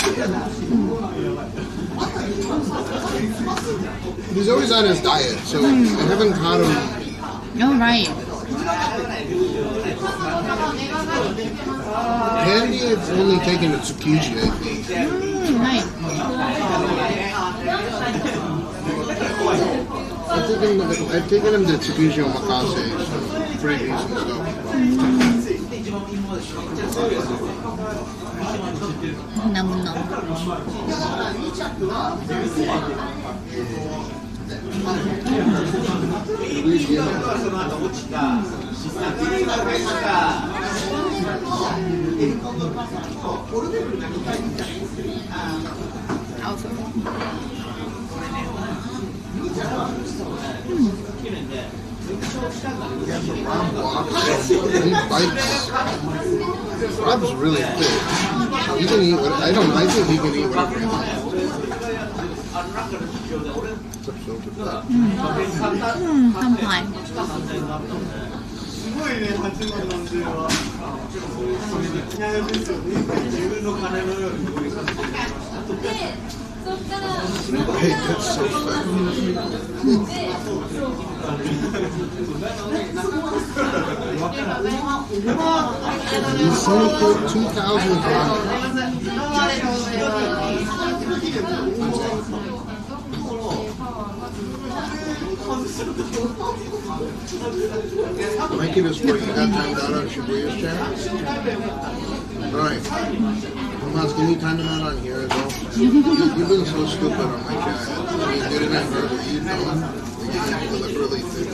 He's always on his diet, so I haven't caught him. All right. Candy, it's only taken to Tsukiji, I think. Nice. I've taken him to Tsukiji Omakase, so pretty decent stuff. Num num. He bites. Rob's really thick. He can eat what I think he can eat whatever he wants. I'm fine. Hey, that's so fat. He's only put 2,000 grams. Mikey, this where you got timed out on Shibuya's channel? Alright. Tomas, can you time him out on here as well? You've been so stupid on my chat. You didn't have her, you don't. You deliberately think.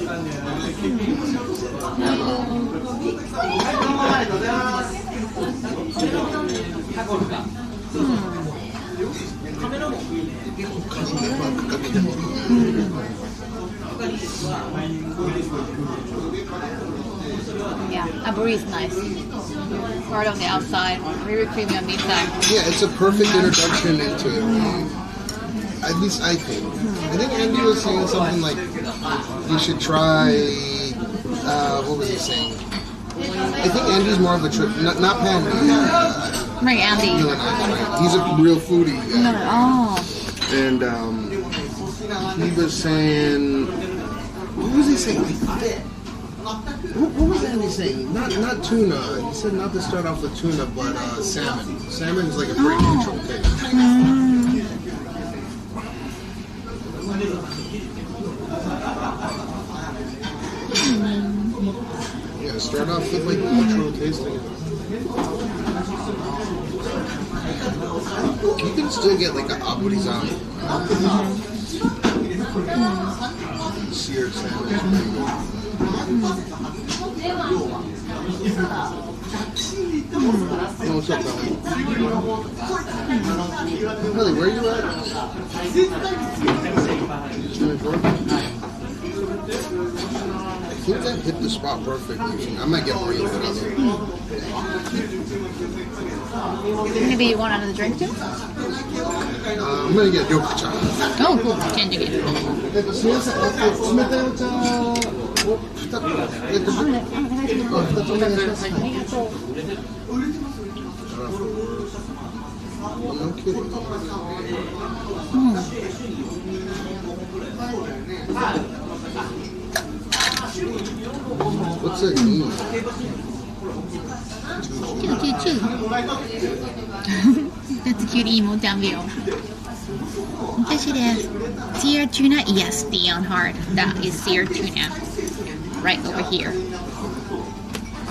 Yeah, aburi is nice. Hard on the outside, very creamy on the inside. Yeah, it's a perfect introduction into it. At least I think. I think Andy was saying something like you should try. What was he saying? I think Andy's more of a trip, not Pam. Right, Andy. He's a real foodie guy. Oh. And he was saying, what was he saying? What was Andy saying? Not tuna. He said not to start off with tuna, but salmon. Salmon is like a pretty neutral taste. Yeah, start off with like neutral tasting. You can still get like a aburizan. Seared salmon. What's up, Ellie, where are you at? 24? I think that hit the spot perfectly. I might get more of it. Maybe you want another drink too? I'm gonna get yokucha. Oh, cool. Changing it. No kidding. What's that mean? Choo. That's a cute emo Dambio. Seared tuna? Yes, Dion Hart. That is seared tuna. Right over here.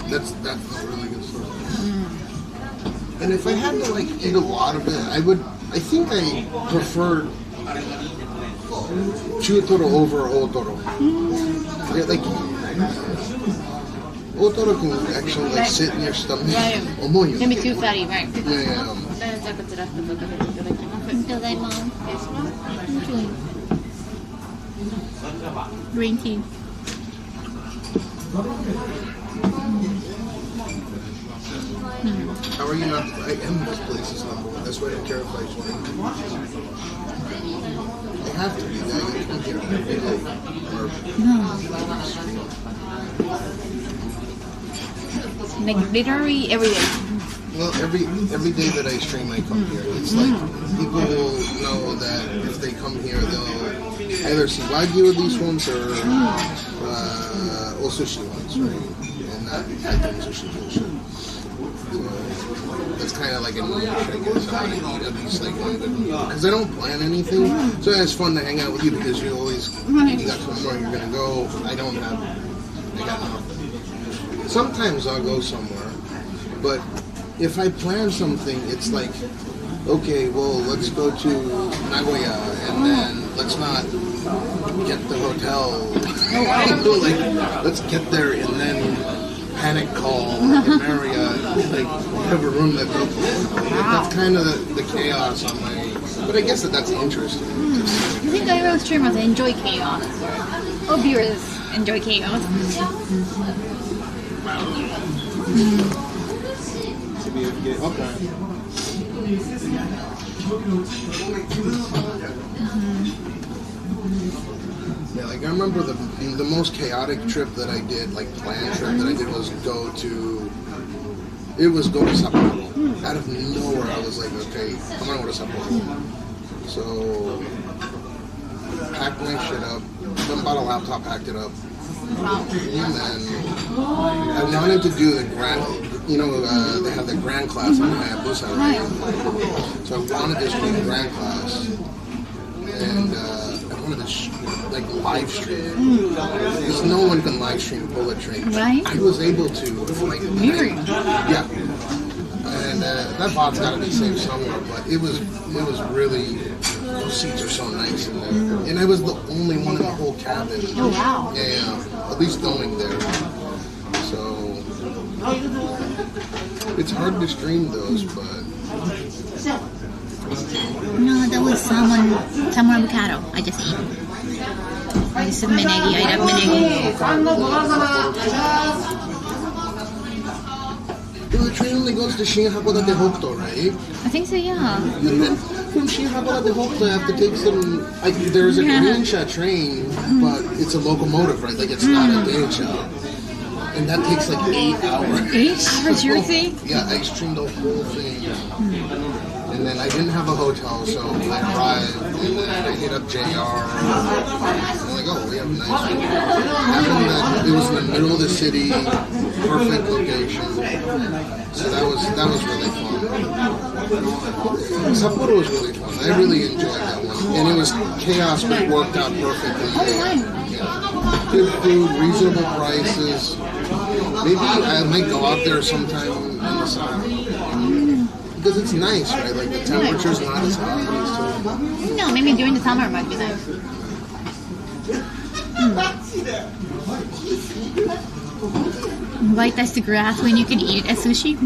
That's really good stuff. And if I had to like eat a lot of it, I think I prefer Chutoro over Otoro. Yeah, like Otoro can actually like sit in your stomach. Maybe too fatty, right? Yeah. Green tea. How are you not? I am this place's number one. That's why I don't care if I I have to be there. I come here every day. Like literally every day. Well, every day that I stream, I come here. It's like people will know that if they come here, they'll either see Wagyu of these ones or sushi ones, right? And I think sushi bullshit. So that's kind of like a niche, I guess. I want to eat at least like one good meal because I don't plan anything. So it's fun to hang out with you because you always you got somewhere you're gonna go. I got nothing. Sometimes I'll go somewhere, but if I plan something, it's like, okay, well, let's go to Nagoya, and then let's not get the hotel. Like, let's get there and then panic call in Marriott, like have a room that's open. That's kind of the chaos on my. But I guess that's interesting. You think IRL streamers enjoy chaos, or viewers enjoy chaos? Okay. Yeah, like I remember the most chaotic trip that I did, like planned trip that I did was go to Sapporo. Out of nowhere, I was like, okay, I'm gonna go to Sapporo. So packed my shit up, then bought a laptop, packed it up. And then I wanted to do the grand, they have the grand class on Hayabusa, right? So I wanted to stream the grand class, and I wanted to live stream. Because no one can live stream bullet train. Right? I was able to, yeah. And that bot's got to be saved somewhere, but it was really. Those seats are so nice in there. And I was the only one in the whole cabin. Oh, wow. Yeah, at least going there. So, it's hard to stream those, but... No, that was salmon avocado I just ate. This is menegi. I love menegi. The train only goes to Shin Hakodate Hokuto, right? I think so, yeah. And then from Shin Hakodate Hokuto, I have to take some. There's a Densha train, but it's a locomotive, right? Like it's not a Densha. And that takes like 8 hours. 8 hours, seriously? Yeah, I streamed the whole thing. And then I didn't have a hotel, so I arrived, and then I hit up JR. I'm like, oh, we have a nice room. It was in the middle of the city, perfect location. So that was really fun. Sapporo was really fun. I really enjoyed that one. And it was chaos, but it worked out perfectly. Yeah. Good food, reasonable prices. Maybe I might go out there sometime in the summer. Because it's nice, right? Like the temperature's not as hot as it. No, maybe during the summer it might be nice. Invite us to grass when you can eat it as sushi.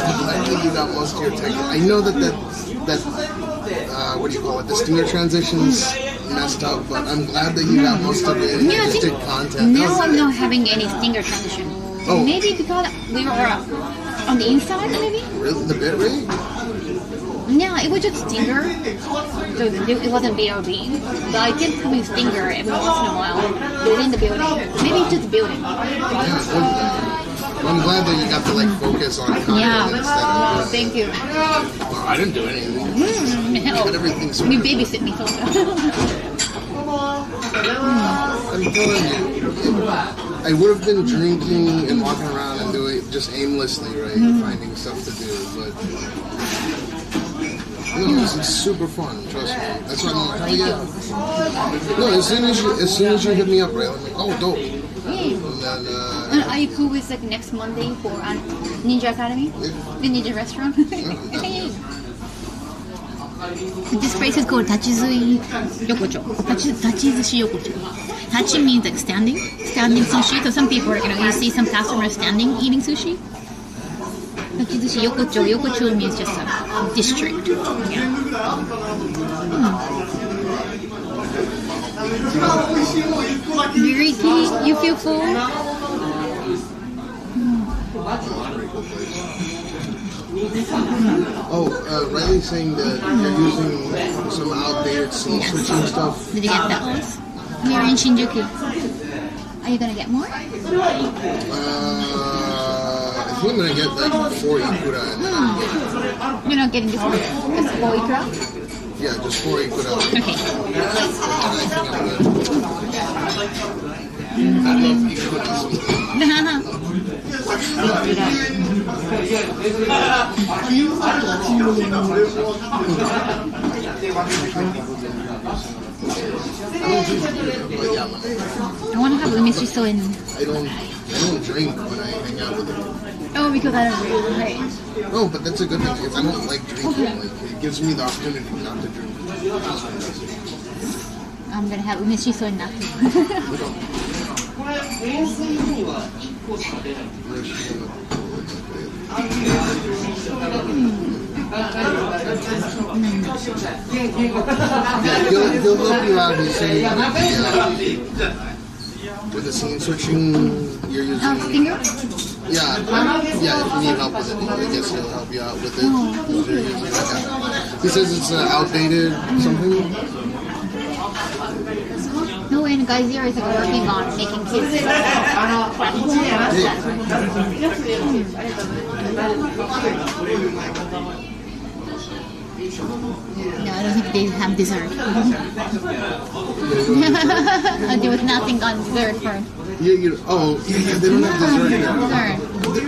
I think you got most of your tech. I know that what do you call it? The stinger transitions messed up, but I'm glad that you got most of it. And Yeah, I just think did content. now I'm not having any stinger transition. Oh. Maybe because we were on the inside, maybe? Really? The bit rate? Yeah, it was just stinger. So it wasn't BRB. But I did come in stinger every once in a while within the building. Maybe it's just the building. Yeah, I'm glad that you got to like focus on content instead of. Thank you. Well, I didn't do anything. You did everything You sorted. babysit me, so. I'm telling you, I would have been drinking and walking around and doing just aimlessly, right? Finding stuff to do, but no, it's super fun. Trust me. That's why I'm like, hell yeah. No, as soon as you hit me up, right? I'm like, oh, dope. And then, Are you cool with like next Monday for Ninja Academy? The Ninja restaurant? This place is called Tachizui Yokocho. Tachizushi Yokocho. Tachi means like standing sushi. So some people, you see some customers standing eating sushi. Tachizushi Yokocho. Yokocho means just a district. Yeah. Ricky, you feel full? Riley's saying that you're using some outdated scene switching stuff. Did you get that one? We are in Shinjuku. Are you gonna get more? I think I'm gonna get like 4 ikura. You're not getting this one? Just 4 ikura? Yeah, just 4 ikura. Okay. I love ikuras. I want to have umishi so in. I don't drink when I hang out with them. Oh, because I don't drink. Right. No, but that's a good thing because I don't like drinking. Like, it gives me the opportunity not to drink. I'm gonna have umishi so in that. Yeah, he'll help you out. He's saying with the scene switching, you're using. Finger? Yeah, if you need help with it, I guess he'll help you out with it. He says it's outdated something. No, and guys here is working on making kids. No, I don't think they have dessert. There was nothing on dessert for. Yeah, they don't have dessert here.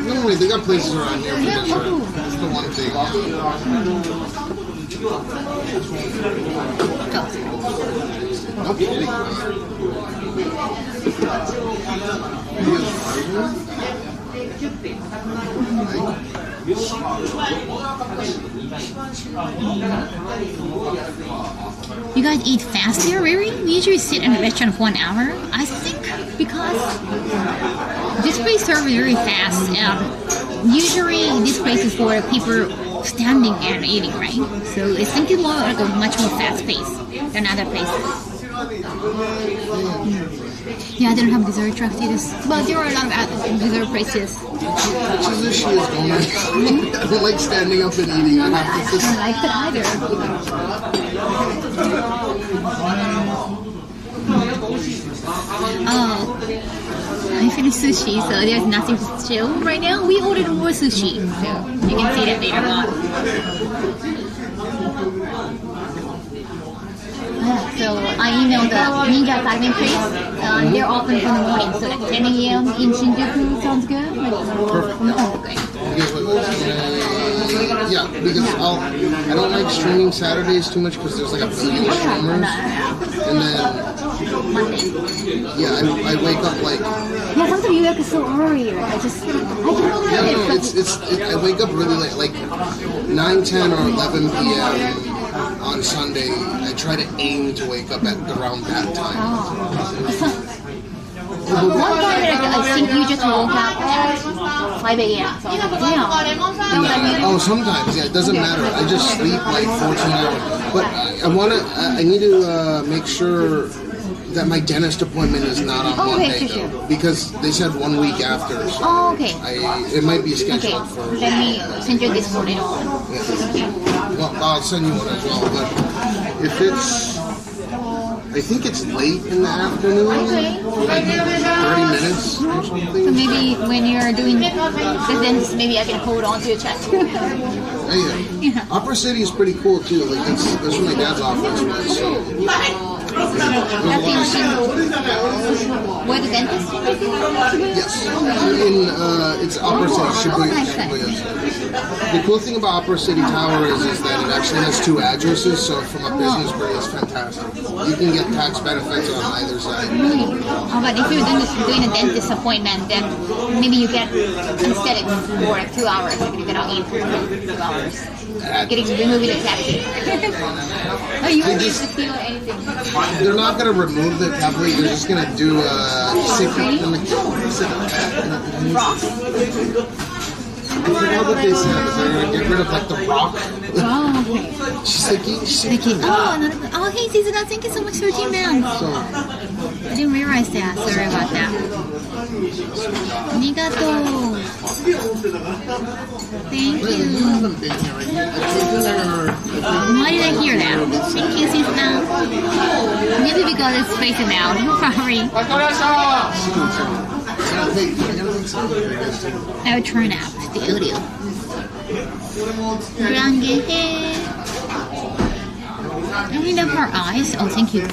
No, wait, they got places around here for dessert. That's the one thing. No kidding. You guys eat fast here, really? We usually sit in a restaurant for 1 hour. I think because this place serves very fast, and usually this place is for people standing and eating, right? So I think it's more like a much more fast pace than other places. Yeah, I don't have dessert trucks either. But there are a lot of other dessert places. Sushi is going. I don't like standing up and eating. I don't like that either. Oh, I finished sushi, so there's nothing to chill right now. We ordered more sushi, so you can see that later on. So I emailed the Ninja Academy place. They're open for the morning, so like 10 a.m. in Shinjuku sounds good. Okay. Yeah, because I don't like streaming Saturdays too much because there's like a billion streamers. And then I wake up like sometimes you wake up so early. I I wake up really late, like 9, 10, or 11 p.m. on Sunday. I try to aim to wake up at around that time. One time I think you just woke up at 5 a.m. So Oh, sometimes, yeah, it doesn't matter. I just sleep like 14 hours. But I need to make sure that my dentist appointment is not on Monday, though, because they said 1 week after. So it might be scheduled for. Let me send you this one later on. Well, I'll send you one as well. But if it's, I think it's late in the afternoon, like 30 minutes or something. So maybe when you're doing the dentist, maybe I can hold on to your chest. Yeah. Opera City is pretty cool too. Like that's where my dad's office was. So. Where the dentist? Yes. It's Opera City, Shibuya. The cool thing about Opera City Tower is that it actually has 2 addresses, so from a business point, it's fantastic. You can get tax benefits on either side. But if you're doing a dentist appointment, then maybe you get anesthetic for like 2 hours. Like you cannot eat for 2 hours. Removing the cavity. Oh, you won't be able to feel anything. They're not going to remove the cavity. They're just going to do I forgot what they said. They're going to get rid of like the rock. Oh, okay. Shiki. Oh, hey, Susan, thank you so much for your email. I didn't realize that. Sorry about that. Arigato. Thank you. Why did I hear that? Thank you, Susan. Maybe because it's facing out. Sorry. I will turn up the audio. I mean, her eyes. Oh, thank you.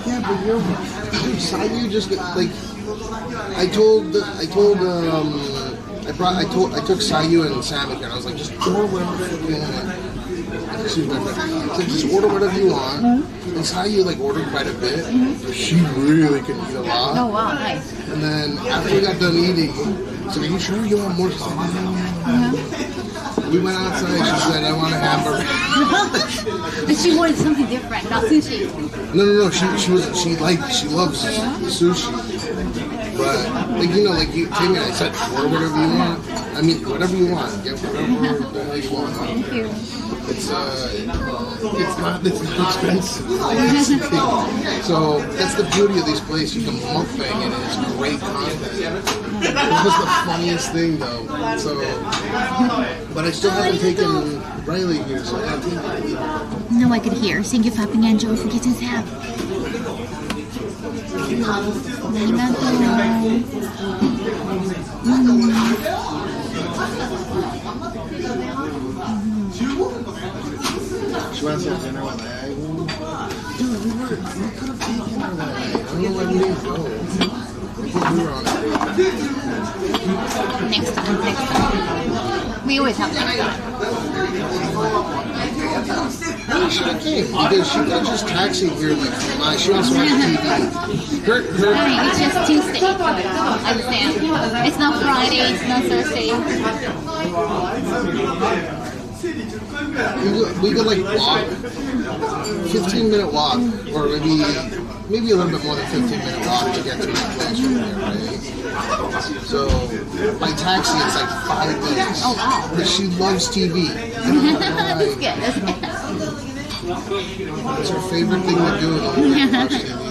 Yeah, but Sayu just like I took Sayu and Samik and I was like, just order whatever you want. Excuse my friend. I said, just order whatever you want. And Sayu like ordered quite a bit. She really could eat a lot. Oh wow, nice. And then after we got done eating, so are you sure you want more stuff? We went outside, she said, I want a hamburger. But she wanted something different, not sushi. No, she loves sushi. But, like, you know, like you came in, I said, order whatever you want. I mean, whatever you want. Get whatever the hell you want. Thank you. It's not expensive. So that's the beauty of these places. You can mukbang and it's great content. It was the funniest thing though. So, but I still haven't taken Riley here, so I have to. No, I could hear. Thank you, Fapping Angel, for getting tab. She wants to have dinner with Ag. Dude, we could have taken her that night. I don't know why we didn't go. I think we were on it. Next time. We always have next time. should have came because she could have just taxied here. Like, she wants to watch TV. It's just Tuesday. I understand. It's not Friday. It's not Thursday. We could like walk, 15-minute walk, or maybe a little bit more than 15-minute walk to get to my place from here, right? So by taxi it's like 5 minutes. Oh wow! But she loves TV. That's good. That's good. It's her favorite thing to do. Watch TV.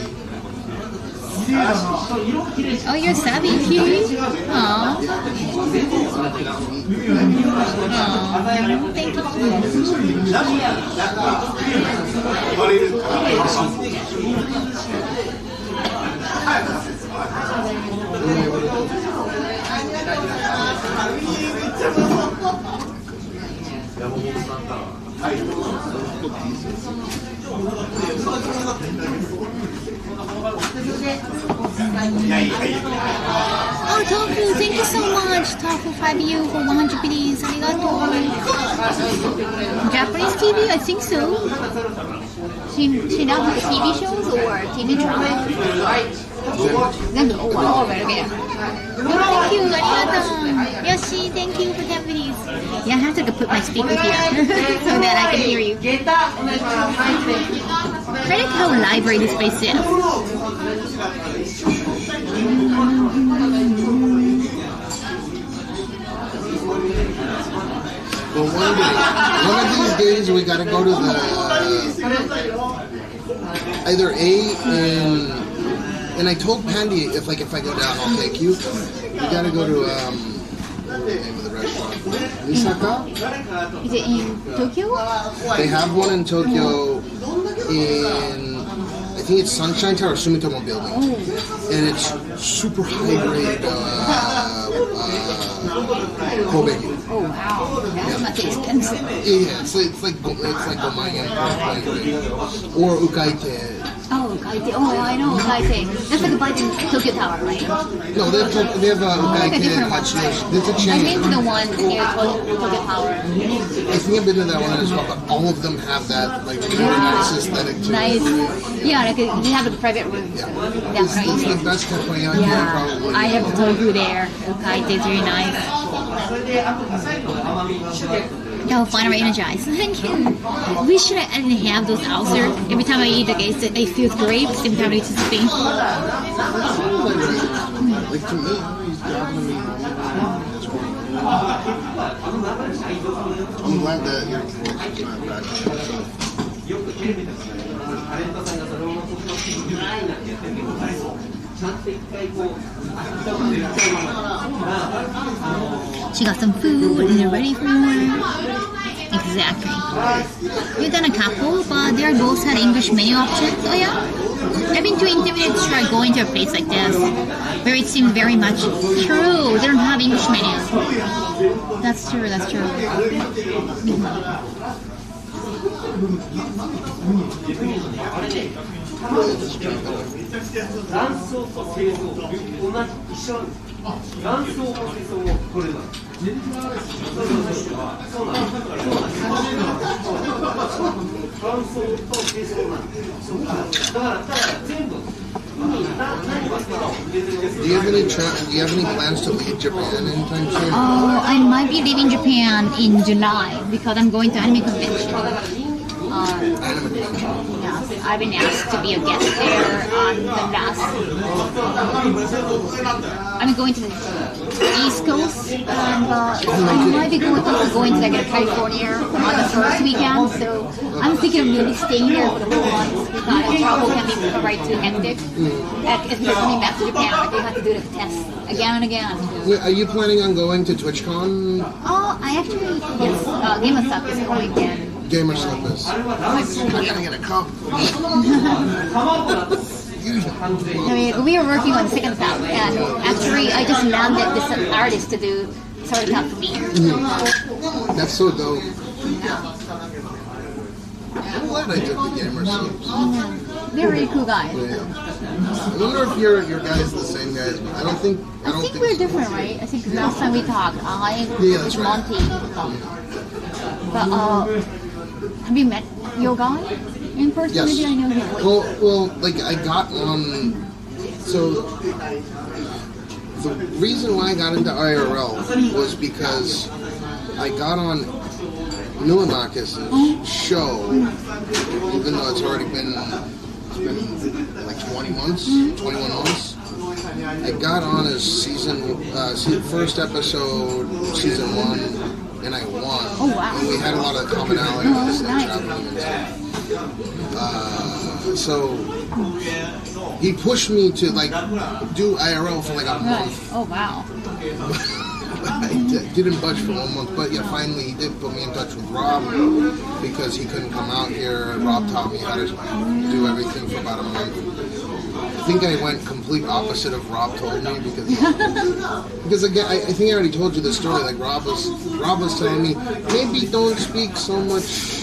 Oh, you're savvy, cute. Aww. Thank you. Oh, Tofu, thank you so much. Tofu 5U for 100 biddies. Arigato. Japanese TV? I think so. She now has TV shows or TV dramas? Oh, wow, very good. Thank you, arigato. Yoshi, thank you for 10 biddies. Yeah, I have to put my speaker here so that I can hear you. I like how lively this place is. Well, one of these days we gotta go to the either and I told Pandy if I go down I'll take you. We gotta go to what's the name of the restaurant? Misaka? Is it in Tokyo? They have one in Tokyo in I think it's Sunshine Tower or Sumitomo Building. And it's super high grade Kobe. Oh wow, that must be expensive. Yeah, it's like Gomayan or Ukaite. Oh, Ukaite. Oh, I know Ukaite. That's like a bite in Tokyo Tower, right? No, they have Ukaite and Hachiyoshi. There's a chain. I've been to the one near Tokyo Tower. I think I've been to that one as well, but all of them have that like really nice aesthetic too. Nice. Yeah, like you have a private room. Yeah. That's right. It's the best teppanyaki probably. I have told you there. Ukaite is really nice. Oh, finally energized. Thank you. Wish I didn't have those ulcer. Every time I eat, like, it feels great. Every time I eat something. Like to me, he's definitely. I'm glad that you're not back. She got some food and they're ready for more. Exactly. We've done a couple, but they both had English menu options. Oh yeah? I've been too intimidated to try going to a place like this, where it seems very much true. They don't have English menus. That's true, that's true. Do you have any plans to leave Japan anytime soon? Oh, I might be leaving Japan in July because I'm going to anime convention. Yes, I've been asked to be a guest there on the last. I'm going to the East Coast, and I might be going to like California on the first weekend. So I'm thinking of maybe staying there for the whole month because travel can be quite too hectic. If you're coming back to Japan, like you have to do the test again and again. Are you planning on going to TwitchCon? Oh, I actually yes, Game of Stuff is going in. Gamer Service. I gotta get a cup. I mean, we are working on the second half, and actually, I just landed this artist to do third half for me. That's so dope. I'm glad I took the Gamer Service. They're really cool guys. Yeah. I wonder if your guys are the same guys, but I don't think. I think we're different, right? I think last time we talked, I that's was right. Monty. But have you met You're going? In person? Yes. Maybe I know him. Well, like I got on. So the reason why I got into IRL was because I got on Milanakis' show, even though it's been like 21 months. I got on as first episode, season 1, and I won. Oh, wow. And we had a lot of commonalities like traveling and stuff. So he pushed me to like do IRL for like a month. Oh, wow. I didn't budge for 1 month, but yeah, finally he did put me in touch with Rob because he couldn't come out here. Rob taught me how to do everything for about a month. I think I went complete opposite of Rob told me because again, I think I already told you this story. Like Rob was telling me maybe don't speak so much,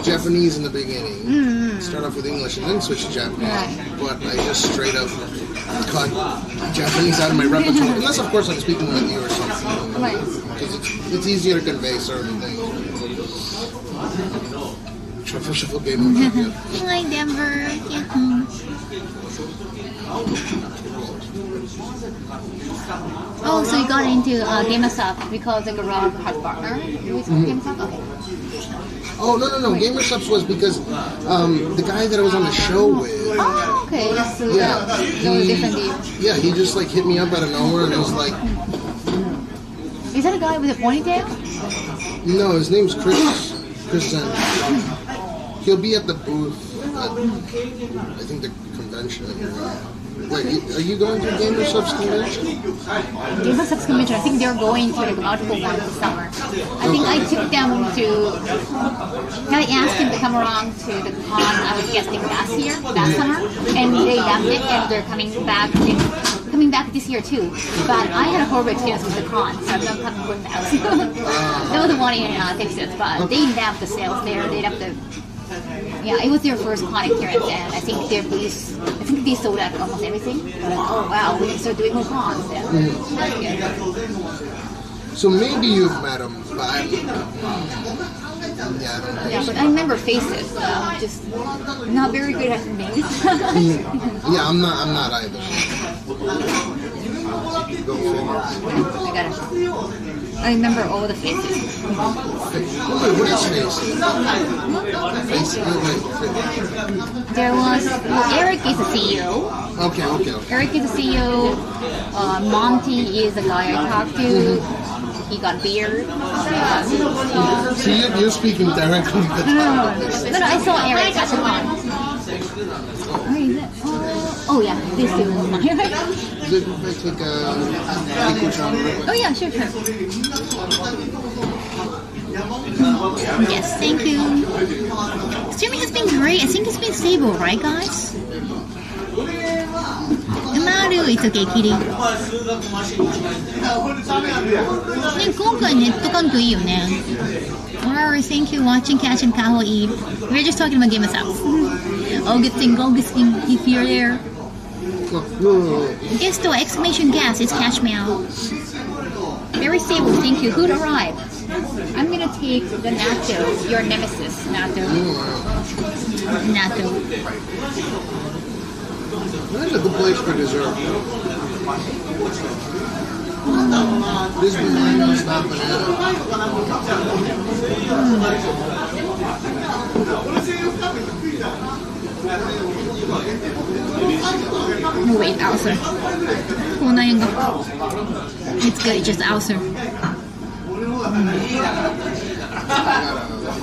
Japanese in the beginning. Start off with English and then switch to Japanese. But I just straight up cut Japanese out of my repertoire, unless of course I'm speaking with you or something. Because it's easier to convey certain things. Shuffle game. Hi, Denver. Yeah. Oh, so you got into GamerSup because like Rob had partner with GamerSup? Okay. Oh, no. GamerSups was because the guy that I was on the show with. Oh, okay. So that was different deal. Yeah, he just like hit me up out of nowhere and was like. Is that a guy with a ponytail? No, his name's Chris Zen. He'll be at the booth at, I think, the convention. Wait, are you going to GamerSup's convention? GamerSup's convention, I think they're going to like multiple ones this summer. I think I took them to, I asked them to come around to the con I was guesting last summer, and they loved it, and they're coming back this year too. But I had a horrible experience with the con, so I'm not coming with that. That was the one in Texas, but they loved the sales there, they loved the. Yeah, it was their first con experience, and I think they sold out almost everything. But, oh wow, we start doing more cons. Yeah. So maybe you've met him, but yeah, but I remember faces. Just not very good at names. Yeah, I'm not either. Go figure. I got it. I remember all the faces. What is faces? There was Eric is a CEO. Okay. Eric is a CEO. Monty is the guy I talked to. He got beard. See, you're speaking directly. No, I saw Eric at the con. Oh yeah, this dude is mine. Oh yeah, sure. Yes, thank you. Streaming has been great. I think it's been stable, right, guys? Mario, it's okay, Kitty. 今回ネット環境いいよね。Alright, thank you watching Catch and Kaho eat. We're just talking about GamerSups. Augustine, if you're there. Guess the exclamation gas is Catch Meow. Very stable, thank you. Who'd arrive? I'm gonna take the Natto, your nemesis, Natto. That's a good place for dessert. This banana is not banana. Oh wait, ulcer. It's good, it's just ulcer.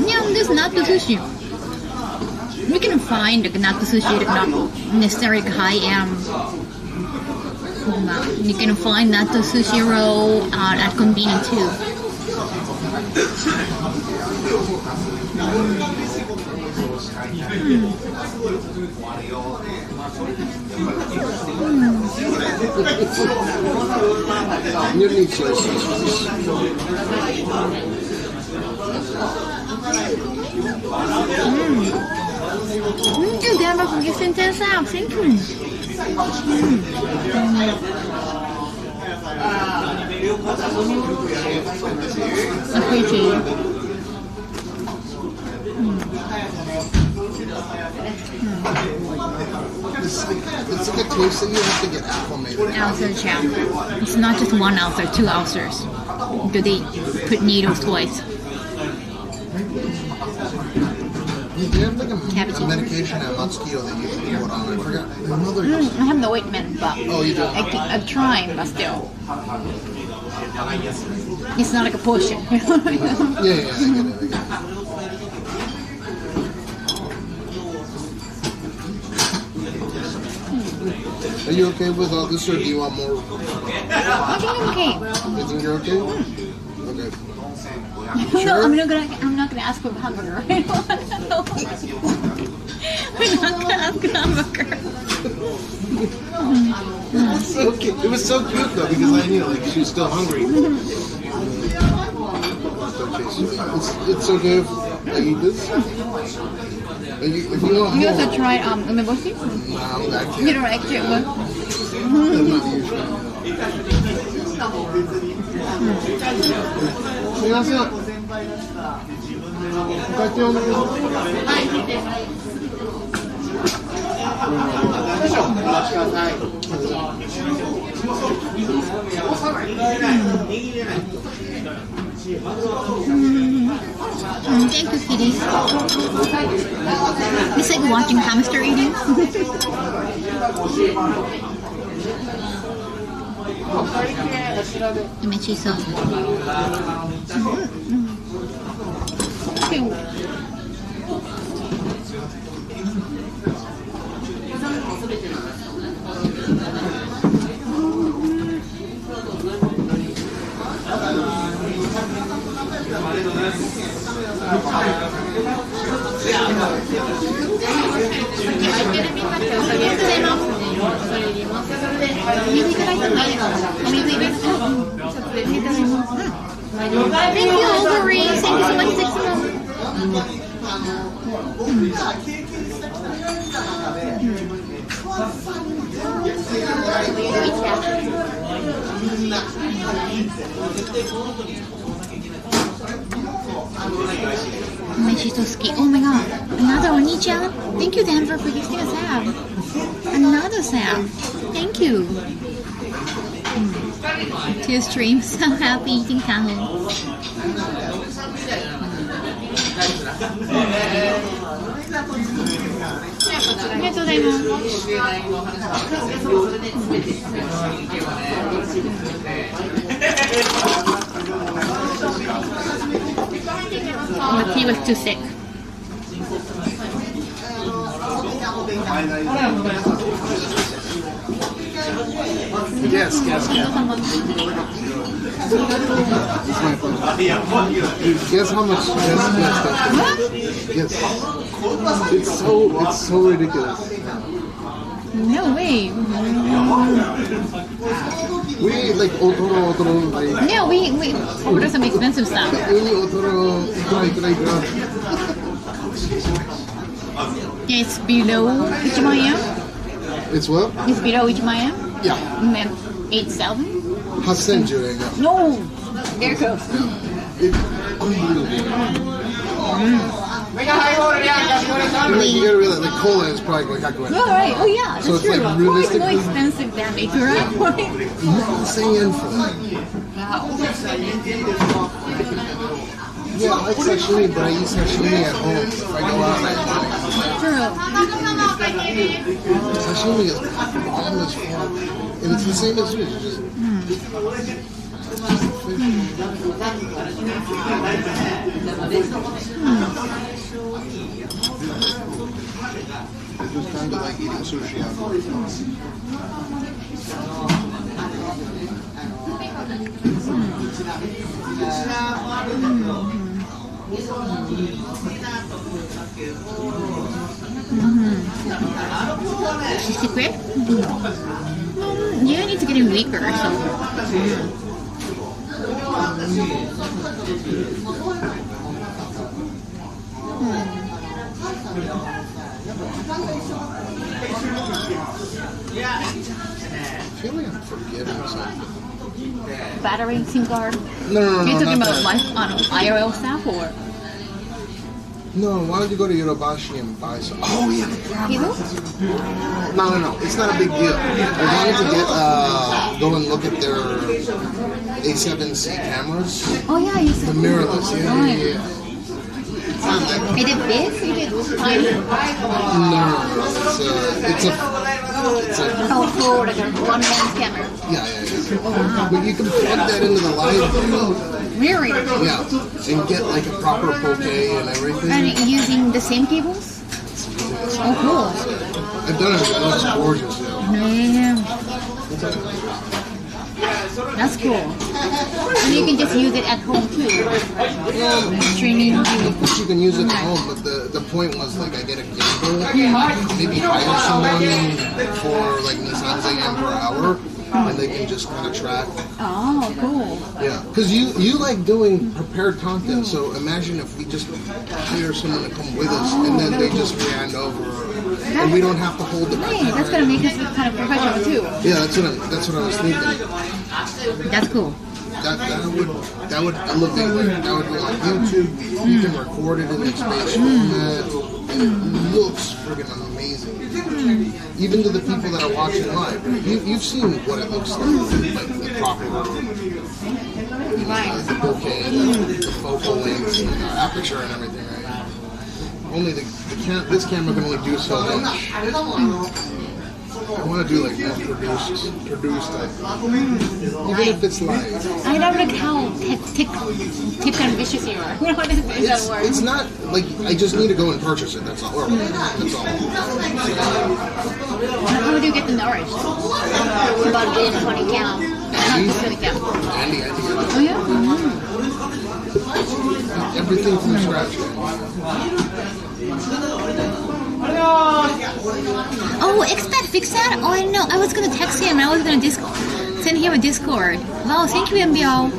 Yeah, there's natto sushi. We can find like natto sushi, like not necessarily high-end. You can find natto sushi roll at convenience too. You need sauce. You got from Houston to South, thank you. Appreciate it. taste that you have to get acclimated. Ulcer champ. It's not just one ulcer, 2 ulcers. Do they put needles twice? They have like a medication at mosquito that you can put on. I forgot. I have the ointment, but oh, you do? I'm trying, but still. It's not like a potion. yeah, I get it. Are you okay with all this, or do you want more? I think I'm okay. You think you're okay? Okay. Sure? No, I'm not gonna ask for a hamburger. We're not gonna ask for a hamburger. Okay. It was so cute though, because I knew like she was still hungry. It's okay if I eat this. If you want You more. also tried umeboshi? No, I can't. You don't like it, but thank you, kitty. It's like watching hamster eating. Mechiso. Okay. Thank you, Wolverine. Thank you so much, 6 months. Mechisosuki. Oh my god. Another Oni-chan? Thank you, Denver, for gifting a sab. Another sab. Thank you. 2 streams. So happy eating Kaho. But he was too sick. Yes. Guess how much yes. It's so ridiculous. No way. We ate like otoro like Yeah, we ordered some expensive stuff. Uni otoro ikura. Yeah, it's below 1만 yen. It's what? It's below 1만 yen. Yeah. 8,000. 8,010 円. No, very close. It's unbelievable. And like, you gotta realize, like, cola is probably like Oh, right. Oh, yeah. That's so it's true. like Cola is realistically more expensive than Ikura. 9,000 yen for that. Yeah, I like sashimi, but I eat sashimi at home if I go out. True. Sashimi is bomb as fuck, and it's the same as fish. Just It was kind of like eating sushi out Secret? Yeah, it's getting weaker, so. I feel like I'm forgetting something. Battery SIM card? No. You're talking about my IRL staff or? No, why don't you go to Yodobashi and buy some? Oh yeah, People? No. It's not a big deal. I wanted to go and look at their A7C cameras. Oh yeah, you said the mirrorless. Yeah. Is it big? Is it tiny? No. It's a full like a one-man camera. Yeah. Oh, wow. But you can plug that into the live. Really? Yeah, and get like a proper bouquet and everything. And using the same cables? Oh, cool. I've done it. It looks gorgeous. Yeah. That's cool. And you can just use it at home too. Streaming. You can use it at home, but the point was like I get a gimbal, maybe hire someone for like Nissan Yen per hour. And they can just kind of track. Oh, cool. Yeah, because you like doing prepared content, so imagine if we just hire someone to come with us, and then they just hand over, and we don't have to hold the camera. That's gonna make us look kind of professional too. Yeah, that's what I was thinking. That's cool. That would elevate, like, that would be on YouTube. You can record it in the space format. It looks friggin' amazing. Even to the people that are watching live, you've seen what it looks like the proper, the bokeh, the focal lengths, and the aperture and everything, right? Only this camera can only do so much. I want to do like more produced type. Even if it's live. I don't like how thick and vicious you are. It's not like I just need to go and purchase it. That's all. That's all. How do you get the nourish? About getting a 20 count. Andy. Oh yeah? Everything from scratch. Oh, Expat fixed that? Oh, I know. I was gonna text him. I was gonna send him a Discord. Wow, thank you, MBO.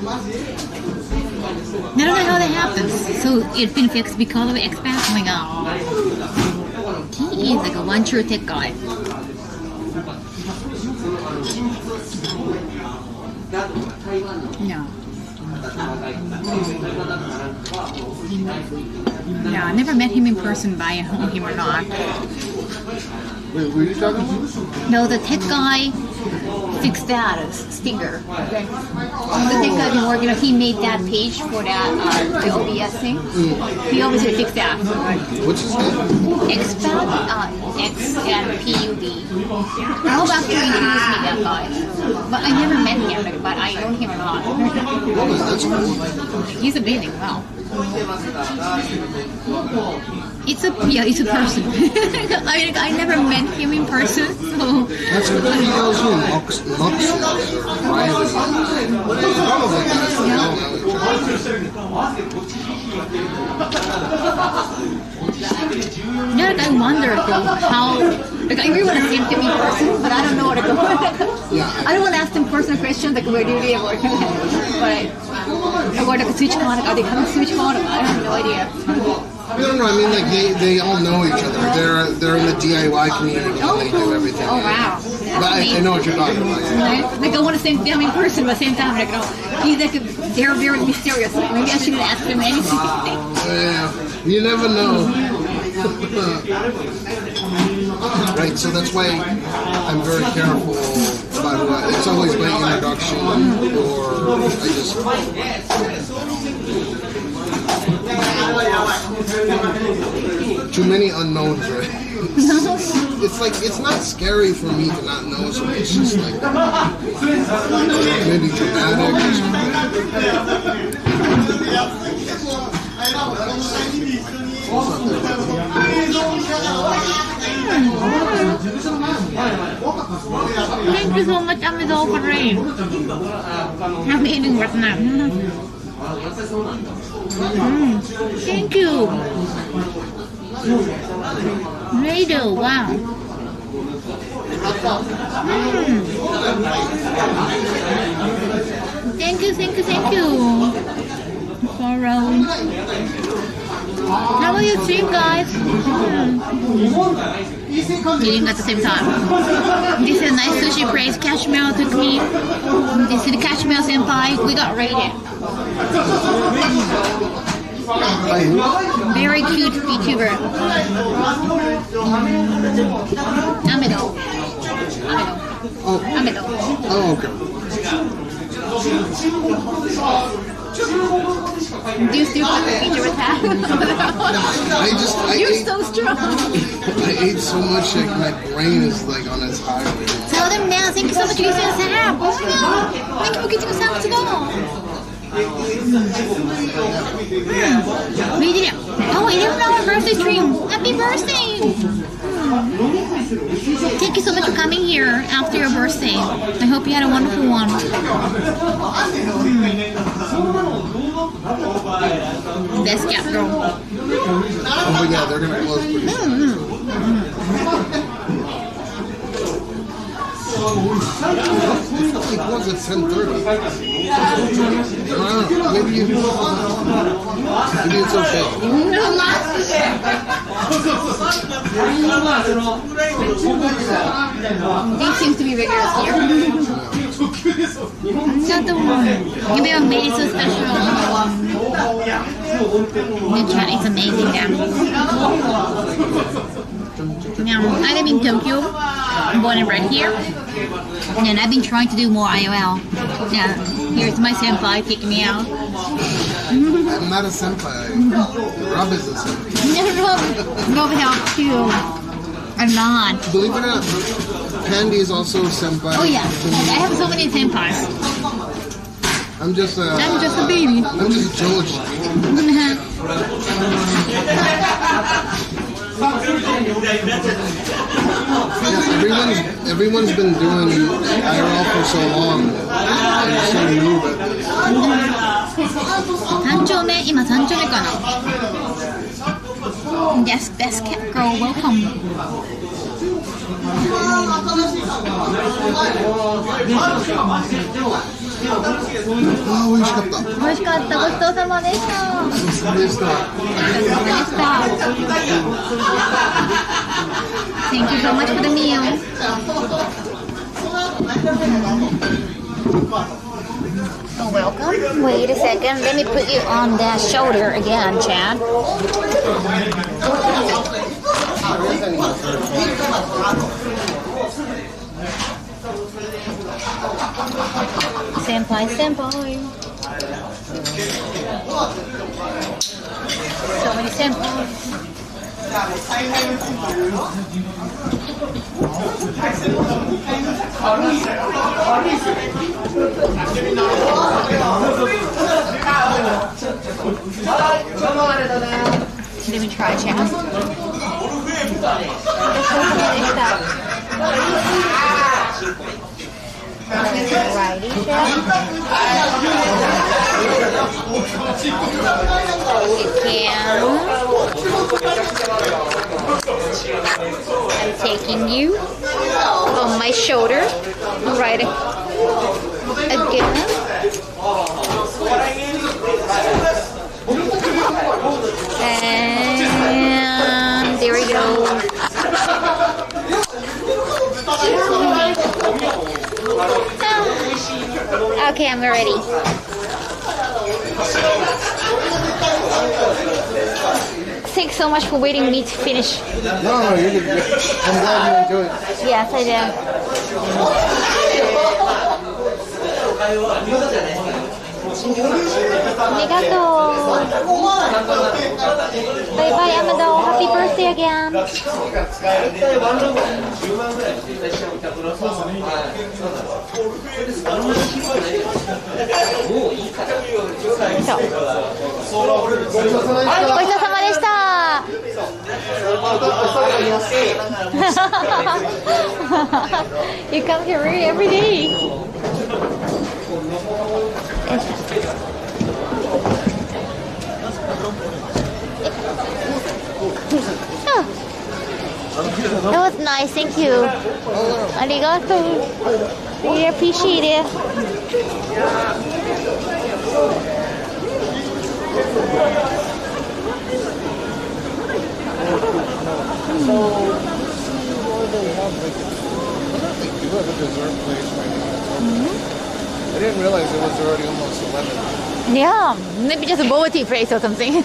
I don't know how that happens. So it's been fixed because of Expat? Oh my god. He is like a one true tech guy. No. Yeah, I never met him in person, but I know him or not. Wait, were you talking to? No, the tech guy fixed that Stinger. The tech guy been working on, he made that page for that the OBS thing. He obviously fixed that. What's his name? Expat, X and PUD. I hope after you introduce me that guy. But I never met him, but I know him a lot. That's cool. He's amazing, wow. It's a person. I never met him in person, so. That's what he knows who Mux is, or Riley. Yeah, like I wonder though how. Like I really want to see him in person, but I don't know what to go. Yeah. I don't want to ask them personal questions like where do you live or or like a SwitchCon, are they coming to SwitchCon? I have no idea. I don't know. I mean, like they all know each other. They're in the DIY community and they do everything. Oh wow! But I know what you're talking about. Yeah. Like I want to see him in person, but at the same time, like he's like they're very mysterious. Like, maybe I shouldn't ask him anything. Yeah, you never know. Right, so that's why I'm very careful about what. It's always my introduction, or I just. Too many unknowns, right? It's like, it's not scary for me to not know something. It's just like maybe dramatic or something. Thank you so much, Amazon, for rain. I'm eating right now. Thank you. Radio, wow. Thank you. How are you doing, guys? Eating at the same time. This is a nice sushi place. Cashmere took me. This is the Cashmere senpai. We got rated. Very cute VTuber. Amedo. Amedo. Oh, okay. Do you still put the VTuber tag? You're so strong. I ate so much, like my brain is like on its high right now. Tell them now. Thank you so much for getting us tab. Oh my god. Thank you for getting us tab to go. We did it. Oh, 11-hour birthday stream. Happy birthday. Thank you so much for coming here after your birthday. I hope you had a wonderful one. Best cat girl. Oh yeah, they're gonna close pretty soon. It was at 10:30. Maybe it's okay. They seem to be rigorous here. Another one. Maybe I made it so special. The chat is amazing now. Now, I live in Tokyo. I'm born and bred here. And I've been trying to do more IRL. Yeah, here's my senpai taking me out. I'm not a senpai. Rob is a senpai. Rob helps too. I'm not. Believe it or not, Candy is also a senpai. Oh yeah, I have so many senpais. I'm just a baby. I'm just George. Yeah, everyone's been doing IRL for so long. I'm so new at this. 3丁目、今3丁目かな。Yes, best cat girl, welcome. Oh, 美味しかった。美味しかった。ごちそうさまでした。ごちそうさまでした。 Thank you so much for the meal. Oh, welcome. Wait a second. Let me put you on that shoulder again, Chad. Senpai, senpai. So many senpais. Let me try, Chad. Righty, Chad. I'm taking you on my shoulder, right again. And there we go. Okay, I'm ready. Thanks so much for waiting me to finish. No, you're good. I'm glad you enjoyed it. Yes, I did. Arigato. Bye bye, Amado. Happy birthday again. You come here every day. Oh. That was nice, thank you. Arigato. We appreciate it. So, they do have a dessert place right now. I didn't realize it was already almost 11. Yeah, maybe just a bubble tea place or something. Yeah,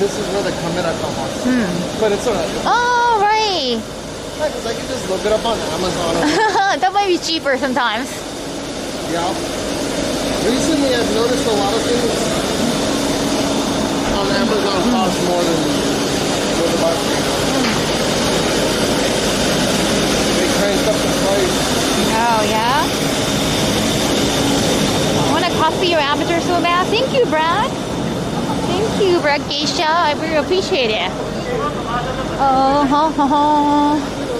this is where the Kamera Kaho is. But it's alright. Oh, right. Because I can just look it up on Amazon. That might be cheaper sometimes. Yeah. Recently, I've noticed a lot of things on Amazon cost more than the market. They cranked up the price. Oh, yeah? I want to copy your avatar so bad. Thank you, Brad. Thank you, Brad Geisha. I really appreciate it. Oh, ho, ho, ho.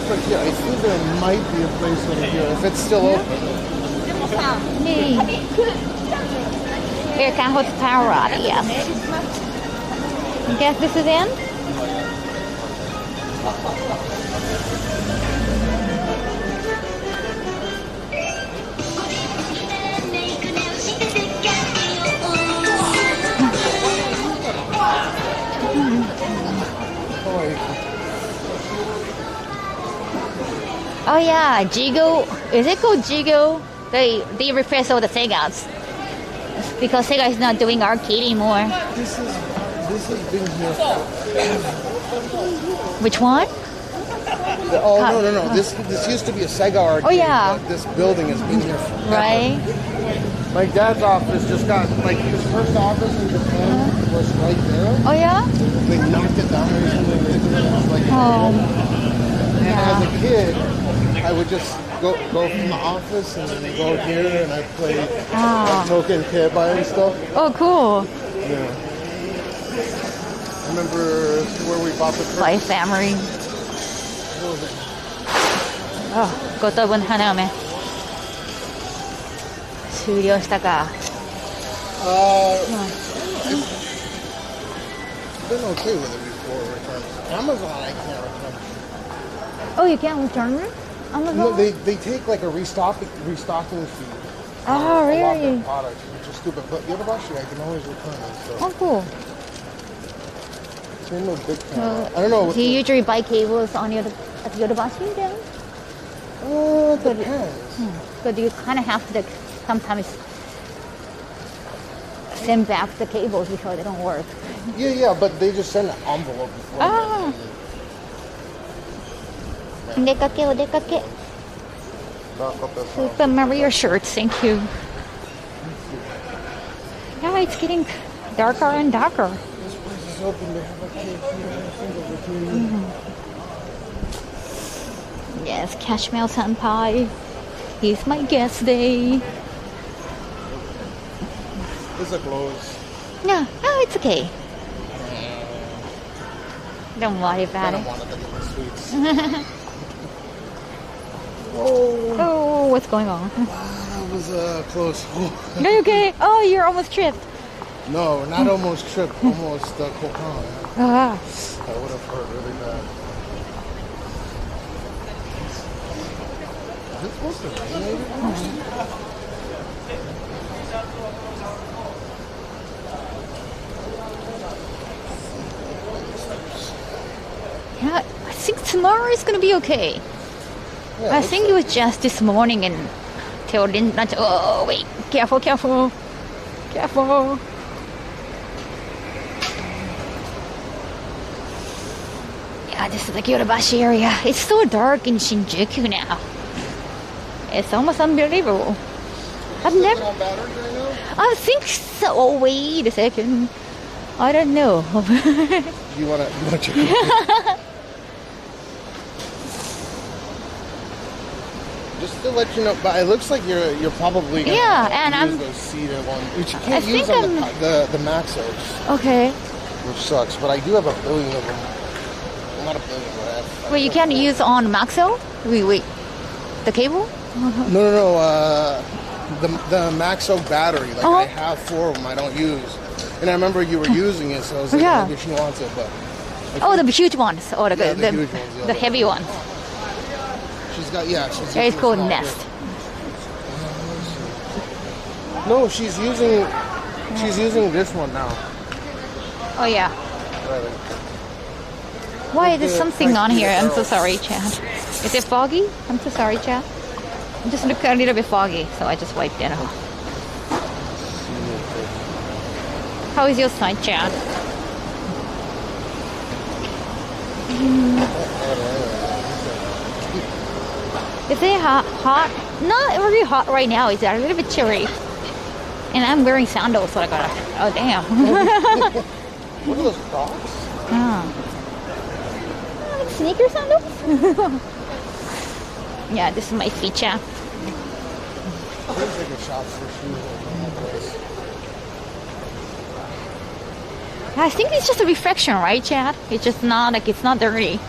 But yeah, I think there might be a place over here if it's still open. Hey. Here, Kaho Tower, yes. I guess this is in? Oh yeah, Jigo. Is it called Jigo? They replace all the Segas because Sega is not doing arcade anymore. This has been here forever. Which one? No. This used to be a Sega arcade. Oh yeah. But this building has been here forever. Right. My dad's office just got his first office in Japan was right there. Oh yeah. They knocked it down recently. And as a kid, I would just go from the office and then go here and I play Token Keibai and stuff. Oh, cool. Yeah. I remember where we bought the first. By family. Oh, 5等分花嫁終了したか。I've been okay with it before returns. Amazon, I can't return. Oh, you can't return it? Amazon? No, they take like a restocking fee. Oh, really? A lot of their products, which is stupid. But Yodobashi, I can always return it. So. Oh, cool. So no big fan. I don't know. Do you usually buy cables on at Yodobashi then? It depends. But you kind of have to sometimes send back the cables because they don't work. Yeah, but they just send an envelope before. Ah. お出かけお出かけ。Super Mario shirt, thank you. Yeah, it's getting darker and darker. This place is open. They have a cake here. Yes, Cashmere Senpai. He's my guest day. These are clothes. No, it's okay. Don't worry about it. Oh, what's going on? That was close. Are you okay? Oh, you're almost tripped. No, not almost tripped. Almost kokan. Ah. That would have hurt really bad. Is it supposed to rain maybe? Yeah, I think tomorrow is gonna be okay. Yeah, I think it was just this morning and till lunch. Oh wait, careful. Yeah, this is the Yodobashi area. It's so dark in Shinjuku now. It's almost unbelievable. I've never. I think so. Oh, wait a second. I don't know. You want to check it? Just to let you know, but it looks like you're probably gonna use those seated ones, which you can't use on the Maxos. Okay. Which sucks, but I do have a billion of them. Well, not a billion, but I have. Wait, you can't use on Maxo? Wait. The cable? No. The Maxo battery. Like I have 4 of them. I don't use. And I remember you were using it, so I was like, maybe she wants it, but. The huge ones, or the huge ones, the heavy ones. She's got she's. It's called Nest. No, she's using this one now. Oh yeah. Why is there something on here? I'm so sorry, Chad. Is it foggy? I'm so sorry, chat. I'm just looking a little bit foggy, so I just wiped it off. How is your side, chat? Is it hot? Not really hot right now. It's a little bit chilly. And I'm wearing sandals, so I gotta. Oh, damn. What are those Crocs? Like sneaker sandals? Yeah, this is my feet, chat. There's like a shop for shoes. I think it's just a reflection, right, Chad? It's just not like it's not dirty.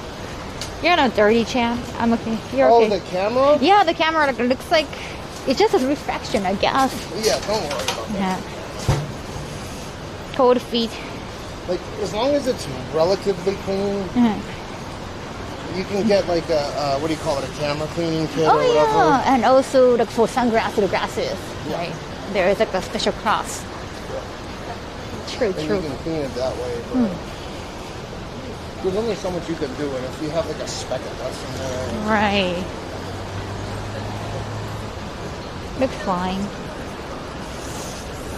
You're not dirty, Chad. I'm okay. You're okay. Oh, the camera? Yeah, the camera like, looks like it's just a reflection, I guess. Yeah, don't worry about that. Yeah. Cold feet. Like as long as it's relatively clean, you can get like a what do you call it? A camera cleaning kit or whatever. Yeah, and also like for glasses, right? There is like a special cross. True, and true. you can clean it that way. But there's only so much you can do, and if you have like a speck of dust in there, right? Looks fine.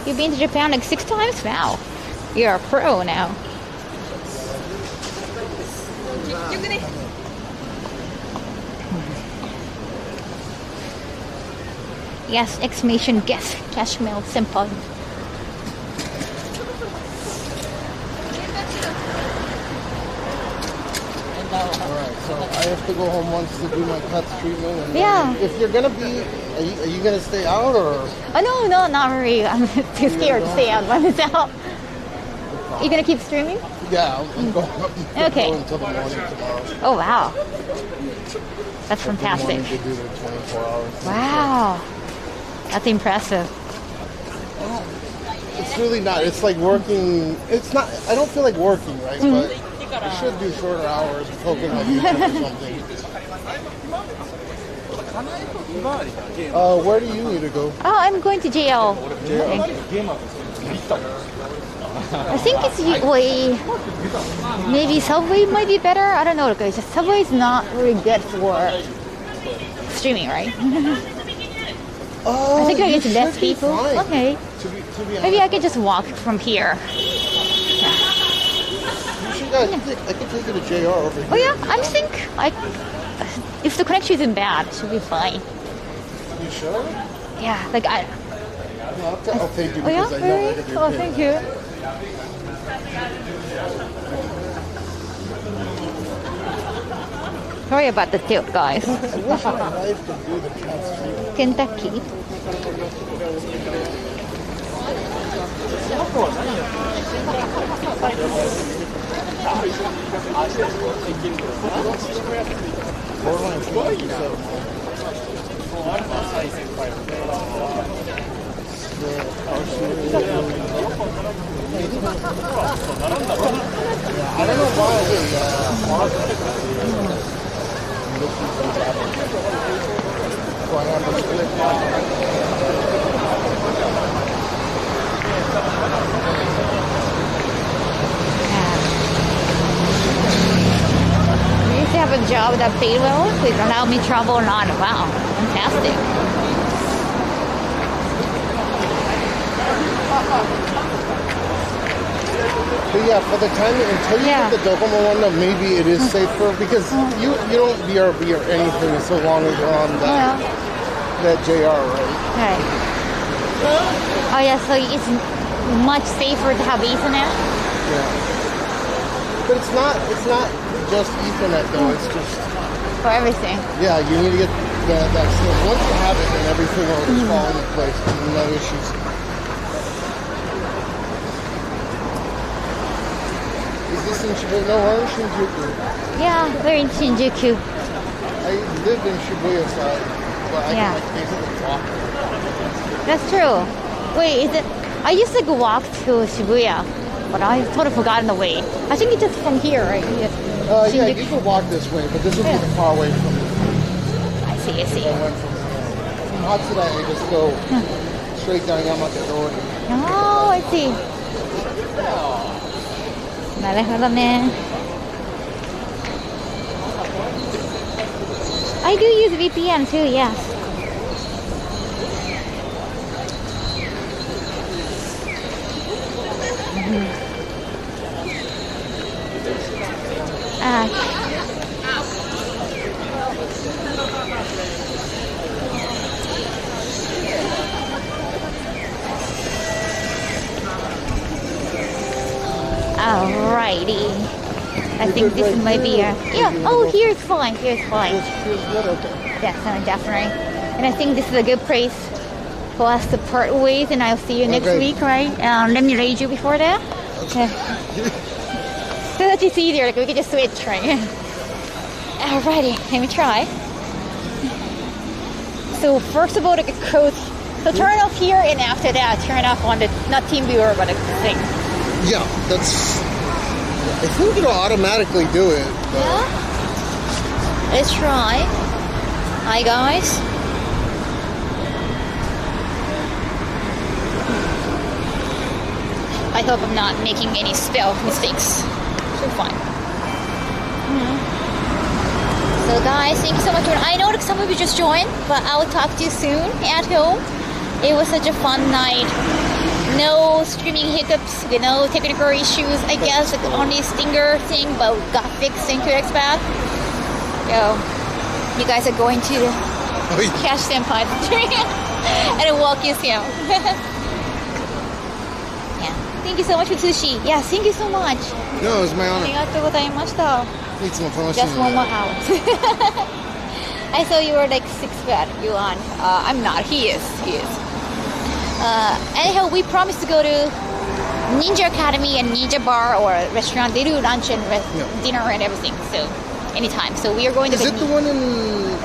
You've been to Japan like 6 times? Wow, you're a pro now. Yes! Exclamation! Guess cash mail simple. Alright, so I have to go home once to do my cuts treatment. And Yeah. if you're gonna be, are you gonna stay out or? Oh no, not really. I'm too scared to stay out by myself. You gonna keep streaming? Yeah, I'm going Okay. until the morning tomorrow. Oh wow, that's fantastic. To do the 24 hours. Wow, that's impressive. It's really not. It's like working. It's not. I don't feel like working, right? But I should do shorter hours and focus on YouTube or something. Where do you need to go? Oh, I'm going to jail. I think it's way. Maybe Subway might be better. I don't know. Because Subway is not really good for streaming, right? I think I get less people. Fine. Okay. To be Maybe I can just walk from here. I could take you to JR over here. Oh yeah, I think if the connection isn't bad, it should be fine. You sure? Yeah, like I. No, I'll take you Oh yeah, because I know really? I could do Oh, it. thank you. Sorry about the tilt, guys. I wish my wife could do the transfer. Kentucky. I don't know why I used to have a job that paid well, so it allowed me to travel a lot. Wow, fantastic. But yeah, for the time until you get the Docomo one, though, maybe it is safer because you don't BRB or anything so long as you're on that JR, right? Right. Oh yeah, so it's much safer to have Ethernet. Yeah. But it's not just Ethernet though. It's just For everything. Yeah, you need to get that. Once you have it, then everything will just fall into place. No issues. Is this in Shibuya? No, we're in Shinjuku. Yeah, we're in Shinjuku. I lived in Shibuya side, but I can basically walk. That's true. Wait, is it? I used to go walk to Shibuya, but I totally forgotten the way. I think it's just from here, right? Yeah, you can walk this way, but this would be the far away from me. I see, I see. I went from Hatsuda, I just go straight down Yamate Road. Oh, I see. なるほどね。I do use VPN too, yes. Alrighty. I think this might be a... Yeah, oh, here's fine. Here's fine. Definitely, definitely. And I think this is a good place for us to part ways, and I'll see you next week, right? Let me raise you before that. Okay. So that it's easier, like we can just switch, right? Alrighty, let me try. So first of all, like a code. So turn off here, and after that, turn off on the, not team viewer, but the thing. Yeah, that's... I think it'll automatically do it. But... Yeah? Let's try. Hi, guys. I hope I'm not making any spell mistakes. So fine. So guys, thank you so much. I know that some of you just joined, but I will talk to you soon at home. It was such a fun night. No streaming hiccups, you know, technical issues. I guess like only stinger thing, but got fixed. Thank you, Expat. Yo, you guys are going to catch Senpai and walk you through. Yeah. Thank you so much for sushi. Yeah, thank you so much. No, it was my honor. Just 1 more hour. I saw you were like 6 foot. You on? I'm not. He is. Anyhow, we promised to go to Ninja Academy and Ninja Bar or restaurant. They do lunch and dinner and everything. So anytime. So we are going to. Is it the one in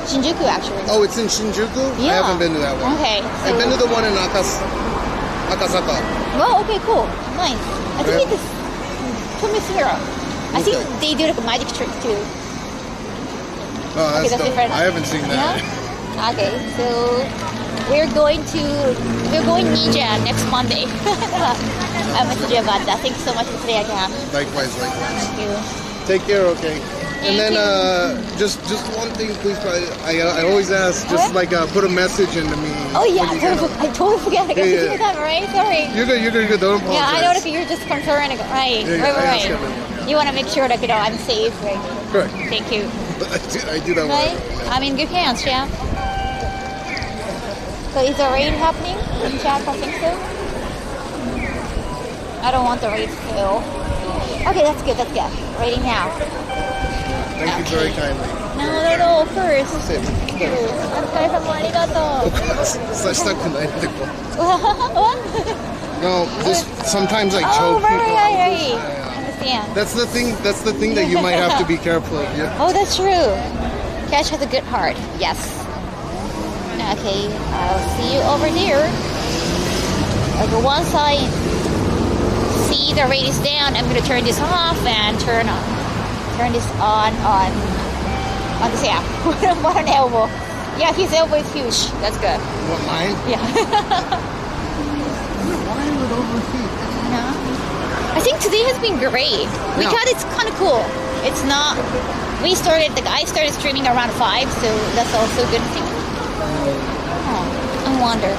Shinjuku actually? Oh, it's in Shinjuku. Yeah. I haven't been to that one. Okay. So I've been to the one in Akasaka. Oh, okay, cool, nice. I think it is Tomisura. I think they do like a magic trick too. Oh, that's dope. Different. I haven't seen that. Yeah? Okay, so we're going Ninja next Monday. I'll message you about that. Thank you so much for today, again. Likewise. Thank you. Take care, okay? And then just one thing, please. I always ask, just put a message into me. Oh yeah, I totally forget. I got to do that, right? Sorry. You're good. Don't apologize. Yeah, I know that you're just concerned, right? Right. You want to make sure that I'm safe, right? Correct. Thank you. I do that. Right? I'm in good hands, yeah. So is the rain happening in chat? I think so. I don't want the rain still. Okay, that's good. Raining now. Thank you very kindly. No, first. What? No, just sometimes I choke. Oh, right. Understand. That's the thing that you might have to be careful of. Yeah. Oh, that's true. Cash has a good heart. Yes. Okay, I'll see you over there. Like once I see the rate is down, I'm gonna turn this off and turn this on this app. What an elbow. Yeah, his elbow is huge. That's good. What, mine? Yeah. Why would overheat? I think today has been great because it's kind of cool. It's not. I started streaming around 5, so that's also a good thing. Oh, I wonder.